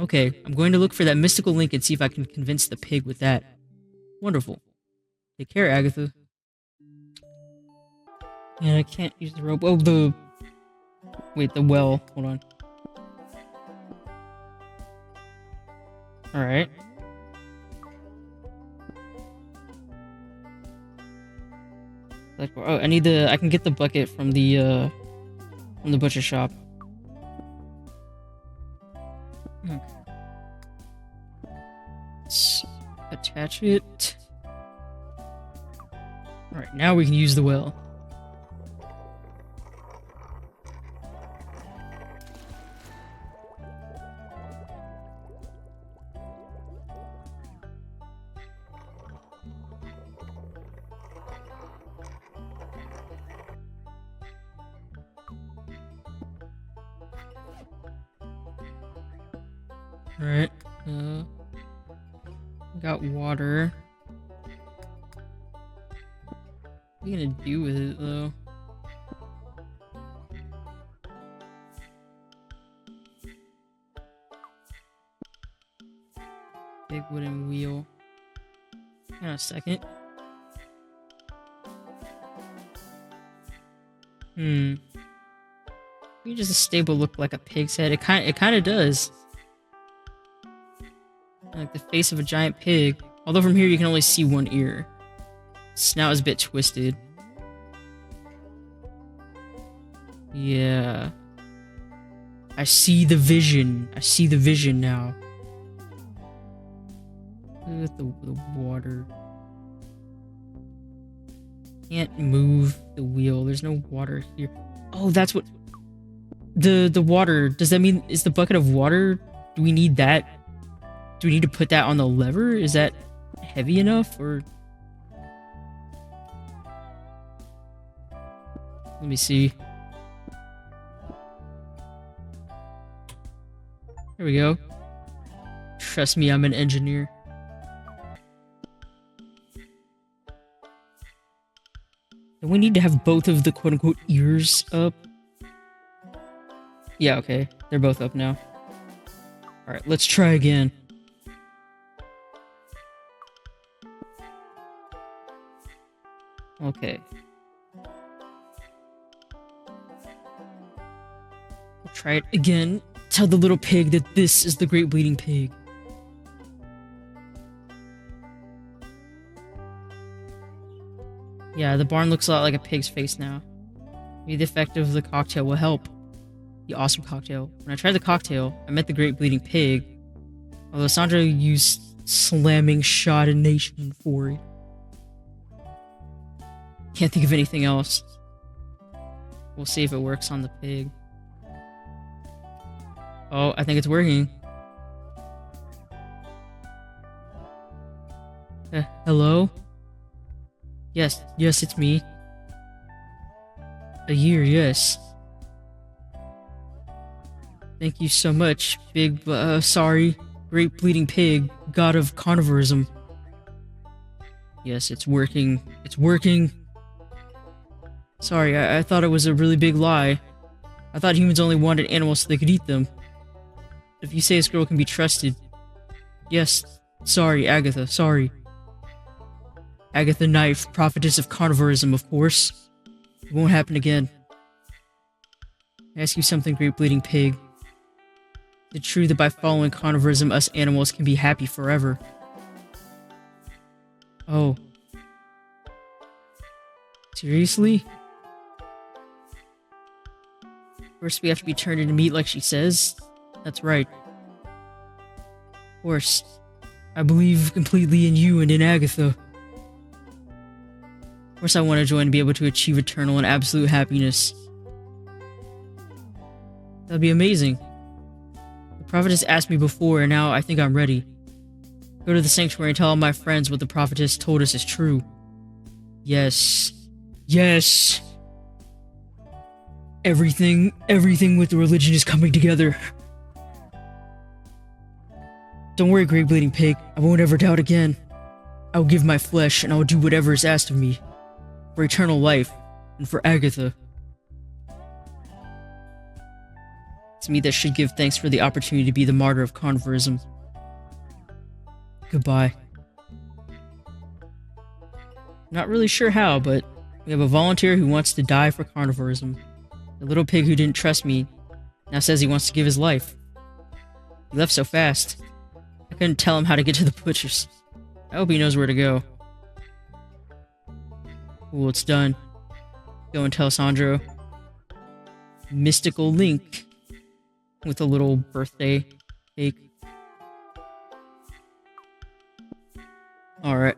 A: Okay, I'm going to look for that mystical link and see if I can convince the pig with that. Wonderful. Take care, Agatha. And I can't use the rope. Oh, the well. Hold on. Alright. Oh, I can get the bucket from the butcher shop. Okay. Let's attach it. Alright, now we can use the well. Alright, got water. What are you gonna do with it, though? Big wooden wheel. Hang on a second. You just a stable look like a pig's head. It kind of does. Like the face of a giant pig. Although from here you can only see one ear. Snout is a bit twisted. Yeah. I see the vision. I see the vision now. Look at the water. Can't move the wheel. There's no water here. Oh, that's what... The water. Does that mean... Is the bucket of water... Do we need that? Do we need to put that on the lever? Is that heavy enough, or... Let me see. There we go. Trust me, I'm an engineer. And we need to have both of the quote-unquote ears up. Yeah, okay. They're both up now. Alright, let's try again. Okay. We'll try it again. Tell the little pig that this is the great bleeding pig. Yeah, the barn looks a lot like a pig's face now. Maybe the effect of the cocktail will help. The awesome cocktail. When I tried the cocktail, I met the great bleeding pig. Although Sandra used slamming shot-nation for it. Can't think of anything else. We'll see if it works on the pig. Oh, I think it's working. Hello? Yes, it's me. A year, yes. Thank you so much, big, sorry, great bleeding pig, god of carnivorism. Yes, it's working. It's working. Sorry, I thought it was a really big lie. I thought humans only wanted animals so they could eat them. If you say this girl can be trusted... Yes, sorry, Agatha, sorry. Agatha Knife, prophetess of carnivorism, of course. It won't happen again. I ask you something, Great Bleeding Pig. Is it true that by following carnivorism, us animals can be happy forever? Oh. Seriously? First we have to be turned into meat like she says? That's right. Of course. I believe completely in you and in Agatha. Of course I want to join and be able to achieve eternal and absolute happiness. That'd be amazing. The prophetess asked me before, and now I think I'm ready. Go to the sanctuary and tell all my friends what the prophetess told us is true. Yes. Yes! Everything with the religion is coming together. Don't worry, Great Bleeding Pig. I won't ever doubt again. I will give my flesh, and I will do whatever is asked of me. For eternal life, and for Agatha. It's me that should give thanks for the opportunity to be the martyr of carnivorism. Goodbye. Not really sure how, but we have a volunteer who wants to die for carnivorism. The little pig who didn't trust me now says he wants to give his life. He left so fast. I couldn't tell him how to get to the butcher's. I hope he knows where to go. Cool, it's done. Go and tell Sandro. Mystical Link. With a little birthday cake. Alright.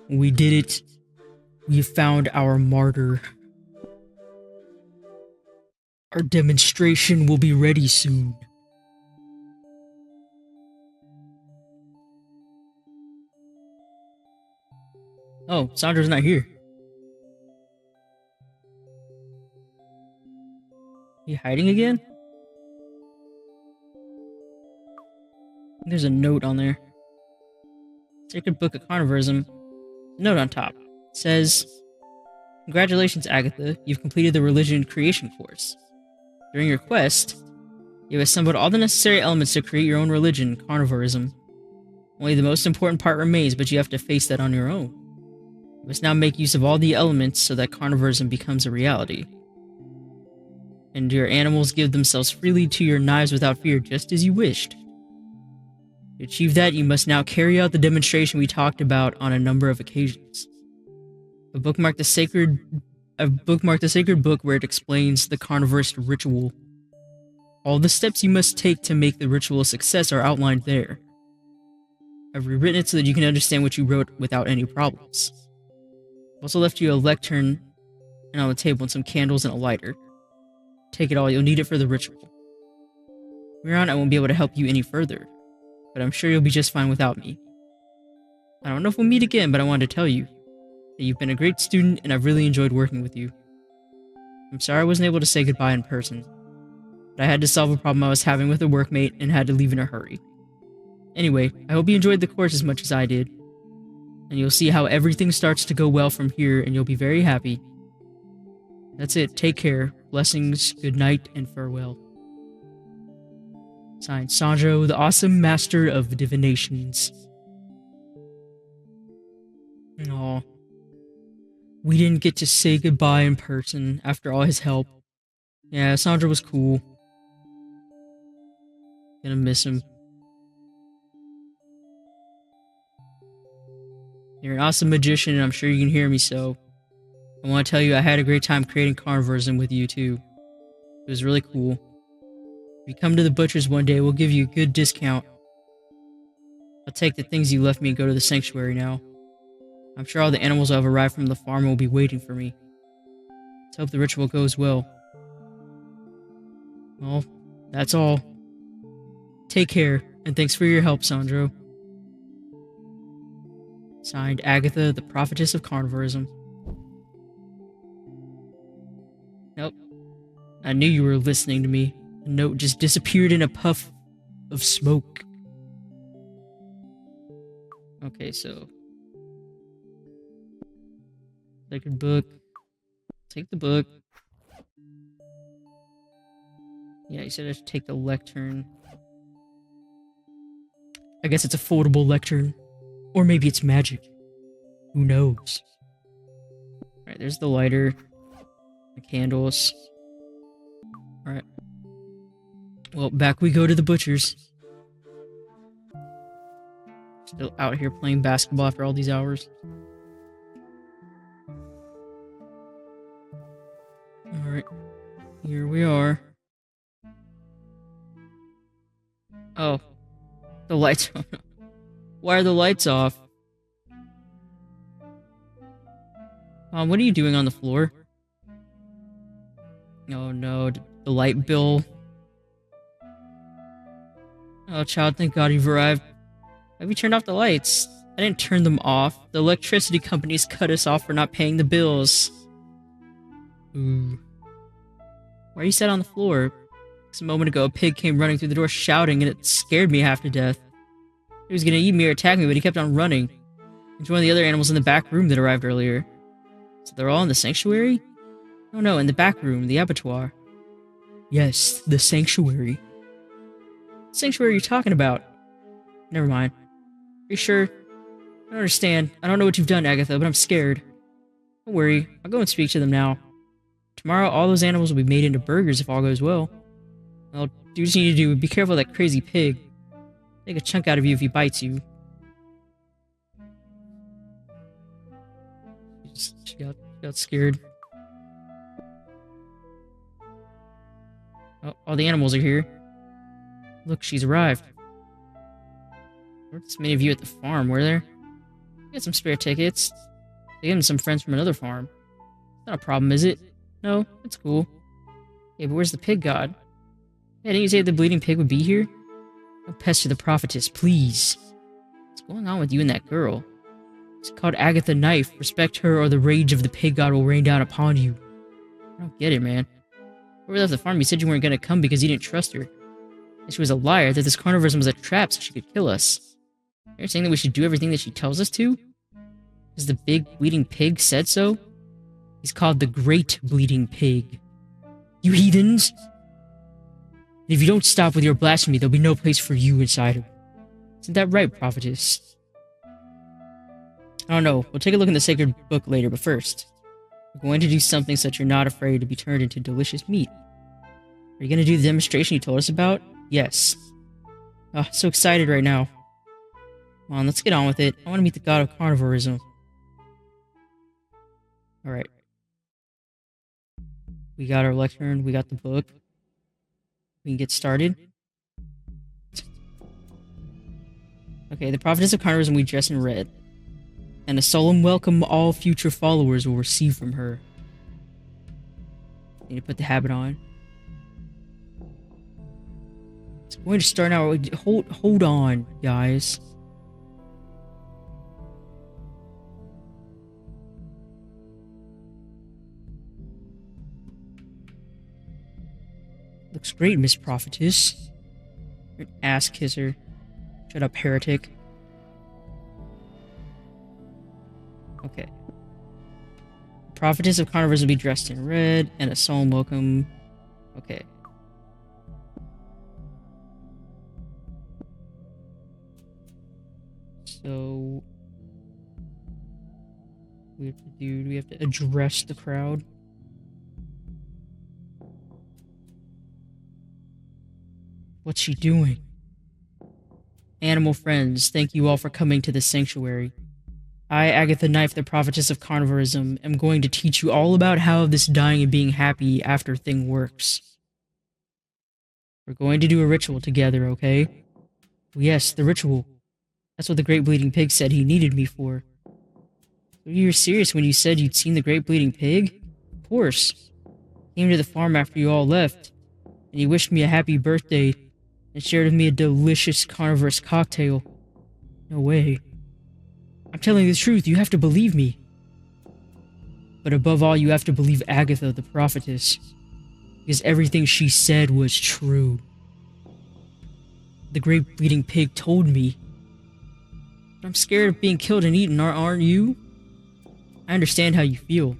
A: We did it. We found our martyr. Our demonstration will be ready soon. Oh, Sandra's not here. You hiding again? There's a note on there. Sacred Book of Carnivorism. Note on top. It says, congratulations, Agatha. You've completed the Religion Creation course. During your quest, you have assembled all the necessary elements to create your own religion, carnivorism. Only the most important part remains, but you have to face that on your own. You must now make use of all the elements so that carnivorism becomes a reality. And your animals give themselves freely to your knives without fear, just as you wished. To achieve that, you must now carry out the demonstration we talked about on a number of occasions. I've bookmarked the sacred book where it explains the carnivorist ritual. All the steps you must take to make the ritual a success are outlined there. I've rewritten it so that you can understand what you wrote without any problems. I've also left you a lectern and on the table and some candles and a lighter. Take it all, you'll need it for the ritual. From here on, I won't be able to help you any further, but I'm sure you'll be just fine without me. I don't know if we'll meet again, but I wanted to tell you that you've been a great student and I've really enjoyed working with you. I'm sorry I wasn't able to say goodbye in person, but I had to solve a problem I was having with a workmate and had to leave in a hurry. Anyway, I hope you enjoyed the course as much as I did, and you'll see how everything starts to go well from here and you'll be very happy. That's it, take care, blessings, good night, and farewell. Signed, Sandro, the awesome master of divinations. Aw. We didn't get to say goodbye in person after all his help. Yeah, Sandro was cool. Gonna miss him. You're an awesome magician, and I'm sure you can hear me, so I want to tell you I had a great time creating carnivorism with you, too. It was really cool. If you come to the butcher's one day, we'll give you a good discount. I'll take the things you left me and go to the sanctuary now. I'm sure all the animals will have arrived from the farm and will be waiting for me. Let's hope the ritual goes well. Well, that's all. Take care, and thanks for your help, Sandro. Signed, Agatha, the prophetess of carnivorism. Nope. I knew you were listening to me. The note just disappeared in a puff of smoke. Okay, so... Sacred book. Take the book. Yeah, you said I should take the lectern. I guess it's a foldable lectern. Or maybe it's magic. Who knows? Alright, there's the lighter. The candles. Alright. Well, back we go to the butcher's. Still out here playing basketball after all these hours. Alright. Here we are. Oh. The lights. Why are the lights off? What are you doing on the floor? Oh no, the light bill. Oh child, thank God you've arrived. Have you turned off the lights? I didn't turn them off. The electricity companies cut us off for not paying the bills. Ooh. Why are you sat on the floor? Just a moment ago, a pig came running through the door shouting, and it scared me half to death. He was gonna eat me or attack me, but he kept on running. He's one of the other animals in the back room that arrived earlier. So they're all in the sanctuary? Oh no, in the back room, the abattoir. Yes, the sanctuary. What sanctuary are you talking about? Never mind. Are you sure? I don't understand. I don't know what you've done, Agatha, but I'm scared. Don't worry, I'll go and speak to them now. Tomorrow, all those animals will be made into burgers if all goes well. Well, you just need to do, be careful of that crazy pig. Take a chunk out of you if he bites you. She got scared. Oh, all the animals are here. Look, she's arrived. Weren't this many of you at the farm, were there? We had some spare tickets. They gave them some friends from another farm. It's not a problem, is it? No, it's cool. Yeah, but where's the pig god? Yeah, didn't you say the bleeding pig would be here? Don't pester the prophetess, please. What's going on with you and that girl? It's called Agatha Knife. Respect her or the rage of the pig god will rain down upon you. I don't get it, man. Before we left the farm, you said you weren't going to come because you didn't trust her. And she was a liar, that this carnivorism was a trap so she could kill us. You're saying that we should do everything that she tells us to? Because the big bleeding pig said so? He's called the Great Bleeding Pig. You heathens! And if you don't stop with your blasphemy, there'll be no place for you inside her. Isn't that right, prophetess? I don't know. We'll take a look in the sacred book later, but first, we're going to do something so that you're not afraid to be turned into delicious meat. Are you going to do the demonstration you told us about? Yes. Oh, so excited right now. Come on, let's get on with it. I want to meet the god of carnivorism. Alright. We got our lectern, we got the book. We can get started. Okay, the prophetess of carnivorism we dress in red. And a solemn welcome all future followers will receive from her. Need to put the habit on. It's going to start now. Hold on, guys. Looks great, Miss Prophetess. You're an ass kisser. Shut up, heretic. Okay. The prophetess of carnivores will be dressed in red, and a solemn welcome. Okay. So... do we have to address the crowd? What's she doing? Animal friends, thank you all for coming to the sanctuary. I, Agatha Knife, the prophetess of carnivorism, am going to teach you all about how this dying and being happy after thing works. We're going to do a ritual together, okay? Yes, the ritual. That's what the Great Bleeding Pig said he needed me for. You were serious when you said you'd seen the Great Bleeding Pig? Of course. He came to the farm after you all left, and he wished me a happy birthday and shared with me a delicious carnivorous cocktail. No way. I'm telling you the truth, you have to believe me. But above all, you have to believe Agatha, the prophetess, because everything she said was true. The Great Bleeding Pig told me. But I'm scared of being killed and eaten, aren't you? I understand how you feel.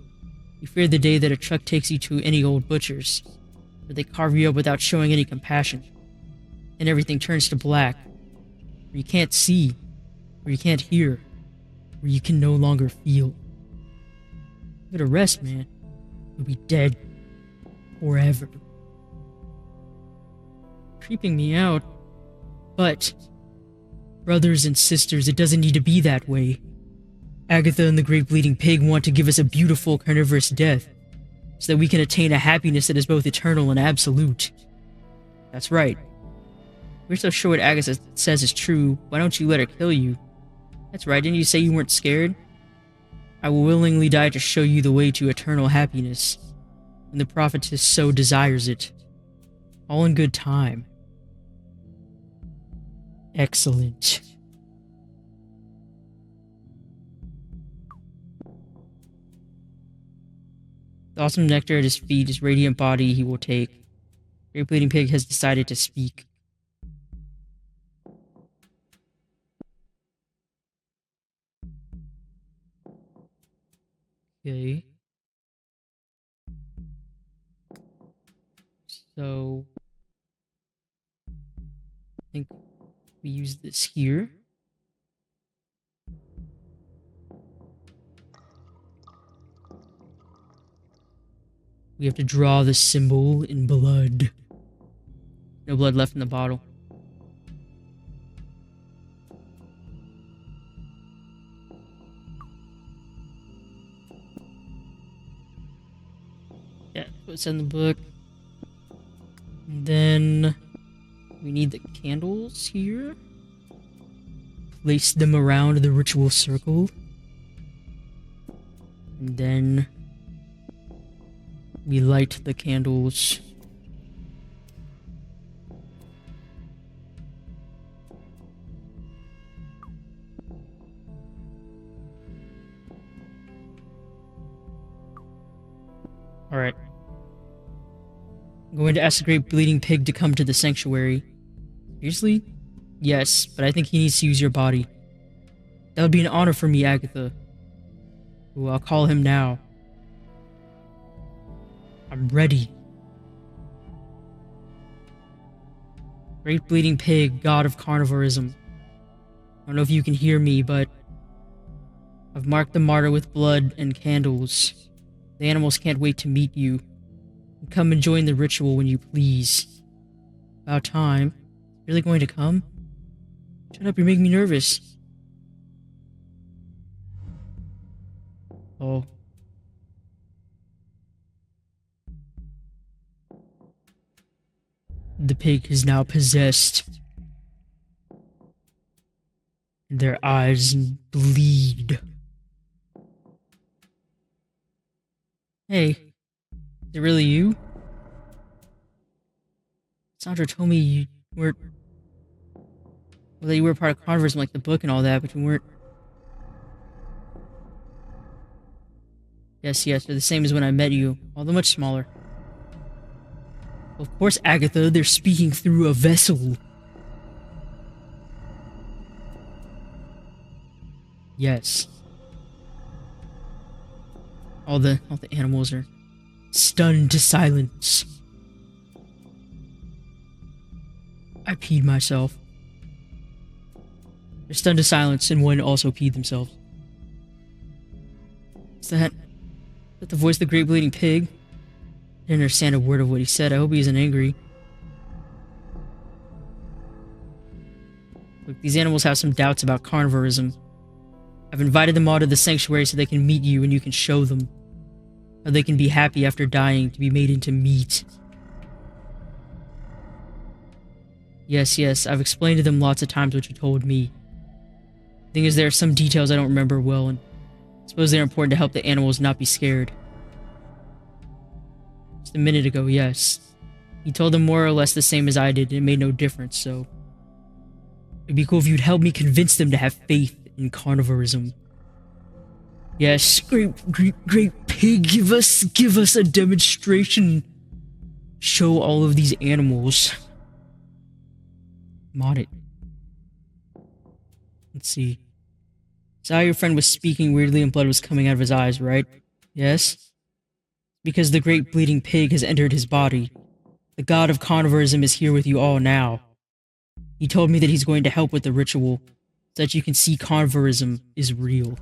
A: You fear the day that a truck takes you to any old butcher's, where they carve you up without showing any compassion, and everything turns to black, where you can't see, where you can't hear, where you can no longer feel. Give it a rest, man. You'll be dead forever. Creeping me out. But, brothers and sisters, it doesn't need to be that way. Agatha and the Great Bleeding Pig want to give us a beautiful carnivorous death, so that we can attain a happiness that is both eternal and absolute. That's right. We're so sure what Agatha says is true, why don't you let her kill you? That's right, didn't you say you weren't scared? I will willingly die to show you the way to eternal happiness, when the prophetess so desires it. All in good time. Excellent. The awesome nectar at his feet, his radiant body he will take. Great Bleeding Pig has decided to speak. Okay. So, I think we use this here. We have to draw the symbol in blood. No blood left in the bottle. Yeah, what's in the book. And then we need the candles here. Place them around the ritual circle. And then we light the candles. Alright. I'm going to ask the Great Bleeding Pig to come to the sanctuary. Seriously? Yes, but I think he needs to use your body. That would be an honor for me, Agatha. Ooh, I'll call him now. I'm ready. Great Bleeding Pig, god of carnivorism. I don't know if you can hear me, but I've marked the martyr with blood and candles. The animals can't wait to meet you. Come and join the ritual when you please. About time. Really going to come? Shut up, you're making me nervous. Oh. The pig is now possessed. Their eyes bleed. Hey, is it really you? Sandra told me you weren't... Well, that you were part of carnivorism, like the book and all that, but you weren't... Yes, they're the same as when I met you, although much smaller. Well, of course, Agatha, they're speaking through a vessel. Yes. All the animals are stunned to silence. I peed myself. They're stunned to silence, and one also peed themselves. Is that the voice of the Great Bleeding Pig? I didn't understand a word of what he said. I hope he isn't angry. Look, these animals have some doubts about carnivorism. I've invited them all to the sanctuary so they can meet you and you can show them how they can be happy after dying to be made into meat. Yes, I've explained to them lots of times what you told me. The thing is, there are some details I don't remember well, and I suppose they're important to help the animals not be scared. Just a minute ago, yes. He told them more or less the same as I did, and it made no difference, so... It'd be cool if you'd help me convince them to have faith in carnivorism. Yes, great pig, give us a demonstration. Show all of these animals. Mod it. Let's see. Saw your friend was speaking weirdly and blood was coming out of his eyes, right? Yes? Because the great bleeding pig has entered his body. The god of carnivorism is here with you all now. He told me that he's going to help with the ritual, so that you can see carnivorism is real.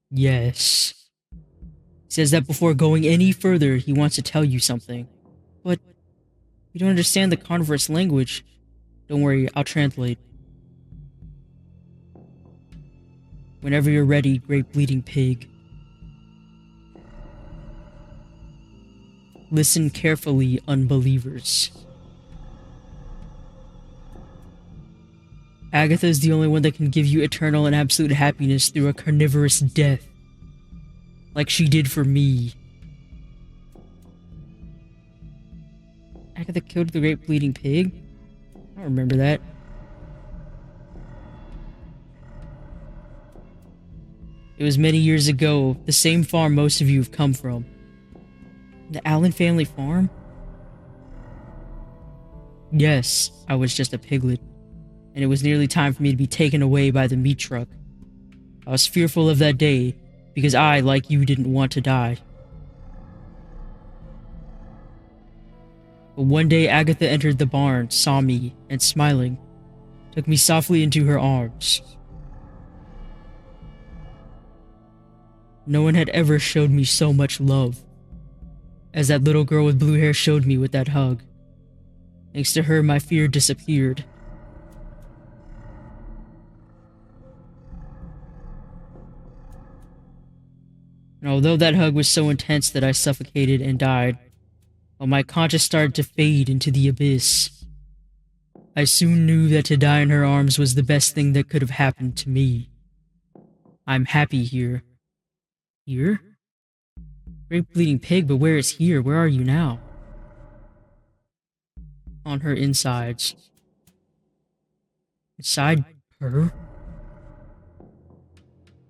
A: Yes. He says that before going any further, he wants to tell you something. But you don't understand the carnivorous language. Don't worry, I'll translate. Whenever you're ready, great bleeding pig. Listen carefully, unbelievers. Agatha is the only one that can give you eternal and absolute happiness through a carnivorous death. Like she did for me. Agatha killed the great bleeding pig? I don't remember that. It was many years ago, the same farm most of you have come from. The Allen family farm? Yes, I was just a piglet, and it was nearly time for me to be taken away by the meat truck. I was fearful of that day, because I, like you, didn't want to die. But one day Agatha entered the barn, saw me, and smiling, took me softly into her arms. No one had ever showed me so much love, as that little girl with blue hair showed me with that hug. Thanks to her, my fear disappeared. And although that hug was so intense that I suffocated and died, while my conscience started to fade into the abyss, I soon knew that to die in her arms was the best thing that could have happened to me. I'm happy here. Here? Great bleeding pig, but where is here? Where are you now? On her insides. Inside her?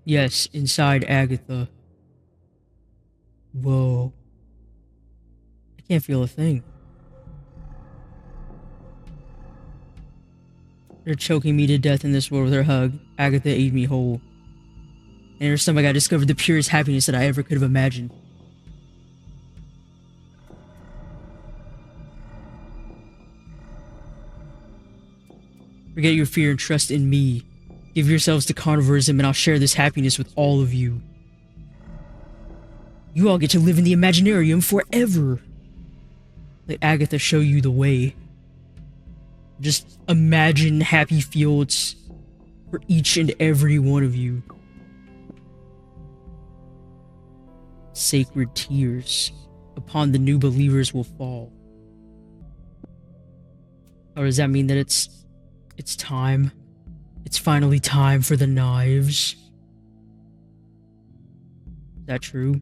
A: Yes, inside Agatha. Whoa. I can't feel a thing. They're choking me to death in this world with her hug. Agatha ate me whole. In her stomach I discovered the purest happiness that I ever could have imagined. Forget your fear and trust in me. Give yourselves to carnivorism and I'll share this happiness with all of you. You all get to live in the Imaginarium forever. Let Agatha show you the way. Just imagine happy fields for each and every one of you. Sacred tears upon the new believers will fall. Or does that mean that it's time? It's finally time for the knives? Is that true?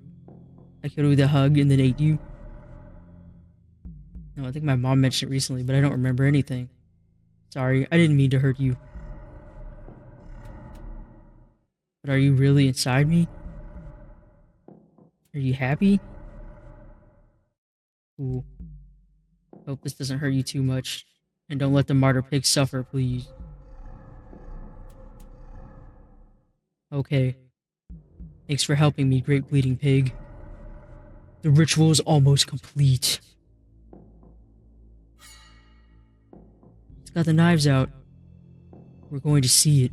A: I killed her with a hug and then ate you? No, I think my mom mentioned it recently, but I don't remember anything. Sorry, I didn't mean to hurt you. But are you really inside me? Are you happy? Cool. Hope this doesn't hurt you too much. And don't let the martyr pig suffer, please. Okay. Thanks for helping me, great bleeding pig. The ritual is almost complete. It's got the knives out. We're going to see it.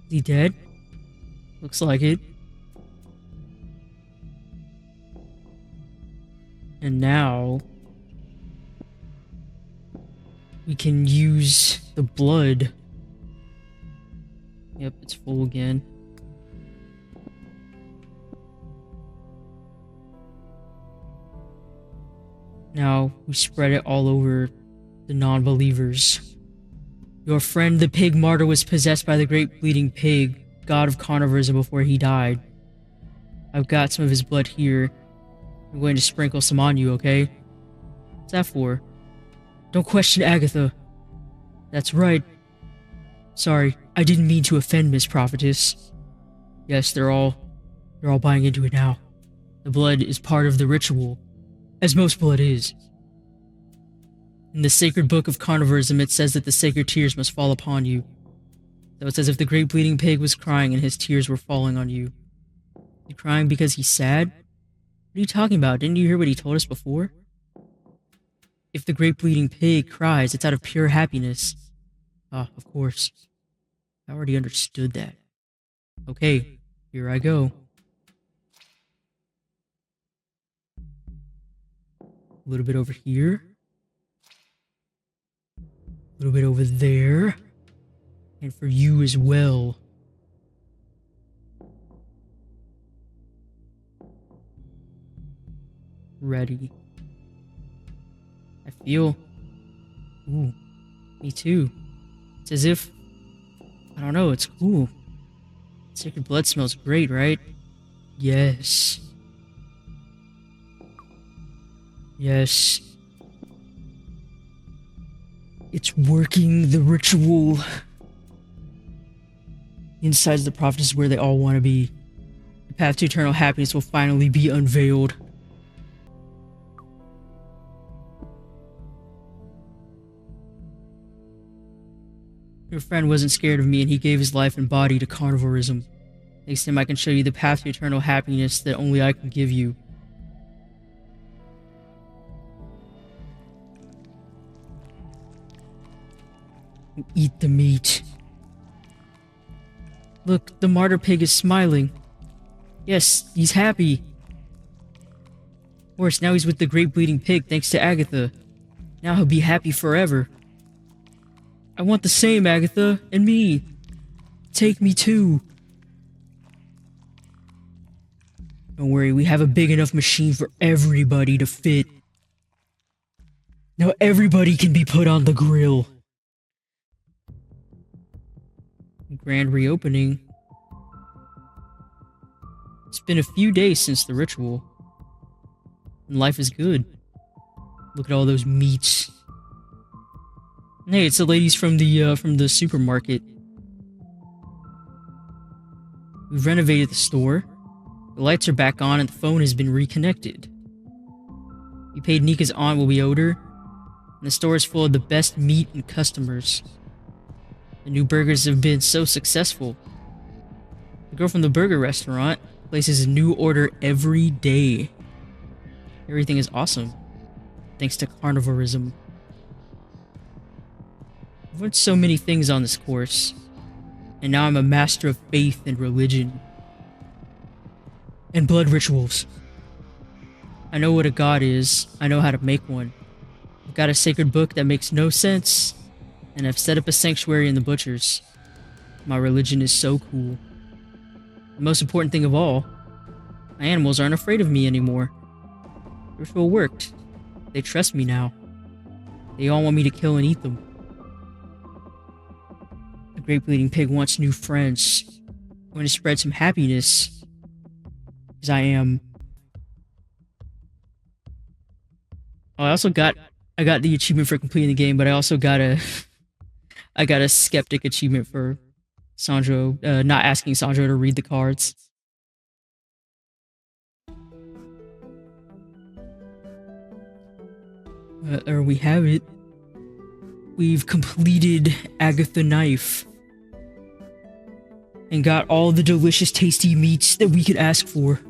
A: Is he dead? Looks like it. And now we can use the blood. Yep, it's full again. Now we spread it all over the non-believers. Your friend the pig martyr was possessed by the great bleeding pig, god of carnivorism, before he died. I've got some of his blood here. I'm going to sprinkle some on you, okay? What's that for? Don't question Agatha. That's right. Sorry, I didn't mean to offend Miss Prophetess. Yes, they're all buying into it now. The blood is part of the ritual, as most blood is. In the sacred book of carnivorism, it says that the sacred tears must fall upon you. So it's as if the great bleeding pig was crying and his tears were falling on you. You crying because he's sad? What are you talking about? Didn't you hear what he told us before? If the great bleeding pig cries, it's out of pure happiness. Ah, of course. I already understood that. Okay, here I go. A little bit over here. A little bit over there. And for you as well. Ready. I feel... Ooh, me too. It's as if... I don't know, it's cool. Sacred blood smells great, right? Yes. Yes. It's working the ritual. Inside the prophetess is where they all want to be. The path to eternal happiness will finally be unveiled. Your friend wasn't scared of me and he gave his life and body to carnivorism. Thanks to him I can show you the path to eternal happiness that only I can give you. Eat the meat. Look, the martyr pig is smiling. Yes, he's happy. Of course, now he's with the great bleeding pig thanks to Agatha. Now he'll be happy forever. I want the same, Agatha, and me. Take me too. Don't worry, we have a big enough machine for everybody to fit. Now everybody can be put on the grill. Grand reopening. It's been a few days since the ritual. And life is good. Look at all those meats. Hey, it's the ladies from the supermarket. We've renovated the store. The lights are back on and the phone has been reconnected. We paid Nika's aunt what we owed her, and the store is full of the best meat and customers. The new burgers have been so successful. The girl from the burger restaurant places a new order every day. Everything is awesome, thanks to carnivorism. I've learned so many things on this course, and now I'm a master of faith and religion. And blood rituals. I know what a god is, I know how to make one. I've got a sacred book that makes no sense, and I've set up a sanctuary in the butchers. My religion is so cool. The most important thing of all, my animals aren't afraid of me anymore. The ritual worked. They trust me now. They all want me to kill and eat them. The great bleeding pig wants new friends. I want to spread some happiness. Because I am. Oh, I got the achievement for completing the game, but I also got a skeptic achievement for Sandro, not asking Sandro to read the cards. There we have it. We've completed Agatha Knife. And got all the delicious tasty meats that we could ask for.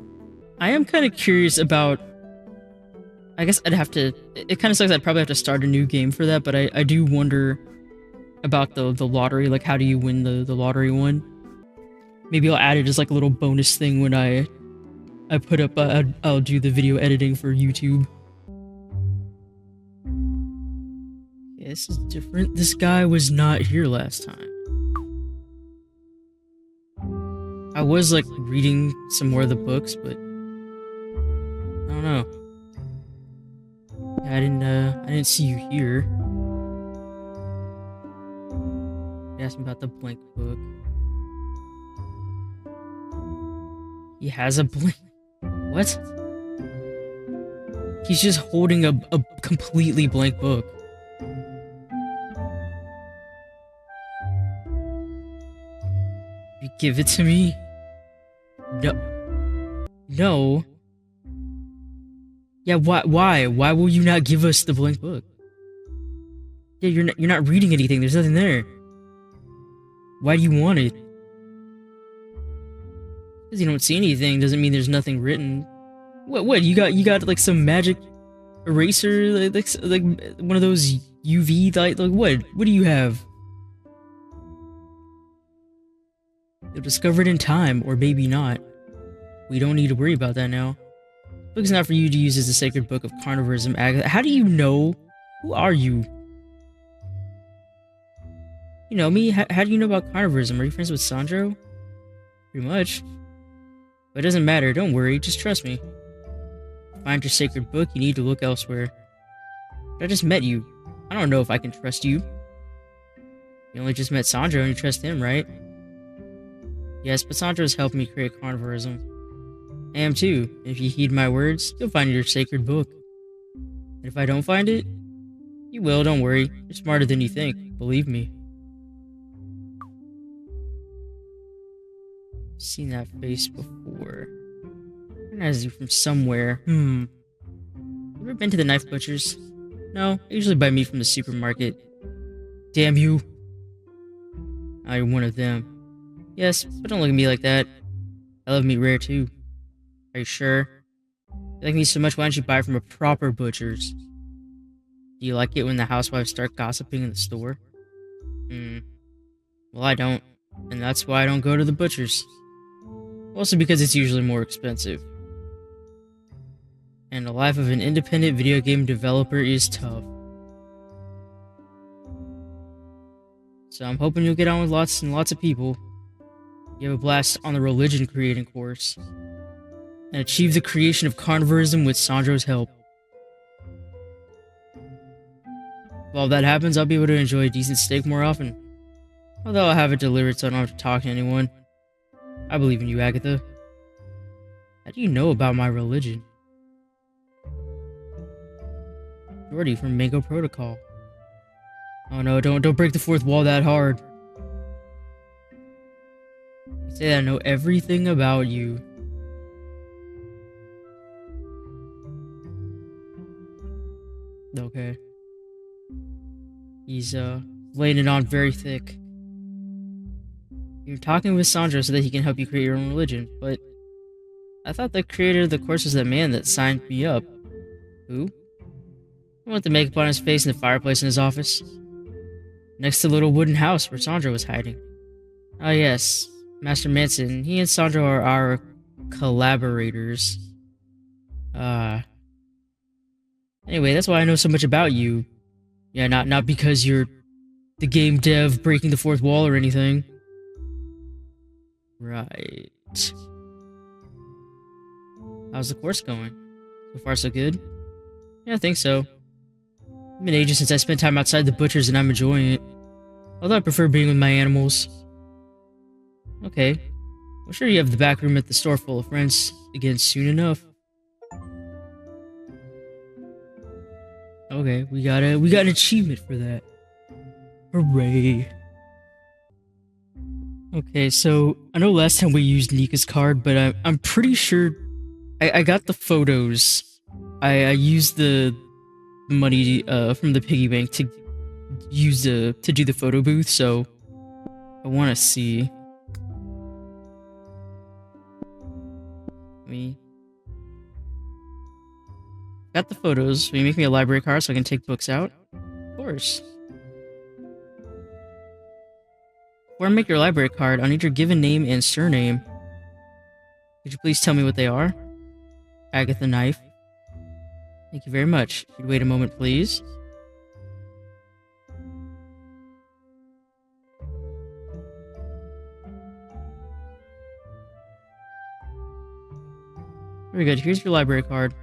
A: I am kind of curious about... I guess I'd have to... It kind of sucks I'd probably have to start a new game for that, but I do wonder about the lottery, like how do you win the lottery one? Maybe I'll add it as like a little bonus thing when I put up... I'll do the video editing for YouTube. Yeah, this is different. This guy was not here last time. I was like reading some more of the books, but I don't know. Yeah, I didn't see you here. Ask me about the blank book. He has a blank. What? He's just holding a completely blank book. You give it to me? No. No. Yeah, why? Why? Why will you not give us the blank book? Yeah, you're not reading anything. There's nothing there. Why do you want it? Because you don't see anything doesn't mean there's nothing written. What? You got like some magic eraser, like one of those UV like what? What do you have? You'll discover it in time, or maybe not. We don't need to worry about that now. The book is not for you to use as the sacred book of carnivorism, Agatha. How do you know? Who are you? You know me? How do you know about carnivorism? Are you friends with Sandro? Pretty much. But it doesn't matter, don't worry, just trust me. To find your sacred book, you need to look elsewhere. But I just met you. I don't know if I can trust you. You only just met Sandro and you trust him, right? Yes, but Sandro's helped me create carnivorism. I am too. If you heed my words, you'll find your sacred book. And if I don't find it, you will, don't worry. You're smarter than you think, believe me. Seen that face before. Recognize you from somewhere. You ever been to the knife butchers? No, I usually buy meat from the supermarket. Damn you. Oh, you're one of them. Yes, but don't look at me like that. I love meat rare too. Are you sure? You like me so much, why don't you buy from a proper butcher's? Do you like it when the housewives start gossiping in the store? Well, I don't. And that's why I don't go to the butcher's. Also because it's usually more expensive. And the life of an independent video game developer is tough. So I'm hoping you'll get on with lots and lots of people. You have a blast on the religion creating course. And achieve the creation of carnivorism with Sandro's help. If all that happens, I'll be able to enjoy a decent steak more often. Although I'll have it delivered so I don't have to talk to anyone. I believe in you, Agatha. How do you know about my religion? Jordy from Mango Protocol. Oh no, don't break the fourth wall that hard. You say that I know everything about you. Okay. He's laying it on very thick. You're talking with Sandro so that he can help you create your own religion, but I thought the creator of the course was that man that signed me up. Who? I want the makeup on his face in the fireplace in his office. Next to the little wooden house where Sandro was hiding. Oh yes, Master Manson. He and Sandro are our collaborators. Anyway, that's why I know so much about you. Yeah, not because you're the game dev breaking the fourth wall or anything. Right. How's the course going? So far so good? Yeah, I think so. It's been ages since I spent time outside the butcher's and I'm enjoying it. Although I prefer being with my animals. Okay. I'm sure you have the back room at the store full of friends again soon enough. Okay, we got an achievement for that. Hooray. Okay, so I know last time we used Nika's card, but I'm pretty sure I got the photos. I used the money from the piggy bank to do the photo booth, so I want to see. Got the photos. Will you make me a library card so I can take books out? Of course. Before I make your library card, I'll need your given name and surname. Could you please tell me what they are? Agatha Knife. Thank you very much. If you'd wait a moment, please. Very good. Here's your library card.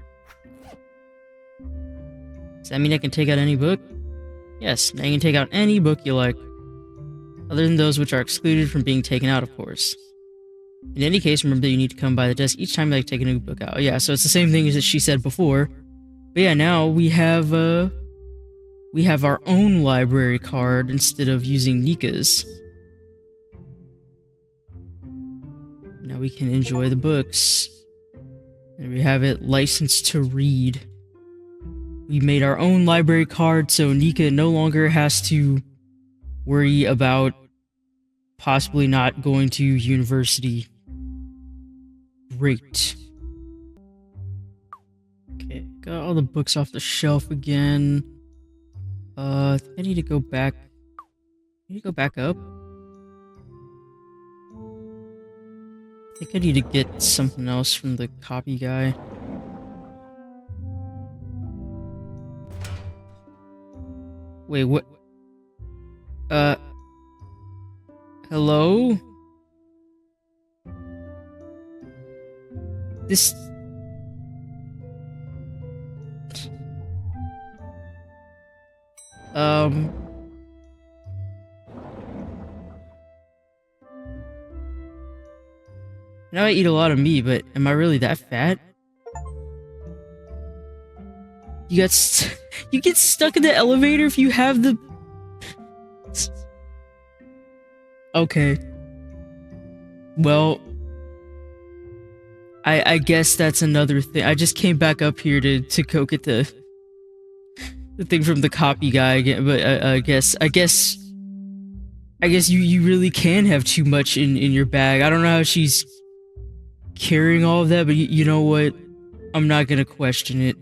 A: Does that mean I can take out any book? Yes, now you can take out any book you like. Other than those which are excluded from being taken out, of course. In any case, remember that you need to come by the desk each time you take a new book out. Yeah, so it's the same thing as she said before. But yeah, now we have our own library card instead of using Nika's. Now we can enjoy the books. And we have it licensed to read. We made our own library card, so Nika no longer has to worry about possibly not going to university. Great. Okay, got all the books off the shelf again. I need to go back. I need to go back up. I think I need to get something else from the copy guy. Wait, what? Hello? This... I know I eat a lot of meat, but am I really that fat? You you get stuck in the elevator if you have the... Okay. Well... I guess that's another thing. I just came back up here to go get the thing from the copy guy again, but I guess you really can have too much in your bag. I don't know how she's carrying all of that, but you know what? I'm not gonna question it.